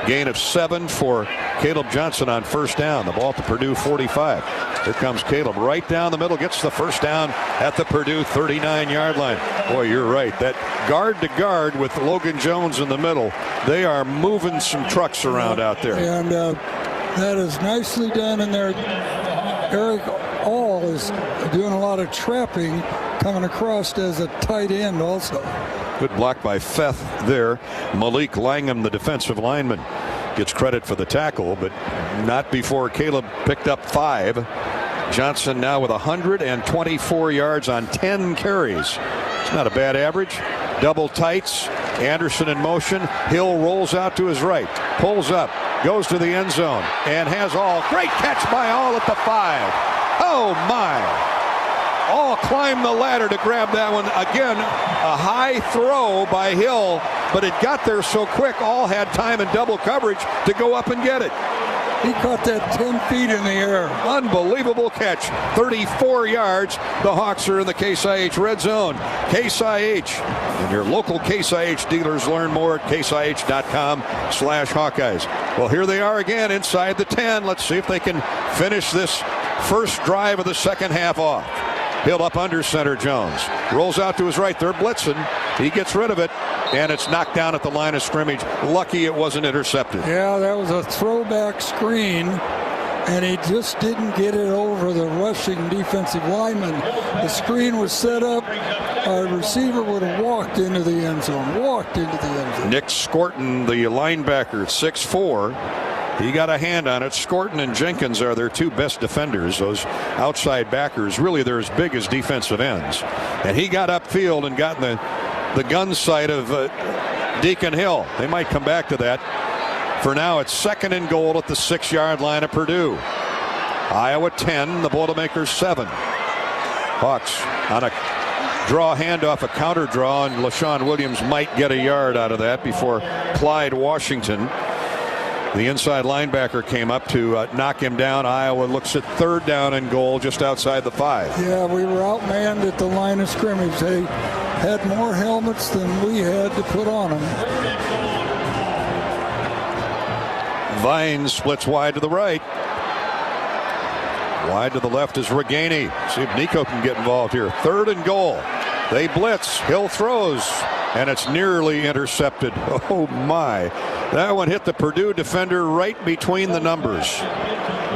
S1: Gain of 7 for Caleb Johnson on first down. The ball at the Purdue 45. Here comes Caleb right down the middle, gets the first down at the Purdue 39-yard line. Boy, you're right. That guard to guard with Logan Jones in the middle, they are moving some trucks around out there.
S10: And that is nicely done in there. Eric All is doing a lot of trapping coming across as a tight end also.
S1: Good block by Feth there. Malik Langham, the defensive lineman, gets credit for the tackle, but not before Caleb picked up 5. Johnson now with 124 yards on 10 carries. It's not a bad average. Double tights. Anderson in motion. Hill rolls out to his right. Pulls up. Goes to the end zone. And has All. Great catch by All at the 5. Oh, my. All climbed the ladder to grab that one. Again, a high throw by Hill, but it got there so quick, All had time in double coverage to go up and get it.
S10: He caught that 10 feet in the air.
S1: Unbelievable catch. 34 yards. The Hawks are in the Case IH red zone. Case IH. And your local Case IH dealers. Learn more at caseih.com/Hawkeyes. Well, here they are again inside the 10. Let's see if they can finish this first drive of the second half off. Hill up under center. Jones rolls out to his right. They're blitzing. He gets rid of it, and it's knocked down at the line of scrimmage. Lucky it wasn't intercepted.
S10: Yeah, that was a throwback screen, and he just didn't get it over the rushing defensive lineman. The screen was set up. A receiver would have walked into the end zone. Nick
S1: Scorton, the linebacker, 6'4". He got a hand on it. Scorton and Jenkins are their two best defenders. Those outside backers, really they're as big as defensive ends. And he got upfield and got in the gun sight of Deacon Hill. They might come back to that. For now, it's 2nd and goal at the 6-yard line of Purdue. Iowa 10, the Boilermakers 7. Hawks on a draw handoff, a counter draw, and LaShawn Williams might get a yard out of that before Clyde Washington, the inside linebacker, came up to knock him down. Iowa looks at 3rd down and goal just outside the 5.
S10: Yeah, we were outmanned at the line of scrimmage. They had more helmets than we had to put on them.
S1: Vines splits wide to the right. Wide to the left is Reganey. See if Nico can get involved here. 3rd and goal. They blitz. Hill throws, and it's nearly intercepted. Oh, my. That one hit the Purdue defender right between the numbers.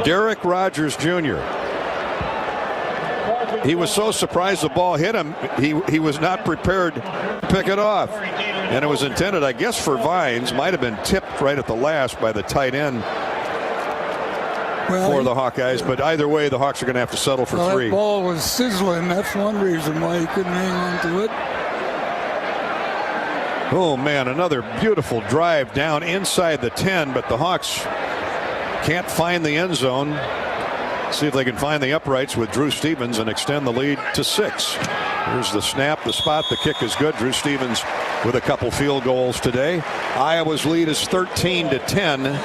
S1: Derek Rogers Jr. He was so surprised the ball hit him, he was not prepared to pick it off. And it was intended, I guess, for Vines. Might have been tipped right at the last by the tight end for the Hawkeyes. But either way, the Hawks are going to have to settle for 3.
S10: That ball was sizzling. That's one reason why he couldn't hang on to it.
S1: Oh, man, another beautiful drive down inside the 10, but the Hawks can't find the end zone. See if they can find the uprights with Drew Stevens and extend the lead to 6. Here's the snap, the spot, the kick is good. Drew Stevens with a couple field goals today. Iowa's lead is 13-10.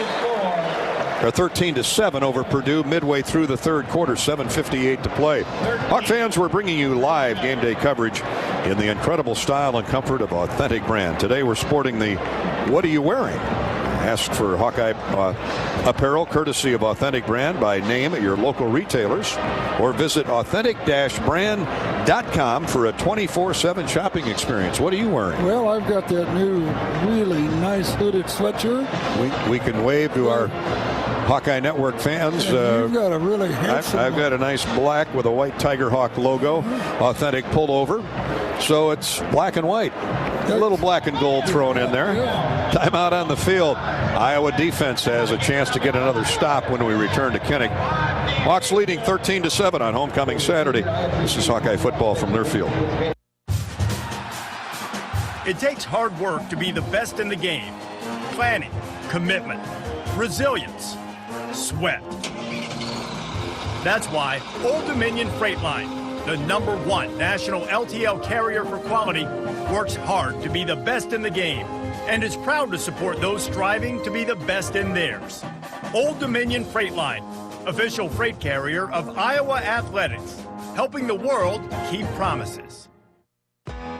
S1: Or 13-7 over Purdue midway through the 3rd quarter, 7:58 to play. Hawk fans, we're bringing you live game day coverage in the incredible style and comfort of Authentic Brand. Today we're sporting the What Are You Wearing? Ask for Hawkeye apparel courtesy of Authentic Brand by name at your local retailers, or visit authentic-brand.com for a 24/7 shopping experience. What are you wearing?
S10: Well, I've got that new really nice hooded sweatshirt.
S1: We can wave to our Hawkeye Network fans.
S10: You've got a really handsome
S1: I've got a nice black with a white Tiger Hawk logo, authentic pullover. So it's black and white. A little black and gold thrown in there. Timeout on the field. Iowa defense has a chance to get another stop when we return to Kinnick. Hawks leading 13-7 on homecoming Saturday. This is Hawkeye football from Learfield.
S14: It takes hard work to be the best in the game. Planning, commitment, resilience, sweat. That's why Old Dominion Freight Line, the #1 national LTL carrier for quality, works hard to be the best in the game and is proud to support those striving to be the best in theirs. Old Dominion Freight Line, official freight carrier of Iowa Athletics, helping the world keep promises.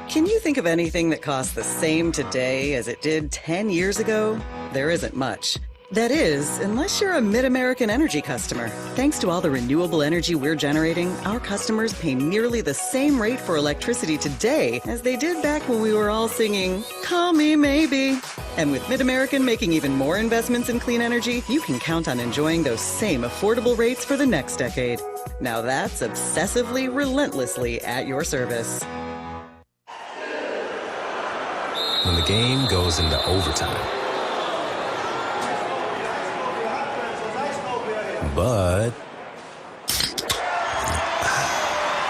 S15: Can you think of anything that costs the same today as it did 10 years ago?
S11: there isn't much. That is, unless you're a Mid-American Energy customer. Thanks to all the renewable energy we're generating, our customers pay nearly the same rate for electricity today as they did back when we were all singing, "Call Me Maybe." And with Mid-American making even more investments in clean energy, you can count on enjoying those same affordable rates for the next decade. Now that's obsessively, relentlessly at your service.
S17: When the game goes into overtime. But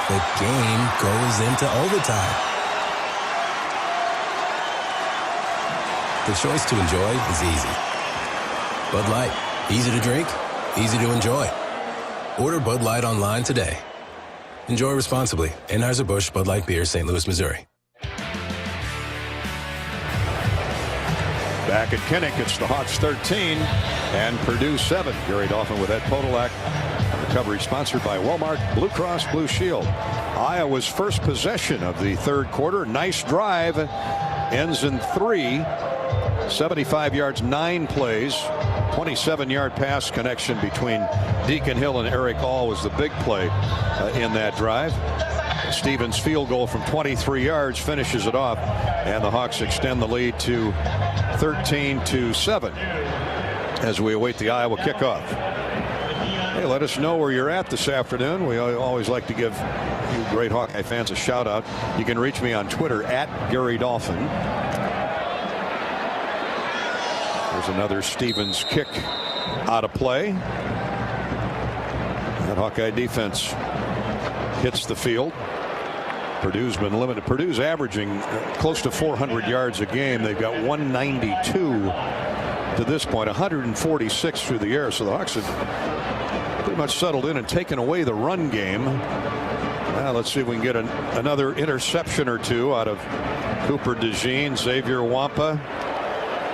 S17: the game goes into overtime. The choice to enjoy is easy. Bud Light, easy to drink, easy to enjoy. Order Bud Light online today. Enjoy responsibly. Anheuser-Busch Bud Light Beer, St. Louis, Missouri.
S1: Back at Kinnick, it's the Hawks 13 and Purdue 7. Gary Dolphin with Ed Podolak. Recovery sponsored by Walmart Blue Cross Blue Shield. Iowa's first possession of the third quarter. Nice drive. Ends in 3. 75 yards, 9 plays. 27-yard pass connection between Deacon Hill and Eric All was the big play in that drive. Stevens' field goal from 23 yards finishes it off, and the Hawks extend the lead to 13-7 as we await the Iowa kickoff. Hey, let us know where you're at this afternoon. We always like to give you great Hawkeye fans a shout out. You can reach me on Twitter at Gary Dolphin. There's another Stevens kick out of play. That Hawkeye defense hits the field. Purdue's been limited. Purdue's averaging close to 400 yards a game. They've got 192 to this point, 146 through the air. So the Hawks have pretty much settled in and taken away the run game. Now let's see if we can get another interception or two out of Cooper DeJean, Xavier Wampa,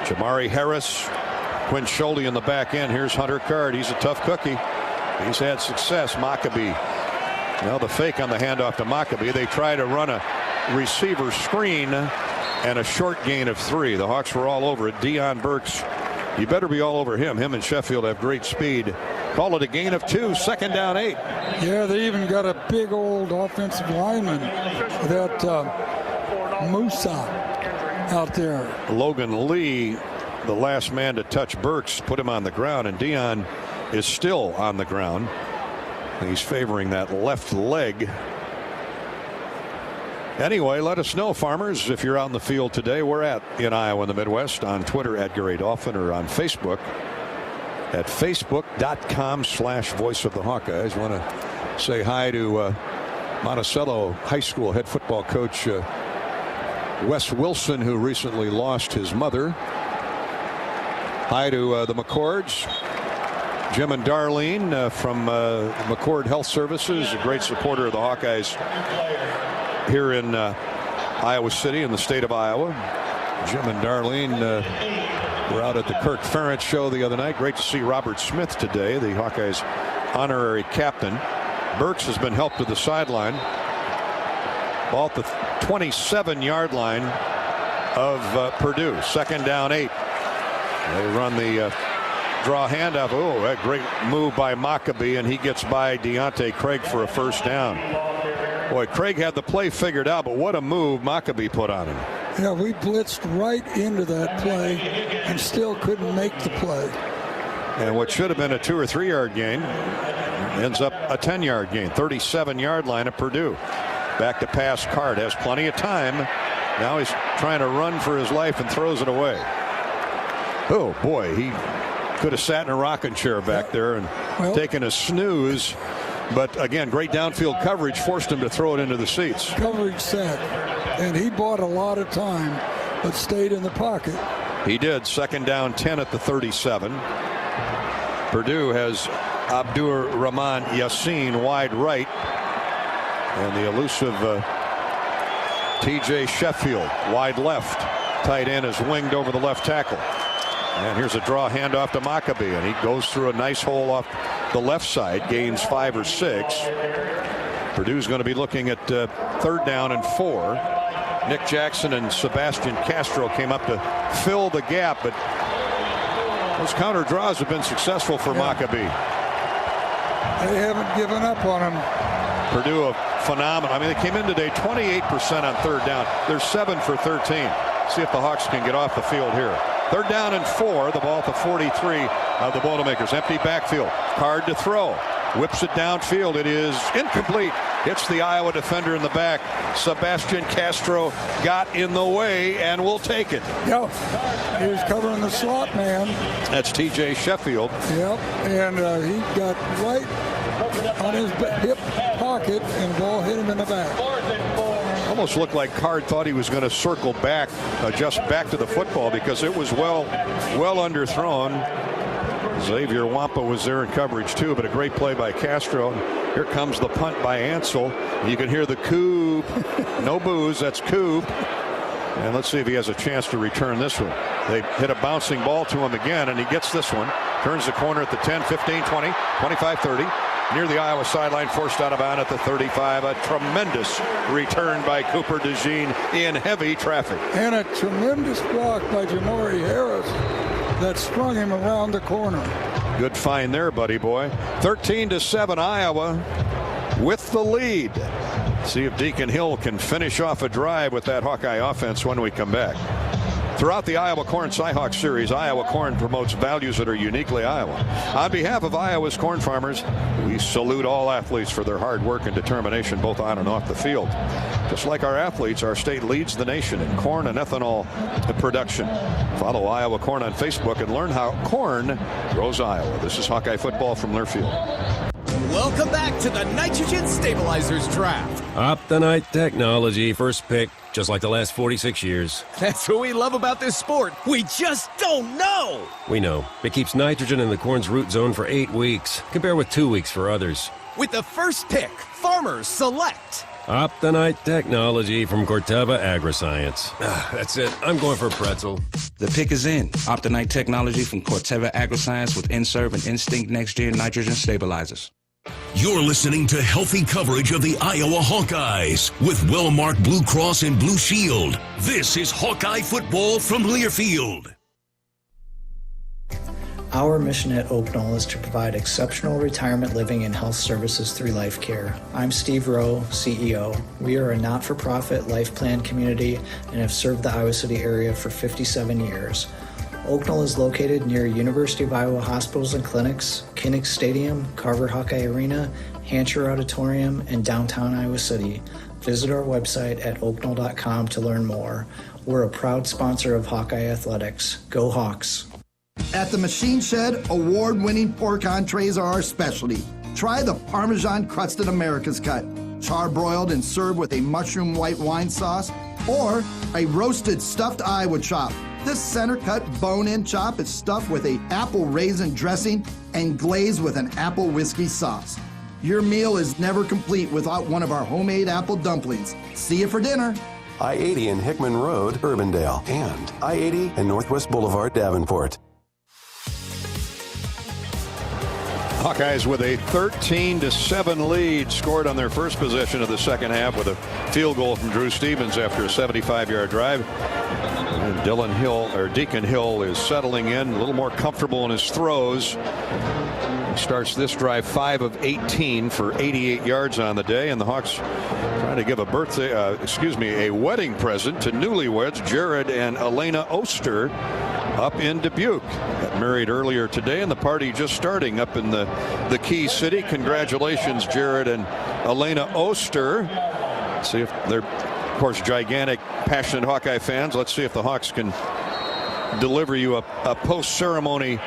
S1: Jamari Harris, Quinn Schulte in the back end. Here's Hunter Card. He's a tough cookie. He's had success. Maccabee. Now the fake on the handoff to Maccabee. They try to run a receiver screen and a short gain of 3. The Hawks were all over it. Deion Burks, you better be all over him. Him and Sheffield have great speed. Call it a gain of 2. Second down 8.
S10: Yeah, they even got a big old offensive lineman, that Musa out there.
S1: Logan Lee, the last man to touch Burks, put him on the ground, and Deion is still on the ground. He's favoring that left leg. Anyway, let us know, farmers, if you're out in the field today. We're in Iowa in the Midwest on Twitter at Gary Dolphin, or on Facebook at facebook.com/Voice of the Hawkeyes. Want to say hi to Monticello High School head football coach Wes Wilson, who recently lost his mother. Hi to the McCords. Jim and Darlene from McCord Health Services, a great supporter of the Hawkeyes here in Iowa City in the state of Iowa. Jim and Darlene were out at the Kirk Ferentz show the other night. Great to see Robert Smith today, the Hawkeyes honorary captain. Burks has been helped to the sideline. Ball at the 27-yard line of Purdue. Second down 8. They run the draw handoff. Oh, a great move by Maccabee, and he gets by Deontay Craig for a first down. Boy, Craig had the play figured out, but what a move Maccabee put on him.
S10: Yeah, we blitzed right into that play and still couldn't make the play.
S1: And what should have been a 2 or 3 yard gain ends up a 10-yard gain. 37-yard line of Purdue. Back to pass. Card has plenty of time. Now he's trying to run for his life and throws it away. Oh boy, he could have sat in a rocking chair back there and taken a snooze. But again, great downfield coverage forced him to throw it into the seats.
S10: Coverage set, and he bought a lot of time, but stayed in the pocket.
S1: He did. Second down 10 at the 37. Purdue has Abdur Rahman Yassin wide right, and the elusive TJ Sheffield wide left. Tight end is winged over the left tackle. And here's a draw handoff to Maccabee, and he goes through a nice hole off the left side, gains 5 or 6. Purdue's going to be looking at 3rd down and 4. Nick Jackson and Sebastian Castro came up to fill the gap, but Those counter draws have been successful for Maccabee.
S10: They haven't given up on him.
S1: Purdue, a phenomenal. I mean, they came in today 28% on third down. They're 7 for 13. See if the Hawks can get off the field here. Third down and 4. The ball at the 43 of the Boilermakers. Empty backfield. Card to throw. Whips it downfield. It is incomplete. Hits the Iowa defender in the back. Sebastian Castro got in the way and will take it.
S10: Yep. He was covering the slot man.
S1: That's T.J. Sheffield.
S10: Yep. And he got right on his hip pocket and the ball hit him in the back.
S1: Almost looked like Card thought he was going to circle back, just back to the football because it was well underthrown. Xavier Wampa was there in coverage too, but a great play by Castro. Here comes the punt by Ansel. You can hear the Coop. No booze, that's Coop. And let's see if he has a chance to return this one. They hit a bouncing ball to him again, and he gets this one. Turns the corner at the 10, 15, 20, 25, 30. Near the Iowa sideline, forced out of bounds at the 35. A tremendous return by Cooper DeJean in heavy traffic.
S10: And a tremendous block by Jamori Harris that sprung him around the corner.
S1: Good find there, buddy boy. 13-7 Iowa with the lead. See if Deacon Hill can finish off a drive with that Hawkeye offense when we come back. Throughout the Iowa Corn Cyhawk Series, Iowa Corn promotes values that are uniquely Iowa. On behalf of Iowa's corn farmers, we salute all athletes for their hard work and determination both on and off the field. Just like our athletes, our state leads the nation in corn and ethanol production. Follow Iowa Corn on Facebook and learn how corn grows Iowa. This is Hawkeye football from Learfield.
S13: Welcome back to the Nitrogen Stabilizers Draft.
S15: Optonite technology, first pick, just like the last 46 years.
S13: That's what we love about this sport. We just don't know.
S15: We know. It keeps nitrogen in the corn's root zone for 8 weeks. Compare with 2 weeks for others.
S13: With the first pick, farmers select
S15: Optonite technology from Corteva Agriscience. That's it. I'm going for a pretzel.
S16: The pick is in. Optonite technology from Corteva Agriscience with Inserve and Instinct Next-Gen Nitrogen Stabilizers.
S2: You're listening to healthy coverage of the Iowa Hawkeyes with well-marked Blue Cross and Blue Shield. This is Hawkeye football from Learfield.
S18: Our mission at Oak Knoll is to provide exceptional retirement living and health services through life care. I'm Steve Rowe, CEO. We are a not-for-profit life plan community and have served the Iowa City area for 57 years. Oak Knoll is located near University of Iowa hospitals and clinics, Kinnick Stadium, Carver Hawkeye Arena, Hancher Auditorium, and downtown Iowa City. Visit our website at oakknoll.com to learn more. We're a proud sponsor of Hawkeye Athletics. Go Hawks!
S20: At the Machine Shed, award-winning pork entrees are our specialty. Try the Parmesan Crusted America's Cut, char-broiled and served with a mushroom white wine sauce, or a roasted stuffed Iowa chop. This center-cut bone-in chop is stuffed with an apple raisin dressing and glazed with an apple whiskey sauce. Your meal is never complete without one of our homemade apple dumplings. See you for dinner.
S21: I-80 and Hickman Road, Urbandale, and I-80 and Northwest Boulevard, Davenport.
S1: Hawkeyes with a 13-7 lead, scored on their first possession of the second half with a field goal from Drew Stevens after a 75-yard drive. And Deacon Hill is settling in, a little more comfortable in his throws. He starts this drive 5 of 18 for 88 yards on the day, and the Hawks trying to give a wedding present to newlyweds Jared and Elena Oster up in Dubuque. Got married earlier today, and the party just starting up in the Key City. Congratulations, Jared and Elena Oster. See if they're, of course, gigantic, passionate Hawkeye fans. Let's see if the Hawks can deliver you a post-ceremony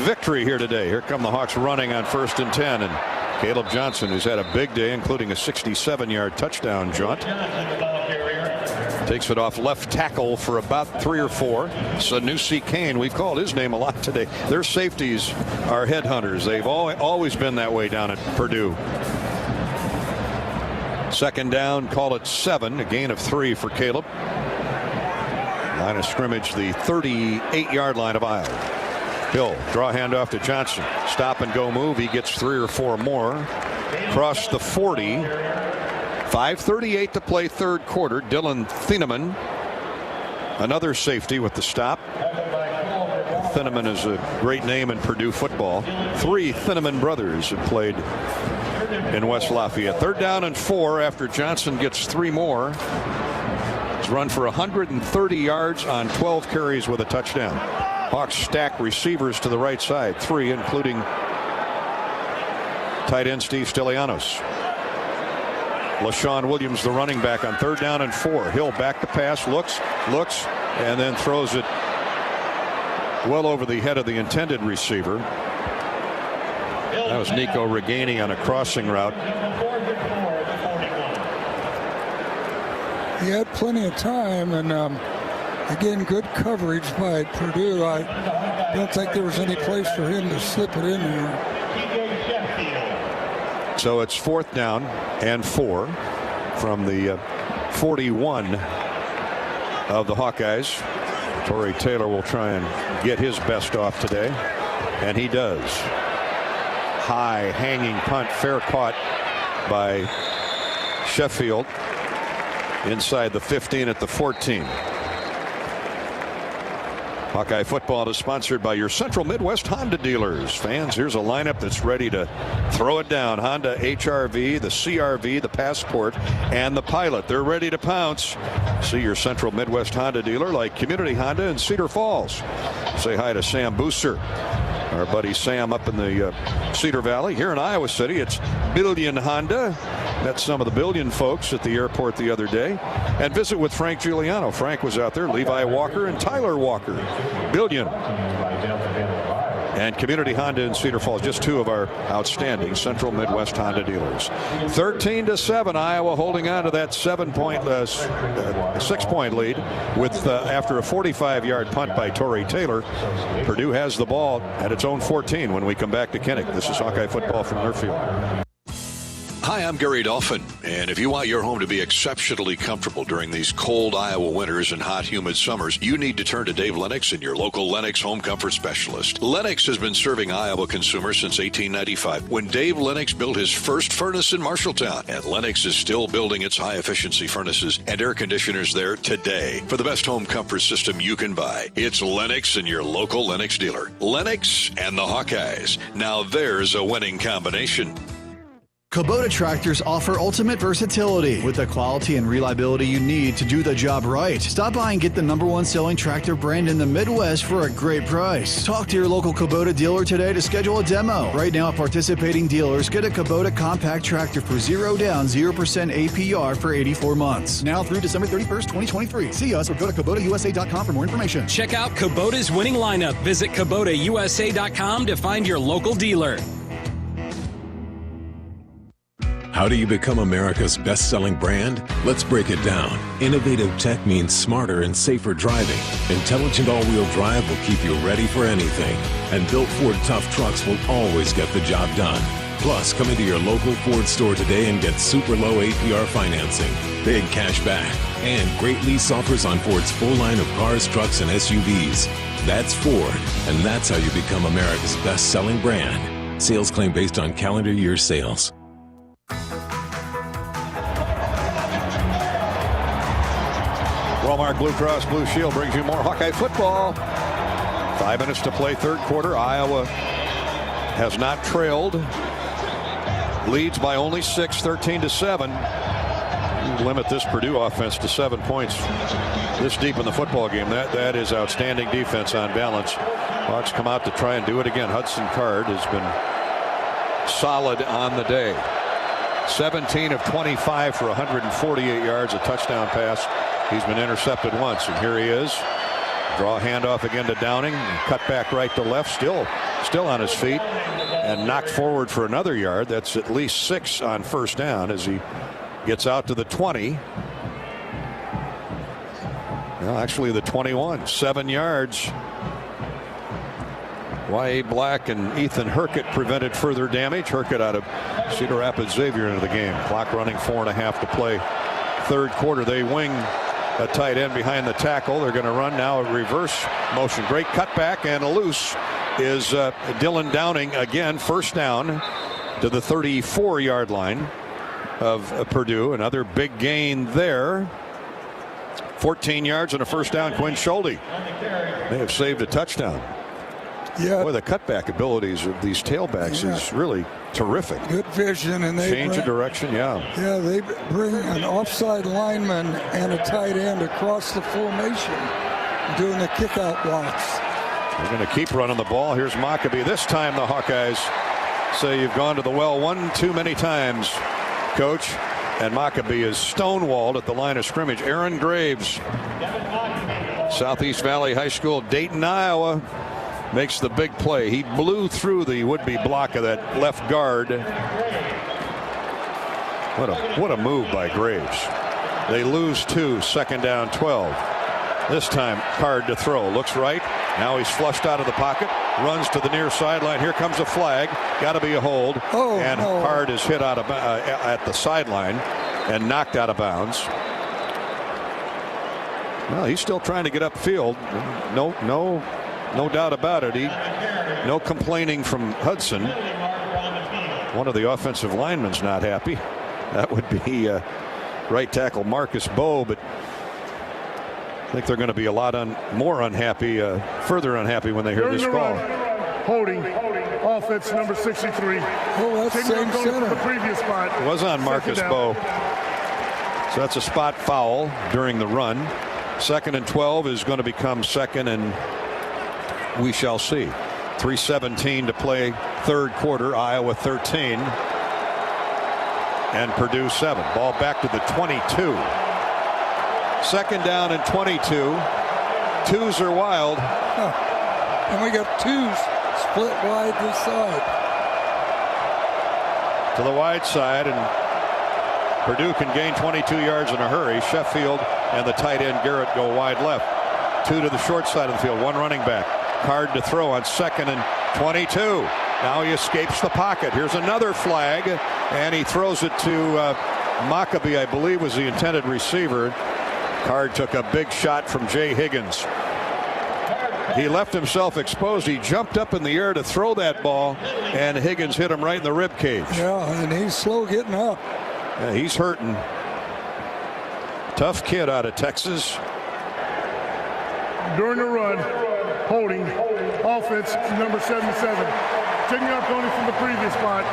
S1: victory here today. Here come the Hawks running on 1st and 10, and Caleb Johnson, who's had a big day, including a 67-yard touchdown jaunt, takes it off left tackle for about 3 or 4. Sanusi Kane, we've called his name a lot today. Their safeties are headhunters. They've always been that way down at Purdue. Second down, call it 7, a gain of 3 for Caleb. Line of scrimmage, the 38-yard line of Iowa. Hill, draw handoff to Johnson. Stop and go move. He gets 3 or 4 more. Cross the 40. 5:38 to play third quarter. Dylan Thieneman, another safety with the stop. Thieneman is a great name in Purdue football. 3 Thieneman brothers have played in West Lafayette. 3rd down and 4 after Johnson gets 3 more. He's run for 130 yards on 12 carries with a touchdown. Hawks stack receivers to the right side, 3, including tight end Steve Stylianos. LaShawn Williams, the running back, on 3rd down and 4. Hill back to pass, looks, and then throws it well over the head of the intended receiver. That was Nico Reganey on a crossing route.
S10: He had plenty of time, and again, good coverage by Purdue. I don't think there was any place for him to slip it in there.
S1: So it's 4th down and 4 from the 41 of the Hawkeyes. Tory Taylor will try and get his best off today, and he does. High hanging punt, fair caught by Sheffield inside the 15 at the 14. Hawkeye football is sponsored by your Central Midwest Honda dealers. Fans, here's a lineup that's ready to throw it down. Honda HRV, the CRV, the Passport, and the Pilot. They're ready to pounce. See your Central Midwest Honda dealer like Community Honda in Cedar Falls. Say hi to Sam Booster, our buddy Sam up in the Cedar Valley. Here in Iowa City, it's Billion Honda. Met some of the Billion folks at the airport the other day. And visit with Frank Giuliano. Frank was out there, Levi Walker and Tyler Walker. Billion and Community Honda in Cedar Falls, just 2 of our outstanding Central Midwest Honda dealers. 13-7, Iowa holding on to that 6-point lead with after a 45-yard punt by Tory Taylor. Purdue has the ball at its own 14 when we come back to Kinnick. This is Hawkeye football from Learfield.
S4: Hi, I'm Gary Dolphin, and if you want your home to be exceptionally comfortable during these cold Iowa winters and hot, humid summers, you need to turn to Dave Lennox and your local Lennox home comfort specialist. Lennox has been serving Iowa consumers since 1895, when Dave Lennox built his first furnace in Marshalltown, and Lennox is still building its high-efficiency furnaces and air conditioners there today. For the best home comfort system you can buy, it's Lennox and your local Lennox dealer. Lennox and the Hawkeyes. Now there's a winning combination.
S5: Kubota tractors offer ultimate versatility with the quality and reliability you need to do the job right. Stop by and get the #1 selling tractor brand in the Midwest for a great price. Talk to your local Kubota dealer today to schedule a demo. Right now, participating dealers get a Kubota compact tractor for 0 down, 0% APR for 84 months. Now through December 31st, 2023. See us or go to KubotaUSA.com for more information.
S7: Check out Kubota's winning lineup. Visit KubotaUSA.com to find your local dealer.
S2: How do you become America's best-selling brand? Let's break it down. Innovative tech means smarter and safer driving. Intelligent all-wheel drive will keep you ready for anything. And built Ford tough trucks will always get the job done. Plus, come into your local Ford store today and get super low APR financing, big cash back, and great lease offers on Ford's full line of cars, trucks, and SUVs. That's Ford, and that's how you become America's best-selling brand. Sales claim based on calendar year sales.
S1: Walmart Blue Cross Blue Shield brings you more Hawkeye football. 5 minutes to play, 3rd quarter. Iowa has not trailed. Leads by only 6, 13-7. Limit this Purdue offense to 7 points this deep in the football game. That is outstanding defense on balance. Hawks come out to try and do it again. Hudson Card has been solid on the day. 17 of 25 for 148 yards, a touchdown pass. He's been intercepted once, and here he is. Draw handoff again to Downing. Cut back right to left, still on his feet, and knocked forward for another yard. That's at least 6 on 1st down as he gets out to the 20. Well, actually the 21, 7 yards. Y.A. Black and Ethan Herkett prevented further damage. Herkett out of Cedar Rapids Xavier into the game. Clock running, 4.5 to play. 3rd quarter. They wing a tight end behind the tackle. They're going to run now a reverse motion. Great cutback, and a loose is Dylan Downing again. 1st down to the 34-yard line of Purdue. Another big gain there. 14 yards and a 1st down. Quinn Schulte may have saved a touchdown.
S10: Yeah.
S1: Boy, the cutback abilities of these tailbacks is really terrific.
S10: Good vision, and they
S1: change of direction. Yeah.
S10: Yeah, they bring an offside lineman and a tight end across the formation, doing the kick-out blocks.
S1: They're going to keep running the ball. Here's Maccabee. This time the Hawkeyes say you've gone to the well one too many times, Coach. And Maccabee is stonewalled at the line of scrimmage. Aaron Graves, Southeast Valley High School, Dayton, Iowa, makes the big play. He blew through the would-be block of that left guard. What a move by Graves. They lose 2, second down 12. This time Card to throw. Looks right. Now he's flushed out of the pocket. Runs to the near sideline. Here comes a flag. Got to be a hold. And Card is hit out of at the sideline and knocked out of bounds. Well, he's still trying to get upfield. No doubt about it. No complaining from Hudson. One of the offensive linemen's not happy. That would be right tackle Marcus Bowe, but I think they're going to be a lot more unhappy, further unhappy when they hear this call.
S9: Holding, offense number 63.
S10: Oh, that's same center.
S9: The previous spot.
S1: It was on Marcus Bowe. So that's a spot foul during the run. 2nd and 12 is going to become 2nd, and we shall see. 3:17 to play, third quarter. Iowa 13 and Purdue 7. Ball back to the 22. 2nd down and 22. Twos are wild.
S10: And we got twos split wide this side.
S1: To the wide side, and Purdue can gain 22 yards in a hurry. Sheffield and the tight end Garrett go wide left. 2 to the short side of the field. 1 running back. Card to throw on 2nd and 22. Now he escapes the pocket. Here's another flag, and he throws it to Maccabee, I believe was the intended receiver. Card took a big shot from Jay Higgins. He left himself exposed. He jumped up in the air to throw that ball, and Higgins hit him right in the rib cage.
S10: Yeah, and he's slow getting up.
S1: Yeah, he's hurting. Tough kid out of Texas.
S9: During the run, holding, offense number 77. Taking up only from the previous spot.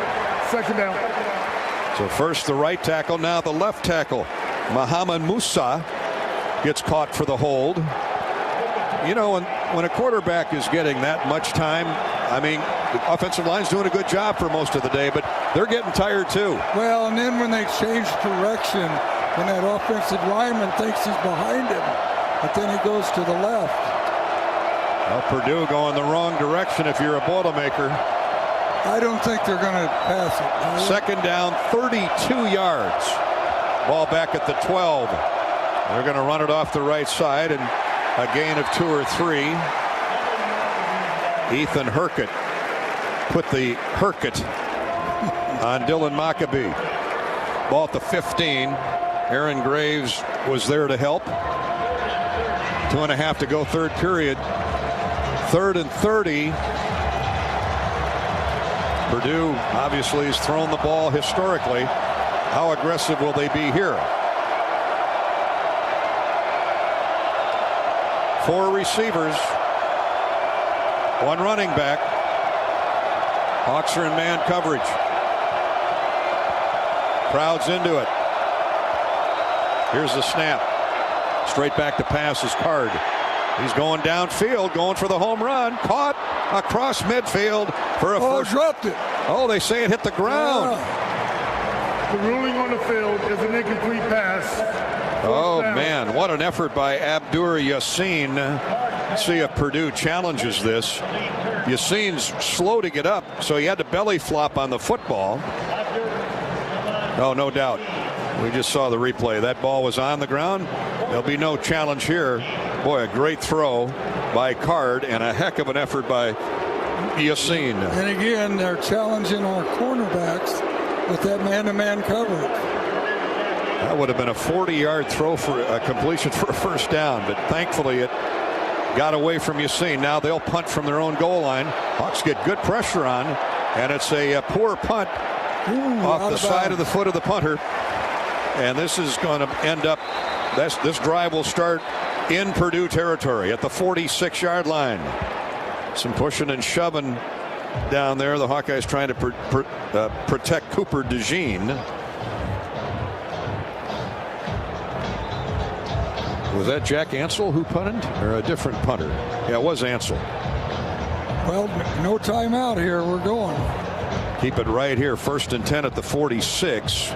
S9: 2nd down.
S1: So first the right tackle, now the left tackle. Muhammad Musa gets caught for the hold. You know, when a quarterback is getting that much time, I mean, the offensive line's doing a good job for most of the day, but they're getting tired too.
S10: Well, and then when they change direction, when that offensive lineman thinks he's behind him, but then he goes to the left.
S1: Well, Purdue going the wrong direction if you're a Boilermaker.
S10: I don't think they're going to pass it.
S1: 2nd down, 32 yards. Ball back at the 12. They're going to run it off the right side, and a gain of 2 or 3. Ethan Hurkett put the Hurkett on Dylan Maccabee. Ball at the 15. Aaron Graves was there to help. 2.5 to go, third period. 3rd and 30. Purdue obviously has thrown the ball historically. How aggressive will they be here? 4 receivers, 1 running back. Hawks are in man coverage. Crowd's into it. Here's the snap. Straight back to pass is Card. He's going downfield, going for the home run. Caught across midfield for a first.
S10: Dropped it.
S1: Oh, they say it hit the ground.
S9: The ruling on the field is an incomplete pass.
S1: Oh, man, what an effort by Abdur Yassin. Let's see if Purdue challenges this. Yassin's slow to get up, so he had to belly flop on the football. Oh, no doubt. We just saw the replay. That ball was on the ground. There'll be no challenge here. Boy, a great throw by Card and a heck of an effort by Yassin.
S10: And again, they're challenging our cornerbacks with that man-to-man coverage.
S1: That would have been a 40-yard throw for a completion for a first down, but thankfully it got away from Yassin. Now they'll punt from their own goal line. Hawks get good pressure on, and it's a poor punt off the side of the foot of the punter. And this is going to end up, this drive will start in Purdue territory at the 46-yard line. Some pushing and shoving down there. The Hawkeyes trying to protect Cooper DeJean. Was that Jack Ansel who punted, or a different punter? Yeah, it was Ansel.
S10: Well, no timeout here. We're going.
S1: Keep it right here. 1st and 10 at the 46.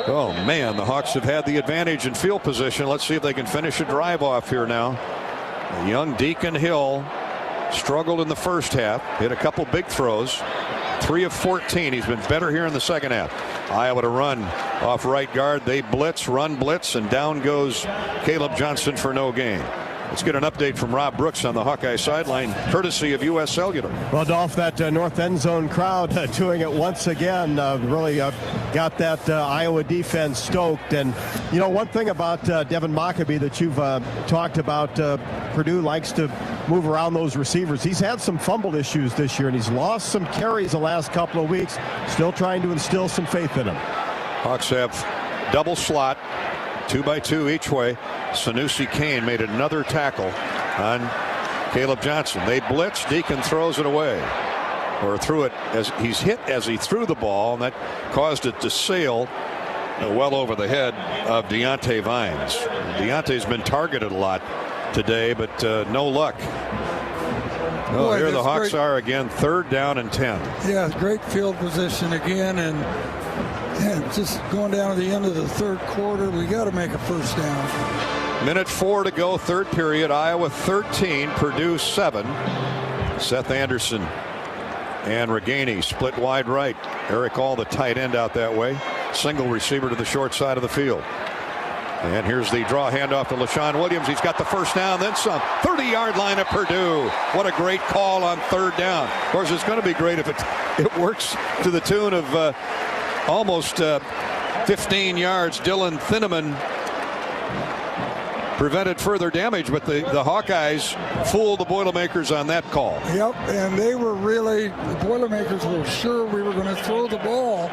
S1: Oh, man, the Hawks have had the advantage in field position. Let's see if they can finish a drive off here now. Young Deacon Hill struggled in the first half. Hit a couple big throws. 3 of 14. He's been better here in the second half. Iowa to run off right guard. They blitz, run blitz, and down goes Caleb Johnson for no gain. Let's get an update from Rob Brooks on the Hawkeye sideline, courtesy of U.S. Cellular.
S3: Well, Dolph, that north end zone crowd doing it once again really got that Iowa defense stoked. And, you know, one thing about Devin Mockabee that you've talked about, Purdue likes to move around those receivers. He's had some fumble issues this year, and he's lost some carries the last couple of weeks. Still trying to instill some faith in him.
S1: Hawks have double slot, 2 by 2 each way. Sanusi Kane made another tackle on Caleb Johnson. They blitz. Deacon throws it away, or threw it as he's hit as he threw the ball, and that caused it to sail well over the head of Deontay Vines. Deontay's been targeted a lot today, but no luck. Oh, here the Hawks are again, 3rd down and 10.
S10: Yeah, great field position again, and just going down to the end of the 3rd quarter, we got to make a first down.
S1: Minute 4 to go, 3rd period. Iowa 13, Purdue 7. Seth Anderson and Reganey split wide right. Eric All, the tight end, out that way. Single receiver to the short side of the field. And here's the draw handoff to LaShawn Williams. He's got the first down, then some. 30-yard line of Purdue. What a great call on 3rd down. Of course, it's going to be great if it works to the tune of almost 15 yards. Dylan Thinneman prevented further damage, but the Hawkeyes fooled the Boilermakers on that call.
S10: Yep, and they were really, the Boilermakers were sure we were going to throw the ball,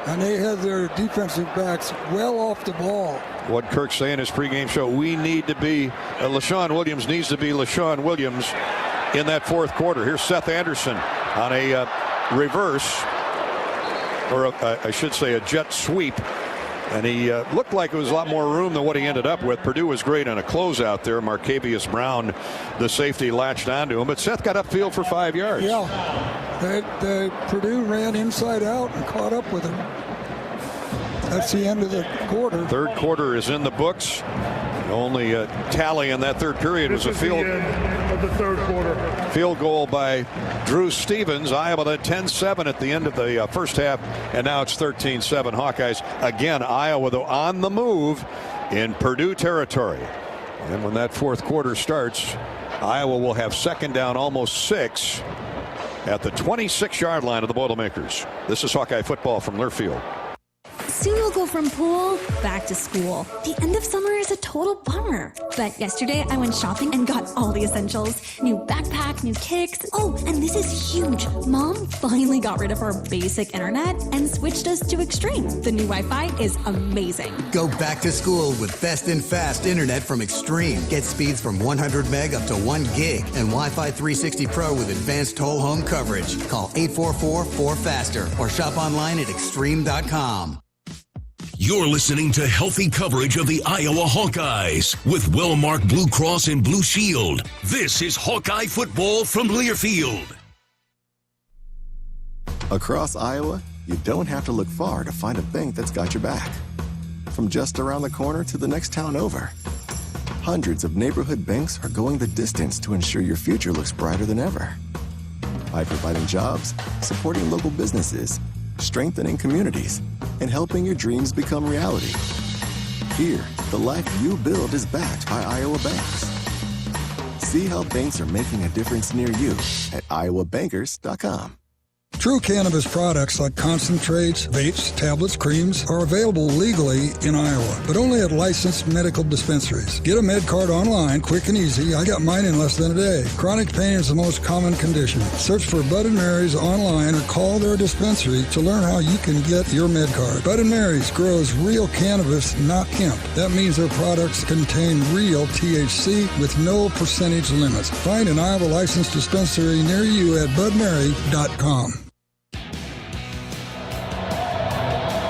S10: and they had their defensive backs well off the ball.
S1: What Kirk say in his pregame show, we need to be, LaShawn Williams needs to be LaShawn Williams in that 4th quarter. Here's Seth Anderson on a reverse, or I should say a jet sweep. And he looked like it was a lot more room than what he ended up with. Purdue was great on a closeout there. Marcavius Brown, the safety, latched onto him. But Seth got upfield for 5 yards.
S10: Yeah, Purdue ran inside out and caught up with him. That's the end of the quarter.
S1: 3rd quarter is in the books. The only tally in that 3rd period was a field
S9: of the 3rd quarter.
S1: Field goal by Drew Stevens. Iowa led 10-7 at the end of the first half, and now it's 13-7 Hawkeyes. Again, Iowa, though, on the move in Purdue territory. And when that 4th quarter starts, Iowa will have 2nd down, almost 6, at the 26-yard line of the Boilermakers. This is Hawkeye football from Learfield.
S8: Soon we'll go from pool back to school. The end of summer is a total bummer. But yesterday I went shopping and got all the essentials. New backpack, new kicks. Oh, and this is huge. Mom finally got rid of our basic internet and switched us to Extreme. The new Wi-Fi is amazing.
S22: Go back to school with best and fast internet from Extreme. Get speeds from 100 meg up to 1 gig and Wi-Fi 360 Pro with advanced whole home coverage. Call 844-4FASTER or shop online at extreme.com.
S2: You're listening to healthy coverage of the Iowa Hawkeyes with well-marked Blue Cross and Blue Shield. This is Hawkeye football from Learfield.
S23: Across Iowa, you don't have to look far to find a bank that's got your back. From just around the corner to the next town over, hundreds of neighborhood banks are going the distance to ensure your future looks brighter than ever. By providing jobs, supporting local businesses, strengthening communities, and helping your dreams become reality. Here, the life you build is backed by Iowa banks. See how banks are making a difference near you at iowabankers.com.
S10: True cannabis products like concentrates, vapes, tablets, creams are available legally in Iowa, but only at licensed medical dispensaries. Get a med card online, quick and easy. I got mine in less than a day. Chronic pain is the most common condition. Search for Bud & Mary's online or call their dispensary to learn how you can get your med card. Bud & Mary's grows real cannabis, not hemp. That means their products contain real THC with no percentage limits. Find an Iowa licensed dispensary near you at budmary.com.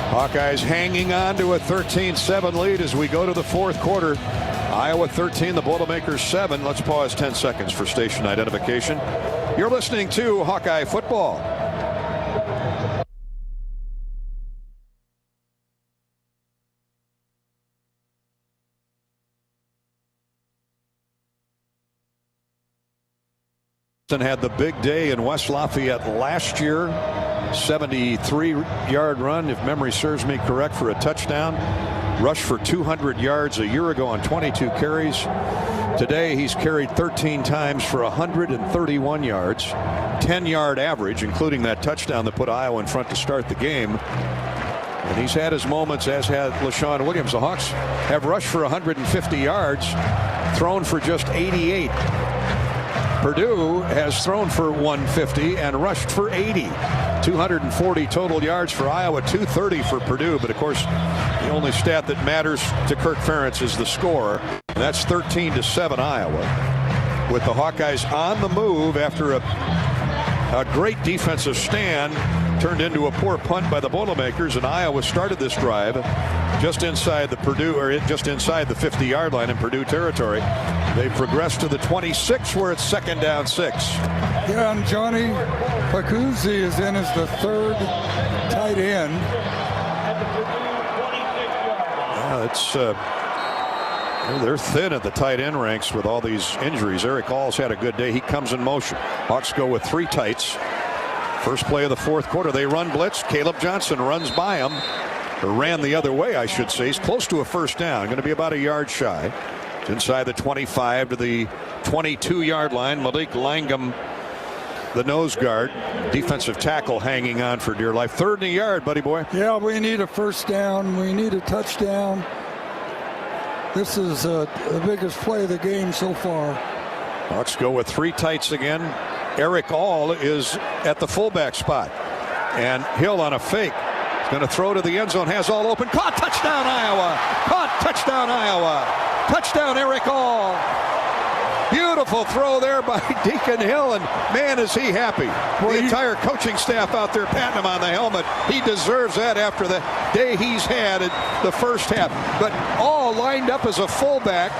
S1: Hawkeyes hanging on to a 13-7 lead as we go to the fourth quarter. Iowa 13, the Boilermakers 7. Let's pause 10 seconds for station identification. You're listening to Hawkeye Football. Had the big day in West Lafayette last year. 73-yard run, if memory serves me correct, for a touchdown. Rushed for 200 yards a year ago on 22 carries. Today he's carried 13 times for 131 yards, 10-yard average, including that touchdown that put Iowa in front to start the game. And he's had his moments, as had LaShawn Williams. The Hawks have rushed for 150 yards, thrown for just 88. Purdue has thrown for 150 and rushed for 80. 240 total yards for Iowa, 230 for Purdue. But of course, the only stat that matters to Kirk Ferentz is the score. And that's 13-7 Iowa. With the Hawkeyes on the move after a great defensive stand turned into a poor punt by the Boilermakers, and Iowa started this drive just inside the just inside the 50-yard line in Purdue territory. They progressed to the 26, where it's second down 6.
S10: Yeah, and Johnny Pacuzzi is in as the third tight end.
S1: Yeah, they're thin at the tight end ranks with all these injuries. Eric Hall's had a good day. He comes in motion. Hawks go with 3 tights. First play of the fourth quarter, they run blitz. Caleb Johnson runs by him, or ran the other way, I should say. He's close to a first down, going to be about a yard shy. It's inside the 25 to the 22-yard line. Malik Langham, the nose guard, defensive tackle, hanging on for dear life. 3rd and a yard, buddy boy.
S10: Yeah, we need a first down. We need a touchdown. This is the biggest play of the game so far.
S1: Hawks go with 3 tights again. Eric All is at the fullback spot. And Hill on a fake. He's going to throw to the end zone. Has All open. Caught. Touchdown, Iowa. Caught. Touchdown, Iowa. Touchdown, Eric All. Beautiful throw there by Deacon Hill, and man, is he happy. The entire coaching staff out there patting him on the helmet. He deserves that after the day he's had in the first half. But All lined up as a fullback,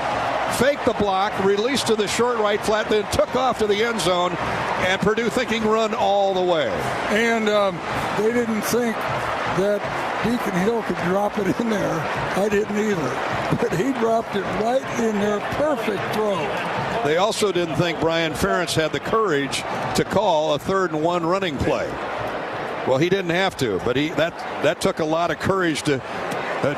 S1: faked the block, released to the short right flat, then took off to the end zone, and Purdue thinking run all the way.
S10: And they didn't think that Deacon Hill could drop it in there. I didn't either. But he dropped it right in there. Perfect throw.
S1: They also didn't think Brian Ferentz had the courage to call a 3rd and 1 running play. Well, he didn't have to, but that took a lot of courage to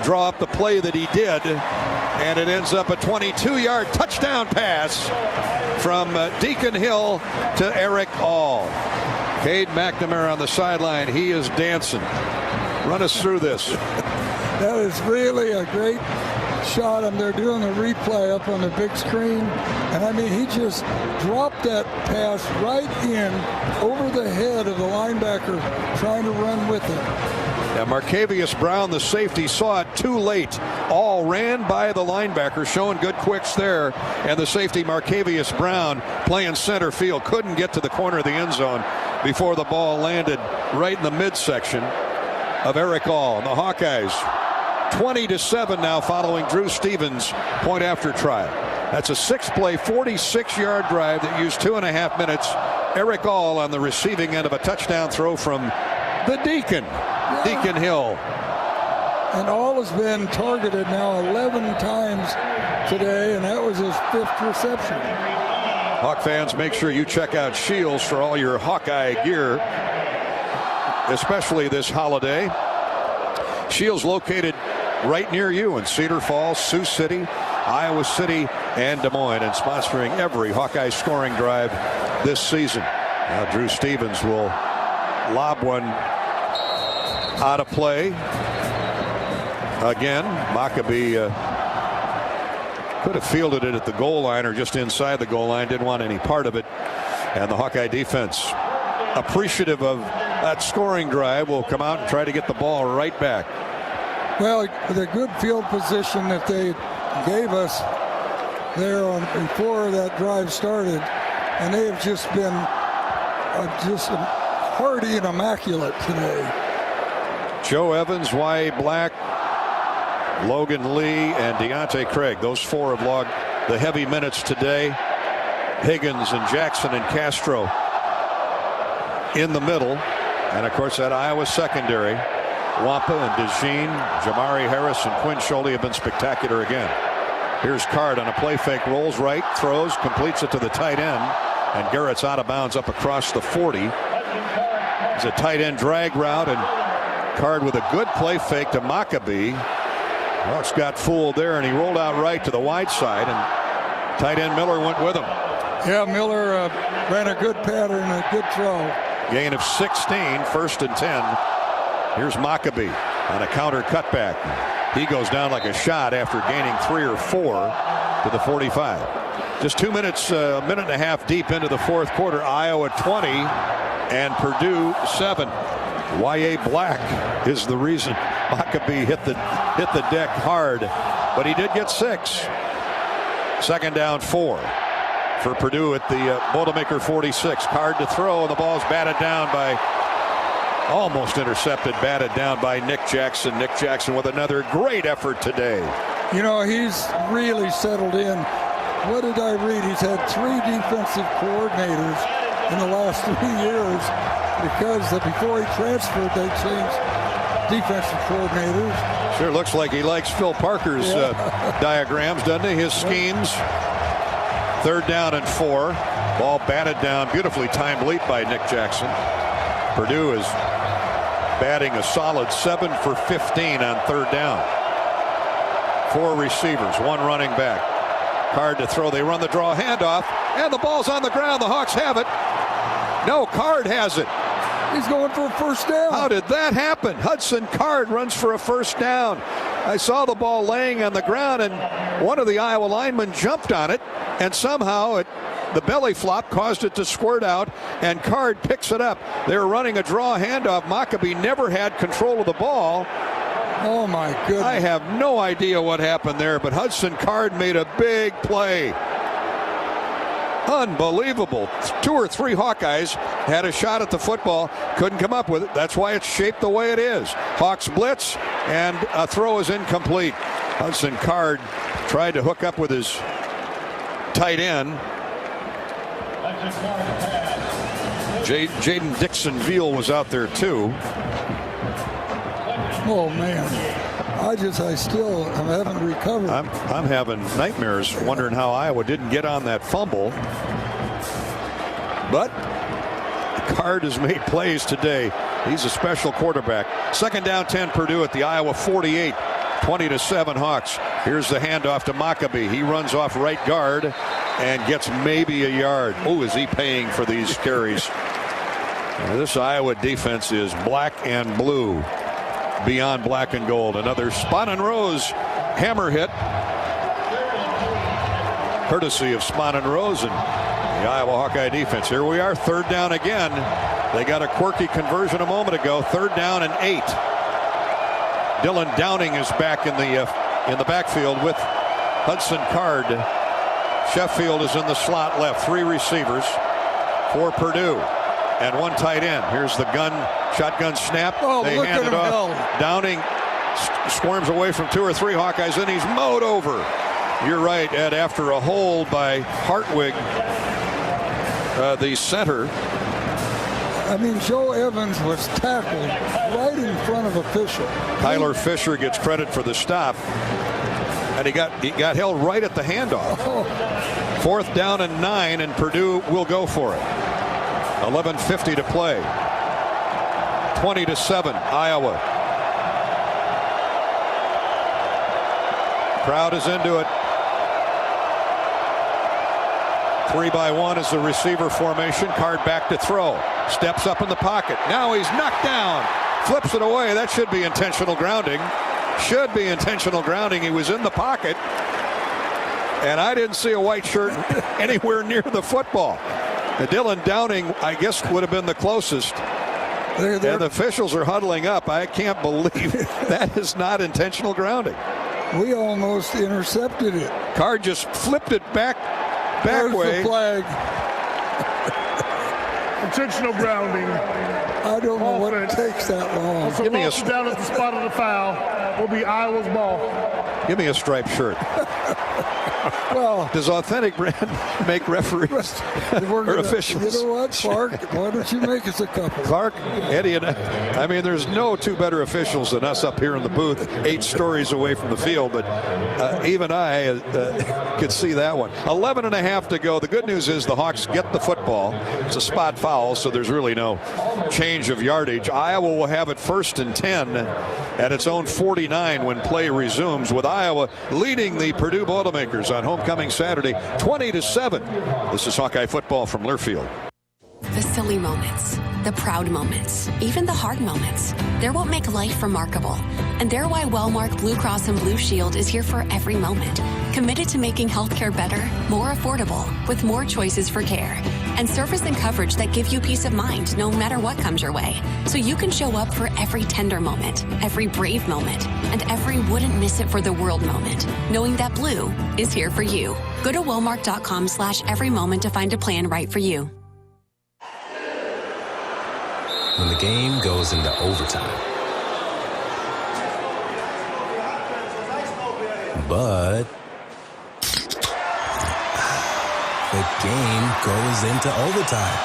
S1: draw up the play that he did. And it ends up a 22-yard touchdown pass from Deacon Hill to Eric All. Cade McNamara on the sideline. He is dancing. Run us through this.
S10: That is really a great shot, and they're doing a replay up on the big screen. And I mean, he just dropped that pass right in over the head of the linebacker trying to run with it.
S1: Now, Marcavius Brown, the safety, saw it too late. All ran by the linebacker, showing good quicks there. And the safety, Marcavius Brown, playing center field, couldn't get to the corner of the end zone before the ball landed right in the midsection of Eric All. And the Hawkeyes 20-7 now following Drew Stevens' point after try. That's a 6-play, 46-yard drive that used 2.5 minutes. Eric All on the receiving end of a touchdown throw from the Deacon, Deacon Hill.
S10: And All has been targeted now 11 times today, and that was his 5th reception.
S1: Hawk fans, make sure you check out Shields for all your Hawkeye gear, especially this holiday. Shields located right near you in Cedar Falls, Sioux City, Iowa City, and Des Moines, and sponsoring every Hawkeye scoring drive this season. Now Drew Stevens will lob one out of play. Again, Maccabee could have fielded it at the goal line or just inside the goal line. Didn't want any part of it. And the Hawkeye defense, appreciative of that scoring drive, will come out and try to get the ball right back.
S10: Well, the good field position that they gave us there before that drive started, and they have just been just hardy and immaculate today.
S1: Joe Evans, Y. Black, Logan Lee, and Deontay Craig. Those four have logged the heavy minutes today. Higgins and Jackson and Castro in the middle. And, of course, that Iowa secondary. Wampa and DeJean, Jamari Harris, and Quinn Sholey have been spectacular again. Here's Card on a play fake. Rolls right, throws, completes it to the tight end. And Garrett's out of bounds up across the 40. It's a tight end drag route, and Card with a good play fake to Maccabee. Hawks got fooled there, and he rolled out right to the wide side, and tight end Miller went with him.
S10: Yeah, Miller ran a good pattern, a good throw.
S1: Gain of 16, first and 10. Here's Maccabee on a counter cutback. He goes down like a shot after gaining 3 or 4 to the 45. Just 2 minutes, a minute and a half deep into the fourth quarter. Iowa 20 and Purdue 7. Y.A. Black is the reason Maccabee hit the deck hard, but he did get 6. Second down 4 for Purdue at the Boilermaker 46. Card to throw, and the ball's batted down by, almost intercepted, batted down by Nick Jackson. Nick Jackson with another great effort today.
S10: You know, he's really settled in. What did I read? He's had 3 defensive coordinators in the last 3 years, because before he transferred, they changed defensive coordinators.
S1: Sure looks like he likes Phil Parker's diagrams, doesn't he? His schemes. Third down and 4. Ball batted down, beautifully timed leap by Nick Jackson. Purdue is batting a solid 7 for 15 on third down. 4 receivers, 1 running back. Card to throw. They run the draw handoff, and the ball's on the ground. The Hawks have it. No, Card has it.
S10: He's going for a first down.
S1: How did that happen? Hudson Card runs for a first down. I saw the ball laying on the ground, and one of the Iowa linemen jumped on it, and somehow the belly flop caused it to squirt out, and Card picks it up. They were running a draw handoff. Maccabee never had control of the ball.
S10: Oh, my goodness.
S1: I have no idea what happened there, but Hudson Card made a big play. Unbelievable. 2 or 3 Hawkeyes had a shot at the football, couldn't come up with it. That's why it's shaped the way it is. Hawks blitz, and a throw is incomplete. Hudson Card tried to hook up with his tight end. Jaden Dixon-Veal was out there too.
S10: Oh man, I still haven't recovered.
S1: I'm having nightmares wondering how Iowa didn't get on that fumble. But Card has made plays today. He's a special quarterback. Second down 10 Purdue at the Iowa 48. 20-7 Hawks. Here's the handoff to Maccabee. He runs off right guard and gets maybe a yard. Oh, is he paying for these carries? This Iowa defense is black and blue. Beyond black and gold. Another Spahn and Rose hammer hit, courtesy of Spahn and Rose and the Iowa Hawkeye defense. Here we are, third down again. They got a quirky conversion a moment ago. Third down and 8. Dylan Downing is back in the backfield with Hudson Card. Sheffield is in the slot left. 3 receivers for Purdue and 1 tight end. Here's the shotgun snap.
S10: Oh,
S1: they hand it off. Downing squirms away from 2 or 3 Hawkeyes, and he's mowed over. You're right, Ed. After a hold by Hartwig, the center.
S10: I mean, Joe Evans was tackled right in front of a Fisher.
S1: Tyler Fisher gets credit for the stop, and he got held right at the handoff.
S10: Oh.
S1: 4th down and 9, and Purdue will go for it. 11:50 to play. 20-7 Iowa. Crowd is into it. 3-by-1 is the receiver formation. Card back to throw. Steps up in the pocket. Now he's knocked down. Flips it away. That should be intentional grounding. Should be intentional grounding. He was in the pocket. And I didn't see a white shirt anywhere near the football. Dylan Downing, I guess, would have been the closest. And the officials are huddling up. I can't believe that is not intentional grounding.
S10: We almost intercepted it.
S1: Card just flipped it back
S10: There's
S1: way.
S10: The flag.
S9: Intentional grounding.
S10: I don't know what it takes that long.
S9: Also,
S1: Give me a
S9: down at the spot of the foul will be Iowa's ball.
S1: Give me a striped shirt.
S10: Well,
S1: does Authentic Brand make referees or officials?
S10: You know what, Clark? Why don't you make us a couple?
S1: Clark, Eddie, and I mean, there's no two better officials than us up here in the booth, 8 stories away from the field. But even I could see that one. 11.5 to go. The good news is the Hawks get the football. It's a spot foul, so there's really no change of yardage. Iowa will have it 1st and 10 at its own 49 when play resumes, with Iowa leading the Purdue Boilermakers on homecoming Saturday 20-7. This is Hawkeye football from Learfield.
S6: The silly moments, the proud moments, even the hard moments. They're what make life remarkable. And they're why Wellmark Blue Cross and Blue Shield is here for every moment. Committed to making healthcare better, more affordable, with more choices for care. And service and coverage that give you peace of mind no matter what comes your way. So you can show up for every tender moment, every brave moment, and every wouldn't miss it for the world moment, knowing that Blue is here for you. Go to Wellmark.com/every moment to find a plan right for you.
S17: When the game goes into overtime. But the game goes into overtime.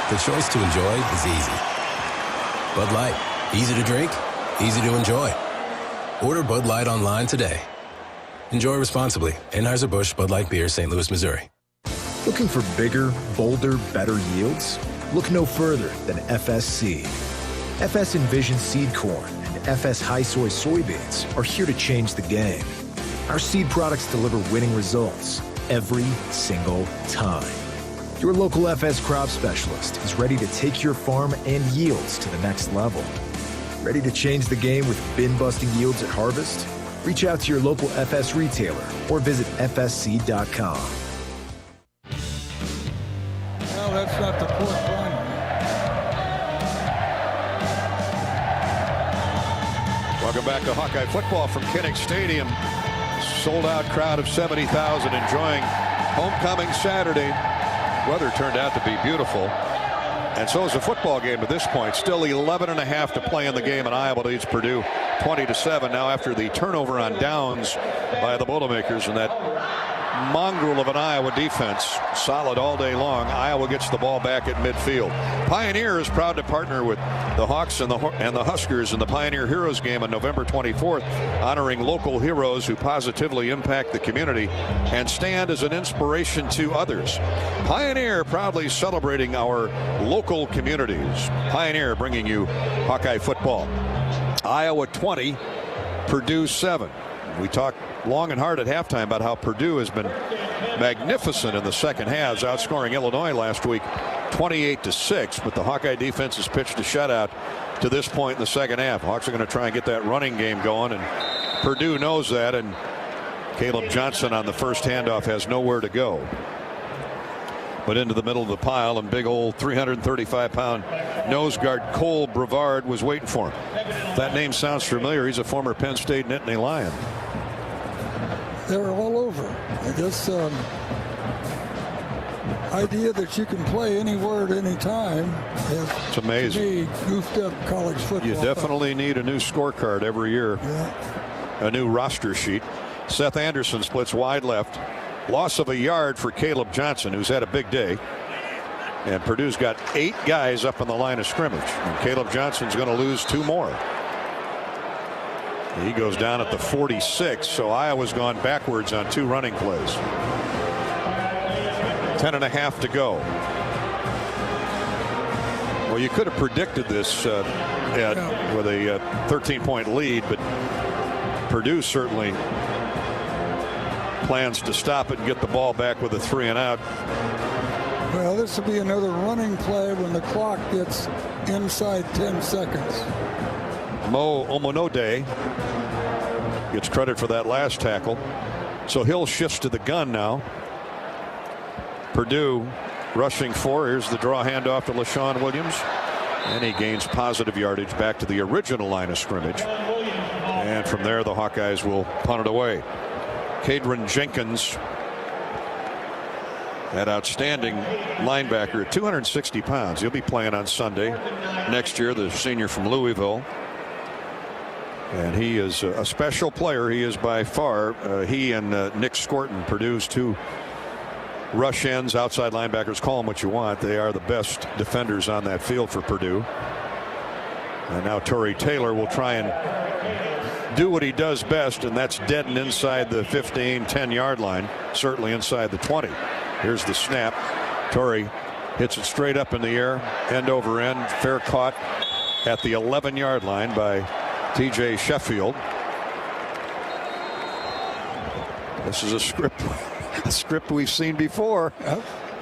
S17: The choice to enjoy is easy. Bud Light, easy to drink, easy to enjoy. Order Bud Light online today. Enjoy responsibly. Anheuser-Busch Bud Light Beer, St. Louis, Missouri.
S12: Looking for bigger, bolder, better yields? Look no further than FSC. FS Envision Seed Corn and FS High Soy Soybeans are here to change the game. Our seed products deliver winning results every single time. Your local FS crop specialist is ready to take your farm and yields to the next level. Ready to change the game with bin-busting yields at harvest? Reach out to your local FS retailer or visit fsc.com.
S10: Well, that's not the fourth one.
S1: Welcome back to Hawkeye football from Kinnick Stadium. Sold-out crowd of 70,000 enjoying homecoming Saturday. Weather turned out to be beautiful. And so is the football game at this point. Still 11.5 to play in the game, and Iowa leads Purdue 20-7. Now after the turnover on downs by the Boilermakers and that mongrel of an Iowa defense, solid all day long, Iowa gets the ball back at midfield. Pioneer is proud to partner with the Hawks and the Huskers in the Pioneer Heroes game on November 24th, honoring local heroes who positively impact the community and stand as an inspiration to others. Pioneer proudly celebrating our local communities. Pioneer bringing you Hawkeye football. Iowa 20, Purdue 7. We talked long and hard at halftime about how Purdue has been magnificent in the second halves, outscoring Illinois last week 28-6, but the Hawkeye defense has pitched a shutout to this point in the second half. Hawks are going to try and get that running game going, and Purdue knows that, and Caleb Johnson on the first handoff has nowhere to go but into the middle of the pile, and big old 335-pound nose guard Cole Brevard was waiting for him. If that name sounds familiar, he's a former Penn State Nittany Lion.
S10: They're all over. This idea that you can play anywhere at any time
S1: it's amazing.
S10: To me, goofed up college football.
S1: You definitely need a new scorecard every year.
S10: Yeah.
S1: A new roster sheet. Seth Anderson splits wide left. Loss of a yard for Caleb Johnson, who's had a big day. And Purdue's got 8 guys up on the line of scrimmage. And Caleb Johnson's going to lose 2 more. He goes down at the 46, so Iowa's gone backwards on 2 running plays. 10.5 to go. Well, you could have predicted this, Ed, with a 13-point lead, but Purdue certainly plans to stop it and get the ball back with a 3 and out.
S10: Well, this will be another running play when the clock gets inside 10 seconds.
S1: Mo Omonode gets credit for that last tackle. So Hill shifts to the gun now. Purdue rushing 4. Here's the draw handoff to LaShawn Williams. And he gains positive yardage back to the original line of scrimmage. And from there, the Hawkeyes will punt it away. Kadron Jenkins, that outstanding linebacker at 260 pounds. He'll be playing on Sunday next year, the senior from Louisville. And he is a special player. He is by far, he and Nick Scorton, Purdue's 2 rush ends, outside linebackers, call them what you want. They are the best defenders on that field for Purdue. And now Torrey Taylor will try and do what he does best, and that's deaden inside the 15, 10-yard line, certainly inside the 20. Here's the snap. Torrey hits it straight up in the air, end over end, fair caught at the 11-yard line by TJ Sheffield. This is a script we've seen before.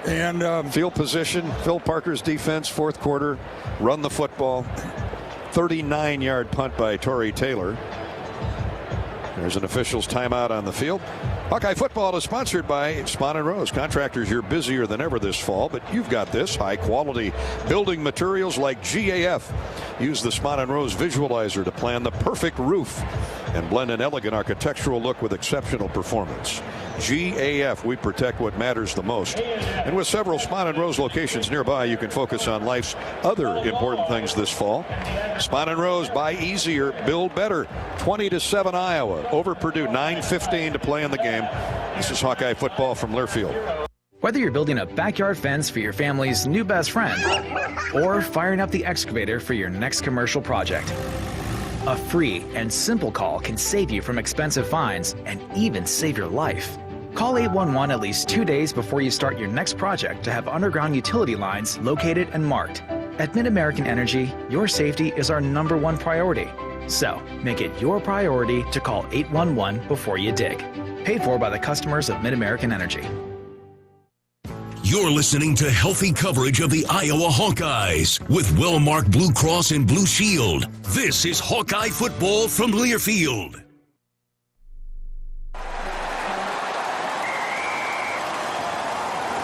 S10: And
S1: field position, Phil Parker's defense, fourth quarter, run the football. 39-yard punt by Torrey Taylor. There's an official's timeout on the field. Hawkeye football is sponsored by Spahn & Rose. Contractors, you're busier than ever this fall, but you've got this high-quality building materials like GAF. Use the Spahn & Rose visualizer to plan the perfect roof and blend an elegant architectural look with exceptional performance. GAF, we protect what matters the most. And with several Spahn & Rose locations nearby, you can focus on life's other important things this fall. Spahn & Rose, buy easier, build better. 20-7 Iowa over Purdue, 9:15 to play in the game. This is Hawkeye football from Learfield.
S11: Whether you're building a backyard fence for your family's new best friend or firing up the excavator for your next commercial project, a free and simple call can save you from expensive fines and even save your life. Call 811 at least 2 days before you start your next project to have underground utility lines located and marked. At Mid-American Energy, your safety is our #1 priority. So, make it your priority to call 811 before you dig. Paid for by the customers of Mid-American Energy.
S2: You're listening to healthy coverage of the Iowa Hawkeyes with Wellmark Blue Cross and Blue Shield. This is Hawkeye football from Learfield.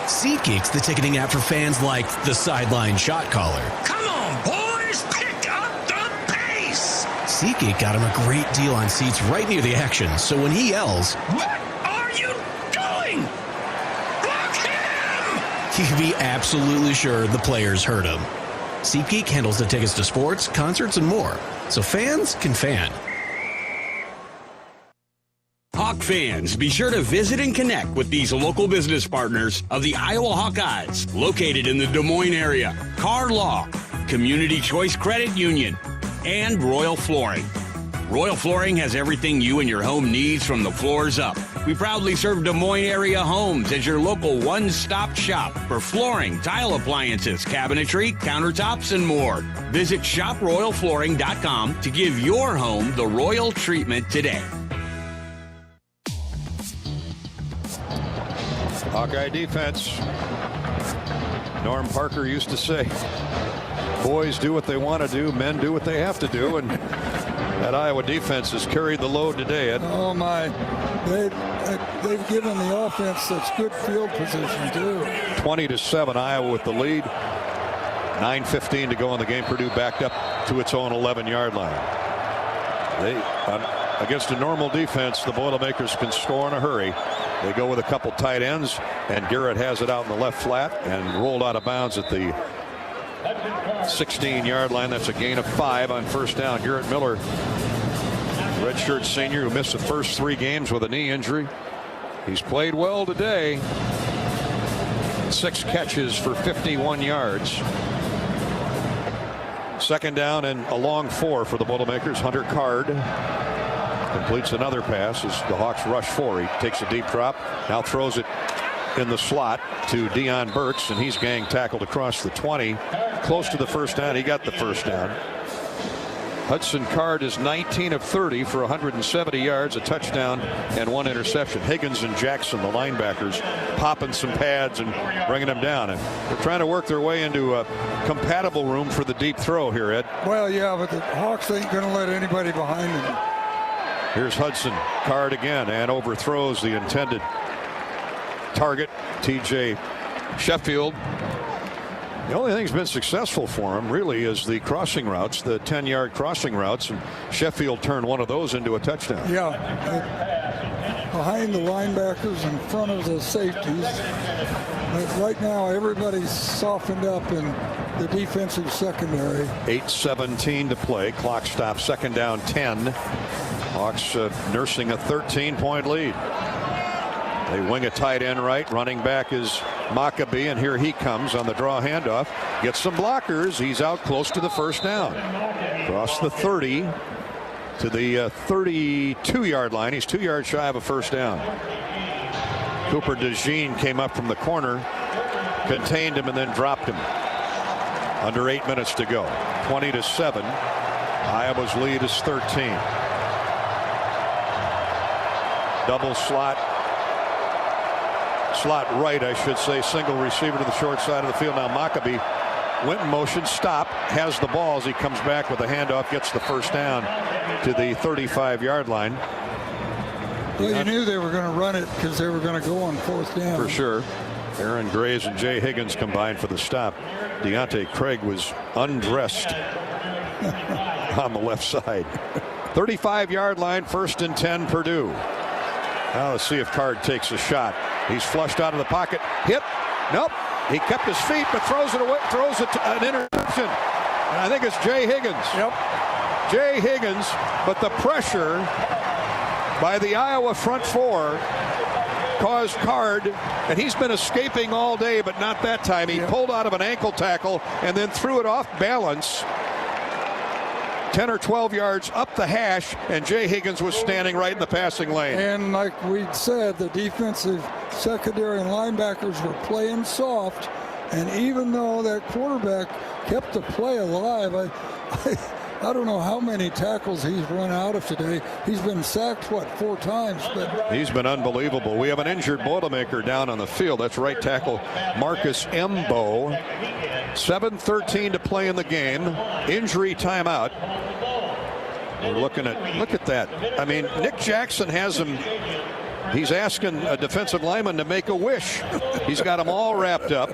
S14: SeatGeek's the ticketing app for fans like the sideline shot caller.
S2: Come on, boys, pick up the pace!
S14: SeatGeek got him a great deal on seats right near the action, so when he yells,
S2: "What are you doing? Block him!"
S14: he can be absolutely sure the players heard him. SeatGeek handles the tickets to sports, concerts, and more, so fans can fan.
S7: Hawk fans, be sure to visit and connect with these local business partners of the Iowa Hawkeyes, located in the Des Moines area. Carr Law, Community Choice Credit Union, and Royal Flooring. Royal Flooring has everything you and your home needs from the floors up. We proudly serve Des Moines area homes as your local one-stop shop for flooring, tile appliances, cabinetry, countertops, and more. Visit shoproyalflooring.com to give your home the royal treatment today.
S1: Hawkeye defense. Norm Parker used to say, boys do what they want to do, men do what they have to do, and that Iowa defense has carried the load today, Ed.
S10: Oh my, they've given the offense such good field position too.
S1: 20-7 Iowa with the lead. 9:15 to go in the game. Purdue backed up to its own 11-yard line. Against a normal defense, the Boilermakers can score in a hurry. They go with a couple tight ends, and Garrett has it out in the left flat and rolled out of bounds at the 16-yard line. That's a gain of 5 on first down. Garrett Miller, redshirt senior who missed the first 3 games with a knee injury. He's played well today. 6 catches for 51 yards. Second down and a long 4 for the Boilermakers. Hunter Card completes another pass as the Hawks rush 4. He takes a deep drop, now throws it in the slot to Deion Burks, and he's gang tackled across the 20. Close to the first down. He got the first down. Hudson Card is 19 of 30 for 170 yards, a touchdown, and 1 interception. Higgins and Jackson, the linebackers, popping some pads and bringing them down. And they're trying to work their way into a compatible room for the deep throw here, Ed.
S10: Well, yeah, but the Hawks ain't going to let anybody behind them.
S1: Here's Hudson Card again and overthrows the intended target, TJ Sheffield. The only thing that's been successful for him really is the crossing routes, the 10-yard crossing routes, and Sheffield turned one of those into a touchdown.
S10: Yeah, behind the linebackers, in front of the safeties. But right now, everybody's softened up in the defensive secondary.
S1: 8:17 to play. Clock stops. Second down, 10. Hawks nursing a 13-point lead. They wing a tight end right. Running back is Maccabee, and here he comes on the draw handoff. Gets some blockers. He's out close to the first down. Across the 30 to the 32-yard line. He's 2 yards shy of a first down. Cooper DeJean came up from the corner, contained him, and then dropped him. Under 8 minutes to go. 20-7. Iowa's lead is 13. Double slot right, I should say, single receiver to the short side of the field. Now Maccabee went in motion, stopped, has the ball as he comes back with a handoff, gets the first down to the 35-yard line.
S10: Well, you knew they were going to run it because they were going to go on fourth down.
S1: For sure. Aaron Graves and Jay Higgins combined for the stop. Deontay Craig was undressed on the left side. 35-yard line, 1st and 10, Purdue. Now let's see if Card takes a shot. He's flushed out of the pocket. Hit. Nope. He kept his feet, but throws it away. Throws it to an interception. And I think it's Jay Higgins.
S10: Yep.
S1: Jay Higgins, but the pressure by the Iowa front four caused Card, and he's been escaping all day, but not that time. He pulled out of an ankle tackle and then threw it off balance 10 or 12 yards up the hash, and Jay Higgins was standing right in the passing lane.
S10: And like we'd said, the defensive secondary and linebackers were playing soft, and even though that quarterback kept the play alive, I don't know how many tackles he's run out of today. He's been sacked, 4 times? But
S1: he's been unbelievable. We have an injured Boilermaker down on the field. That's right tackle Marcus Mbo. 7:13 to play in the game. Injury timeout. We're look at that. I mean, Nick Jackson has him. He's asking a defensive lineman to make a wish. He's got them all wrapped up.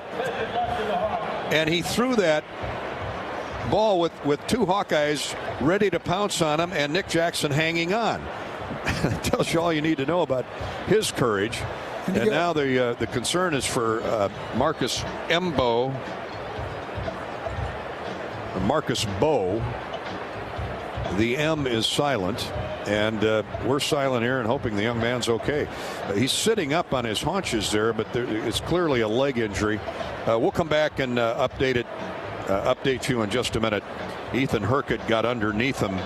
S1: And he threw that ball with 2 Hawkeyes ready to pounce on him, and Nick Jackson hanging on. That tells you all you need to know about his courage. And now the concern is for Marcus Mbo. Marcus Bow. The M is silent, and we're silent here and hoping the young man's okay. He's sitting up on his haunches there, but it's clearly a leg injury. We'll come back and update you in just a minute. Ethan Hercott got underneath him,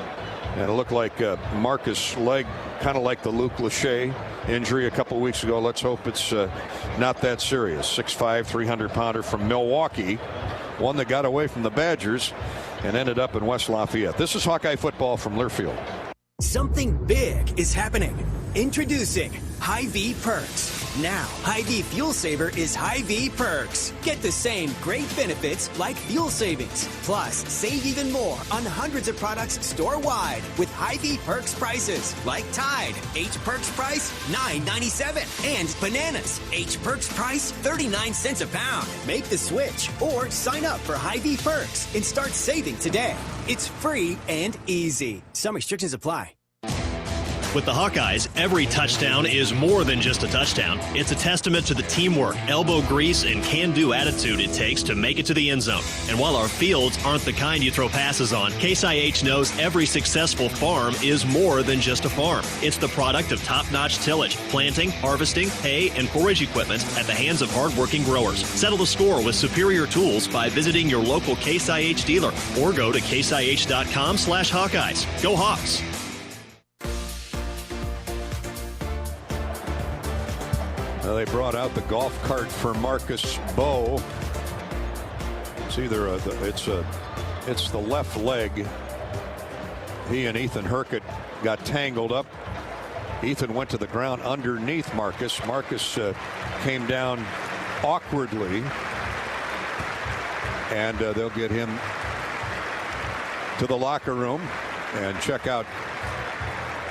S1: and it looked like Marcus' leg, kind of like the Luke Lachey injury a couple weeks ago. Let's hope it's not that serious. 6'5", 300-pounder from Milwaukee, one that got away from the Badgers and ended up in West Lafayette. This is Hawkeye football from Learfield.
S13: Something big is happening. Introducing Hy-Vee Perks. Now, Hy-Vee Fuel Saver is Hy-Vee Perks. Get the same great benefits like fuel savings. Plus, save even more on hundreds of products store-wide with Hy-Vee Perks prices. Like Tide, H Perks price $9.97. And bananas, H Perks price 39 cents a pound. Make the switch or sign up for Hy-Vee Perks and start saving today. It's free and easy. Some restrictions apply.
S15: With the Hawkeyes, every touchdown is more than just a touchdown. It's a testament to the teamwork, elbow grease, and can-do attitude it takes to make it to the end zone. And while our fields aren't the kind you throw passes on, Case IH knows every successful farm is more than just a farm. It's the product of top-notch tillage, planting, harvesting, hay, and forage equipment at the hands of hard-working growers. Settle the score with superior tools by visiting your local Case IH dealer or go to caseih.com/Hawkeyes. Go Hawks!
S1: They brought out the golf cart for Marcus Bow. It's either it's the left leg He and Ethan Hercott got tangled up. Ethan went to the ground underneath Marcus. Marcus came down awkwardly, and they'll get him to the locker room and check out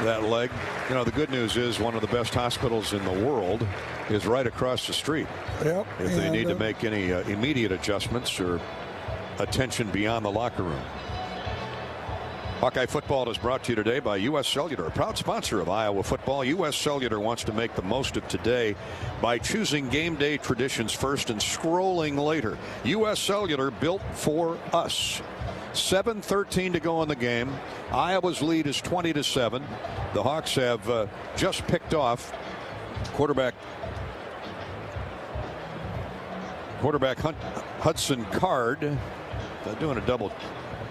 S1: that leg. You know, the good news is one of the best hospitals in the world is right across the street.
S10: Yep.
S1: If they need to make any immediate adjustments or attention beyond the locker room. Hawkeye football is brought to you today by U.S. Cellular, a proud sponsor of Iowa football. U.S. Cellular wants to make the most of today by choosing game day traditions first and scrolling later. U.S. Cellular, built for us. 7:13 to go in the game. Iowa's lead is 20-7. The Hawks have just picked off quarterback Hudson Card. They're doing a double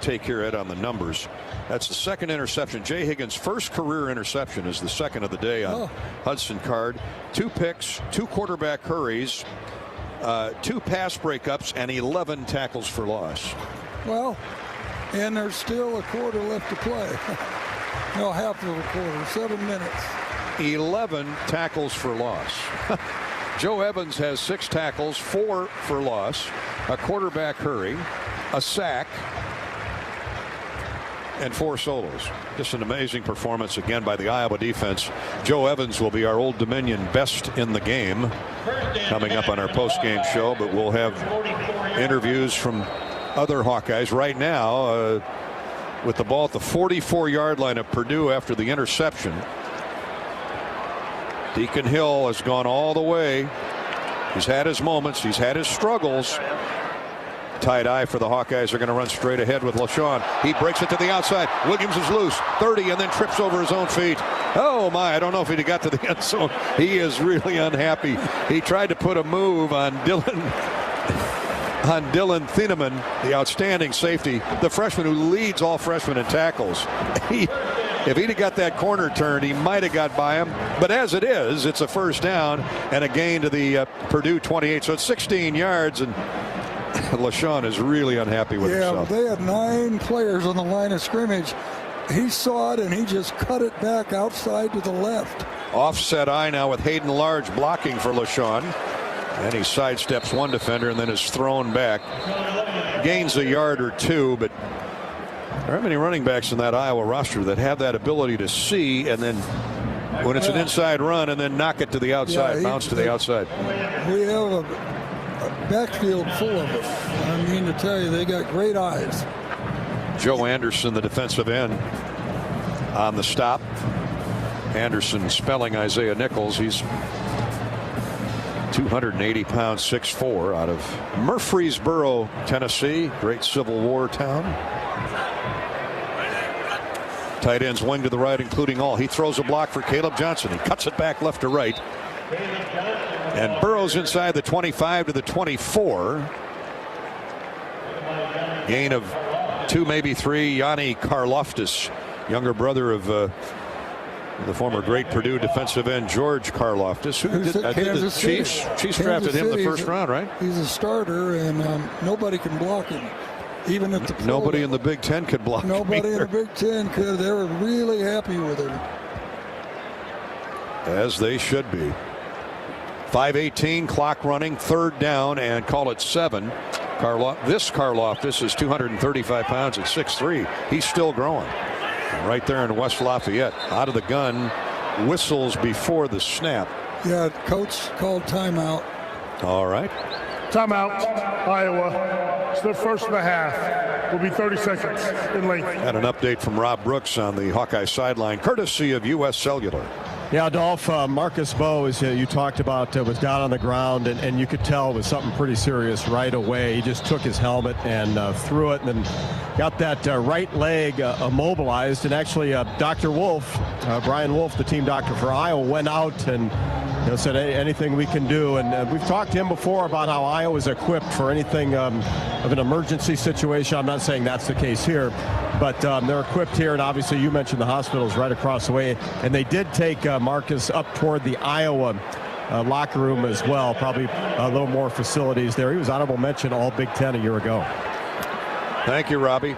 S1: take here, Ed, on the numbers. That's the second interception. Jay Higgins' first career interception is the second of the day on Hudson Card. 2 picks, 2 quarterback hurries, 2 pass breakups, and 11 tackles for loss.
S10: Well, and there's still a quarter left to play. No, half of a quarter, 7 minutes.
S1: 11 tackles for loss. Joe Evans has 6 tackles, 4 for loss, a quarterback hurry, a sack, and 4 solos. Just an amazing performance again by the Iowa defense. Joe Evans will be our Old Dominion best in the game coming up on our post-game show, but we'll have interviews from other Hawkeyes right now with the ball at the 44-yard line of Purdue after the interception. Deacon Hill has gone all the way. He's had his moments. He's had his struggles. Tight eye for the Hawkeyes. Are going to run straight ahead with LaShawn. He breaks it to the outside. Williams is loose. 30 and then trips over his own feet. Oh my, I don't know if he got to the end zone. He is really unhappy. He tried to put a move on Dylan Thieneman, the outstanding safety, the freshman who leads all freshmen in tackles. If he'd have got that corner turned, he might have got by him. But as it is, it's a first down and a gain to the Purdue 28. So it's 16 yards, and LaShawn is really unhappy with himself.
S10: Yeah, they had 9 players on the line of scrimmage. He saw it, and he just cut it back outside to the left.
S1: Offset eye now with Hayden Large blocking for LaShawn. And he sidesteps one defender and then is thrown back. Gains a yard or 2, but there aren't many running backs in that Iowa roster that have that ability to see and then when it's an inside run and then knock it to the outside, bounce to the outside.
S10: We have a backfield full of it. I mean to tell you, they got great eyes.
S1: Joe Anderson, the defensive end, on the stop. Anderson spelling Isaiah Nichols. He's 280 pounds, 6'4", out of Murfreesboro, Tennessee. Great Civil War town. Tight ends wing to the right, including all. He throws a block for Caleb Johnson. He cuts it back left to right. And burrows inside the 25 to the 24. Gain of 2, maybe 3. Yanni Karloftis, younger brother of the former great Purdue defensive end George Karloftis, who did the Chiefs drafted him in the first round, right?
S10: He's a starter, and nobody can block him. Even at the
S1: nobody in the Big Ten could block him.
S10: Nobody in the Big Ten could. They were really happy with him.
S1: As they should be. 5:18, clock running, 3rd down, and call it 7. This Karloftis is 235 pounds at 6'3". He's still growing. Right there in West Lafayette. Out of the gun, whistles before the snap.
S10: Yeah, coach called timeout.
S1: All right.
S9: Timeout, Iowa. It's their first of the half. Will be 30 seconds in length.
S1: And an update from Rob Brooks on the Hawkeye sideline, courtesy of U.S. Cellular.
S3: Yeah, Dolph, Marcus Bowe, as you talked about, was down on the ground, and you could tell it was something pretty serious right away. He just took his helmet and threw it, and then got that right leg immobilized. And actually, Dr. Wolf, Brian Wolf, the team doctor for Iowa, went out and said anything we can do. And we've talked to him before about how Iowa is equipped for anything of an emergency situation. I'm not saying that's the case here, but they're equipped here. And obviously, you mentioned the hospitals right across the way, and they did take Marcus up toward the Iowa locker room as well. Probably a little more facilities there. He was honorable mention All Big Ten a year ago.
S1: Thank you, Robbie.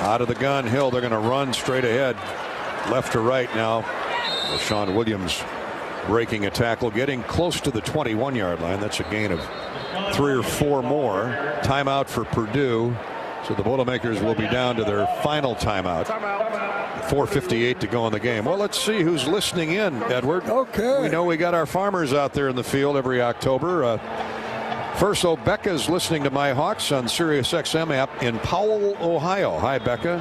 S1: Out of the gun, Hill. They're going to run straight ahead, left to right now. Sean Williams breaking a tackle, getting close to the 21-yard line. That's a gain of 3 or 4 more. Timeout for Purdue. So the Boilermakers will be down to their final timeout. 4:58 to go in the game. Well, let's see who's listening in, Edward.
S10: Okay.
S1: We know we got our farmers out there in the field every October. First, Becca's listening to My Hawks on Sirius XM app in Powell, Ohio. Hi, Becca.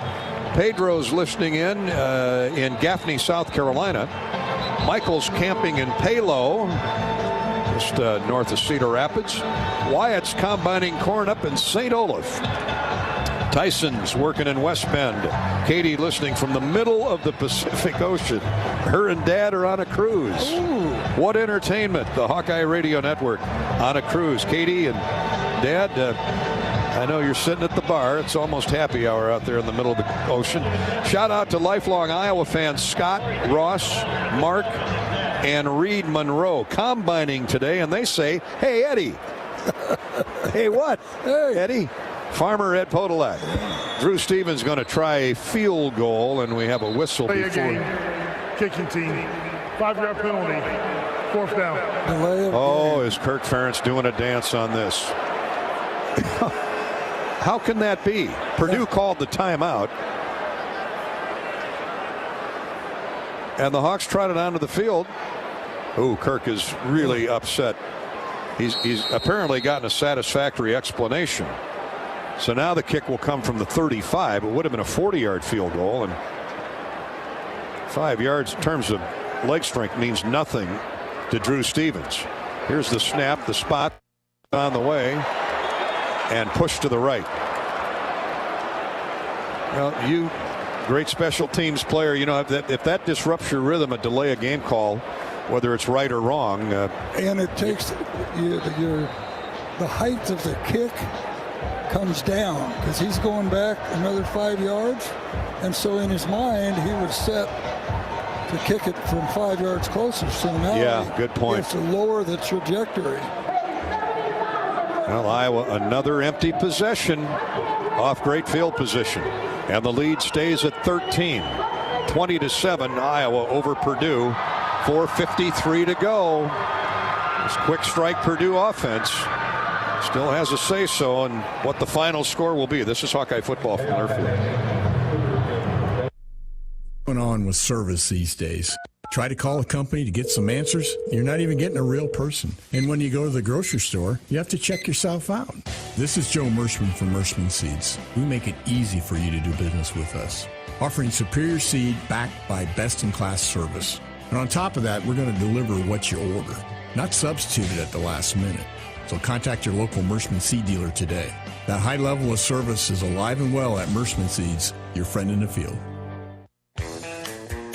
S1: Pedro's listening in Gaffney, South Carolina. Michael's camping in Palo, just north of Cedar Rapids. Wyatt's combining corn up in St. Olaf. Tyson's working in West Bend. Katie listening from the middle of the Pacific Ocean. Her and Dad are on a cruise.
S10: Ooh.
S1: What entertainment. The Hawkeye Radio Network on a cruise. Katie and Dad, I know you're sitting at the bar. It's almost happy hour out there in the middle of the ocean. Shout out to lifelong Iowa fans Scott, Ross, Mark, and Reed Monroe combining today. And they say, hey, Eddie. Hey, what?
S10: Hey,
S1: Eddie. Farmer Ed Podolak. Drew Stevens going to try a field goal, and we have a whistle before.
S9: Kicking team. 5-yard penalty. 4th down.
S1: Oh, is Kirk Ferentz doing a dance on this? How can that be? Purdue called the timeout, and the Hawks trotted onto the field. Oh, Kirk is really upset. He's apparently gotten a satisfactory explanation. So now the kick will come from the 35. It would have been a 40-yard field goal, and 5 yards in terms of leg strength means nothing to Drew Stevens. Here's the snap, the spot on the way, and push to the right. Well, you, great special teams player, you know, if that disrupts your rhythm, a delay a game call, whether it's right or wrong.
S10: And it takes the height of the kick comes down because he's going back another 5 yards, and so in his mind he was set to kick it from 5 yards closer. So now
S1: good point.
S10: He has to lower the trajectory.
S1: Well, Iowa another empty possession off great field position, and the lead stays at 13. 20-7 Iowa over Purdue. 4:53 to go. This quick strike Purdue offense still has a say-so on what the final score will be. This is Hawkeye football from Learfield.
S16: Going on with service these days. Try to call a company to get some answers. You're not even getting a real person. And when you go to the grocery store, you have to check yourself out. This is Joe Mershman from Mershman Seeds. We make it easy for you to do business with us, offering superior seed backed by best-in-class service. And on top of that, we're going to deliver what you order, not substitute it at the last minute. So contact your local Mershman seed dealer today. That high level of service is alive and well at Mershman Seeds, your friend in the field.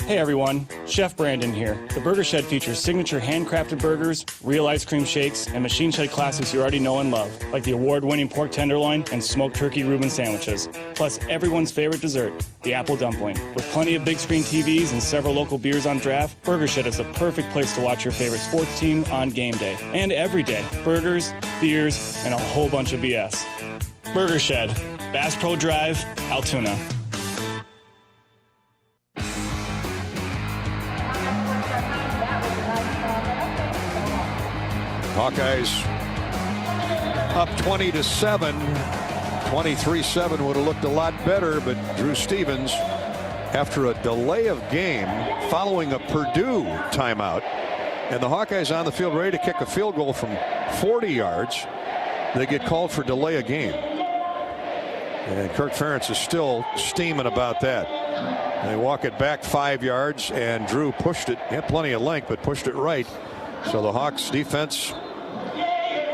S18: Hey everyone, Chef Brandon here. The Burger Shed features signature handcrafted burgers, real ice cream shakes, and machine shed classics you already know and love, like the award-winning pork tenderloin and smoked turkey Reuben sandwiches. Plus everyone's favorite dessert, the apple dumpling. With plenty of big screen TVs and several local beers on draft, Burger Shed is the perfect place to watch your favorite sports team on game day. And every day, burgers, beers, and a whole bunch of BS. Burger Shed, Bass Pro Drive, Altoona.
S1: Hawkeyes up 20-7. 23-7 would have looked a lot better, but Drew Stevens, after a delay of game following a Purdue timeout, and the Hawkeyes on the field ready to kick a field goal from 40 yards, they get called for delay of game. And Kirk Ferentz is still steaming about that. They walk it back 5 yards, and Drew pushed it. He had plenty of length, but pushed it right. So the Hawks defense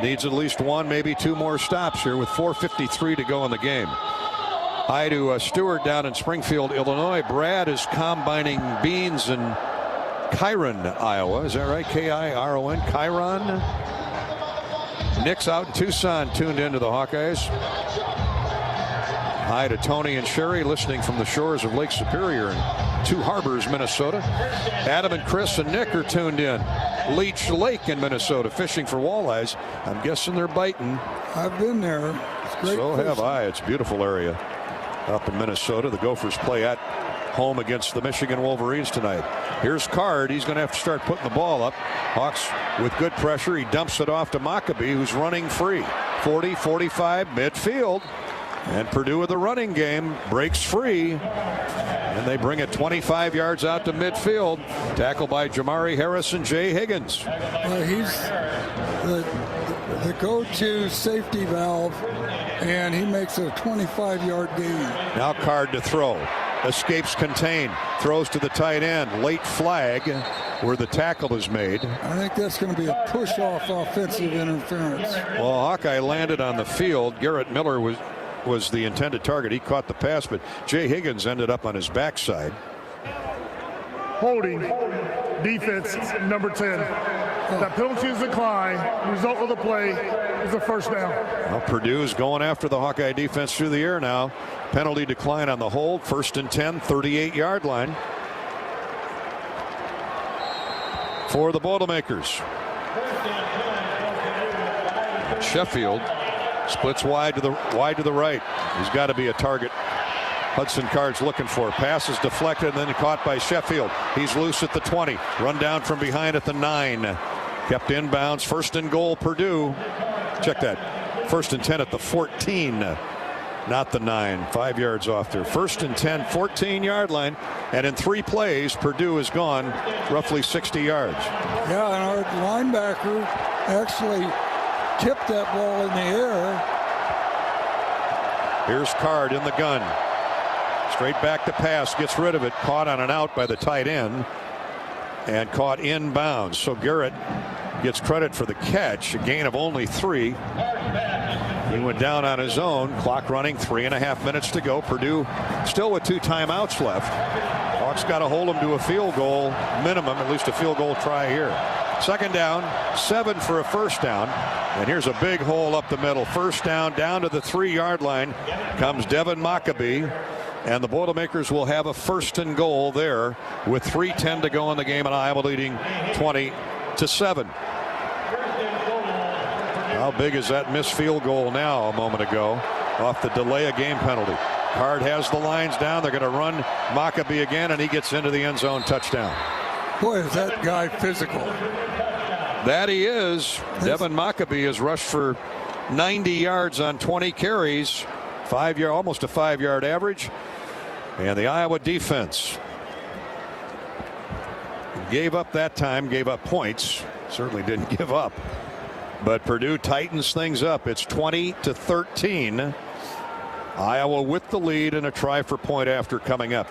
S1: needs at least one, maybe two more stops here with 4:53 to go in the game. Hi to Stewart down in Springfield, Illinois. Brad is combining beans in Chiron, Iowa. Is that right? K-I-R-O-N, Chiron. Nick's out in Tucson, tuned into the Hawkeyes. Hi to Tony and Sherry listening from the shores of Lake Superior in Two Harbors, Minnesota. Adam and Chris and Nick are tuned in. Leech Lake in Minnesota, fishing for walleyes. I'm guessing they're biting.
S10: I've been there. It's great
S1: so
S10: fishing.
S1: have I. It's a beautiful area. up in Minnesota. The Gophers play at home against the Michigan Wolverines tonight. Here's Card. He's going to have to start putting the ball up. Hawks with good pressure. He dumps it off to Maccabee, who's running free. 40, 45, midfield. And Purdue with the running game breaks free. And they bring it 25 yards out to midfield. Tackle by Jamari Harris and Jay Higgins.
S10: He's the go-to safety valve, and he makes a 25-yard gain.
S1: Now Card to throw. Escapes contained. Throws to the tight end. Late flag where the tackle is made.
S10: I think that's going to be a push-off offensive interference.
S1: Well, Hawkeye landed on the field. Garrett Miller was the intended target. He caught the pass, but Jay Higgins ended up on his backside.
S9: Holding, defense, number 10. That penalty is declined. Result of the play is a first down.
S1: Well, Purdue's going after the Hawkeye defense through the air now. Penalty decline on the hold. 1st and 10, 38-yard line for the Boilermakers. Sheffield splits wide to the right. He's got to be a target. Hudson Card's looking for. Pass is deflected and then caught by Sheffield. He's loose at the 20. Run down from behind at the 9. Kept inbounds. 1st and goal, Purdue. Check that. 1st and 10 at the 14. Not the 9. 5 yards off there. 1st and 10, 14-yard line. And in 3 plays, Purdue is gone roughly 60 yards.
S10: Yeah, and our linebacker actually tipped that ball in the air.
S1: Here's Card in the gun. Straight back to pass, gets rid of it, caught on an out by the tight end, and caught inbounds. So Garrett gets credit for the catch, a gain of only 3. He went down on his own. Clock running, 3.5 minutes to go. Purdue still with 2 timeouts left. Hawks got to hold them to a field goal minimum, at least a field goal try here. 2nd down, 7 for a first down. And here's a big hole up the middle. 1st down to the 3-yard line comes Devin Maccabee. And the Boilermakers will have a 1st and goal there with 3:10 to go in the game, and Iowa leading 20-7. How big is that missed field goal now a moment ago off the delay of game penalty? Card has the lines down. They're going to run Maccabee again, and he gets into the end zone. Touchdown.
S10: Boy, is that guy physical.
S1: That he is. Devin Maccabee has rushed for 90 yards on 20 carries. Almost a 5-yard average. And the Iowa defense gave up that time, gave up points. Certainly didn't give up. But Purdue tightens things up. It's 20-13. Iowa with the lead and a try for point after coming up.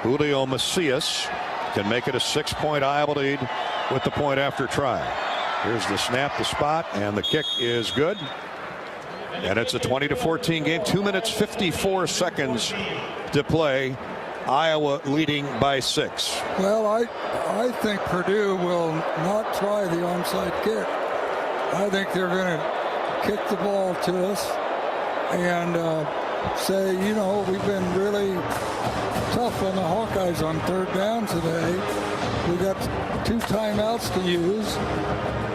S1: Julio Macias can make it a 6-point Iowa lead with the point after try. Here's the snap, the spot, and the kick is good. And it's a 20-14 game. 2 minutes 54 seconds to play. Iowa leading by 6.
S10: Well, I think Purdue will not try the onside kick. I think they're going to kick the ball to us and say, you know, we've been really tough on the Hawkeyes on 3rd down today. We got 2 timeouts to use.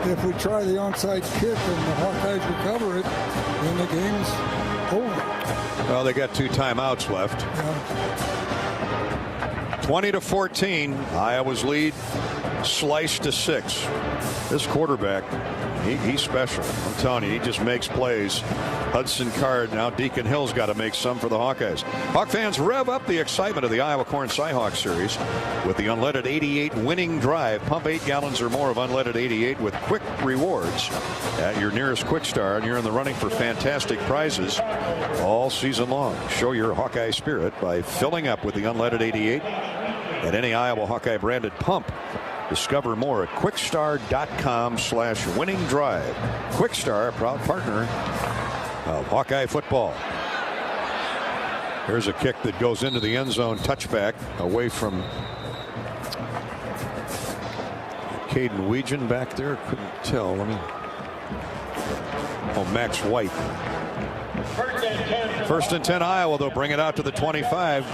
S10: If we try the onside kick and the Hawkeyes recover it, then the game's over.
S1: Well, they got 2 timeouts left.
S10: Yeah.
S1: 20-14. Iowa's lead sliced to 6. This quarterback, he's special. I'm telling you, he just makes plays. Hudson Card, now Deacon Hill's got to make some for the Hawkeyes. Hawk fans, rev up the excitement of the Iowa Corn Cyhawk Series with the Unleaded 88 winning drive. Pump 8 gallons or more of Unleaded 88 with quick rewards at your nearest Quick Star, and you're in the running for fantastic prizes all season long. Show your Hawkeye spirit by filling up with the Unleaded 88 at any Iowa Hawkeye branded pump. Discover more at quickstar.com/winning drive. Quickstar, a proud partner of Hawkeye football. Here's a kick that goes into the end zone. Touchback away from Caden Weegan back there. Couldn't tell. Max White. 1st and 10 Iowa. They'll bring it out to the 25.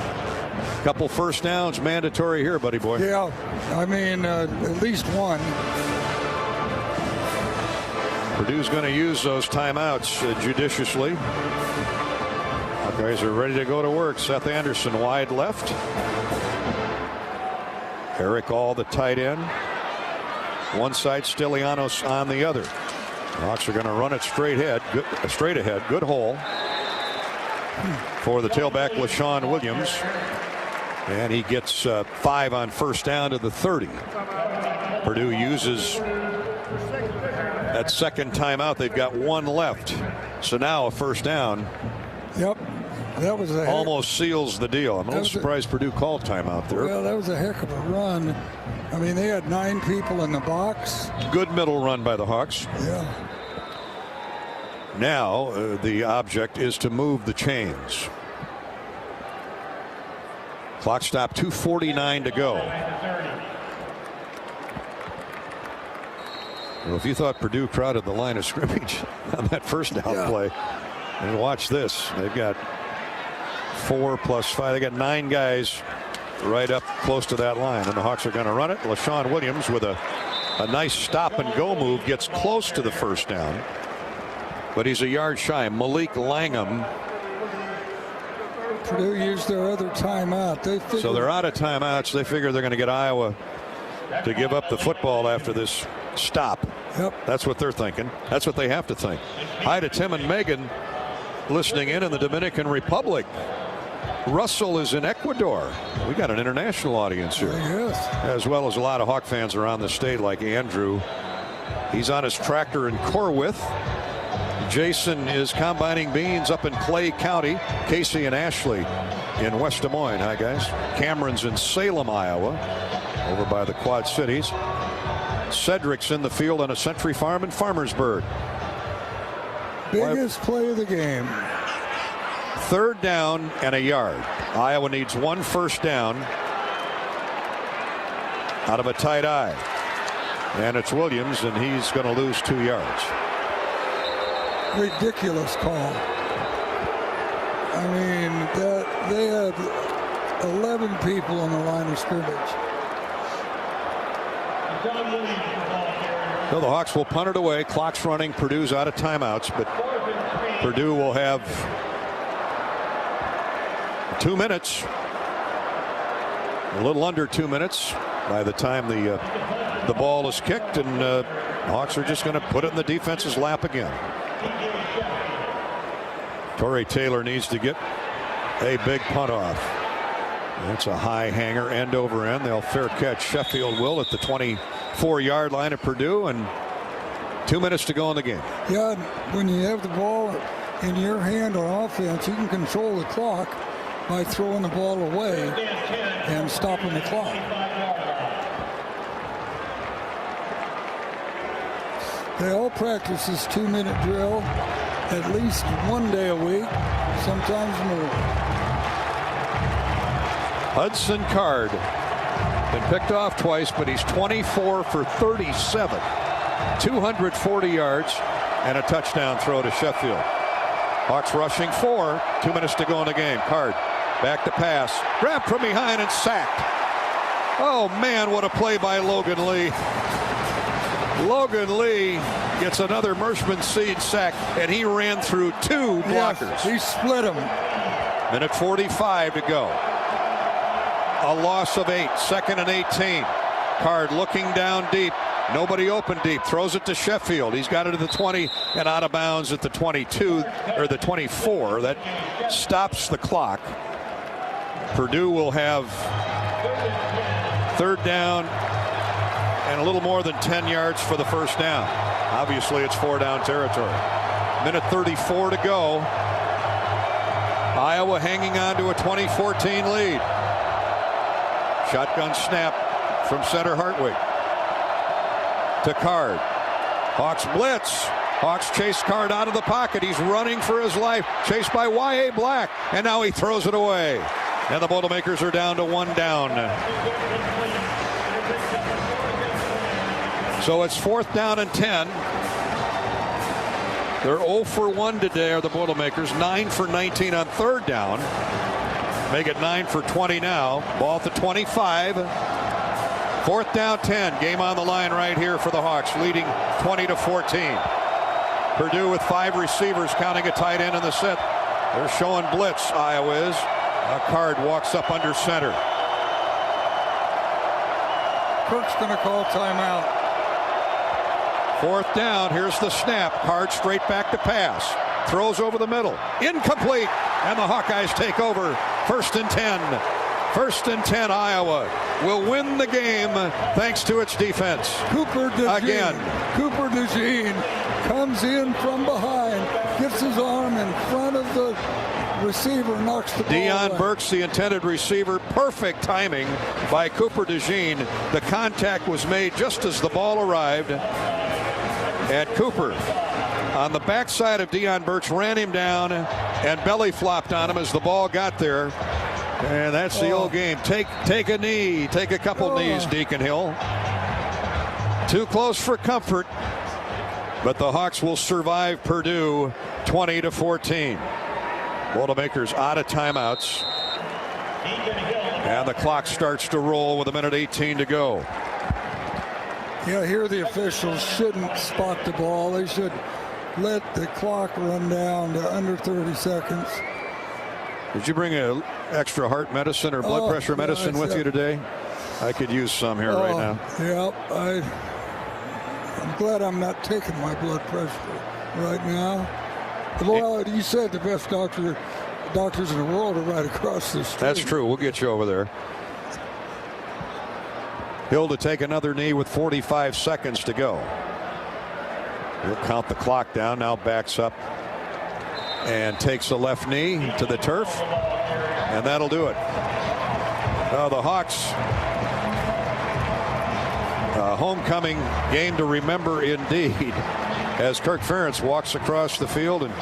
S1: Couple 1st downs mandatory here, buddy boy.
S10: Yeah, I mean, at least one.
S1: Purdue's going to use those timeouts judiciously. Hawkeyes are ready to go to work. Seth Anderson wide left. Eric All, the tight end. One side, Stylianos on the other. The Hawks are going to run it straight ahead. Good hole for the tailback, LaShawn Williams. And he gets 5 on first down to the 30. Purdue uses that second timeout. They've got 1 left. So now a first down.
S10: Yep. That was
S1: almost seals the deal. I'm a little surprised Purdue called timeout there.
S10: Well, that was a heck of a run. I mean, they had 9 people in the box.
S1: Good middle run by the Hawks.
S10: Yeah.
S1: Now the object is to move the chains. Clock stop, 2:49 to go. Well, if you thought Purdue crowded the line of scrimmage on that first down play, and watch this, they've got 4 plus 5. They got 9 guys right up close to that line, and the Hawks are going to run it. LaShawn Williams with a nice stop and go move gets close to the first down, but he's a yard shy. Malik Langham.
S10: Purdue used their other timeout.
S1: So they're out of timeouts. They figure they're going to get Iowa to give up the football after this stop.
S10: Yep.
S1: That's what they're thinking. That's what they have to think. Hi to Tim and Megan listening in the Dominican Republic. Russell is in Ecuador. We got an international audience here.
S10: Yes.
S1: As well as a lot of Hawk fans around the state like Andrew. He's on his tractor in Corwith. Jason is combining beans up in Clay County. Casey and Ashley in West Des Moines. Hi, guys. Cameron's in Salem, Iowa, over by the Quad Cities. Cedric's in the field on a Century Farm in Farmersburg.
S10: Biggest play of the game.
S1: 3rd down and a yard. Iowa needs 1 first down out of a tight eye. And it's Williams, and he's going to lose 2 yards.
S10: Ridiculous call. I mean, they had 11 people on the line of scrimmage.
S1: So the Hawks will punt it away. Clock's running. Purdue's out of timeouts, but Purdue will have 2 minutes. A little under 2 minutes by the time the ball is kicked, and the Hawks are just going to put it in the defense's lap again. Torrey Taylor needs to get a big punt off. That's a high hanger, end over end. They'll fair catch. Sheffield will at the 24-yard line of Purdue, and 2 minutes to go in the game.
S10: Yeah, when you have the ball in your hand on offense, you can control the clock by throwing the ball away and stopping the clock. They all practice this 2-minute drill at least 1 day a week, sometimes more.
S1: Hudson Card been picked off twice, but he's 24 for 37, 240 yards, and a touchdown throw to Sheffield. Hawks rushing 4, 2 minutes to go in the game. Card back to pass, grabbed from behind and sacked. Oh man, what a play by Logan Lee. Logan Lee gets another Mershman seed sack, and he ran through 2 blockers.
S10: Yes, he split them.
S1: Minute 45 to go. A loss of 8, 2nd and 18. Card looking down deep. Nobody open deep. Throws it to Sheffield. He's got it at the 20 and out of bounds at the 22 or the 24. That stops the clock. Purdue will have 3rd down and a little more than 10 yards for the first down. Obviously, it's 4-down territory. Minute 34 to go. Iowa hanging on to a 2014 lead. Shotgun snap from center Hartwig to Card. Hawks blitz. Hawks chase Card out of the pocket. He's running for his life. Chased by Y.A. Black. And now he throws it away. And the Boilermakers are down to 1 down. So it's 4th down and 10. They're 0 for 1 today, are the Boilermakers. 9 for 19 on 3rd down. Make it 9 for 20 now. Ball at the 25. 4th down 10. Game on the line right here for the Hawks, leading 20-14. Purdue with 5 receivers, counting a tight end in the set. They're showing blitz, Iowa is. A card walks up under center.
S10: Kirk's going to call timeout.
S1: 4th down, here's the snap. Card straight back to pass. Throws over the middle. Incomplete. And the Hawkeyes take over. 1st and 10. 1st and 10, Iowa will win the game thanks to its defense.
S10: Cooper DeJean comes in from behind, gets his arm in front of the receiver, knocks the ball
S1: Deion
S10: away.
S1: Burks, the intended receiver. Perfect timing by Cooper DeJean. The contact was made just as the ball arrived. And Cooper, on the backside of Deion Burks, ran him down and belly flopped on him as the ball got there. And that's the old game. Take a knee. Take a couple knees, Deacon Hill. Too close for comfort. But the Hawks will survive Purdue 20-14. Boilermakers out of timeouts. And the clock starts to roll with 1:18 to go.
S10: Yeah, here the officials shouldn't spot the ball. They should let the clock run down to under 30 seconds.
S1: Did you bring an extra heart medicine or blood pressure medicine with you today? I could use some here right now.
S10: Yeah, I'm glad I'm not taking my blood pressure right now. Well, you said the best doctors in the world are right across the street.
S1: That's true. We'll get you over there. Hill to take another knee with 45 seconds to go. He'll count the clock down. Now backs up and takes a left knee to the turf, and that'll do it. The Hawks, homecoming game to remember indeed, as Kirk Ferentz walks across the field and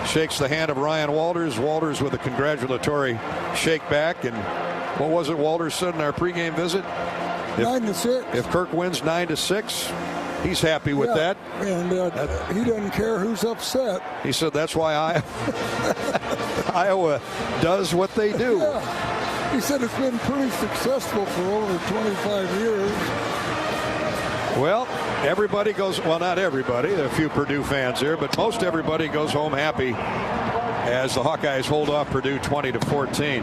S1: shakes the hand of Ryan Walters. Walters with a congratulatory shake back. And what was it Walters said in our pregame visit?
S10: 9-6.
S1: If Kirk wins 9-6, he's happy with that.
S10: And he doesn't care who's upset.
S1: He said that's why Iowa does what they do.
S10: Yeah. He said it's been pretty successful for over 25 years.
S1: Well, everybody goes, well, not everybody. There are a few Purdue fans here, but most everybody goes home happy as the Hawkeyes hold off Purdue 20-14.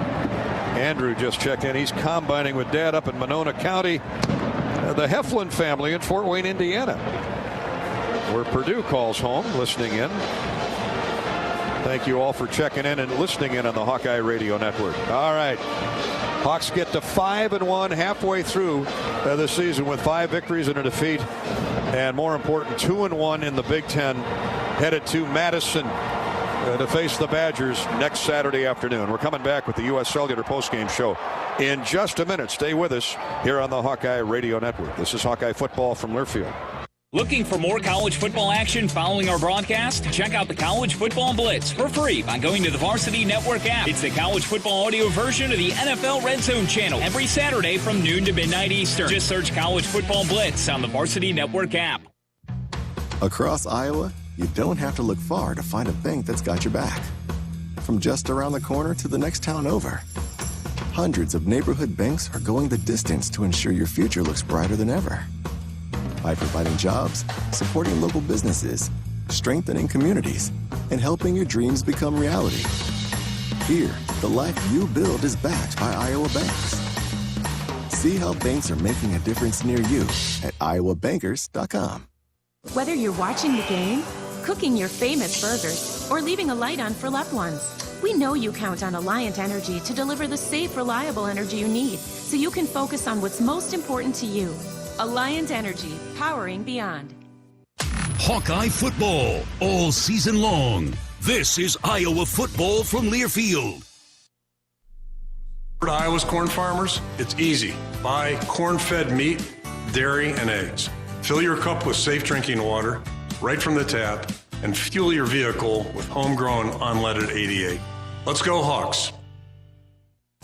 S1: Andrew just checked in. He's combining with Dad up in Monona County. The Heflin family in Fort Wayne, Indiana, where Purdue calls home, listening in. Thank you all for checking in and listening in on the Hawkeye Radio Network. All right. Hawks get to 5-1 halfway through the season with 5 victories and a defeat. And more important, 2-1 in the Big Ten, headed to Madison to face the Badgers next Saturday afternoon. We're coming back with the U.S. Cellular postgame show in just a minute. Stay with us here on the Hawkeye Radio Network. This is Hawkeye Football from Learfield.
S19: Looking for more college football action following our broadcast? Check out the College Football Blitz for free by going to the Varsity Network app. It's the college football audio version of the NFL Red Zone channel every Saturday from noon to midnight Eastern. Just search College Football Blitz on the Varsity Network app.
S23: Across Iowa, you don't have to look far to find a bank that's got your back. From just around the corner to the next town over, hundreds of neighborhood banks are going the distance to ensure your future looks brighter than ever. By providing jobs, supporting local businesses, strengthening communities, and helping your dreams become reality. Here, the life you build is backed by Iowa banks. See how banks are making a difference near you at iowabankers.com.
S20: Whether you're watching the game, cooking your famous burgers, or leaving a light on for loved ones, we know you count on Alliant Energy to deliver the safe, reliable energy you need so you can focus on what's most important to you. Alliant Energy, powering beyond.
S2: Hawkeye football all season long. This is Iowa football from Learfield.
S21: For Iowa's corn farmers, it's easy. Buy corn-fed meat, dairy, and eggs. Fill your cup with safe drinking water right from the tap and fuel your vehicle with homegrown unleaded 88. Let's go Hawks.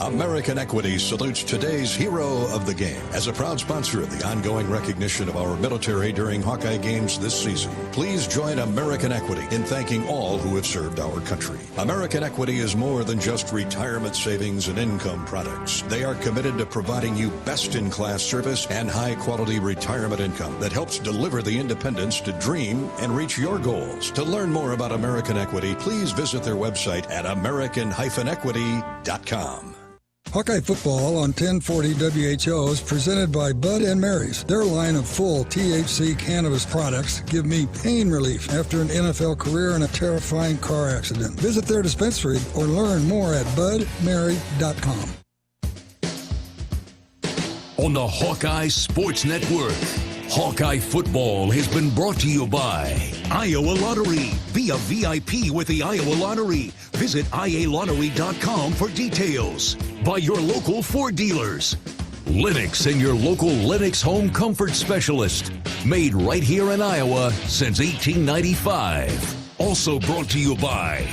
S1: American Equity salutes today's hero of the game. As a proud sponsor of the ongoing recognition of our military during Hawkeye games this season, please join American Equity in thanking all who have served our country. American Equity is more than just retirement savings and income products. They are committed to providing you best-in-class service and high-quality retirement income that helps deliver the independence to dream and reach your goals. To learn more about American Equity, please visit their website at american-equity.com.
S10: Hawkeye Football on 1040 WHO is presented by Bud & Mary's. Their line of full THC cannabis products give me pain relief after an NFL career and a terrifying car accident. Visit their dispensary or learn more at budmary.com.
S2: On the Hawkeye Sports Network, Hawkeye Football has been brought to you by Iowa Lottery. Be a VIP with the Iowa Lottery. Visit ialottery.com for details. By your local Ford dealers. Lennox and your local Lennox home comfort specialist. Made right here in Iowa since 1895. Also brought to you by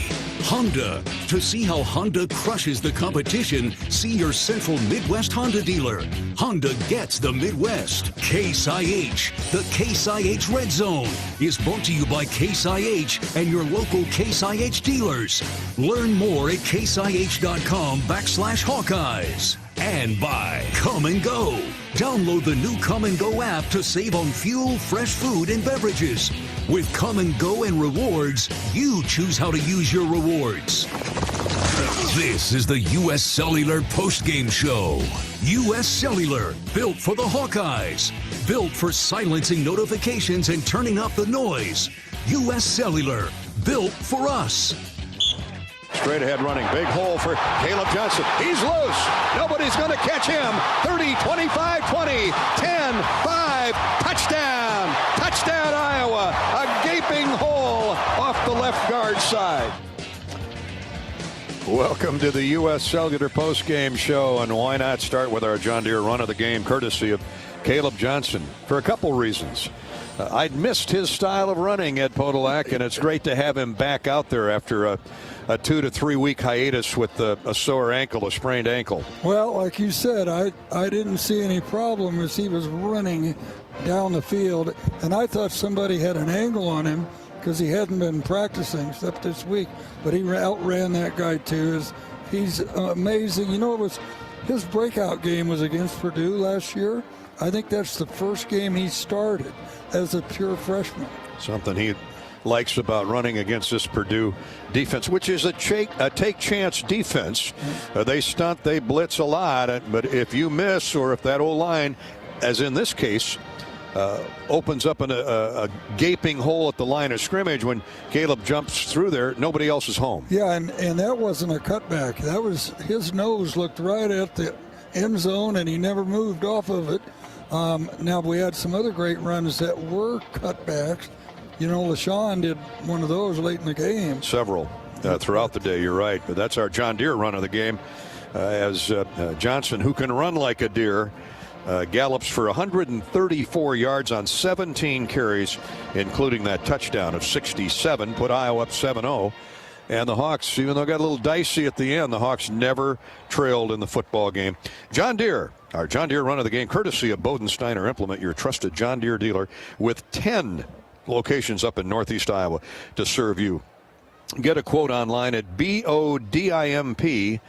S2: Honda. To see how Honda crushes the competition, see your Central Midwest Honda dealer. Honda gets the Midwest. Case IH. The Case IH Red Zone is brought to you by Case IH and your local Case IH dealers. Learn more at caseih.com/Hawkeyes. And by Come and Go. Download the new Come and Go app to save on fuel, fresh food, and beverages. With Come and Go and rewards, you choose how to use your rewards. This is the U.S. Cellular postgame show. U.S. Cellular, built for the Hawkeyes. Built for silencing notifications and turning up the noise. U.S. Cellular, built for us.
S1: Straight ahead running. Big hole for Caleb Johnson. He's loose. Nobody's going to catch him. 30, 25, 20, 10, 5. Touchdown. Touchdown, Iowa. A gaping hole off the left guard side. Welcome to the U.S. Cellular postgame show, and why not start with our John Deere run of the game, courtesy of Caleb Johnson, for a couple reasons. I'd missed his style of running at Podolak, and it's great to have him back out there after a 2 to 3 week hiatus with a sore ankle, a sprained ankle.
S10: Well, like you said, I didn't see any problem as he was running down the field, and I thought somebody had an angle on him because he hadn't been practicing except this week, but he outran that guy too. He's amazing. You know, his breakout game was against Purdue last year. I think that's the first game he started as a pure freshman.
S1: Something he likes about running against this Purdue defense, which is a take chance defense. They stunt, they blitz a lot, but if you miss, or if that O-line, as in this case, opens up a gaping hole at the line of scrimmage, when Caleb jumps through there, nobody else is home.
S10: Yeah, and that wasn't a cutback. That was, his nose looked right at the end zone, and he never moved off of it. Now, we had some other great runs that were cutbacks. You know, LaShawn did one of those late in the game.
S1: Several throughout the day, you're right. But that's our John Deere run of the game, as Johnson, who can run like a deer, gallops for 134 yards on 17 carries, including that touchdown of 67, put Iowa up 7-0. And the Hawks, even though it got a little dicey at the end, the Hawks never trailed in the football game. John Deere, our John Deere run of the game, courtesy of Bodensteiner Implement, your trusted John Deere dealer, with 10 locations up in Northeast Iowa to serve you. Get a quote online at BODIMP.com.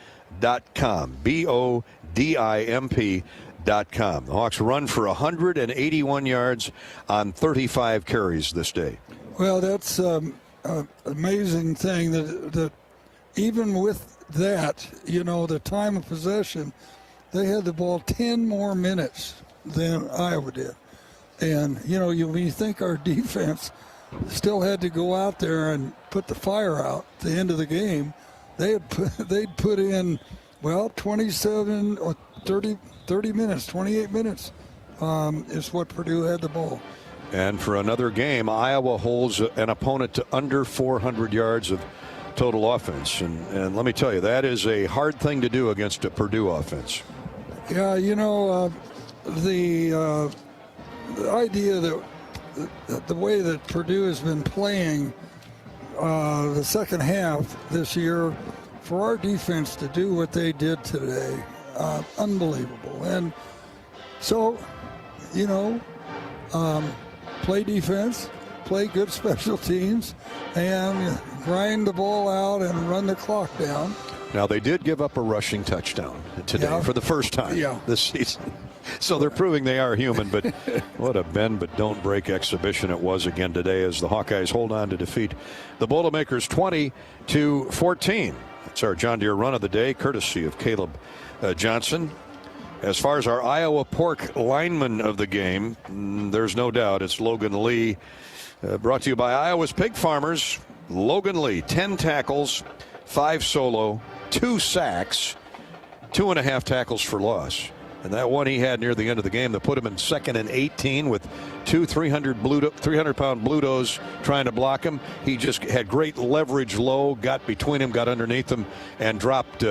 S1: BODIMP.com. The Hawks run for 181 yards on 35 carries this day.
S10: Well, that's amazing thing that even with that, you know, the time of possession, they had the ball 10 more minutes than Iowa did. And, you know, when you think our defense still had to go out there and put the fire out at the end of the game, they'd put in, well, 27 or 30 minutes, 28 minutes is what Purdue had the ball.
S1: And for another game, Iowa holds an opponent to under 400 yards of total offense. And let me tell you, that is a hard thing to do against a Purdue offense.
S10: Yeah, you know, the idea that the way that Purdue has been playing the second half this year, for our defense to do what they did today, unbelievable. And so, play defense, play good special teams, and grind the ball out and run the clock down.
S1: Now, they did give up a rushing touchdown today for the first time this season. So they're proving they are human, but what a bend but don't break exhibition it was again today as the Hawkeyes hold on to defeat the Boilermakers 20-14. That's our John Deere run of the day, courtesy of Caleb Johnson. As far as our Iowa Pork lineman of the game, there's no doubt it's Logan Lee. Brought to you by Iowa's Pig Farmers. Logan Lee, 10 tackles, 5 solo, 2 sacks, 2.5 tackles for loss. And that one he had near the end of the game that put him in 2nd and 18 with 2 300-pound Blutos trying to block him. He just had great leverage low, got between him, got underneath him, and dropped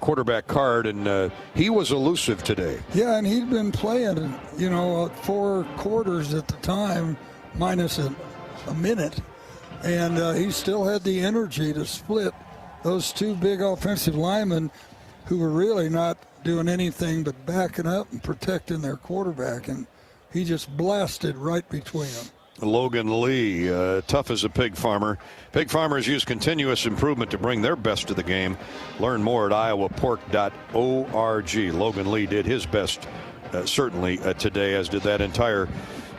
S1: quarterback card. And he was elusive today.
S10: Yeah, and he'd been playing, 4 quarters at the time, minus a minute. And he still had the energy to split those 2 big offensive linemen who were really not doing anything but backing up and protecting their quarterback, and he just blasted right between them.
S1: Logan Lee, tough as a pig farmer. Pig farmers use continuous improvement to bring their best to the game. Learn more at iowapork.org. Logan Lee did his best certainly today, as did that entire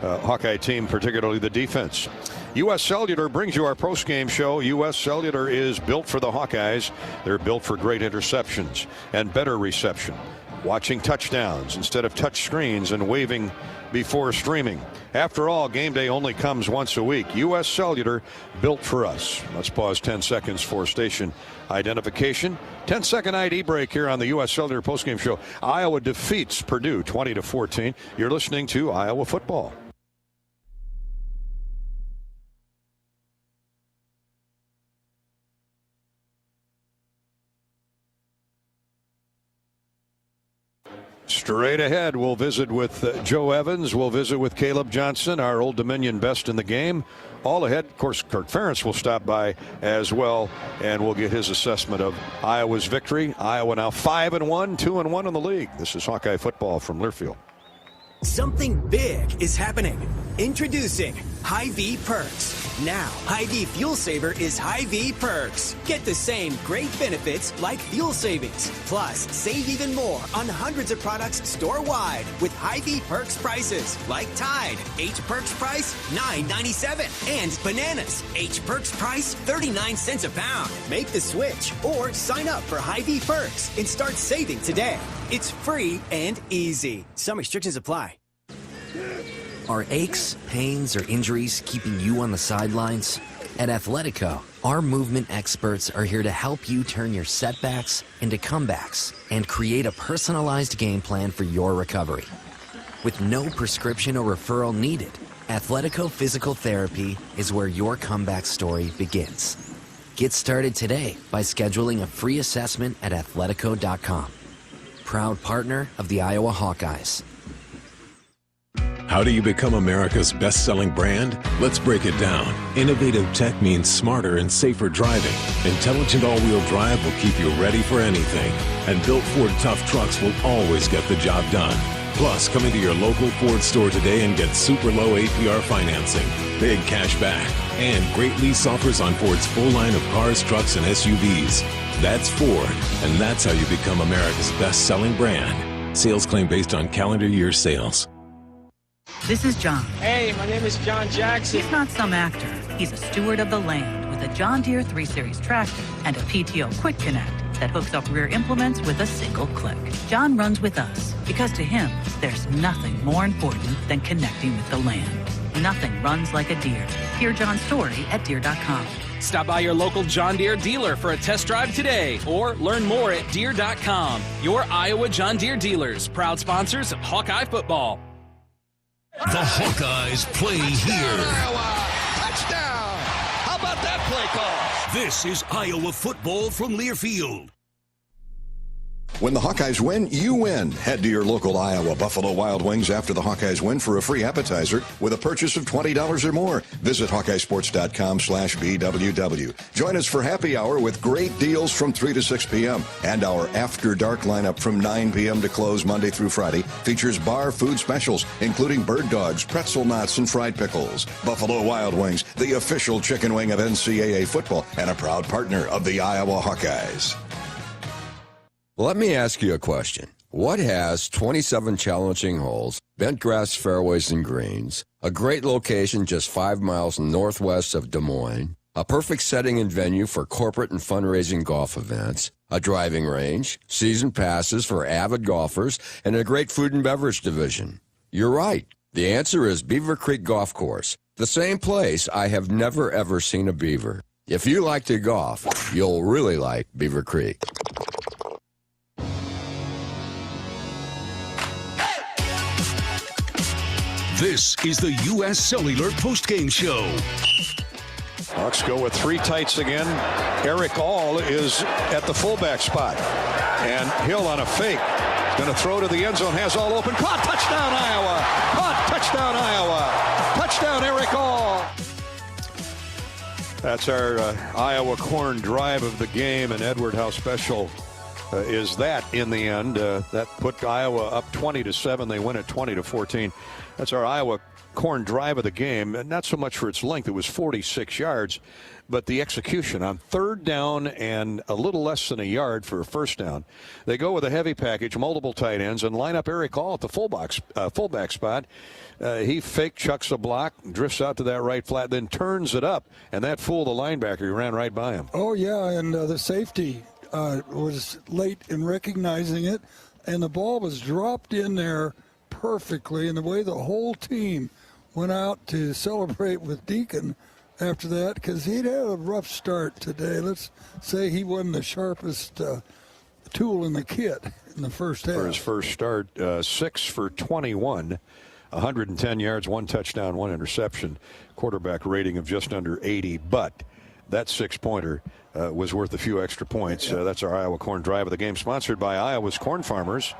S1: Hawkeye team, particularly the defense. U.S. Cellular brings you our postgame show. U.S. Cellular is built for the Hawkeyes. They're built for great interceptions and better reception. Watching touchdowns instead of touch screens and waving before streaming. After all, game day only comes once a week. U.S. Cellular, built for us. Let's pause 10 seconds for station identification. 10-second ID break here on the U.S. Cellular postgame show. Iowa defeats Purdue 20-14. You're listening to Iowa football. Straight ahead, we'll visit with Joe Evans. We'll visit with Caleb Johnson, our Old Dominion best in the game. All ahead, of course, Kirk Ferentz will stop by as well, and we'll get his assessment of Iowa's victory. Iowa now 5-1, 2-1 in the league. This is Hawkeye football from Learfield.
S13: Something big is happening. Introducing Hy-Vee Perks. Now, Hy-Vee Fuel Saver is Hy-Vee Perks. Get the same great benefits like fuel savings. Plus, save even more on hundreds of products store-wide with Hy-Vee Perks prices. Like Tide, H Perks price $9.97. And bananas, H Perks price 39 cents a pound. Make the switch or sign up for Hy-Vee Perks and start saving today. It's free and easy. Some restrictions apply.
S4: Are aches, pains, or injuries keeping you on the sidelines? At Athletico, our movement experts are here to help you turn your setbacks into comebacks and create a personalized game plan for your recovery. With no prescription or referral needed, Athletico Physical Therapy is where your comeback story begins. Get started today by scheduling a free assessment at athletico.com. Proud partner of the Iowa Hawkeyes.
S5: How do you become America's best-selling brand? Let's break it down. Innovative tech means smarter and safer driving. Intelligent all-wheel drive will keep you ready for anything. And built Ford tough trucks will always get the job done. Plus, come into your local Ford store today and get super low APR financing, big cash back, and great lease offers on Ford's full line of cars, trucks, and SUVs. That's Ford, and that's how you become America's best-selling brand. Sales claim based on calendar year sales.
S8: This is John.
S24: Hey, my name is John Jackson.
S8: He's not some actor. He's a steward of the land with a John Deere 3 Series tractor and a PTO Quick Connect that hooks up rear implements with a single click. John runs with us because to him, there's nothing more important than connecting with the land. Nothing runs like a Deere. Hear John's story at Deere.com.
S19: Stop by your local John Deere dealer for a test drive today or learn more at Deere.com. Your Iowa John Deere dealers, proud sponsors of Hawkeye football.
S2: The Hawkeyes play here.
S25: Iowa, touchdown! How about that play call?
S2: This is Iowa football from Learfield.
S1: When the Hawkeyes win, you win. Head to your local Iowa Buffalo Wild Wings after the Hawkeyes win for a free appetizer with a purchase of $20 or more. Visit HawkeyeSports.com/BWW. Join us for happy hour with great deals from 3 to 6 p.m. And our After Dark lineup from 9 p.m. to close Monday through Friday features bar food specials, including bird dogs, pretzel knots, and fried pickles. Buffalo Wild Wings, the official chicken wing of NCAA football and a proud partner of the Iowa Hawkeyes.
S6: Let me ask you a question. What has 27 challenging holes, bent grass fairways and greens, a great location just 5 miles northwest of Des Moines, a perfect setting and venue for corporate and fundraising golf events, a driving range, season passes for avid golfers, and a great food and beverage division? You're right. The answer is Beaver Creek Golf Course, the same place I have never ever seen a beaver. If you like to golf, you'll really like Beaver Creek.
S2: This is the U.S. Cellular postgame show.
S1: Hawks go with three tights again. Eric All is at the fullback spot. And Hill on a fake. Going to throw to the end zone. Has All open. Caught. Touchdown, Iowa. Caught. Touchdown, Iowa. Touchdown, Eric All. That's our Iowa corn drive of the game. And Edward, how special is that in the end? That put Iowa up 20-7. They win at 20-14. That's our Iowa corn drive of the game, and not so much for its length. It was 46 yards, but the execution on third down and a little less than a yard for a first down. They go with a heavy package, multiple tight ends, and line up Eric All at the fullback spot. He fake chucks a block, drifts out to that right flat, then turns it up, and that fooled the linebacker. He ran right by him.
S10: Oh, yeah, and the safety was late in recognizing it, and the ball was dropped in there perfectly, and the way the whole team went out to celebrate with Deacon after that, because he'd had a rough start today. Let's say he wasn't the sharpest tool in the kit in the first half.
S1: For his first start, 6 for 21, 110 yards, 1 touchdown, 1 interception, quarterback rating of just under 80, but that six-pointer was worth a few extra points. That's our Iowa Corn Drive of the game, sponsored by Iowa's Corn Farmers.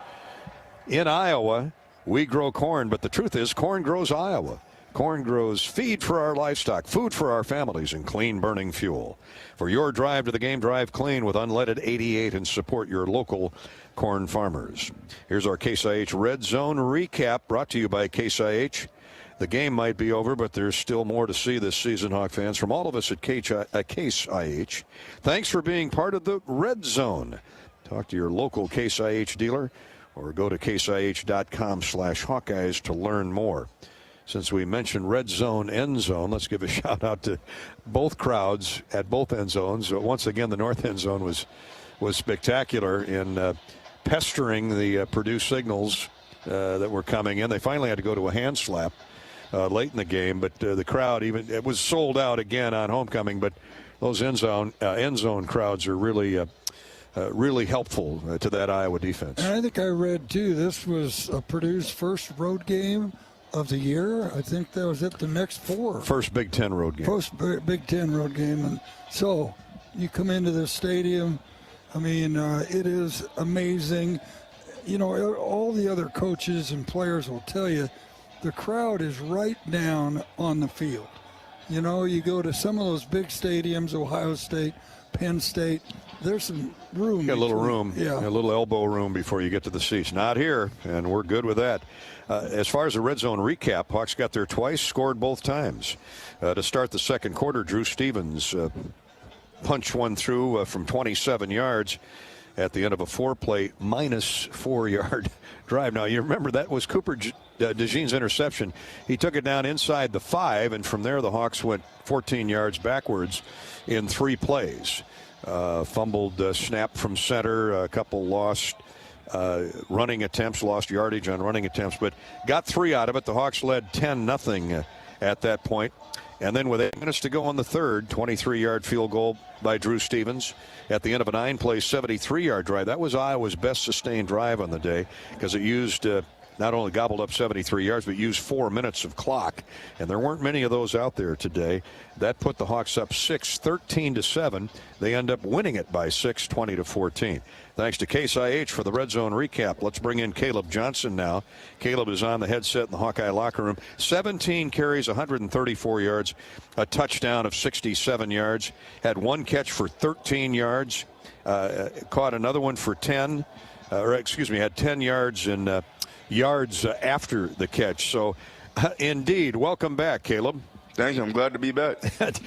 S1: In Iowa, we grow corn, but the truth is corn grows Iowa. Corn grows feed for our livestock, food for our families, and clean burning fuel. For your drive to the game, drive clean with unleaded 88 and support your local corn farmers. Here's our Case IH Red Zone recap brought to you by Case IH. The game might be over, but there's still more to see this season, Hawk fans. From all of us at Case IH, thanks for being part of the Red Zone. Talk to your local Case IH dealer or go to caseh.com/Hawkeyes to learn more. Since we mentioned red zone, end zone, let's give a shout out to both crowds at both end zones. Once again, the north end zone was spectacular in pestering the Purdue signals that were coming in. They finally had to go to a hand slap late in the game, but the crowd, even it was sold out again on homecoming, but those end zone crowds are really helpful to that Iowa defense.
S10: And I think I read, too, this was Purdue's first road game of the year. I think that was at the next 4.
S1: First Big Ten road game.
S10: First Big Ten road game. And so you come into this stadium, I mean, it is amazing. You know, all the other coaches and players will tell you the crowd is right down on the field. You know, you go to some of those big stadiums, Ohio State, Penn State, there's some room.
S1: Got a little room,
S10: yeah.
S1: A little elbow room before you get to the seats. Not here, and we're good with that. As far as the red zone recap, Hawks got there twice, scored both times. To start the second quarter, Drew Stevens punched one through from 27 yards at the end of a 4-play, -4-yard drive. Now, you remember that was Cooper DeJean's interception. He took it down inside the 5, and from there the Hawks went 14 yards backwards in 3 plays. Fumbled snap from center, a couple lost running attempts, lost yardage on running attempts, but got 3 out of it. The Hawks led 10-0 at that point. And then with 8 minutes to go on the third, 23-yard field goal by Drew Stevens at the end of a 9-play, 73-yard drive. That was Iowa's best sustained drive on the day because it used not only gobbled up 73 yards, but used 4 minutes of clock. And there weren't many of those out there today. That put the Hawks up 6, 13-7. They end up winning it by 6, 20-14. Thanks to Case IH for the Red Zone recap. Let's bring in Caleb Johnson now. Caleb is on the headset in the Hawkeye locker room. 17 carries, 134 yards, a touchdown of 67 yards. Had one catch for 13 yards. Caught another one for 10. Had 10 yards in yards after the catch. So, indeed, welcome back, Caleb.
S11: Thank you. I'm glad to be back.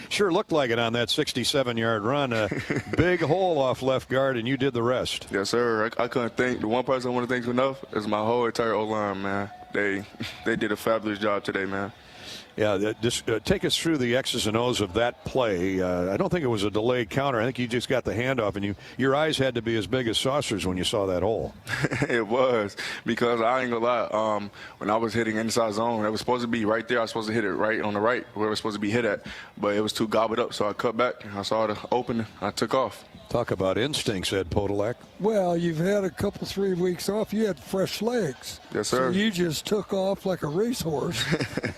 S1: Sure looked like it on that 67-yard run. A big hole off left guard, and you did the rest.
S11: Yes, sir. I couldn't think. The one person I want to thank enough is my whole entire O-line, man. They did a fabulous job today, man.
S1: Yeah, just take us through the X's and O's of that play. I don't think it was a delayed counter. I think you just got the handoff, and your eyes had to be as big as saucers when you saw that hole.
S11: It was, because I ain't gonna lie. When I was hitting inside zone, it was supposed to be right there. I was supposed to hit it right on the right, where it was supposed to be hit at. But it was too gobbled up, so I cut back. I saw it open. I took off.
S1: Talk about instincts, Ed Podolak.
S10: Well, you've had a couple, 3 weeks off. You had fresh legs.
S11: Yes, sir.
S10: So you just took off like a racehorse.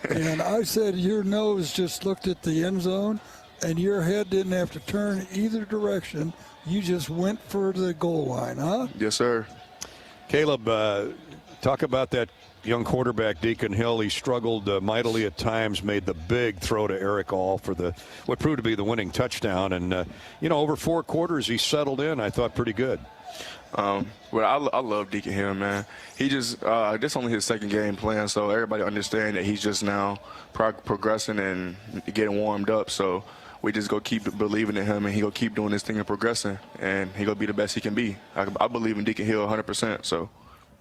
S10: And I said your nose just looked at the end zone, and your head didn't have to turn either direction. You just went for the goal line, huh?
S11: Yes, sir.
S1: Caleb, talk about that young quarterback, Deacon Hill. He struggled mightily at times, made the big throw to Eric All for what proved to be the winning touchdown. And, over 4 quarters, he settled in, I thought, pretty good.
S11: Well, I love Deacon Hill, man. He just this only his second game playing, so everybody understand that he's just now progressing and getting warmed up. So we just go keep believing in him, and he go keep doing this thing and progressing, and he go be the best he can be. I believe in Deacon Hill 100%. So.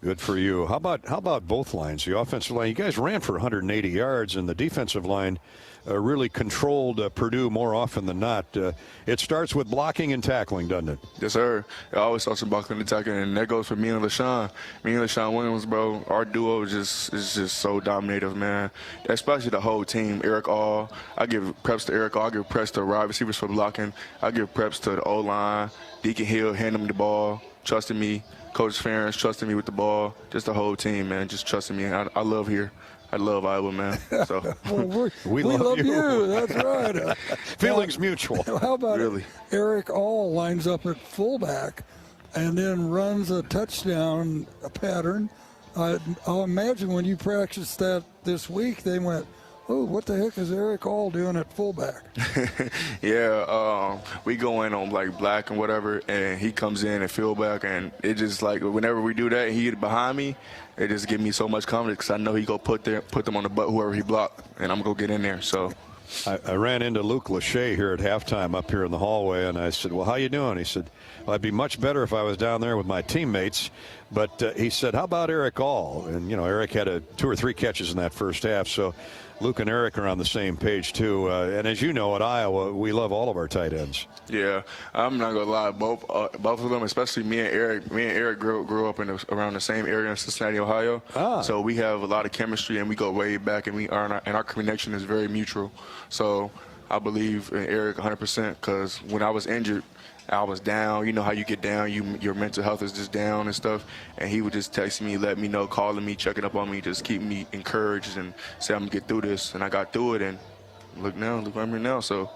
S1: Good for you. How about both lines? The offensive line, you guys ran for 180 yards, and the defensive line really controlled Purdue more often than not. It starts with blocking and tackling, doesn't it?
S11: Yes, sir. It always starts with blocking and tackling, and that goes for me and LaShawn. Me and LaShawn Williams, bro, our duo is just so dominative, man. Especially the whole team. Eric All, I give preps to Eric All. I give preps to wide receivers for blocking. I give preps to the O-line. Deacon Hill, handing me the ball, trusting me. Coach Ferentz trusting me with the ball. Just the whole team, man, just trusting me. I love here. I love Iowa, man. So
S10: well, we love you. That's right.
S1: Feelings mutual.
S10: How about it? Eric All lines up at fullback and then runs a touchdown pattern. I'll imagine when you practiced that this week, they went, oh, what the heck is Eric All doing at fullback?
S11: Yeah, we go in on like black and whatever, and he comes in at fullback, and it just like whenever we do that, and he get behind me, it just gives me so much confidence because I know he go put them on the butt whoever he blocked, and I'm gonna get in there. So.
S1: I ran into Luke Lachey here at halftime up here in the hallway, and I said, well, how you doing? He said, well, I'd be much better if I was down there with my teammates. But he said, how about Eric All? And, Eric had 2 or 3 catches in that first half. So Luke and Eric are on the same page, too. And as you know, at Iowa, we love all of our tight ends.
S11: Yeah, I'm not going to lie. Both of them, especially me and Eric grew up around the same area in Cincinnati, Ohio. So we have a lot of chemistry, and we go way back, and our connection is very mutual. So I believe in Eric 100% because when I was injured, I was down. You know how you get down. Your mental health is just down and stuff. And he would just text me, let me know, calling me, checking up on me, just keep me encouraged and say I'm going to get through this. And I got through it, and look where I'm here now. So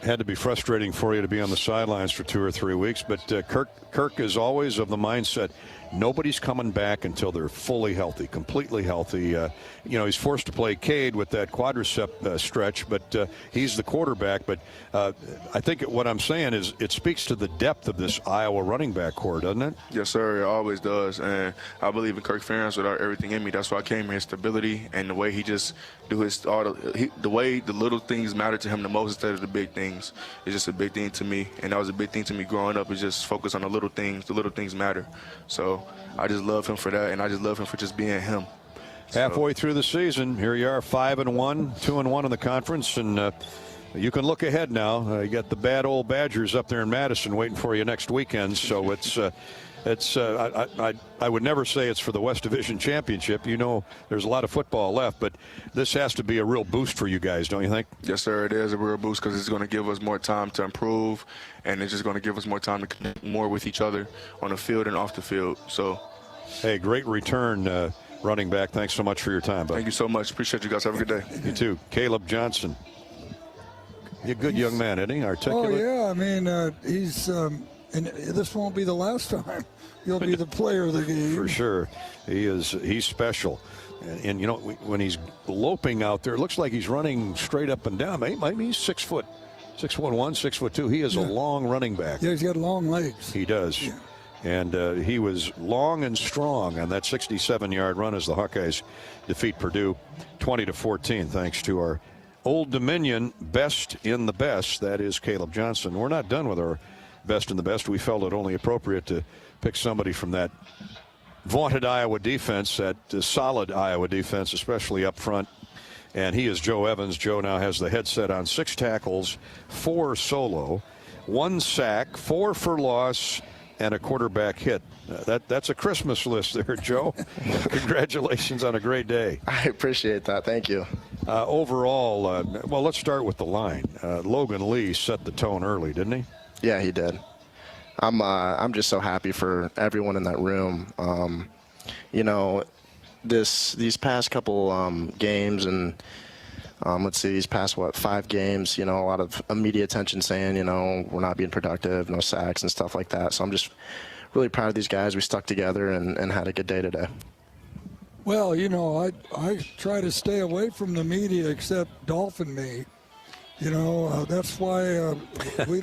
S1: had to be frustrating for you to be on the sidelines for 2 or 3 weeks. But Kirk is always of the mindset, nobody's coming back until they're fully healthy, completely healthy. He's forced to play Cade with that quadricep stretch, but he's the quarterback. But I think what I'm saying is it speaks to the depth of this Iowa running back core, doesn't it?
S11: Yes, sir. It always does. And I believe in Kirk Ferentz with everything in me. That's why I came here, his stability and the way he just do the way the little things matter to him the most instead of the big things. It's just a big thing to me. And that was a big thing to me growing up, is just focus on the little things. The little things matter. So I just love him for that, and I just love him for just being him.
S1: Halfway through the season, here you are, 5-1, 2-1 in the conference, and you can look ahead now. You got the bad old Badgers up there in Madison waiting for you next weekend. So I would never say it's for the West Division Championship. There's a lot of football left, but this has to be a real boost for you guys, don't you think?
S11: Yes, sir. It is a real boost because it's going to give us more time to improve, and it's just going to give us more time to connect more with each other on the field and off the field. So,
S1: hey, great return running back. Thanks so much for your time, bud.
S11: Thank you so much. Appreciate you guys. Have a good day.
S1: You too. Caleb Johnson. He's a good young man, isn't he? Articulate.
S10: Oh, yeah. I mean, he's and this won't be the last time. He'll be the player of the game.
S1: For sure. He's special. And you know, when he's loping out there, it looks like he's running straight up and down. Maybe he's 6 foot, 6'1", 6'2". He is a long running back.
S10: Yeah, he's got long legs.
S1: He does.
S10: Yeah.
S1: And he was long and strong on that 67-yard run as the Hawkeyes defeat Purdue 20-14, thanks to our Old Dominion best in the best. That is Caleb Johnson. We're not done with our best in the best. We felt it only appropriate to pick somebody from that vaunted Iowa defense, that solid Iowa defense, especially up front. And he is Joe Evans. Joe now has the headset on. 6 tackles, 4 solo, 1 sack, 4 for loss, and a quarterback hit. That's a Christmas list there, Joe. Congratulations on a great day.
S7: I appreciate that. Thank you.
S1: Overall, well, let's start with the line. Logan Lee set the tone early, didn't he?
S7: Yeah, he did. I'm just so happy for everyone in that room. You know, these past couple games and let's see, these past 5 games, you know, a lot of media attention saying, you know, we're not being productive, no sacks and stuff like that. So I'm just really proud of these guys. We stuck together and had a good day today.
S10: Well, you know, I try to stay away from the media except Dolphin me. You know, that's why we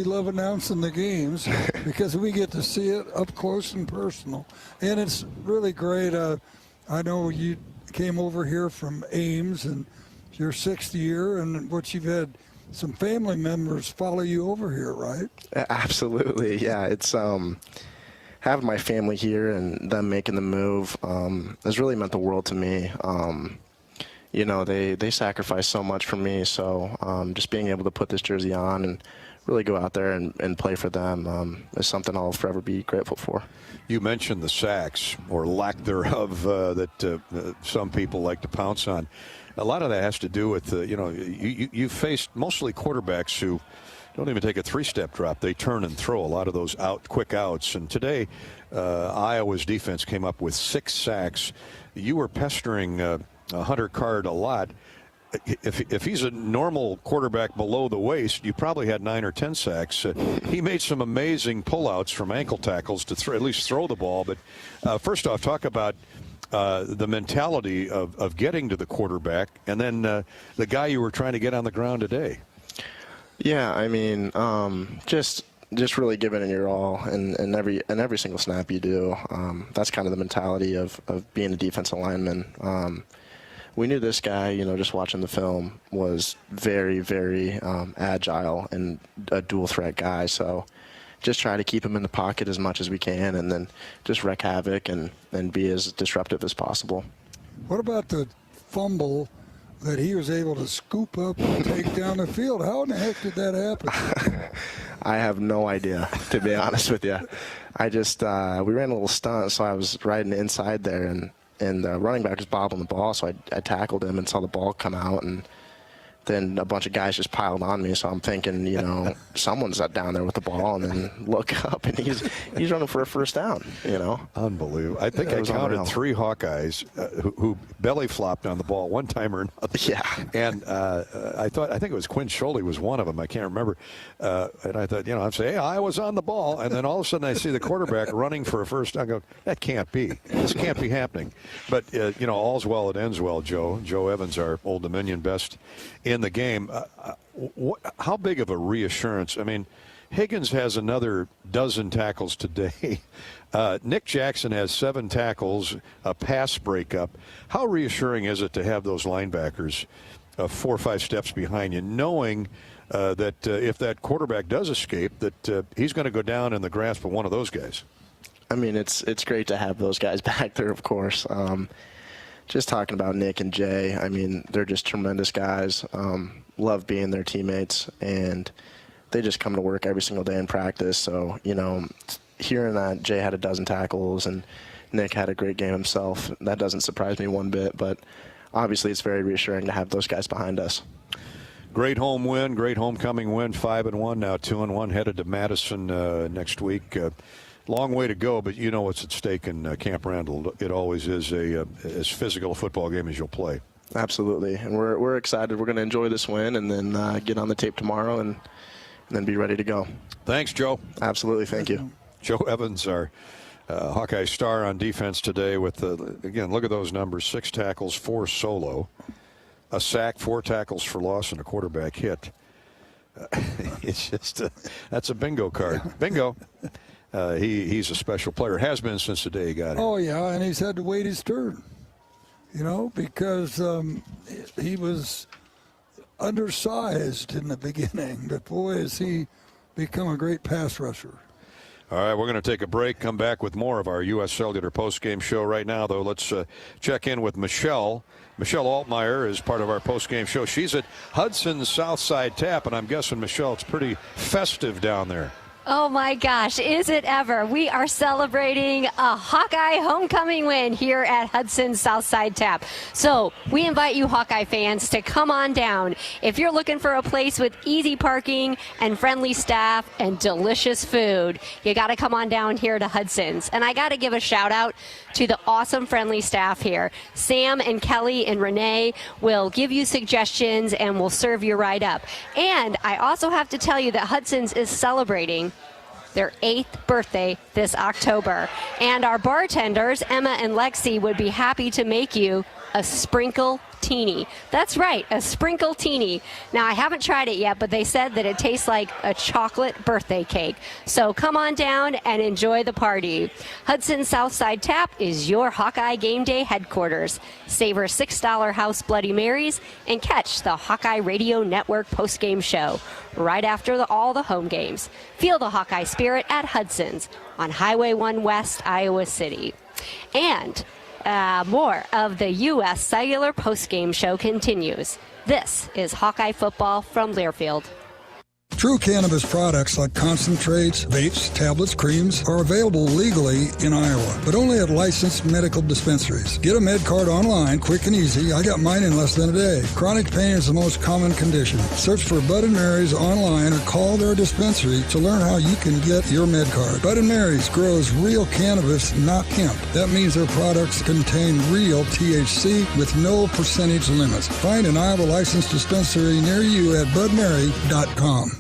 S10: love announcing the games, because we get to see it up close and personal, and it's really great. I know you came over here from Ames, and your 6th year, and what you've had some family members follow you over here, right?
S7: Absolutely, yeah. It's having my family here and them making the move has really meant the world to me. You know, they sacrifice so much for me, so just being able to put this jersey on and really go out there and play for them is something I'll forever be grateful for.
S1: You mentioned the sacks, or lack thereof, that some people like to pounce on. A lot of that has to do with, you know, you've faced mostly quarterbacks who don't even take a 3-step drop. They turn and throw a lot of those quick outs. And today, Iowa's defense came up with 6 sacks. You were pestering Hunter Card a lot. If he's a normal quarterback below the waist, you probably had 9 or 10 sacks. He made some amazing pullouts from ankle tackles to at least throw the ball. But first off, talk about the mentality of getting to the quarterback, and then the guy you were trying to get on the ground today.
S7: Yeah, I mean, just really giving it your all, and every single snap you do. That's kind of the mentality of being a defensive lineman. We knew this guy, you know, just watching the film, was very, very agile and a dual threat guy. So just try to keep him in the pocket as much as we can, and then just wreak havoc and be as disruptive as possible.
S10: What about the fumble that he was able to scoop up and take down the field? How in the heck did that happen?
S7: I have no idea, to be honest with you. I just we ran a little stunt, so I was riding inside there, and the running back was bobbling the ball, so I tackled him and saw the ball come out, and then a bunch of guys just piled on me. So I'm thinking, you know, someone's down there with the ball, and then look up, and he's running for a first down. You know,
S1: unbelievable. I think I counted 3 Hawkeyes who belly flopped on the ball one time or another.
S7: Yeah,
S1: and I think it was Quinn Sholey was one of them. I can't remember. And I thought, you know, I'd say, hey, I was on the ball, and then all of a sudden I see the quarterback running for a first down. I go, that can't be. This can't be happening. But you know, all's well that ends well. Joe Evans, our Old Dominion best in the game. How big of a reassurance? I mean, Higgins has another 12 tackles today. Nick Jackson has 7 tackles, a pass breakup. How reassuring is it to have those linebackers 4 or 5 steps behind you, knowing that if that quarterback does escape, that he's going to go down in the grasp of one of those guys?
S7: I mean, it's great to have those guys back there, of course. Just talking about Nick and Jay, I mean, they're just tremendous guys. Love being their teammates, and they just come to work every single day in practice. So, you know, hearing that Jay had 12 tackles and Nick had a great game himself, that doesn't surprise me one bit. But obviously it's very reassuring to have those guys behind us.
S1: Great home win, great homecoming win, 5-1, now 2-1, headed to Madison next week. Long way to go, but you know what's at stake in Camp Randall. It always is as physical a football game as you'll play.
S7: Absolutely, and we're excited. We're going to enjoy this win and then get on the tape tomorrow and then be ready to go.
S1: Thanks, Joe.
S7: Absolutely, thank you.
S1: Joe Evans, our Hawkeye star on defense today with, again, look at those numbers, 6 tackles, 4 solo, a sack, 4 tackles for loss, and a quarterback hit. It's just, that's a bingo card. Bingo. He's a special player. Has been since the day he got here.
S10: Oh, yeah, and he's had to wait his turn, because he was undersized in the beginning. But, boy, has he become a great pass rusher.
S1: All right, we're going to take a break, come back with more of our U.S. Cellular postgame show. Right now, though, let's check in with Michelle. Michelle Altmeyer is part of our postgame show. She's at Hudson's Southside Tap, and I'm guessing, Michelle, it's pretty festive down there.
S12: Oh my gosh, is it ever? We are celebrating a Hawkeye homecoming win here at Hudson's Southside Tap. So we invite you Hawkeye fans to come on down. If you're looking for a place with easy parking and friendly staff and delicious food, you got to come on down here to Hudson's. And I got to give a shout out to the awesome friendly staff here. Sam and Kelly and Renee will give you suggestions and will serve you right up. And I also have to tell you that Hudson's is celebrating their 8th birthday this October. And our bartenders, Emma and Lexi, would be happy to make you a sprinkle teeny. That's right, a sprinkle teeny. Now, I haven't tried it yet, but they said that it tastes like a chocolate birthday cake. So come on down and enjoy the party. Hudson Southside Tap is your Hawkeye game day headquarters. Savor $6 House Bloody Marys and catch the Hawkeye Radio Network postgame show right after all the home games. Feel the Hawkeye spirit at Hudson's on Highway 1 West, Iowa City. And more of the U.S. Cellular postgame show continues. This is Hawkeye football from Learfield.
S10: True cannabis products like concentrates, vapes, tablets, creams are available legally in Iowa, but only at licensed medical dispensaries. Get a med card online, quick and easy. I got mine in less than a day. Chronic pain is the most common condition. Search for Bud & Mary's online or call their dispensary to learn how you can get your med card. Bud & Mary's grows real cannabis, not hemp. That means their products contain real THC with no percentage limits. Find an Iowa licensed dispensary near you at budmary.com.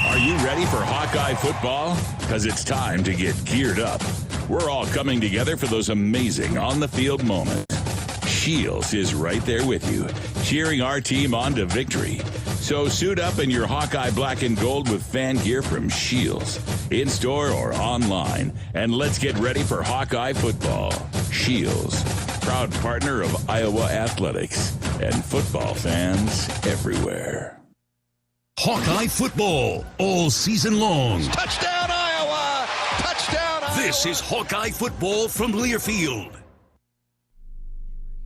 S14: Are you ready for Hawkeye football? Because it's time to get geared up. We're all coming together for those amazing on-the-field moments. Shields is right there with you, cheering our team on to victory. So suit up in your Hawkeye black and gold with fan gear from Shields, in-store or online. And let's get ready for Hawkeye football. Shields, proud partner of Iowa Athletics and football fans everywhere.
S2: Hawkeye football all season long.
S25: Touchdown, Iowa! Touchdown, Iowa!
S2: This is Hawkeye football from Learfield.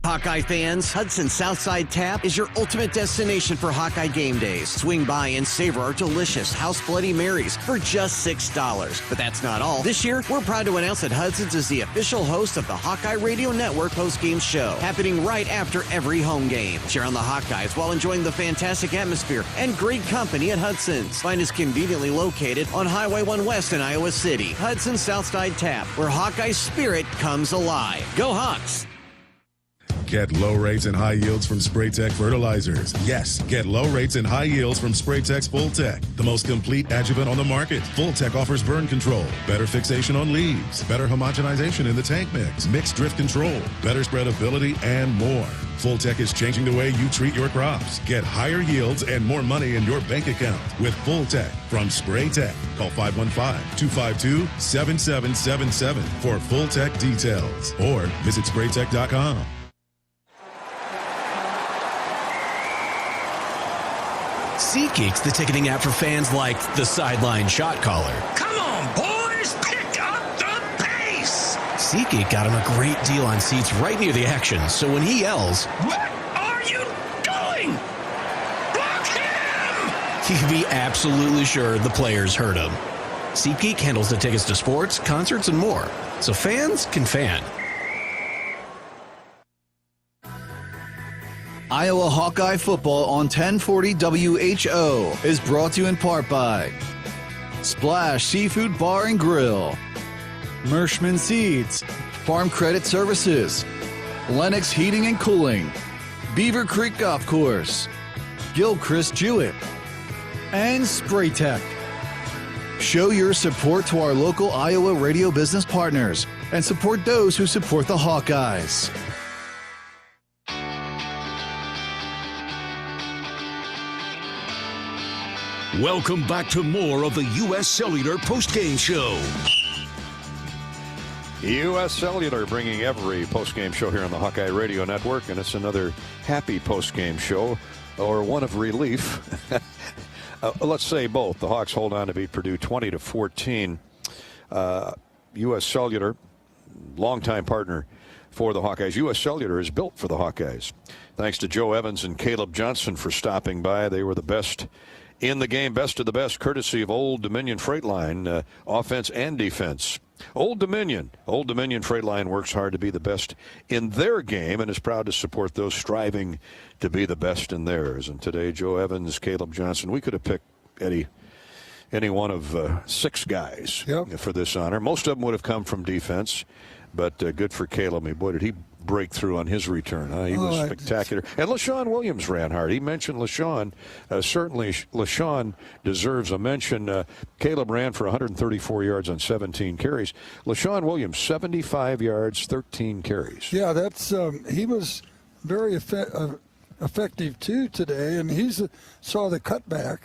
S15: Hawkeye fans, Hudson Southside Tap is your ultimate destination for Hawkeye game days. Swing by and savor our delicious House Bloody Marys for just $6. But that's not all. This year, we're proud to announce that Hudson's is the official host of the Hawkeye Radio Network postgame show, happening right after every home game. Cheer on the Hawkeyes while enjoying the fantastic atmosphere and great company at Hudson's. Find us conveniently located on Highway 1 West in Iowa City. Hudson Southside Tap, where Hawkeye spirit comes alive. Go Hawks!
S17: Get low rates and high yields from Spraytech fertilizers. Yes, get low rates and high yields from Spraytech's Full-Tech, the most complete adjuvant on the market. Full-Tech offers burn control, better fixation on leaves, better homogenization in the tank mix, mixed drift control, better spreadability, and more. Full-Tech is changing the way you treat your crops. Get higher yields and more money in your bank account with Full-Tech from Spraytech. Call 515-252-7777 for Full-Tech details or visit spraytech.com.
S22: SeatGeek's the ticketing app for fans like the sideline shot caller.
S2: Come on, boys, pick up the pace!
S22: SeatGeek got him a great deal on seats right near the action, so when he yells,
S2: "What are you doing? Block him!"
S22: he can be absolutely sure the players heard him. SeatGeek handles the tickets to sports, concerts, and more, so fans can fan.
S26: Iowa Hawkeye football on 1040 WHO is brought to you in part by
S3: Splash Seafood Bar and Grill, Mershman Seeds, Farm Credit Services, Lennox Heating and Cooling, Beaver Creek Golf Course, Gilchrist Jewett, and Spraytech. Show your support to our local Iowa radio business partners and support those who support the Hawkeyes.
S2: Welcome back to more of the U.S. Cellular postgame show.
S1: U.S. Cellular bringing every postgame show here on the Hawkeye Radio Network, and it's another happy postgame show, or one of relief. Let's say both. The Hawks hold on to beat Purdue 20-14. U.S. Cellular, longtime partner for the Hawkeyes. U.S. Cellular is built for the Hawkeyes. Thanks to Joe Evans and Caleb Johnson for stopping by. They were the best in the game, best of the best, courtesy of Old Dominion Freight Line, offense and defense. Old Dominion Freight Line works hard to be the best in their game and is proud to support those striving to be the best in theirs. And today, Joe Evans, Caleb Johnson, we could have picked any one of 6 guys for this honor. Most of them would have come from defense, but good for Caleb. Boy, did he break through on his return. He was spectacular. And LaShawn Williams ran hard. He mentioned LaShawn. Certainly, LaShawn deserves a mention. Caleb ran for 134 yards on 17 carries. LaShawn Williams, 75 yards, 13 carries.
S10: Yeah, that's he was very effective, too, today. And he saw the cutback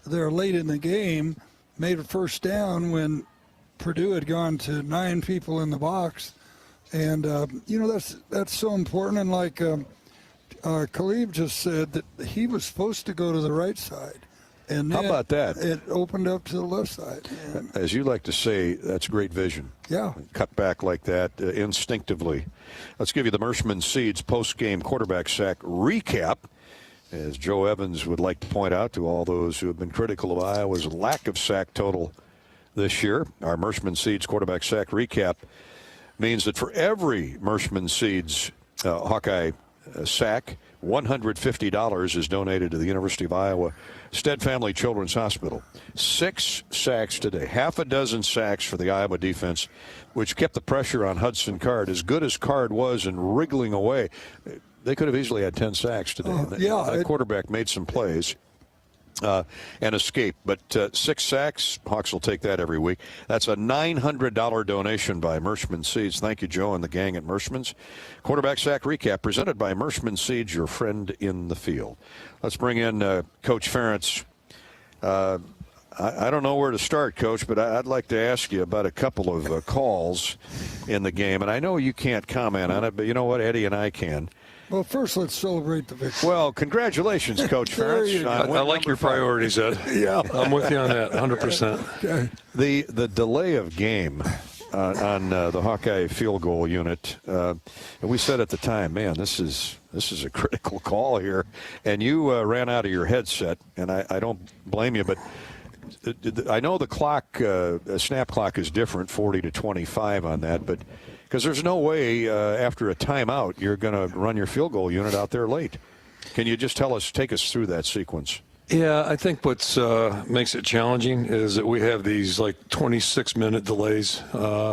S10: there late in the game, made a first down when Purdue had gone to 9 people in the box. And, that's so important. And like Khalib just said, that he was supposed to go to the right side. And
S1: how about that?
S10: It opened up to the left side. And
S1: as you like to say, that's great vision.
S10: Yeah.
S1: Cut back like that instinctively. Let's give you the Mershman Seeds post-game quarterback sack recap. As Joe Evans would like to point out to all those who have been critical of Iowa's lack of sack total this year, our Mershman Seeds quarterback sack recap means that for every Mershman Seeds Hawkeye sack, $150 is donated to the University of Iowa Stead Family Children's Hospital. 6 sacks today, half a dozen sacks for the Iowa defense, which kept the pressure on Hudson Card. As good as Card was and wriggling away, they could have easily had 10 sacks today. The quarterback made some plays and escape. But 6 sacks, Hawks will take that every week. That's a $900 donation by Mershman Seeds. Thank you, Joe, and the gang at Mershman's. Quarterback sack recap presented by Mershman Seeds, your friend in the field. Let's bring in Coach Ferentz. I don't know where to start, Coach, but I'd like to ask you about a couple of calls in the game. And I know you can't comment on it, but you know what? Eddie and I can.
S10: Well, first, let's celebrate the victory.
S1: Well, congratulations, Coach Ferentz.
S21: I like your priorities, Ed.
S10: Yeah.
S21: I'm with you on that, 100%.
S10: Okay.
S1: The delay of game on the Hawkeye field goal unit, and we said at the time, man, this is a critical call here. And you ran out of your headset, and I don't blame you, but I know the clock, snap clock is different, 40 to 25 on that, but because there's no way after a timeout you're going to run your field goal unit out there late. Can you just take us through that sequence?
S21: Yeah, I think what's makes it challenging is that we have these like 26-minute delays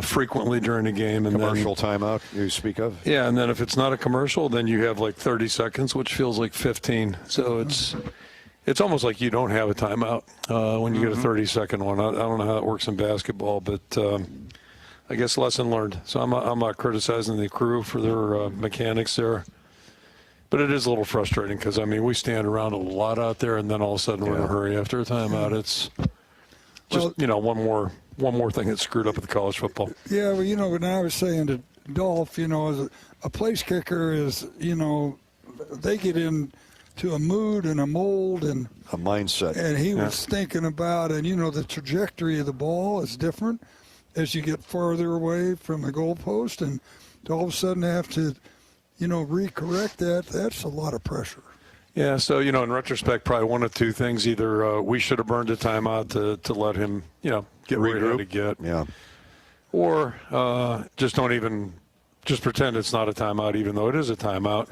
S21: frequently during the game. And
S1: commercial timeout you speak of?
S21: Yeah, and then if it's not a commercial, then you have like 30 seconds, which feels like 15. So it's almost like you don't have a timeout when you get a 30-second one. I don't know how it works in basketball, but I guess lesson learned. So I'm not criticizing the crew for their mechanics there. But it is a little frustrating because, I mean, we stand around a lot out there, and then all of a sudden we're in a hurry after a timeout. It's just, one more thing that's screwed up with college football.
S10: Yeah, well, when I was saying to Dolph, as a place kicker is, they get into a mood and a mold and
S1: a mindset.
S10: And he was thinking about, and, the trajectory of the ball is different as you get farther away from the goalpost, and to all of a sudden have to, recorrect that's a lot of pressure.
S21: Yeah, so, in retrospect, probably one of two things. Either we should have burned a timeout to let him, get where he had to get.
S1: Yeah.
S21: Or just pretend it's not a timeout, even though it is a timeout,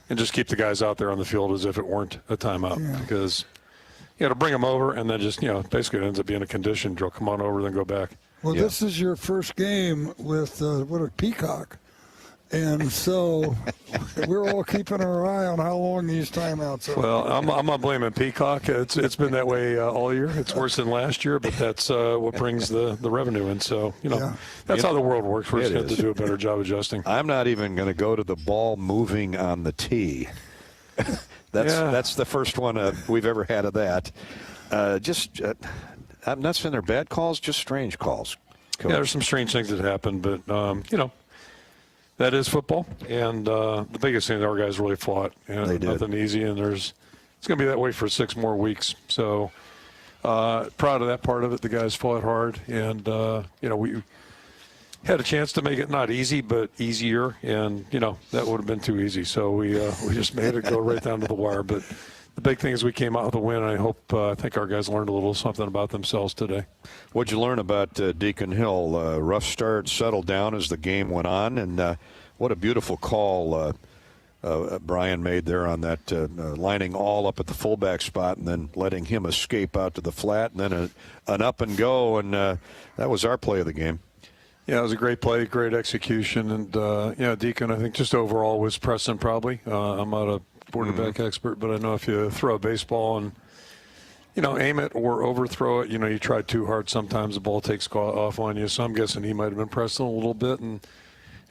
S21: and just keep the guys out there on the field as if it weren't a timeout.
S10: Yeah.
S21: Because, to bring them over, and then just, basically it ends up being a condition drill. Come on over, then go back.
S10: Well, this is your first game with a Peacock. And so we're all keeping our eye on how long these timeouts are.
S21: Well, I'm not blaming Peacock. It's been that way all year. It's worse than last year, but that's what brings the revenue in. So, that's how the world works. We're just going to do a better job adjusting.
S1: I'm not even going to go to the ball moving on the tee. That's the first one we've ever had of that. I'm not saying they're bad calls, just strange calls.
S21: Coach. Yeah, there's some strange things that happen, but, that is football. And the biggest thing, our guys really fought.
S1: They did.
S21: Nothing easy, and it's going to be that way for 6 more weeks. So proud of that part of it. The guys fought hard, and, we had a chance to make it not easy, but easier, and, that would have been too easy. So we just made it go right down to the wire. But the big thing is we came out with a win, and I think our guys learned a little something about themselves today.
S1: What'd you learn about Deacon Hill? Rough start, settled down as the game went on, and what a beautiful call Brian made there on that, lining all up at the fullback spot and then letting him escape out to the flat, and then an up and go, and that was our play of the game.
S21: Yeah, it was a great play, great execution, and Deacon, I think, just overall was pressing probably. I'm not a quarterback expert, but I know if you throw a baseball and, aim it or overthrow it, you try too hard, sometimes the ball takes off on you. So I'm guessing he might have been pressing a little bit, and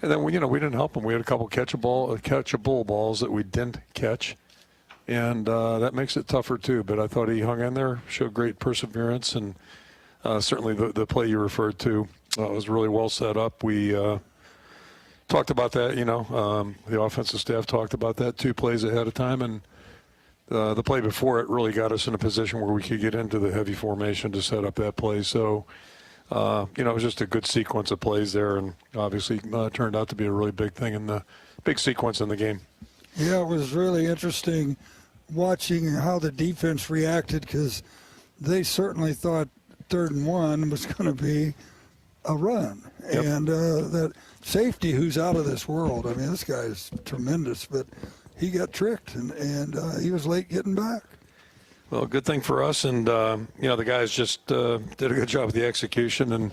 S21: then we didn't help him. We had a couple catchable balls that we didn't catch, and that makes it tougher too. But I thought he hung in there, showed great perseverance, and certainly the play you referred to was really well set up. We talked about that, the offensive staff talked about that 2 plays ahead of time, and the play before it really got us in a position where we could get into the heavy formation to set up that play. So, it was just a good sequence of plays there, and obviously turned out to be a really big thing in the big sequence in the game.
S10: Yeah, it was really interesting watching how the defense reacted, because they certainly thought 3rd and 1 was going to be a run. Yep. And that safety, who's out of this world, I mean, this guy is tremendous, but he got tricked, and he was late getting back.
S21: Well, good thing for us, and the guys just did a good job with the execution, and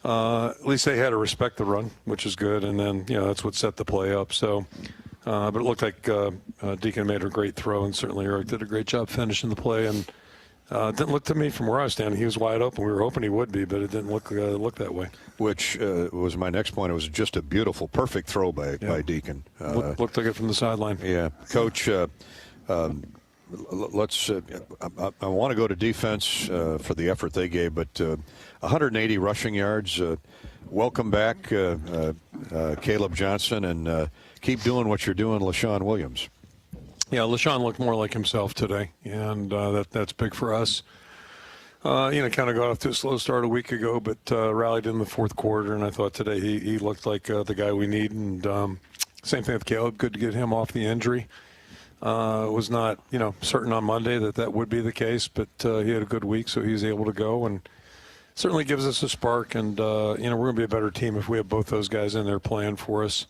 S21: at least they had to respect the run, which is good, and then that's what set the play up. So, but it looked like Deacon made a great throw, and certainly Eric did a great job finishing the play, and it didn't look to me from where I was standing he was wide open. We were hoping he would be, but it didn't look that way. Which
S1: was my next point. It was just a beautiful, perfect throw by Deacon.
S21: Looked like it from the sideline.
S1: Yeah, Coach. Let's. I want to go to defense for the effort they gave, but 180 rushing yards. Welcome back, Caleb Johnson, and keep doing what you're doing, LaShawn Williams.
S21: Yeah, LaShawn looked more like himself today, and that's big for us. Kind of got off to a slow start a week ago, but rallied in the 4th quarter, and I thought today he looked like the guy we need. And same thing with Caleb. Good to get him off the injury. Was not, certain on Monday that would be the case, but he had a good week, so he was able to go, and certainly gives us a spark. And we're going to be a better team if we have both those guys in there playing for us.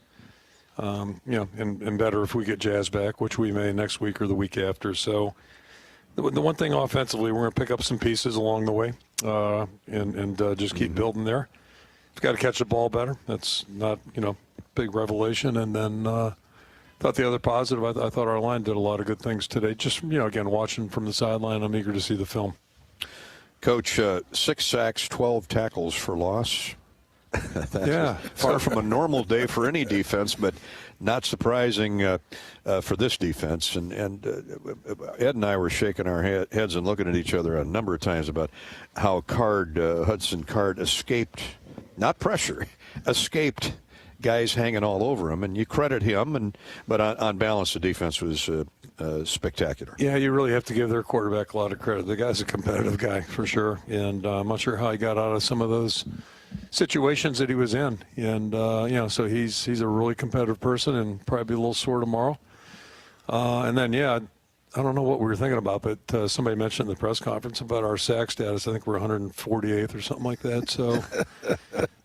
S21: And better if we get Jazz back, which we may next week or the week after. So the one thing offensively, we're going to pick up some pieces along the way and just keep building there. We've got to catch the ball better. That's not, big revelation. And then thought the other positive, I thought our line did a lot of good things today. Just, again, watching from the sideline, I'm eager to see the film.
S1: Coach, 6 sacks, 12 tackles for loss. That's far from a normal day for any defense, but not surprising for this defense. And Ed and I were shaking our heads and looking at each other a number of times about how Hudson Card escaped, not pressure, escaped guys hanging all over him. And you credit him, but on balance, the defense was spectacular.
S21: Yeah, you really have to give their quarterback a lot of credit. The guy's a competitive guy for sure, and I'm not sure how he got out of some of those situations that he was in, and so he's a really competitive person, and probably be a little sore tomorrow. And then I don't know what we were thinking about, but somebody mentioned in the press conference about our sack status. I think we're 148th or something like that. So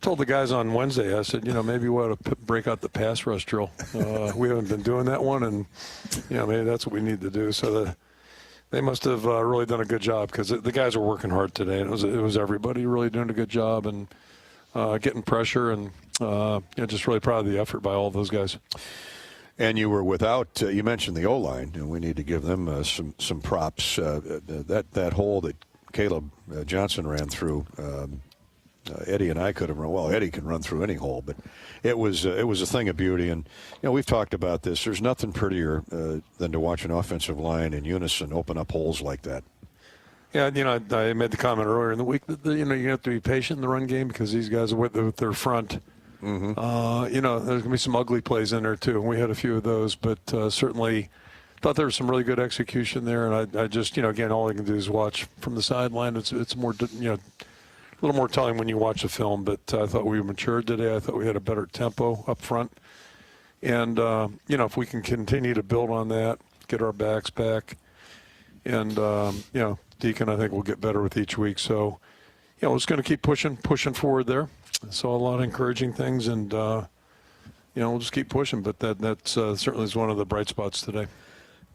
S21: told the guys on Wednesday, I said, maybe we ought to break out the pass rush drill. We haven't been doing that one, and maybe that's what we need to do. So They must have really done a good job because the guys were working hard today. And it was everybody really doing a good job and getting pressure, and just really proud of the effort by all of those guys.
S1: And you were without, you mentioned the O-line, and we need to give them some props. That hole that Caleb Johnson ran through, Eddie and I could have run. Well, Eddie can run through any hole, but it was a thing of beauty. And we've talked about this. There's nothing prettier than to watch an offensive line in unison open up holes like that.
S21: Yeah, I made the comment earlier in the week that you have to be patient in the run game because these guys are with their front. Mm-hmm. There's going to be some ugly plays in there too, and we had a few of those. But certainly, thought there was some really good execution there. And I just, again, all I can do is watch from the sideline. It's more, a little more telling when you watch the film. But I thought we matured today. I thought we had a better tempo up front. And if we can continue to build on that, get our backs back, and Deacon, I think will get better with each week. So, we're just going to keep pushing forward there. Saw a lot of encouraging things, and we'll just keep pushing. But that's certainly is one of the bright spots today.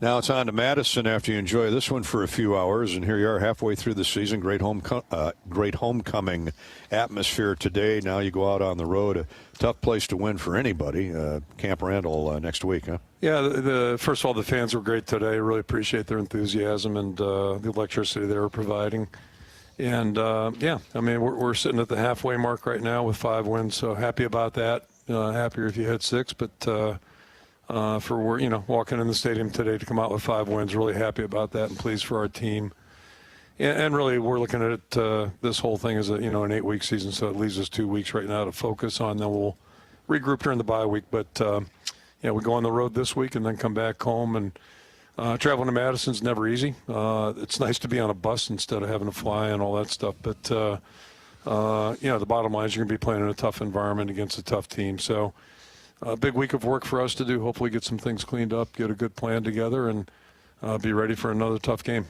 S1: Now it's on to Madison after you enjoy this one for a few hours, and here you are halfway through the season. Great homecoming atmosphere today. Now you go out on the road, a tough place to win for anybody. Camp Randall next week, huh?
S21: Yeah, first of all, the fans were great today. Really appreciate their enthusiasm and the electricity they were providing. And, we're sitting at the halfway mark right now with 5 wins, so happy about that. Happier if you had 6, but for walking in the stadium today to come out with 5 wins, really happy about that and pleased for our team. And really, we're looking at this whole thing as an 8-week season, so it leaves us 2 weeks right now to focus on. Then we'll regroup during the bye week. But we go on the road this week and then come back home. And traveling to Madison's never easy. It's nice to be on a bus instead of having to fly and all that stuff. But the bottom line is you're going to be playing in a tough environment against a tough team. So a big week of work for us to do. Hopefully get some things cleaned up, get a good plan together, and be ready for another tough game.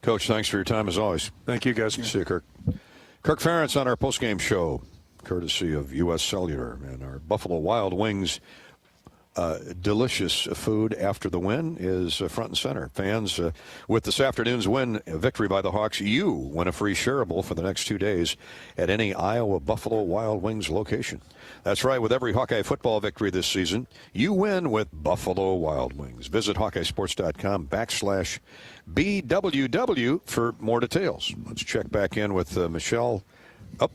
S1: Coach, thanks for your time as always.
S21: Thank you, guys.
S1: See you, Kirk. Kirk Ferentz on our postgame show, courtesy of U.S. Cellular, and our Buffalo Wild Wings. Delicious food after the win is front and center. Fans, with this afternoon's victory by the Hawks, you win a free shareable for the next 2 days at any Iowa Buffalo Wild Wings location. That's right, with every Hawkeye football victory this season, you win with Buffalo Wild Wings. Visit HawkeyeSports.com/BWW for more details. Let's check back in with Michelle.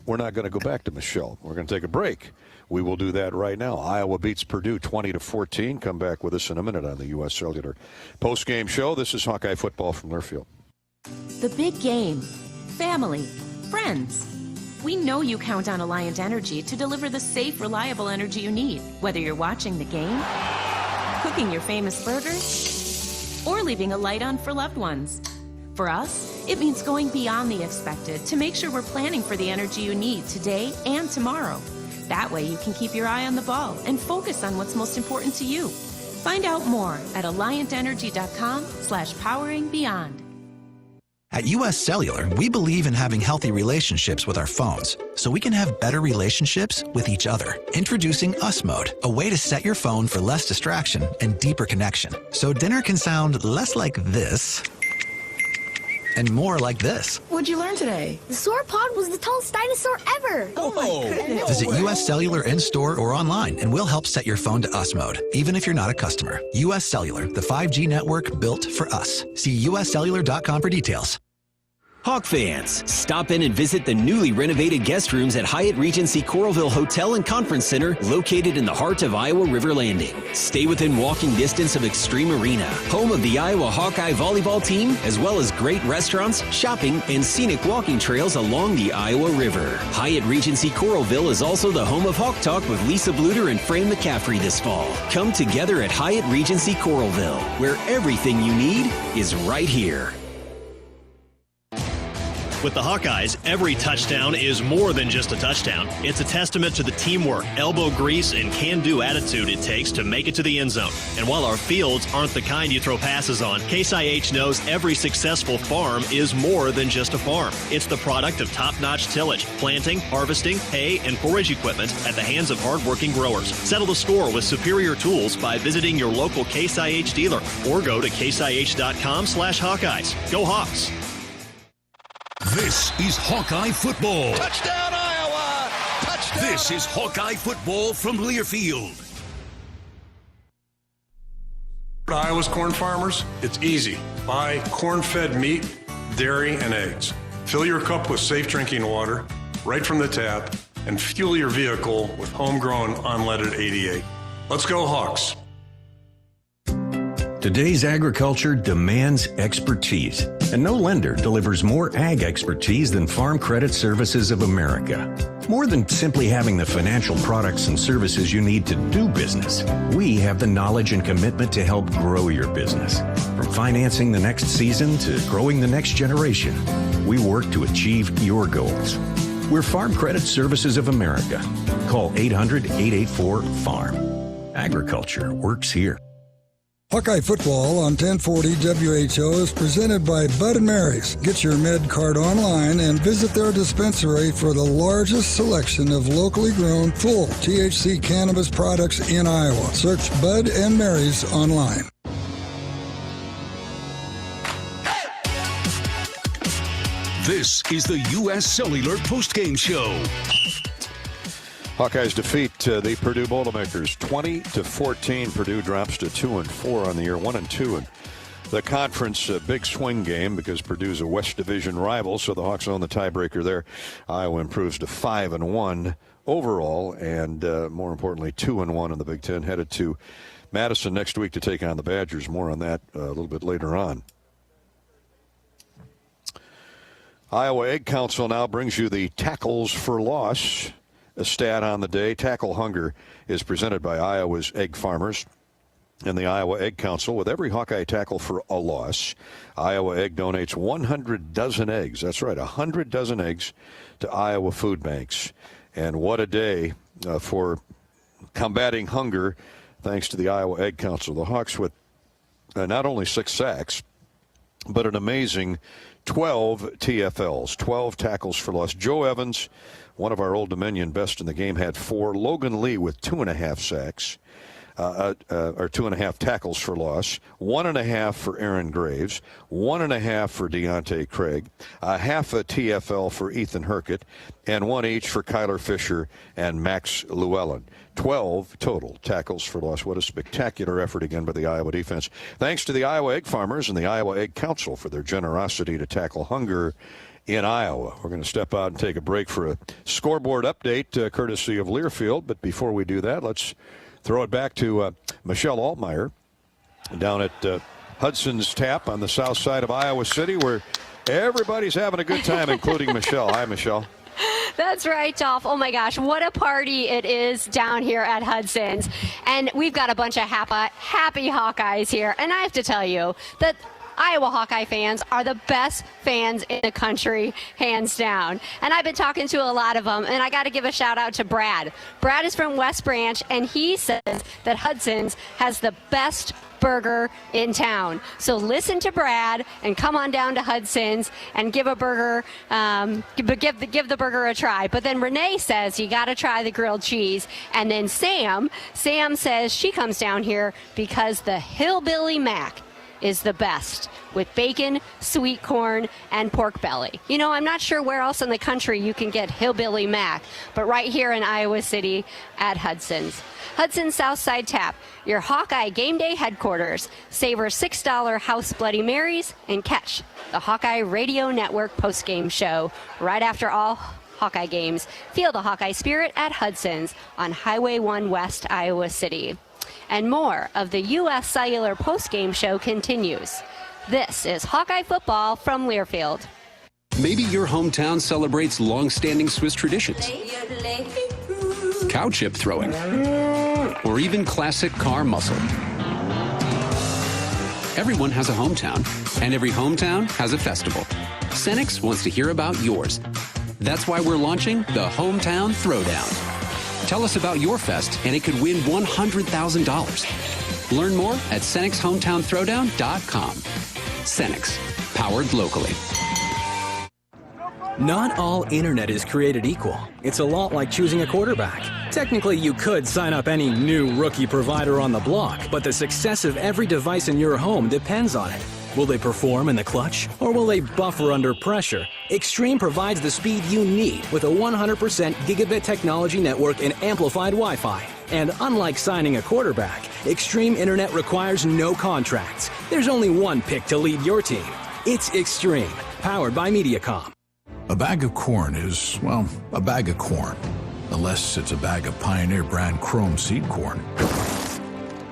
S1: We're not going to go back to Michelle. We're going to take a break. We will do that right now. Iowa beats Purdue 20-14. Come back with us in a minute on the U.S. Cellular postgame show. This is Hawkeye football from Learfield.
S9: The big game. Family. Friends. We know you count on Alliant Energy to deliver the safe, reliable energy you need, whether you're watching the game, cooking your famous burgers, or leaving a light on for loved ones. For us, it means going beyond the expected to make sure we're planning for the energy you need today and tomorrow. That way you can keep your eye on the ball and focus on what's most important to you. Find out more at AlliantEnergy.com/poweringBeyond.
S16: At U.S. Cellular, we believe in having healthy relationships with our phones, so we can have better relationships with each other. Introducing US Mode, a way to set your phone for less distraction and deeper connection. So dinner can sound less like this and more like this.
S18: What'd you learn today? The sauropod was the tallest dinosaur ever.
S16: Oh my goodness. Visit U.S. Cellular in-store or online, and we'll help set your phone to US Mode, even if you're not a customer. U.S. Cellular, the 5G network built for us. See uscellular.com for details.
S20: Hawk fans, stop in and visit the newly renovated guest rooms at Hyatt Regency Coralville Hotel and Conference Center, located in the heart of Iowa River Landing. Stay within walking distance of Extreme Arena, home of the Iowa Hawkeye volleyball team, as well as great restaurants, shopping, and scenic walking trails along the Iowa River. Hyatt Regency Coralville is also the home of Hawk Talk with Lisa Bluter and Fran McCaffrey this fall. Come together at Hyatt Regency Coralville, where everything you need is right here.
S4: With the Hawkeyes, every touchdown is more than just a touchdown. It's a testament to the teamwork, elbow grease, and can-do attitude it takes to make it to the end zone. And while our fields aren't the kind you throw passes on, Case IH knows every successful farm is more than just a farm. It's the product of top-notch tillage, planting, harvesting, hay, and forage equipment at the hands of hardworking growers. Settle the score with superior tools by visiting your local Case IH dealer or go to caseih.com/Hawkeyes. Go Hawks!
S2: This is Hawkeye football.
S25: Touchdown, Iowa! Touchdown!
S2: This is Hawkeye football from Learfield.
S5: Iowa's corn farmers, it's easy. Buy corn-fed meat, dairy, and eggs. Fill your cup with safe drinking water right from the tap and fuel your vehicle with homegrown unleaded 88. Let's go Hawks.
S13: Today's agriculture demands expertise, and no lender delivers more ag expertise than Farm Credit Services of America. More than simply having the financial products and services you need to do business, we have the knowledge and commitment to help grow your business. From financing the next season to growing the next generation, we work to achieve your goals. We're Farm Credit Services of America. Call 800-884-FARM. Agriculture works here.
S10: Hawkeye football on 1040 WHO is presented by Bud & Mary's. Get your med card online and visit their dispensary for the largest selection of locally grown full THC cannabis products in Iowa. Search Bud & Mary's online.
S2: This is the U.S. Cellular postgame show.
S1: Hawkeyes defeat the Purdue Boilermakers 20-14. Purdue drops to 2-4 on the year, 1-2 in the conference. Big swing game because Purdue's a West Division rival, so the Hawks own the tiebreaker there. Iowa improves to 5-1 overall, and more importantly, 2-1 in the Big Ten. Headed to Madison next week to take on the Badgers. More on that a little bit later on. Iowa Egg Council now brings you the tackles for loss. A stat on the day. Tackle hunger is presented by Iowa's egg farmers and the Iowa Egg Council. With every Hawkeye tackle for a loss, Iowa Egg donates 100 dozen eggs. That's right, 100 dozen eggs to Iowa food banks. And what a day for combating hunger, thanks to the Iowa Egg Council. The Hawks with not only 6 sacks, but an amazing 12 TFLs, 12 tackles for loss. Joe Evans, one of our Old Dominion best in the game, had 4. Logan Lee with 2.5 sacks, or 2.5 tackles for loss. 1.5 for Aaron Graves. 1.5 for Deontay Craig. Half a TFL for Ethan Herkett, and 1 each for Kyler Fisher and Max Llewellyn. 12 total tackles for loss. What a spectacular effort again by the Iowa defense. Thanks to the Iowa Egg Farmers and the Iowa Egg Council for their generosity to tackle hunger in Iowa. We're going to step out and take a break for a scoreboard update courtesy of Learfield. But before we do that, let's throw it back to Michelle Altmaier down at Hudson's Tap on the south side of Iowa City, where everybody's having a good time, including Michelle. Hi, Michelle.
S12: That's right, Dolph. Oh, my gosh, what a party it is down here at Hudson's. And we've got a bunch of happy Hawkeyes here. And I have to tell you that Iowa Hawkeye fans are the best fans in the country, hands down. And I've been talking to a lot of them, and I got to give a shout out to Brad. Brad is from West Branch, and he says that Hudson's has the best burger in town. So listen to Brad and come on down to Hudson's and give a burger, give the burger a try. But then Renee says you got to try the grilled cheese. And then Sam says she comes down here because the Hillbilly Mac is the best, with bacon, sweet corn, and pork belly. You know, I'm not sure where else in the country you can get Hillbilly Mac, but right here in Iowa City at Hudson's. Hudson's Southside Tap, your Hawkeye game day headquarters. Savor $6 House Bloody Marys and catch the Hawkeye Radio Network postgame show right after all Hawkeye games. Feel the Hawkeye spirit at Hudson's on Highway 1 West, Iowa City. And more of the U.S. Cellular postgame show continues. This is Hawkeye football from Learfield.
S23: Maybe your hometown celebrates long-standing Swiss traditions. Cow chip throwing. Or even classic car muscle. Everyone has a hometown, and every hometown has a festival. Cenex wants to hear about yours. That's why we're launching the Hometown Throwdown. Tell us about your fest, and it could win $100,000. Learn more at CenexHometownThrowdown.com. Cenex, powered locally.
S6: Not all internet is created equal. It's a lot like choosing a quarterback. Technically, you could sign up any new rookie provider on the block, but the success of every device in your home depends on it. Will they perform in the clutch, or will they buffer under pressure? Extreme provides the speed you need with a 100% gigabit technology network and amplified Wi-Fi. And unlike signing a quarterback, Extreme Internet requires no contracts. There's only one pick to lead your team. It's Extreme, powered by Mediacom.
S8: A bag of corn is, well, a bag of corn. Unless it's a bag of Pioneer brand Chrome seed corn.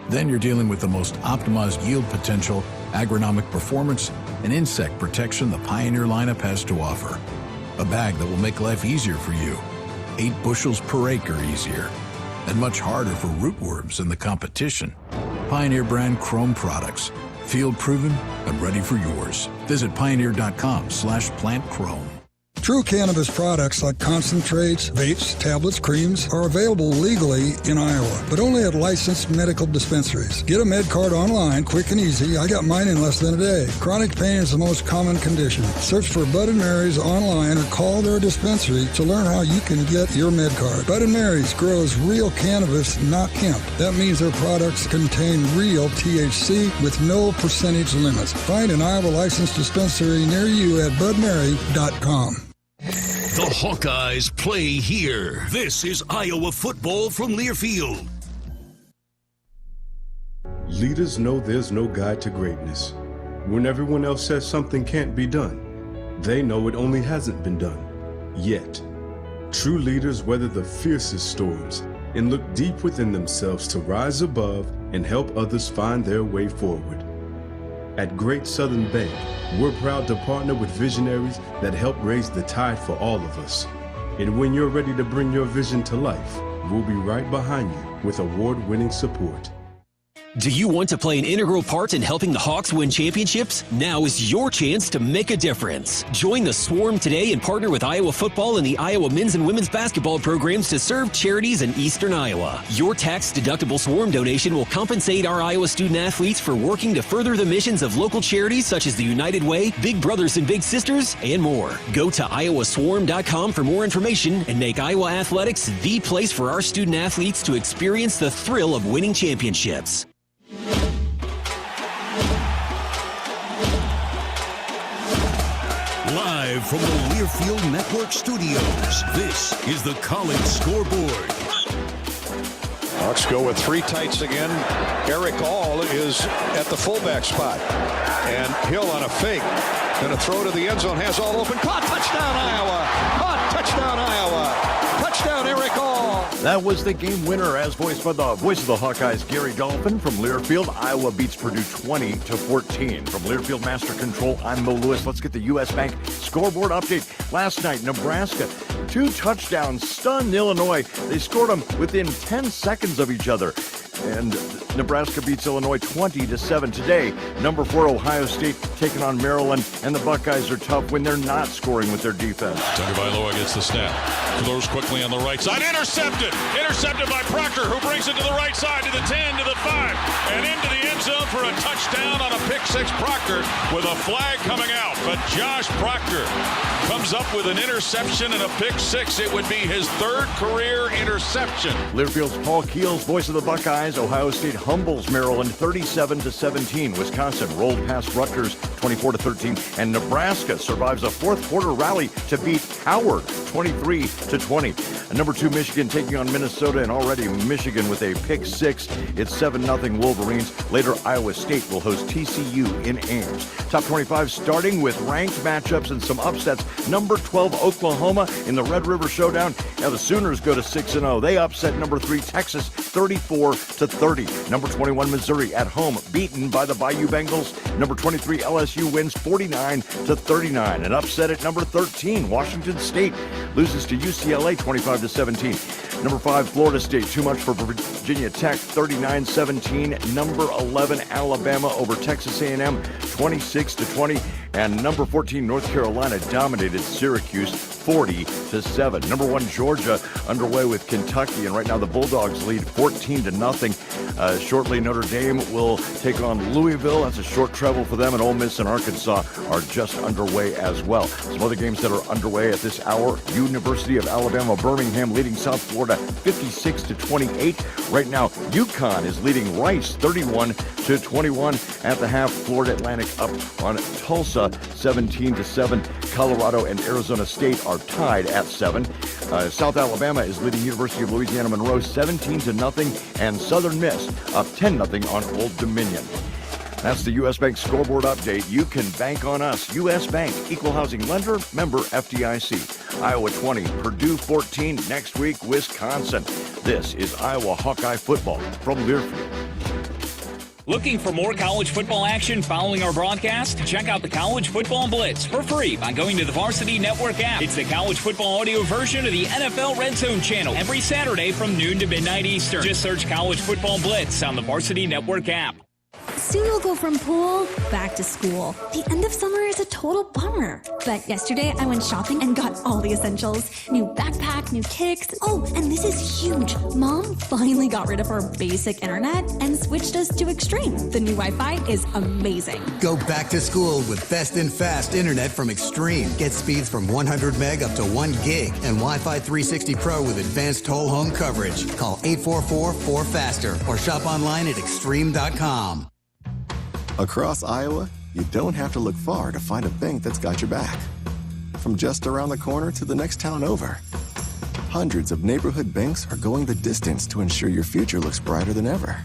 S8: Then you're dealing with the most optimized yield potential, agronomic performance, and insect protection the Pioneer lineup has to offer. A bag that will make life easier for you. 8 bushels per acre easier. And much harder for rootworms in the competition. Pioneer brand Chrome products. Field proven and ready for yours. Visit pioneer.com/plantchrome.
S10: True cannabis products like concentrates, vapes, tablets, creams are available legally in Iowa, but only at licensed medical dispensaries. Get a med card online, quick and easy. I got mine in less than a day. Chronic pain is the most common condition. Search for Bud & Mary's online or call their dispensary to learn how you can get your med card. Bud & Mary's grows real cannabis, not hemp. That means their products contain real THC with no percentage limits. Find an Iowa licensed dispensary near you at budmary.com.
S2: The Hawkeyes play here. This is Iowa football from Learfield.
S11: Leaders know there's no guide to greatness. When everyone else says something can't be done, they know it only hasn't been done yet. True leaders weather the fiercest storms and look deep within themselves to rise above and help others find their way forward. At Great Southern Bank, we're proud to partner with visionaries that help raise the tide for all of us. And when you're ready to bring your vision to life, we'll be right behind you with award-winning support.
S20: Do you want to play an integral part in helping the Hawks win championships? Now is your chance to make a difference. Join the Swarm today and partner with Iowa football and the Iowa men's and women's basketball programs to serve charities in eastern Iowa. Your tax-deductible Swarm donation will compensate our Iowa student athletes for working to further the missions of local charities such as the United Way, Big Brothers and Big Sisters, and more. Go to iowaswarm.com for more information and make Iowa athletics the place for our student athletes to experience the thrill of winning championships.
S2: Live from the Learfield Network studios, this is the College Scoreboard.
S19: Hawks go with 3 tights again. Eric All is at the fullback spot. And Hill on a fake. Going to throw to the end zone. Has All open. Caught. Touchdown, Iowa. Caught. Touchdown, Iowa. Touchdown, Eric All.
S24: That was the game winner, as voiced by the voice of the Hawkeyes, Gary Dolphin from Learfield. Iowa beats Purdue 20-14. From Learfield Master Control, I'm Mo Lewis. Let's get the U.S. Bank scoreboard update. Last night, Nebraska, 2 touchdowns, stunned Illinois. They scored them within 10 seconds of each other. And Nebraska beats Illinois 20-7 today. Number 4 Ohio State taking on Maryland, and the Buckeyes are tough when they're not scoring with their defense.
S26: Tagovailoa gets the snap. Throws quickly on the right side. Intercepted by Proctor, who brings it to the right side, to the 10, to the 5, and into the end zone for a touchdown on a pick 6. Proctor with a flag coming out, but Josh Proctor comes up with an interception and a pick 6. It would be his 3rd career interception.
S24: Learfield's Paul Keels, voice of the Buckeyes. Ohio State humbles Maryland 37-17. Wisconsin rolled past Rutgers 24-13, and Nebraska survives a 4th quarter rally to beat Howard 23-20. Number 2 Michigan taking on Minnesota, and already Michigan with a pick 6. It's 7-0 Wolverines. Later, Iowa State will host TCU in Ames. Top 25 starting with ranked matchups and some upsets. Number 12 Oklahoma in the Red River Showdown. Now the Sooners go to 6-0. They upset number 3 Texas 34-30. Number 21 Missouri at home beaten by the Bayou Bengals. Number 23 LSU wins 49-39. An upset at number 13 Washington State loses to UCLA 25-17. Number 5 Florida State, too much for Virginia Tech 39-17. Number 11 Alabama over Texas A&M 26-20. And number 14, North Carolina dominated Syracuse 40-7. Number 1, Georgia underway with Kentucky, and right now the Bulldogs lead 14-0. Shortly, Notre Dame will take on Louisville. That's a short travel for them, and Ole Miss and Arkansas are just underway as well. Some other games that are underway at this hour: University of Alabama Birmingham leading South Florida 56-28. Right now, UConn is leading Rice 31-21 at the half. Florida Atlantic up on Tulsa 17-7. Colorado and Arizona State are tied at 7. South Alabama is leading University of Louisiana Monroe 17-0, and Southern Miss up 10-0 on Old Dominion. That's the U.S. Bank Scoreboard update. You can bank on us. U.S. Bank, equal housing lender, member FDIC. Iowa 20, Purdue 14, next week, Wisconsin. This is Iowa Hawkeye football from Learfield.
S3: Looking for more college football action following our broadcast? Check out the College Football Blitz for free by going to the Varsity Network app. It's the college football audio version of the NFL Red Zone channel every Saturday from noon to midnight Eastern. Just search College Football Blitz on the Varsity Network app.
S7: Soon we'll go from pool back to school. The end of summer is a total bummer. But yesterday I went shopping and got all the essentials. New backpack, new kicks. Oh, and this is huge. Mom finally got rid of her basic internet and switched us to Extreme. The new Wi-Fi is amazing.
S14: Go back to school with best and fast internet from Extreme. Get speeds from 100 meg up to 1 gig and Wi-Fi 360 Pro with advanced whole home coverage. Call 844-4FASTER or shop online at extreme.com.
S15: Across Iowa, you don't have to look far to find a bank that's got your back. From just around the corner to the next town over, hundreds of neighborhood banks are going the distance to ensure your future looks brighter than ever.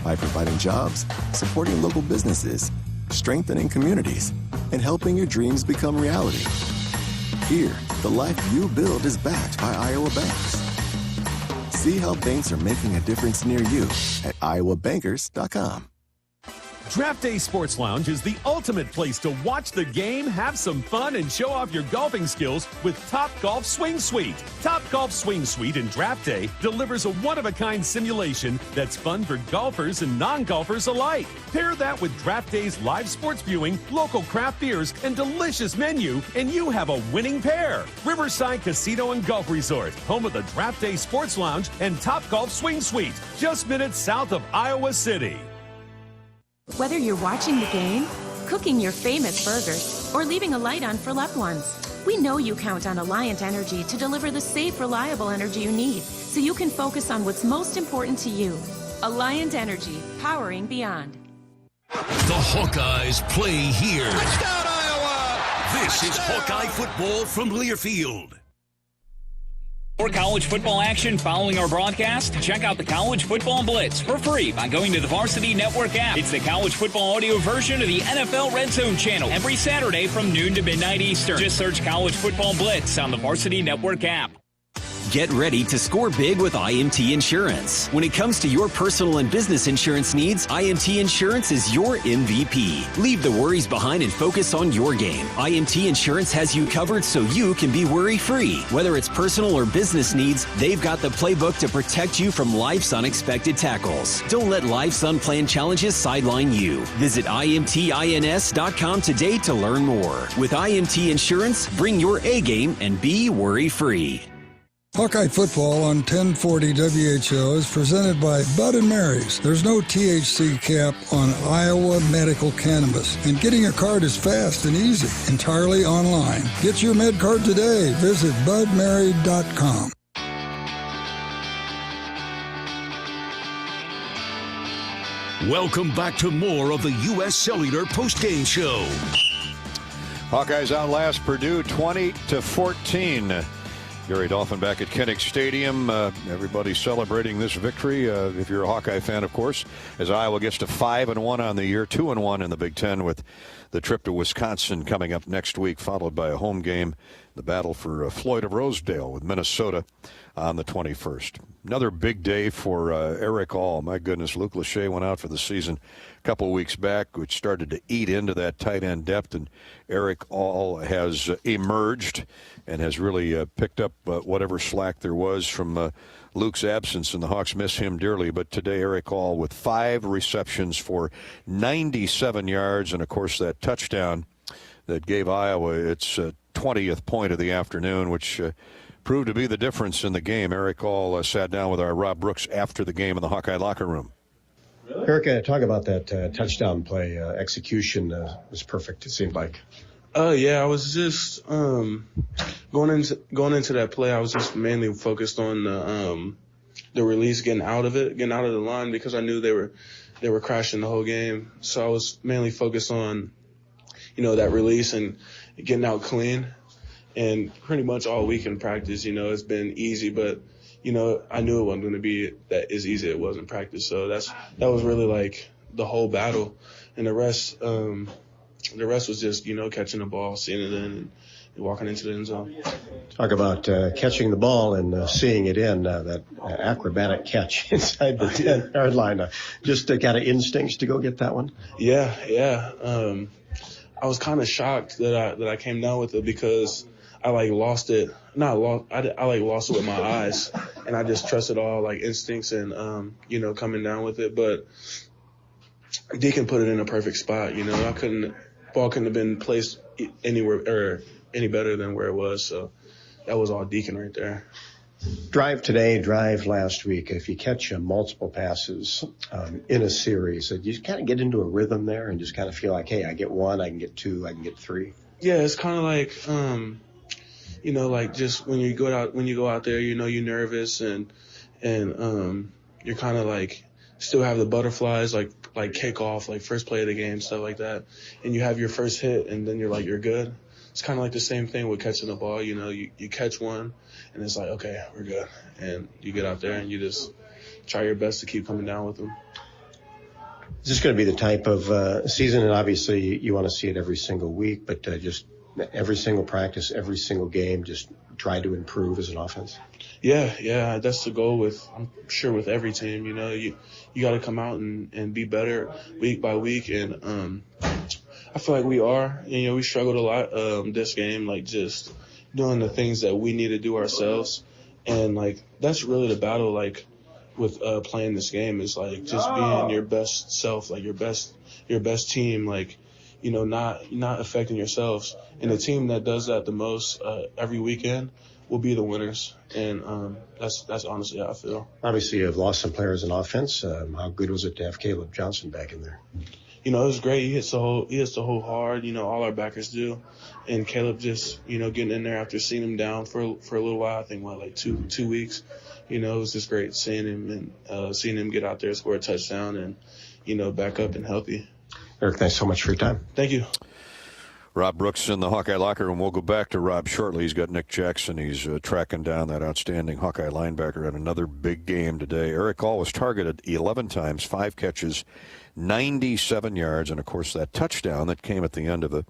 S15: By providing jobs, supporting local businesses, strengthening communities, and helping your dreams become reality. Here, the life you build is backed by Iowa banks. See how banks are making a difference near you at iowabankers.com.
S17: Draft Day Sports Lounge is the ultimate place to watch the game, have some fun, and show off your golfing skills with Top Golf Swing Suite. Top Golf Swing Suite in Draft Day delivers a one-of-a-kind simulation that's fun for golfers and non-golfers alike. Pair that with Draft Day's live sports viewing, local craft beers, and delicious menu, and you have a winning pair. Riverside Casino and Golf Resort, home of the Draft Day Sports Lounge and Top Golf Swing Suite, just minutes south of Iowa City.
S9: Whether you're watching the game, cooking your famous burgers, or leaving a light on for loved ones, we know you count on Alliant Energy to deliver the safe, reliable energy you need so you can focus on what's most important to you. Alliant Energy, powering beyond.
S2: The Hawkeyes play here.
S25: Touchdown, Iowa!
S2: This is Hawkeye football from Learfield.
S3: For college football action following our broadcast, check out the College Football Blitz for free by going to the Varsity Network app. It's the college football audio version of the NFL Red Zone channel every Saturday from noon to midnight Eastern. Just search College Football Blitz on the Varsity Network app.
S20: Get ready to score big with IMT Insurance. When it comes to your personal and business insurance needs, IMT Insurance is your MVP. Leave the worries behind and focus on your game. IMT Insurance has you covered so you can be worry-free. Whether it's personal or business needs, they've got the playbook to protect you from life's unexpected tackles. Don't let life's unplanned challenges sideline you. Visit IMTINS.com today to learn more. With IMT Insurance, bring your A-game and be worry-free.
S10: Hawkeye football on 1040 WHO is presented by Bud & Mary's. There's no THC cap on Iowa medical cannabis, and getting a card is fast and easy, entirely online. Get your med card today. Visit budmary.com.
S2: Welcome back to more of the U.S. Cellular postgame show.
S1: Hawkeyes outlast Purdue 20-14. Gary Dolphin back at Kinnick Stadium. Everybody celebrating this victory, if you're a Hawkeye fan, of course, as Iowa gets to 5-1 on the year, 2-1 in the Big Ten, with the trip to Wisconsin coming up next week, followed by a home game, the battle for Floyd of Rosedale with Minnesota on the 21st. Another big day for Eric All. My goodness, Luke Lachey went out for the season a couple of weeks back, which started to eat into that tight end depth, and Eric All has emerged and has really picked up whatever slack there was from Luke's absence, and the Hawks miss him dearly. But today, Eric All with 5 receptions for 97 yards, and of course that touchdown that gave Iowa its 20th point of the afternoon, which proved to be the difference in the game. Eric All sat down with our Rob Brooks after the game in the Hawkeye locker room.
S4: Eric, talk about that touchdown play. Execution was perfect, it seemed like.
S5: Yeah, I was just going into that play. I was just mainly focused on the release, getting out of the line, because I knew they were crashing the whole game. So I was mainly focused on, that release and getting out clean. And pretty much all week in practice, it's been easy, but I knew it wasn't going to be that as easy as it was in practice. So that was really like the whole battle, and the rest was just catching the ball, seeing it in, and walking into the end zone.
S4: Talk about catching the ball and seeing it in, that acrobatic catch inside the 10-yard line. Just kind of instincts to go get that one.
S5: Yeah. I was kind of shocked that I came down with it, because I lost it. I lost it with my eyes, and I just trusted all instincts and coming down with it. But Deacon put it in a perfect spot. Ball couldn't have been placed anywhere or any better than where it was. So that was all Deacon right there.
S4: Drive today, drive last week. If you catch multiple passes in a series, you kind of get into a rhythm there and just kind of feel like, hey, I get one, I can get two, I can get three.
S5: Yeah, it's kind of like, just when you go out there, you're nervous and you're kind of still have the butterflies, like kickoff, first play of the game, stuff like that. And you have your first hit, and then you're good. It's kind of like the same thing with catching the ball. You catch one, and it's like, okay, we're good. And you get out there and you just try your best to keep coming down with them.
S4: Is this going to be the type of season, and obviously you want to see it every single week, but just every single practice, every single game, just try to improve as an offense?
S5: Yeah, that's the goal I'm sure with every team. You got to come out and be better week by week, and I feel like we are. We struggled a lot this game, just doing the things that we need to do ourselves, and that's really the battle. With playing this game is just being your best self, your best team, not affecting yourselves. And the team that does that the most every weekend will be the winners. And that's honestly how I feel.
S4: Obviously, you have lost some players in offense. How good was it to have Caleb Johnson back in there?
S5: It was great. He hits the hole hard. All our backers do. And Caleb just, getting in there after seeing him down for a little while. I think, 2 weeks. It was just great seeing him and seeing him get out there, score a touchdown, and, back up and healthy.
S4: Eric, thanks so much for your time.
S5: Thank you.
S1: Rob Brooks in the Hawkeye locker room. We'll go back to Rob shortly. He's got Nick Jackson. He's tracking down that outstanding Hawkeye linebacker at another big game today. Eric All was targeted 11 times, 5 catches, 97 yards, and, of course, that touchdown that came at the end of a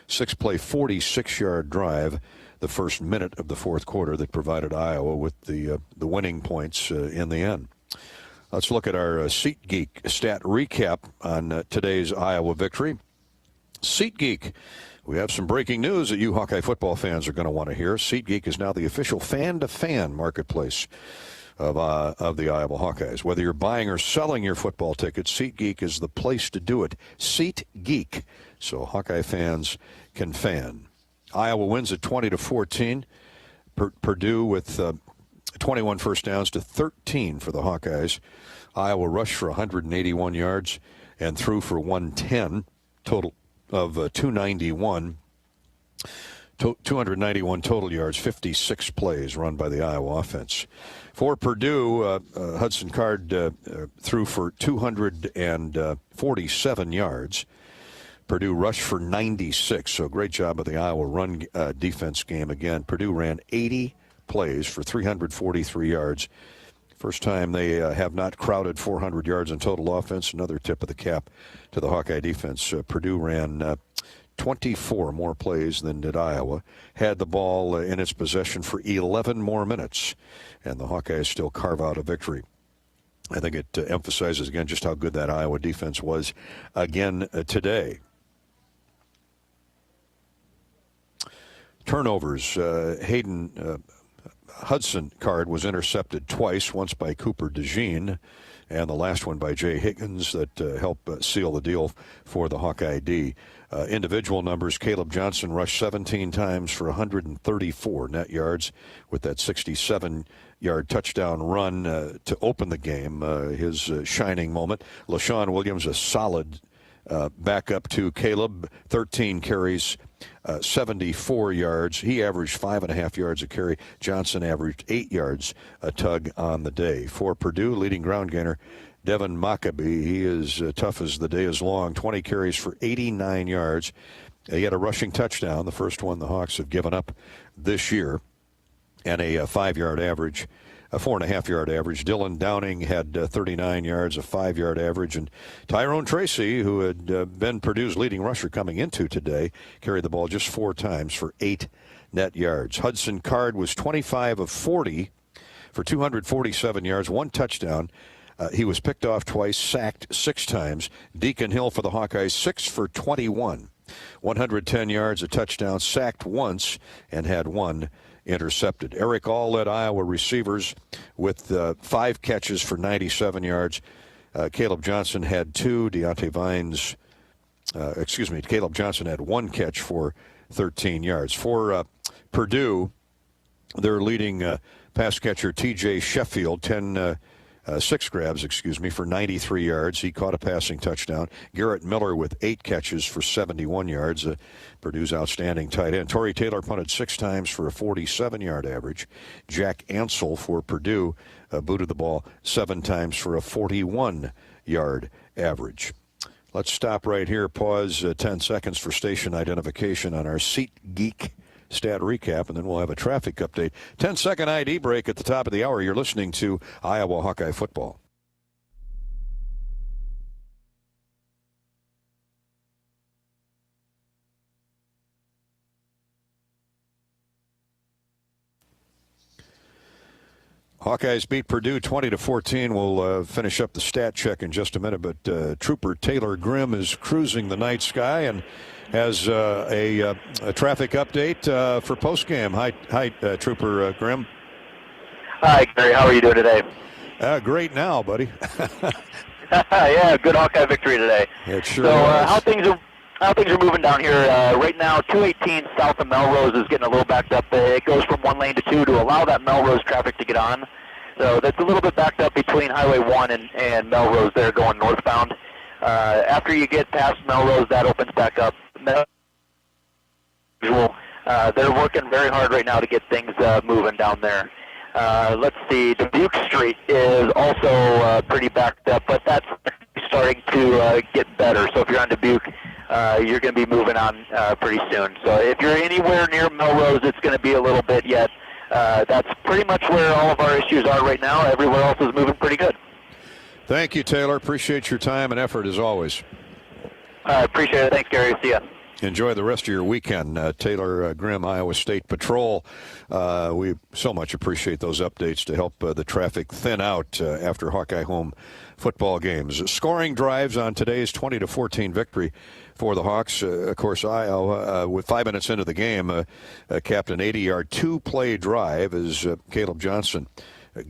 S1: 6-play, 46-yard drive, the first minute of the fourth quarter, that provided Iowa with the winning points in the end. Let's look at our SeatGeek stat recap on today's Iowa victory. SeatGeek, we have some breaking news that you Hawkeye football fans are going to want to hear. SeatGeek is now the official fan-to-fan marketplace of the Iowa Hawkeyes. Whether you're buying or selling your football tickets, SeatGeek is the place to do it. SeatGeek, so Hawkeye fans can fan. Iowa wins at 20-14. Purdue with 21 first downs to 13 for the Hawkeyes. Iowa rushed for 181 yards and threw for 110, total of 291 total yards, 56 plays run by the Iowa offense. For Purdue, Hudson Card threw for 247 yards. Purdue rushed for 96, so great job of the Iowa run defense game again. Purdue ran 80 plays for 343 yards. First time they have not crowded 400 yards in total offense. Another tip of the cap to the Hawkeye defense. Purdue ran 24 more plays than did Iowa. Had the ball in its possession for 11 more minutes, and the Hawkeyes still carve out a victory. I think it emphasizes again just how good that Iowa defense was again today. Turnovers. Hayden Hudson Card was intercepted twice, once by Cooper DeJean and the last one by Jay Higgins that helped seal the deal for the Hawkeye D. Individual numbers, Caleb Johnson rushed 17 times for 134 net yards with that 67-yard touchdown run to open the game, his shining moment. LaShawn Williams, a solid backup to Caleb, 13 carries, 74 yards. He averaged 5.5 yards a carry. Johnson averaged 8 yards a tug on the day. For Purdue, leading ground gainer Devin Maccabee, he is tough as the day is long. 20 carries for 89 yards. He had a rushing touchdown, the first one the Hawks have given up this year, and a 5-yard average, a 4.5-yard average. Dylan Downing had 39 yards, a 5-yard average. And Tyrone Tracy, who had been Purdue's leading rusher coming into today, carried the ball just 4 times for 8 net yards. Hudson Card was 25 of 40 for 247 yards, 1 touchdown. He was picked off twice, sacked 6 times. Deacon Hill for the Hawkeyes, 6 for 21. 110 yards, a touchdown, sacked once, and had 1 intercepted. Eric All led Iowa receivers with 5 catches for 97 yards. Caleb Johnson had 2. Caleb Johnson had 1 catch for 13 yards. For Purdue, their leading pass catcher, T.J. Sheffield, 6 grabs, for 93 yards. He caught a passing touchdown. Garrett Miller with 8 catches for 71 yards. Purdue's outstanding tight end. Torrey Taylor punted 6 times for a 47-yard average. Jack Ansel for Purdue booted the ball 7 times for a 41-yard average. Let's stop right here. Pause 10 seconds for station identification on our SeatGeek stat recap, and then we'll have a traffic update. 10-second ID break at the top of the hour. You're listening to Iowa Hawkeye football. Hawkeyes beat Purdue 20-14. We'll finish up the stat check in just a minute, but Trooper Taylor Grimm is cruising the night sky and has a traffic update for postgame. Hi, Trooper Grimm.
S12: Hi, Gary. How are you doing today?
S1: Great now, buddy.
S12: Yeah, good Hawkeye victory today.
S1: It sure
S12: so
S1: was.
S12: how things are moving down here. Right now, 218 south of Melrose is getting a little backed up. It goes from 1 lane to 2 to allow that Melrose traffic to get on. So that's a little bit backed up between Highway 1 and Melrose there going northbound. After you get past Melrose, that opens back up. They're working very hard right now to get things moving down there. Let's see, Dubuque Street is also pretty backed up, but that's starting to get better. So if you're on Dubuque, you're going to be moving on pretty soon. So if you're anywhere near Melrose, it's going to be a little bit yet. That's pretty much where all of our issues are right now. Everywhere else is moving pretty good.
S1: Thank you, Taylor. Appreciate your time and effort as always.
S12: I appreciate it. Thanks, Gary. See ya.
S1: Enjoy the rest of your weekend. Taylor Grimm, Iowa State Patrol. We so much appreciate those updates to help the traffic thin out after Hawkeye home football games. Scoring drives on today's 20-14 victory for the Hawks. Of course, Iowa, with 5 minutes into the game, capped an 80-yard 2-play drive as Caleb Johnson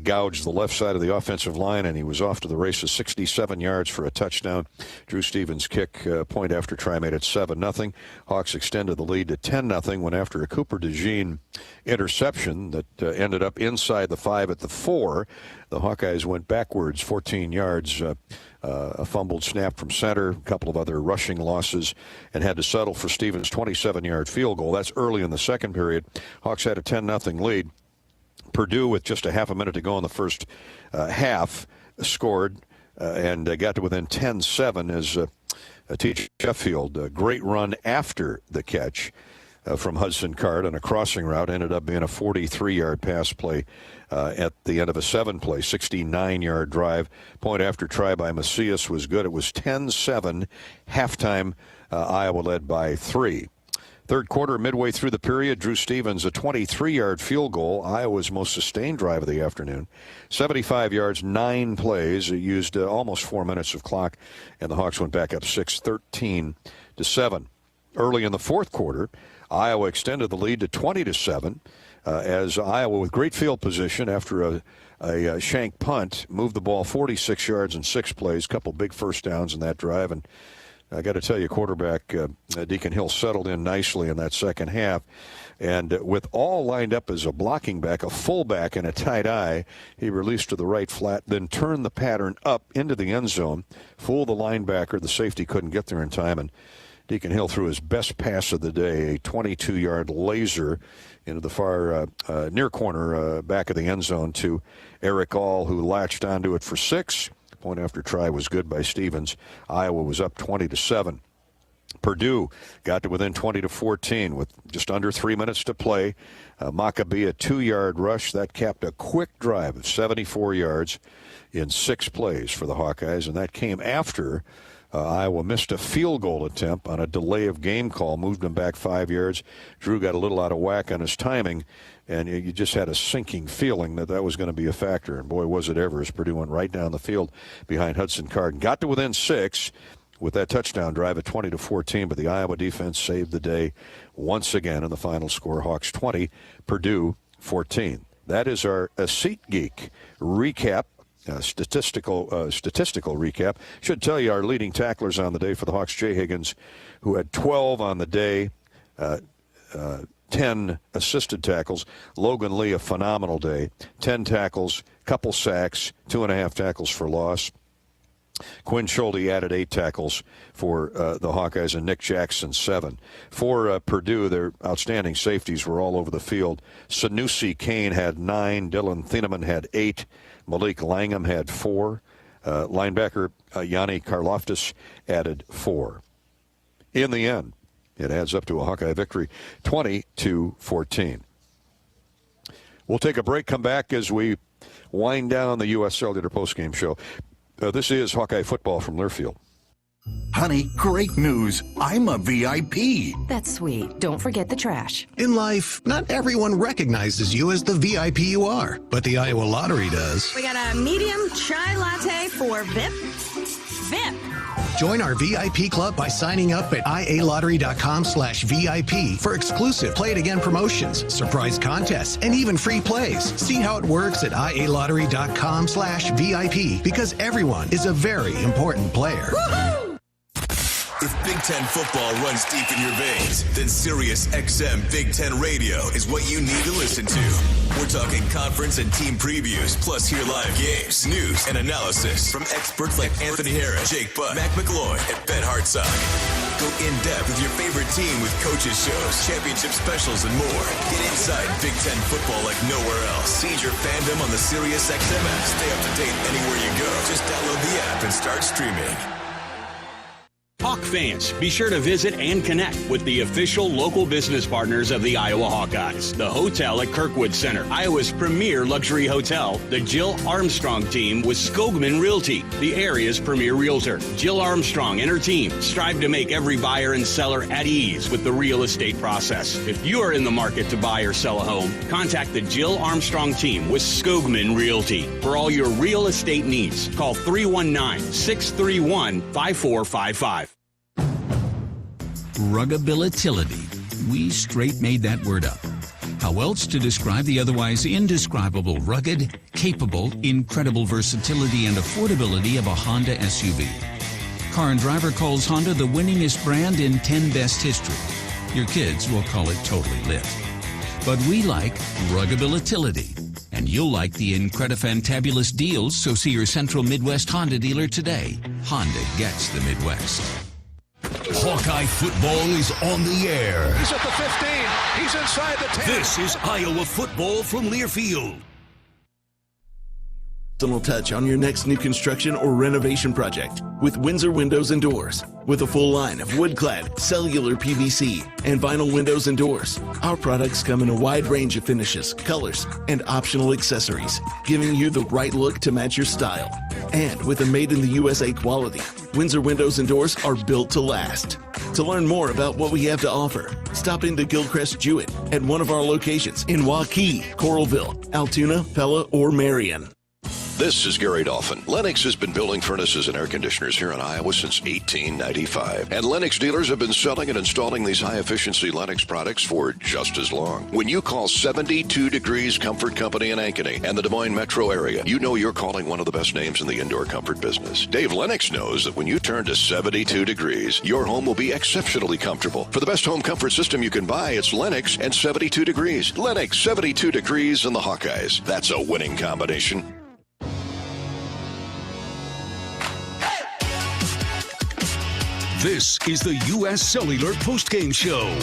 S1: gouged the left side of the offensive line, and he was off to the races, 67 yards for a touchdown. Drew Stevens' kick, point after try, made it 7-0. Hawks extended the lead to 10-0 when after a Cooper DeJean interception that ended up inside the 5 at the 4, the Hawkeyes went backwards 14 yards. A fumbled snap from center, a couple of other rushing losses, and had to settle for Stevens' 27-yard field goal. That's early in the second period. Hawks had a 10-0 lead. Purdue, with just a half a minute to go in the first half, scored and got to within 10-7 as T.J. Sheffield, a great run after the catch from Hudson Card on a crossing route, ended up being a 43-yard pass play at the end of a 7-play, 69-yard drive. Point after try by Macias was good. It was 10-7. Halftime, Iowa led by 3. Third quarter, midway through the period, Drew Stevens, a 23-yard field goal, Iowa's most sustained drive of the afternoon. 75 yards, 9 plays. It used almost 4 minutes of clock, and the Hawks went back up 6, 13-7. Early in the fourth quarter, Iowa extended the lead to 20-7 as Iowa, with great field position after a a shank punt, moved the ball 46 yards in 6 plays, a couple big first downs in that drive. And I got to tell you, quarterback Deacon Hill settled in nicely in that second half. And with all lined up as a blocking back, a fullback, and a tight eye, he released to the right flat, then turned the pattern up into the end zone, fooled the linebacker. The safety couldn't get there in time, and Deacon Hill threw his best pass of the day, a 22-yard laser into the far near corner back of the end zone to Eric All, who latched onto it for 6. Point after try was good by Stevens. Iowa was up 20-7. Purdue got to within 20-14 with just under 3 minutes to play. Maccabee, a 2-yard rush. That capped a quick drive of 74 yards in 6 plays for the Hawkeyes, and that came after Iowa missed a field goal attempt on a delay of game call, moved them back 5 yards. Drew got a little out of whack on his timing, and you just had a sinking feeling that that was going to be a factor. And boy, was it ever, as Purdue went right down the field behind Hudson Card and got to within 6 with that touchdown drive at 20-14, but the Iowa defense saved the day once again in the final score. Hawks 20, Purdue 14. That is our SeatGeek recap. Statistical recap. Should tell you our leading tacklers on the day for the Hawks: Jay Higgins, who had 12 on the day, 10 assisted tackles. Logan Lee, a phenomenal day, 10 tackles, couple sacks, 2.5 tackles for loss. Quinn Schulte added 8 tackles for the Hawkeyes, and Nick Jackson 7. For Purdue, their outstanding safeties were all over the field. Sanusi Kane had 9. Dylan Thieneman had 8. Malik Langham had 4. Linebacker Yanni Karloftis added 4. In the end, it adds up to a Hawkeye victory, 20-14. We'll take a break, come back as we wind down the U.S. Cellular postgame show. This is Hawkeye football from Learfield.
S2: Honey, great news. I'm a VIP.
S9: That's sweet. Don't forget the trash.
S13: In life, not everyone recognizes you as the VIP you are, but the Iowa Lottery does.
S16: We got a medium chai latte for VIP. VIP.
S13: Join our VIP club by signing up at ialottery.com/VIP for exclusive Play It Again promotions, surprise contests, and even free plays. See how it works at ialottery.com/VIP, because everyone is a very important player.
S16: Woo-hoo!
S18: If Big Ten football runs deep in your veins, then Sirius XM Big Ten Radio is what you need to listen to. We're talking conference and team previews, plus hear live games, news, and analysis from experts like Anthony Harris, Jake Butt, Mac McLeod, and Ben Hartsock. Go in-depth with your favorite team with coaches shows, championship specials, and more. Get inside Big Ten football like nowhere else. See your fandom on the Sirius XM app. Stay up to date anywhere you go. Just download the app and start streaming.
S3: Hawk fans, be sure to visit and connect with the official local business partners of the Iowa Hawkeyes. The hotel at Kirkwood Center, Iowa's premier luxury hotel, the Jill Armstrong team with Skogman Realty, the area's premier realtor. Jill Armstrong and her team strive to make every buyer and seller at ease with the real estate process. If you are in the market to buy or sell a home, contact the Jill Armstrong team with Skogman Realty. For all your real estate needs, call 319-631-5455.
S21: Ruggability. We straight made that word up. How else to describe the otherwise indescribable rugged, capable, incredible versatility and affordability of a Honda SUV? Car and Driver calls Honda the winningest brand in 10 best history. Your kids will call it totally lit. But we like ruggability. And you'll like the incredifantabulous deals, so see your Central Midwest Honda dealer today. Honda gets the Midwest.
S2: Hawkeye football is on the air.
S19: He's at the 15. He's inside the 10.
S2: This is Iowa football from Learfield.
S22: Personal touch on your next new construction or renovation project with Windsor Windows and Doors. With a full line of wood-clad, cellular PVC, and vinyl windows and doors, our products come in a wide range of finishes, colors, and optional accessories, giving you the right look to match your style. And with a made-in-the-USA quality, Windsor Windows and Doors are built to last. To learn more about what we have to offer, stop into Gilchrist Jewett at one of our locations in Waukee, Coralville, Altoona, Pella, or Marion.
S19: This is Gary Dolphin. Lennox has been building furnaces and air conditioners here in Iowa since 1895. And Lennox dealers have been selling and installing these high-efficiency Lennox products for just as long. When you call 72 Degrees Comfort Company in Ankeny and the Des Moines metro area, you know you're calling one of the best names in the indoor comfort business. Dave Lennox knows that when you turn to 72 degrees, your home will be exceptionally comfortable. For the best home comfort system you can buy, it's Lennox and 72 degrees. Lennox, 72 degrees, and the Hawkeyes. That's a winning combination.
S2: This is the U.S. Cellular postgame show.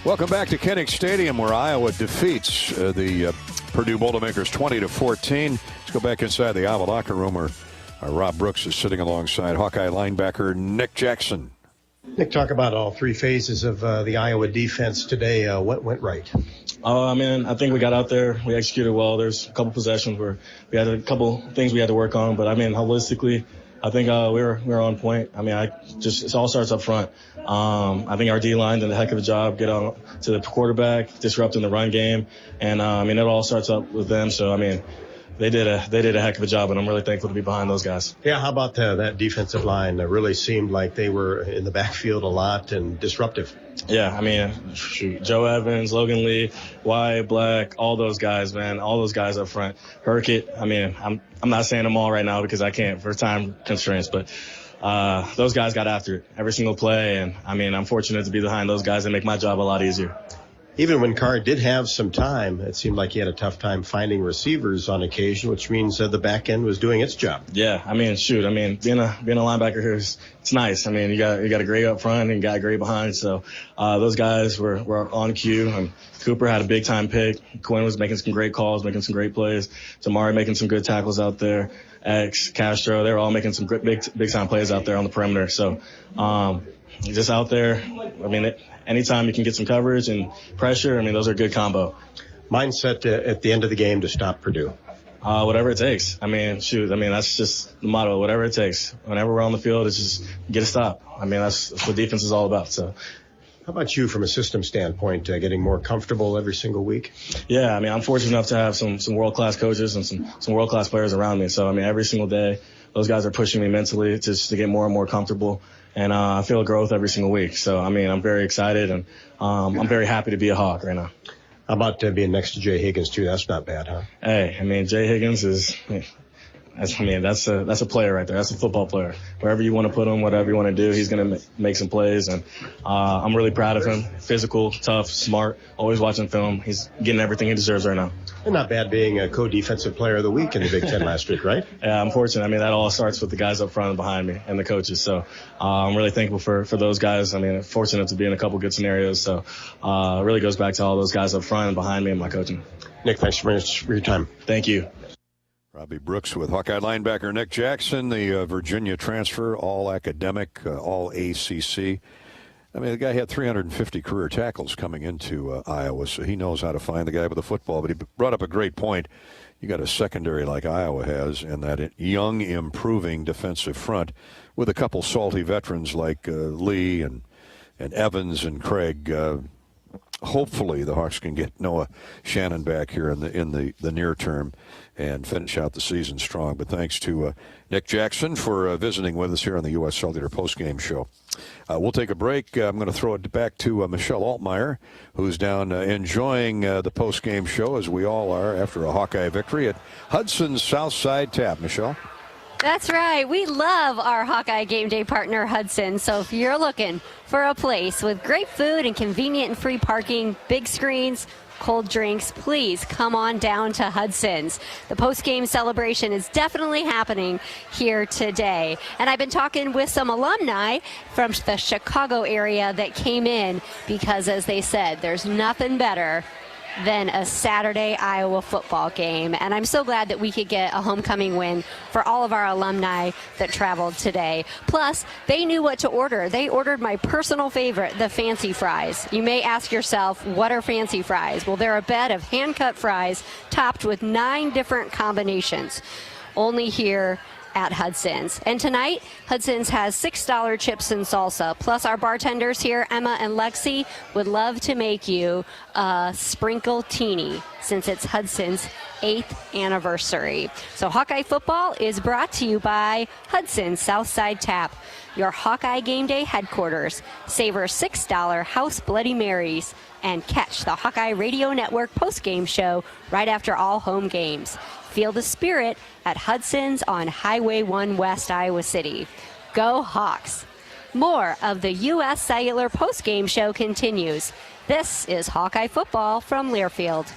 S1: Welcome back to Kinnick Stadium, where Iowa defeats the Purdue Boilermakers 20-14. Let's go back inside the Iowa locker room where Rob Brooks is sitting alongside Hawkeye linebacker Nick Jackson.
S4: Nick, talk about all three phases of the Iowa defense today. What went right?
S6: I think we got out there. We executed well. There's a couple possessions where we had a couple things we had to work on. But, holistically, I think we were on point. It all starts up front. I think our D-line did a heck of a job, get on to the quarterback, disrupting the run game. And, it all starts up with them. So, they did a heck of a job, and I'm really thankful to be behind those guys.
S4: Yeah, how about that defensive line? It really seemed like they were in the backfield a lot and disruptive.
S6: Yeah, Joe Evans, Logan Lee, Wyatt Black, all those guys, man, all those guys up front. Herkett, I'm not saying them all right now because I can't for time constraints, but those guys got after it every single play, and I'm fortunate to be behind those guys and make my job a lot easier.
S4: Even when Carr did have some time, it seemed like he had a tough time finding receivers on occasion, which means the back end was doing its job.
S6: Yeah, being a linebacker here it's nice. You got a great up front and you got a great behind. So those guys were on cue. And Cooper had a big time pick. Quinn was making some great calls, making some great plays. Tamari making some good tackles out there. X, Castro, they were all making some big time plays out there on the perimeter. So just out there, anytime you can get some coverage and pressure, those are a good combo.
S4: Mindset at the end of the game to stop Purdue.
S6: Whatever it takes. That's just the motto. Whatever it takes. Whenever we're on the field, it's just get a stop. That's what defense is all about. So,
S4: how about you from a system standpoint, getting more comfortable every single week?
S6: Yeah, I'm fortunate enough to have some world-class coaches and some world-class players around me. So, every single day, those guys are pushing me mentally just to get more and more comfortable. And I feel growth every single week. So, I'm very excited, and I'm very happy to be a Hawk right now.
S4: How about being next to Jay Higgins, too? That's not bad, huh?
S6: Hey, Jay Higgins is that's a player right there. That's a football player. Wherever you want to put him, whatever you want to do, he's going to make some plays. And I'm really proud of him. Physical, tough, smart, always watching film. He's getting everything he deserves right now.
S4: And not bad being a co-defensive player of the week in the Big Ten last week, right?
S6: Yeah, I'm fortunate. That all starts with the guys up front and behind me and the coaches. So I'm really thankful for those guys. Fortunate to be in a couple good scenarios. So it really goes back to all those guys up front and behind me and my coaching.
S4: Nick, thanks very much for your time.
S6: Thank you.
S1: Robbie Brooks with Hawkeye linebacker Nick Jackson, the Virginia transfer, all academic, all ACC. The guy had 350 career tackles coming into Iowa, so he knows how to find the guy with the football. But he brought up a great point. You got a secondary like Iowa has, and that young, improving defensive front with a couple salty veterans like Lee and Evans and Craig. Hopefully the Hawks can get Noah Shannon back here in the near term and finish out the season strong. But thanks to Nick Jackson for visiting with us here on the U.S. Cellular postgame show. We'll take a break. I'm going to throw it back to Michelle Altmaier, who's down enjoying the postgame show, as we all are, after a Hawkeye victory at Hudson's Southside Tap. Michelle?
S8: That's right. We love our Hawkeye game day partner, Hudson. So if you're looking for a place with great food and convenient and free parking, big screens, cold drinks, please come on down to Hudson's. The post-game celebration is definitely happening here today. And I've been talking with some alumni from the Chicago area that came in because, as they said, there's nothing better than a Saturday Iowa football game. And I'm so glad that we could get a homecoming win for all of our alumni that traveled today. Plus, they knew what to order. They ordered my personal favorite, the fancy fries. You may ask yourself, what are fancy fries? Well, they're a bed of hand-cut fries topped with 9 different combinations. Only here at Hudson's. And tonight, Hudson's has $6 chips and salsa. Plus, our bartenders here, Emma and Lexi, would love to make you a sprinkle teeny since it's Hudson's 8th anniversary. So Hawkeye football is brought to you by Hudson's Southside Tap, your Hawkeye game day headquarters. Savor $6 House Bloody Marys and catch the Hawkeye Radio Network postgame show right after all home games. Feel the spirit at Hudson's on Highway 1 West, Iowa City. Go Hawks! More of the U.S. Cellular postgame show continues. This is Hawkeye football from Learfield.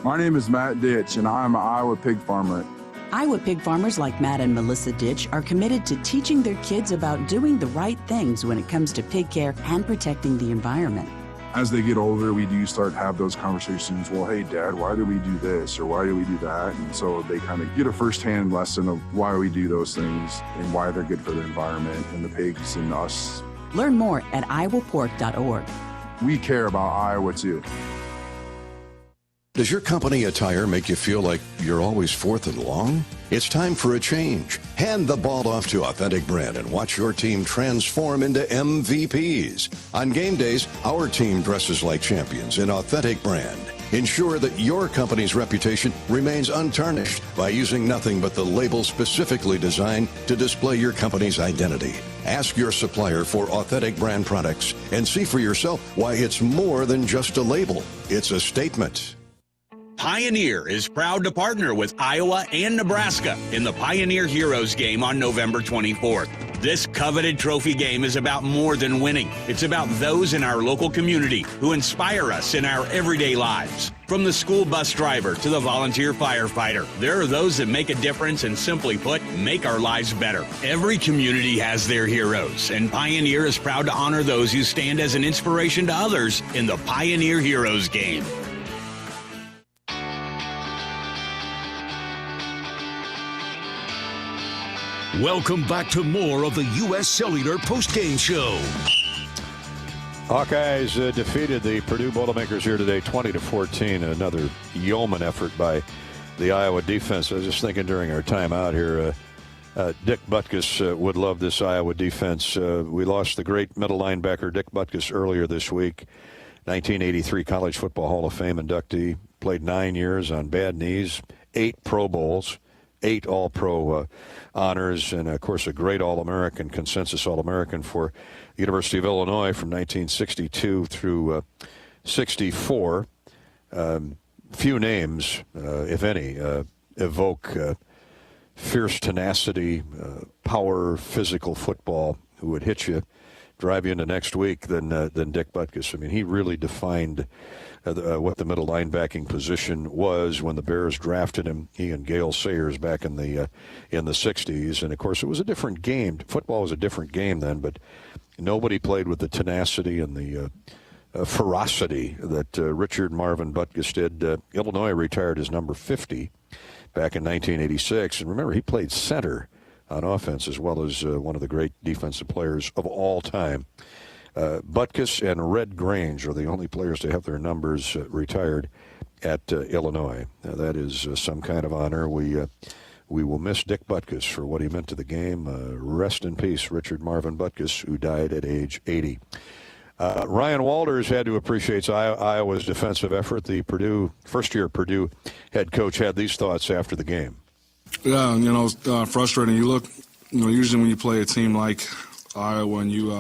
S7: My name is Matt Ditch, and I'm an Iowa pig farmer.
S11: Iowa pig farmers like Matt and Melissa Ditch are committed to teaching their kids about doing the right things when it comes to pig care and protecting the environment.
S7: As they get older, we do start to have those conversations. Well, hey, Dad, why do we do this or why do we do that? And so they kind of get a firsthand lesson of why we do those things and why they're good for the environment and the pigs and us.
S11: Learn more at iowapork.org.
S7: We care about Iowa, too.
S1: Does your company attire make you feel like you're always fourth and long? It's time for a change. Hand the ball off to Authentic Brand and watch your team transform into MVPs. On game days, our team dresses like champions in Authentic Brand. Ensure that your company's reputation remains untarnished by using nothing but the label specifically designed to display your company's identity. Ask your supplier for Authentic Brand products and see for yourself why it's more than just a label. It's a statement.
S14: Pioneer is proud to partner with Iowa and Nebraska in the Pioneer Heroes game on November 24th. This coveted trophy game is about more than winning. It's about those in our local community who inspire us in our everyday lives. From the school bus driver to the volunteer firefighter, there are those that make a difference and, simply put, make our lives better. Every community has their heroes, and Pioneer is proud to honor those who stand as an inspiration to others in the Pioneer Heroes game.
S2: Welcome back to more of the U.S. Cellular postgame show.
S1: Hawkeyes defeated the Purdue Boilermakers here today, 20-14. Another yeoman effort by the Iowa defense. I was just thinking during our time out here, Dick Butkus would love this Iowa defense. We lost the great middle linebacker Dick Butkus earlier this week, 1983 College Football Hall of Fame inductee. Played 9 years on bad knees, 8 Pro Bowls, 8 All-Pro honors, and, of course, a great All-American, consensus All-American for the University of Illinois from 1962 through 64. Few names, if any, evoke fierce tenacity, power, physical football who would hit you, drive you into next week than Dick Butkus. I mean, he really defined what the middle linebacking position was when the Bears drafted him. He and Gale Sayers back in the 60s, and of course it was a different game. Football was a different game then, but nobody played with the tenacity and the ferocity that Richard Marvin Butkus did. Illinois retired his number 50 back in 1986, and remember he played center on offense as well as one of the great defensive players of all time. Butkus and Red Grange are the only players to have their numbers retired at Illinois. That is some kind of honor. We will miss Dick Butkus for what he meant to the game. Rest in peace, Richard Marvin Butkus, who died at age 80. Ryan Walters had to appreciate Iowa's defensive effort. The first-year Purdue head coach had these thoughts after the game.
S7: Yeah, it's frustrating. You look, usually when you play a team like Iowa and you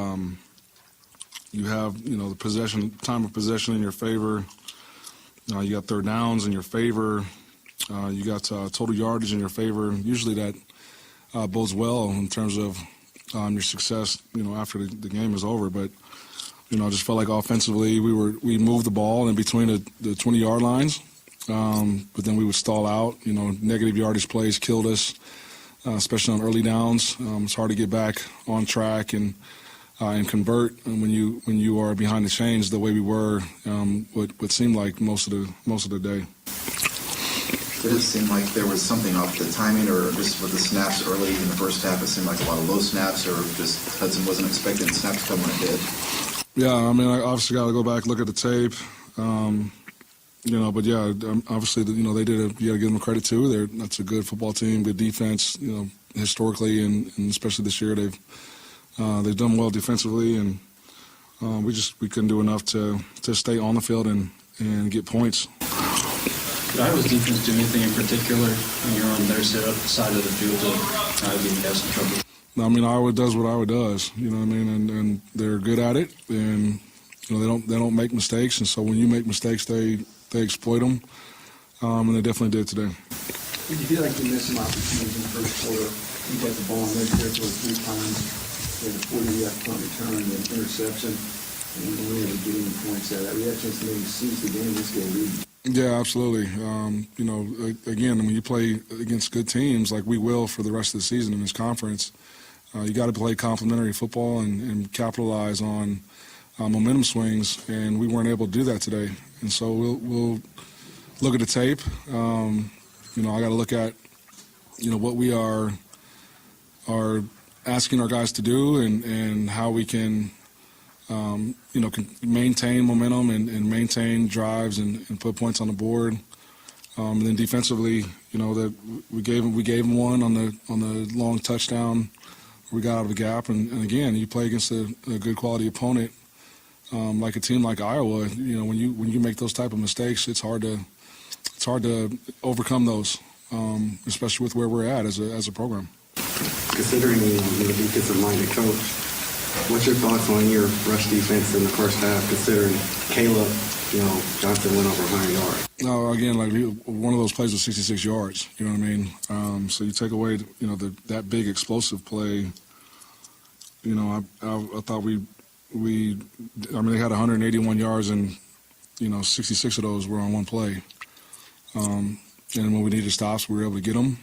S7: have, the time of possession in your favor. You got third downs in your favor. You got total yardage in your favor. Usually that bodes well in terms of your success, after the game is over. But, I just felt like offensively we moved the ball in between the 20-yard lines. But then we would stall out. Negative yardage plays killed us, especially on early downs. It's hard to get back on track and convert when you are behind the chains the way we were. What seemed like most of the day.
S23: Did it seem like there was something off the timing, or just with the snaps early in the first half? It seemed like a lot of low snaps, or just Hudson wasn't expecting snaps to come when it did.
S7: Yeah, I obviously got to go back, look at the tape. But yeah, obviously, you got to give them credit too. That's a good football team, good defense. Historically, and especially this year, they've done well defensively, and we couldn't do enough to stay on the field and get points.
S15: Did Iowa's defense do anything in particular when you're on their side of the field to give you guys some trouble?
S7: I mean, Iowa does what Iowa does, and they're good at it, and they don't make mistakes, and so when you make mistakes, they exploit them, and they definitely did today.
S17: Did you feel like you missed some opportunities in the first quarter? You got the ball in their territory 3 times, you had a 40-yard punt return, an interception, and you were able to get any points out of that. We had a chance to maybe seize the game, this game leading.
S7: Yeah, absolutely. Again, when you play against good teams like we will for the rest of the season in this conference, you got to play complementary football and capitalize on momentum swings, and we weren't able to do that today. And so we'll look at the tape. I got to look at what we are asking our guys to do and how we can can maintain momentum and maintain drives and put points on the board. And then defensively, that we gave them one on the long touchdown. We got out of the gap, and again, you play against a good quality opponent like a team like Iowa. When you make those type of mistakes, it's hard to overcome those, especially with where we're at as a program.
S17: Considering you're a defensive-minded coach, what's your thoughts on your rush defense in the first half, considering Caleb, Johnson went over 100 yards?
S7: No, again, one of those plays was 66 yards, you know what I mean? So you take away, that big explosive play, I thought they had 181 yards and, 66 of those were on one play. And when we needed stops, we were able to get them.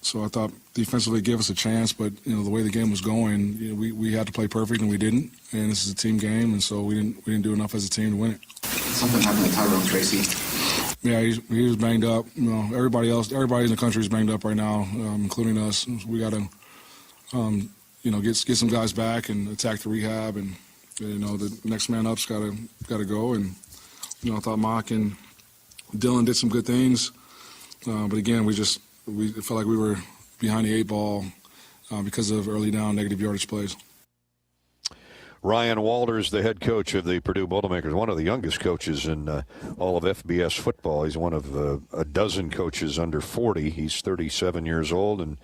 S7: So I thought defensively gave us a chance, but the way the game was going, we had to play perfect and we didn't. And this is a team game, and so we didn't do enough as a team to win it.
S23: Something happened to Tyrone Tracy.
S7: Yeah, he was banged up. Everybody in the country is banged up right now, including us. We got to get some guys back and attack the rehab, and the next man up's got to go. And I thought Mock and Dylan did some good things, but again, we felt like we were behind the 8 ball because of early down negative yardage plays.
S1: Ryan Walters, the head coach of the Purdue Boilermakers, one of the youngest coaches in all of FBS football. He's one of a dozen coaches under 40. He's 37 years old, and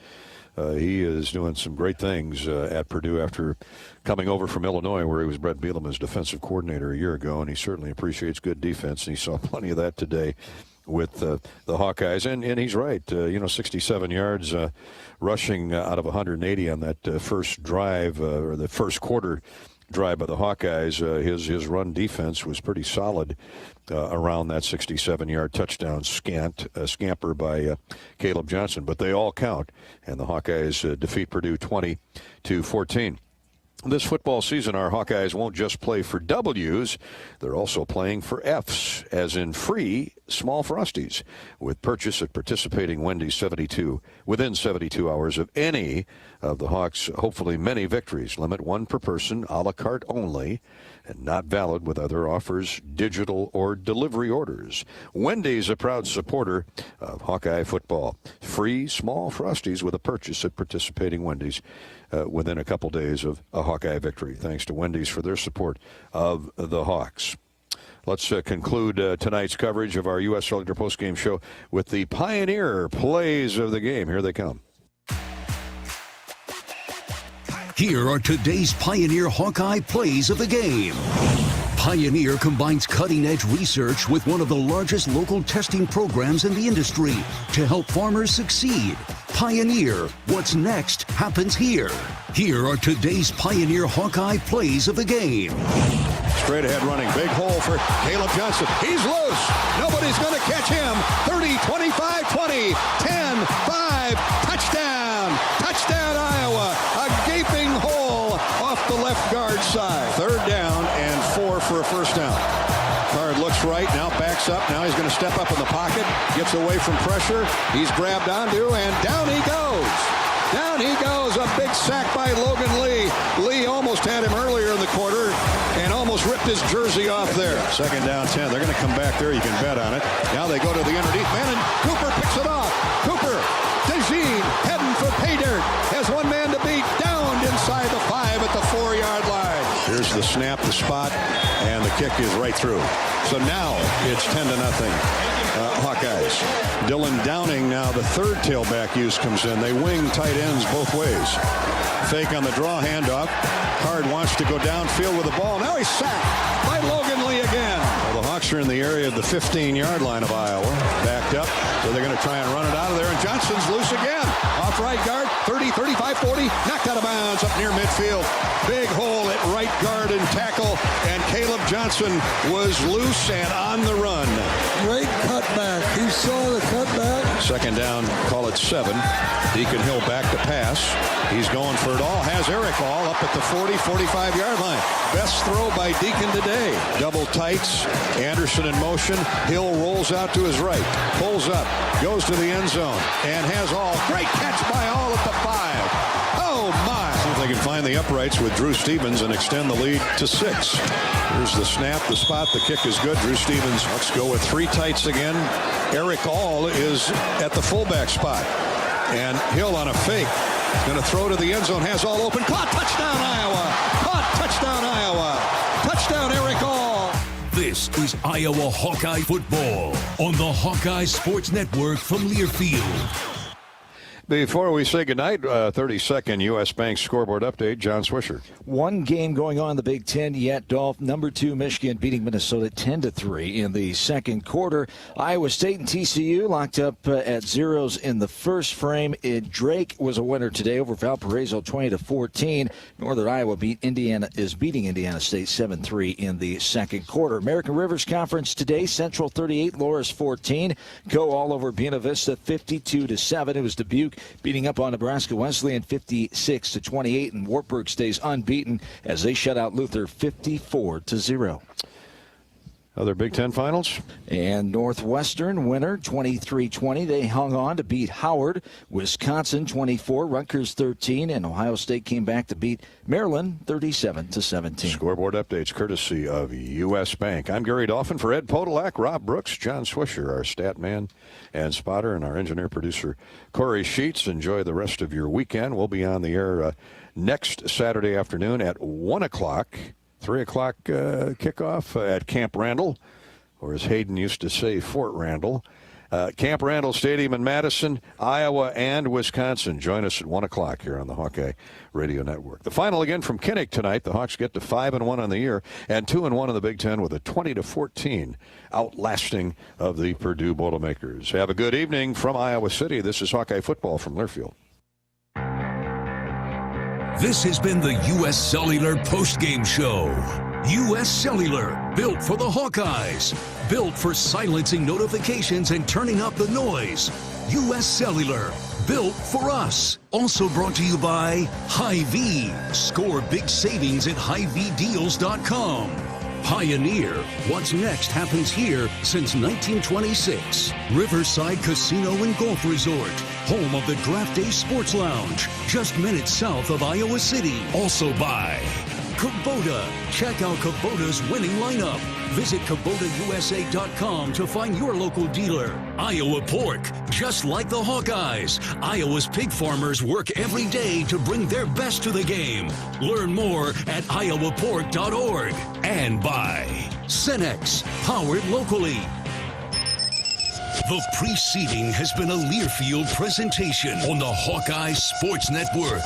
S1: he is doing some great things at Purdue after coming over from Illinois, where he was Brett Bielema's defensive coordinator a year ago, and he certainly appreciates good defense, and he saw plenty of that today with the Hawkeyes. And he's right, 67 yards rushing out of 180 on that first drive, or the first quarter drive by the Hawkeyes. His run defense was pretty solid around that 67-yard touchdown scamper by Caleb Johnson. But they all count, and the Hawkeyes defeat Purdue 20-14. This football season, our Hawkeyes won't just play for W's, they're also playing for F's, as in free small Frosties, with purchase at participating Wendy's within 72 hours of any of the Hawks' hopefully many victories. Limit 1 per person, a la carte only, and not valid with other offers, digital or delivery orders. Wendy's, a proud supporter of Hawkeye football. Free small Frosties with a purchase at participating Wendy's within a couple days of a Hawkeye victory. Thanks to Wendy's for their support of the Hawks. Let's conclude tonight's coverage of our U.S. Cellular postgame show with the Pioneer plays of the game. Here they come.
S2: Here are today's Pioneer Hawkeye plays of the game. Pioneer combines cutting-edge research with one of the largest local testing programs in the industry to help farmers succeed. Pioneer, what's next happens here. Here are today's Pioneer Hawkeye plays of the game.
S19: Straight ahead running, big hole for Caleb Johnson. He's loose. Nobody's going to catch him. 30, 25, 20, 10, 5, touchdown. Touchdown, Iowa. A gaping hole off the left guard side. 3rd down and 4 for a first down. Card looks right, now backs up. Now he's going to step up in the pocket, gets away from pressure. He's grabbed onto, and down he goes. Down he goes. A big sack by Logan Lee. Lee almost had him earlier in the quarter and almost ripped his jersey off there. Second down 10. They're going to come back there. You can bet on it. Now they go to the underneath man, and Cooper picks it off. Cooper, DeJean heading for pay dirt. Has one man to beat. Downed inside the 5 at the 4-yard line. Here's the snap, the spot, and the kick is right through. So now it's 10-0. Hawkeyes. Dylan Downing, now the third tailback use comes in. They wing tight ends both ways. Fake on the draw handoff. Card wants to go downfield with the ball. Now he's sacked by Logan Lee again. Well, the Hawks are in the area of the 15-yard line of Iowa. Backed up. So they're going to try and run it out of there. And Johnson's loose again. Off right guard. 30, 35, 40. Knocked out of bounds up near midfield. Big hole at right guard and tackle. And Caleb Johnson was loose and on the run.
S5: Great cutback. He saw the cutback.
S19: Second down, call it 7. Deacon Hill back to pass. He's going for it all. Has Eric All up at the 40, 45-yard line. Best throw by Deacon today. Double tights. Anderson in motion. Hill rolls out to his right. Pulls up. Goes to the end zone. And has All. Great catch by All at the 5. Oh, my. See if they can find the uprights with Drew Stevens and extend the lead to 6. Here's the snap, the spot. The kick is good. Drew Stevens. Let's go with 3 tights again. Eric All is at the fullback spot. And Hill on a fake. Going to throw to the end zone. Has All open. Caught. Touchdown, Iowa. Caught. Touchdown, Iowa. Touchdown, Eric All.
S2: This is Iowa Hawkeye football on the Hawkeye Sports Network from Learfield.
S1: Before we say goodnight, 30-second U.S. Bank scoreboard update. John Swisher.
S10: One game going on in the Big Ten yet, Dolph. Number 2 Michigan beating Minnesota 10-3 in the second quarter. Iowa State and TCU locked up at zeros in the first frame. Drake was a winner today over Valparaiso 20-14. Northern Iowa beating Indiana State 7-3 in the second quarter. American Rivers Conference today. Central 38, Loras 14. Go all over Buena Vista 52-7. It was Dubuque beating up on Nebraska Wesleyan 56-28, and Wartburg stays unbeaten as they shut out Luther 54-0.
S1: Other Big Ten finals?
S10: And Northwestern winner 23-20. They hung on to beat Howard. Wisconsin 24, Rutgers 13, and Ohio State came back to beat Maryland 37-17.
S1: Scoreboard updates courtesy of U.S. Bank. I'm Gary Dolphin for Ed Podolak, Rob Brooks, John Swisher, our stat man and spotter, and our engineer producer Corey Sheets. Enjoy the rest of your weekend. We'll be on the air next Saturday afternoon at 1 o'clock. 3 o'clock kickoff at Camp Randall, or as Hayden used to say, Fort Randall. Camp Randall Stadium in Madison, Iowa, and Wisconsin. Join us at 1 o'clock here on the Hawkeye Radio Network. The final again from Kinnick tonight. The Hawks get to 5-1 on the year and 2-1 in the Big Ten with a 20-14 outlasting of the Purdue Boilermakers. Have a good evening from Iowa City. This is Hawkeye football from Learfield.
S2: This has been the U.S. Cellular postgame show. U.S. Cellular, built for the Hawkeyes. Built for silencing notifications and turning up the noise. U.S. Cellular, built for us. Also brought to you by Hy-Vee. Score big savings at HyVeeDeals.com. Pioneer, what's next happens here since 1926. Riverside Casino and Golf Resort, home of the Draft Day Sports Lounge, just minutes south of Iowa City. Also by Kubota. Check out Kubota's winning lineup. Visit KubotaUSA.com to find your local dealer. Iowa Pork, just like the Hawkeyes. Iowa's pig farmers work every day to bring their best to the game. Learn more at iowapork.org. And by Cenex, powered locally. The preceding has been a Learfield presentation on the Hawkeye Sports Network.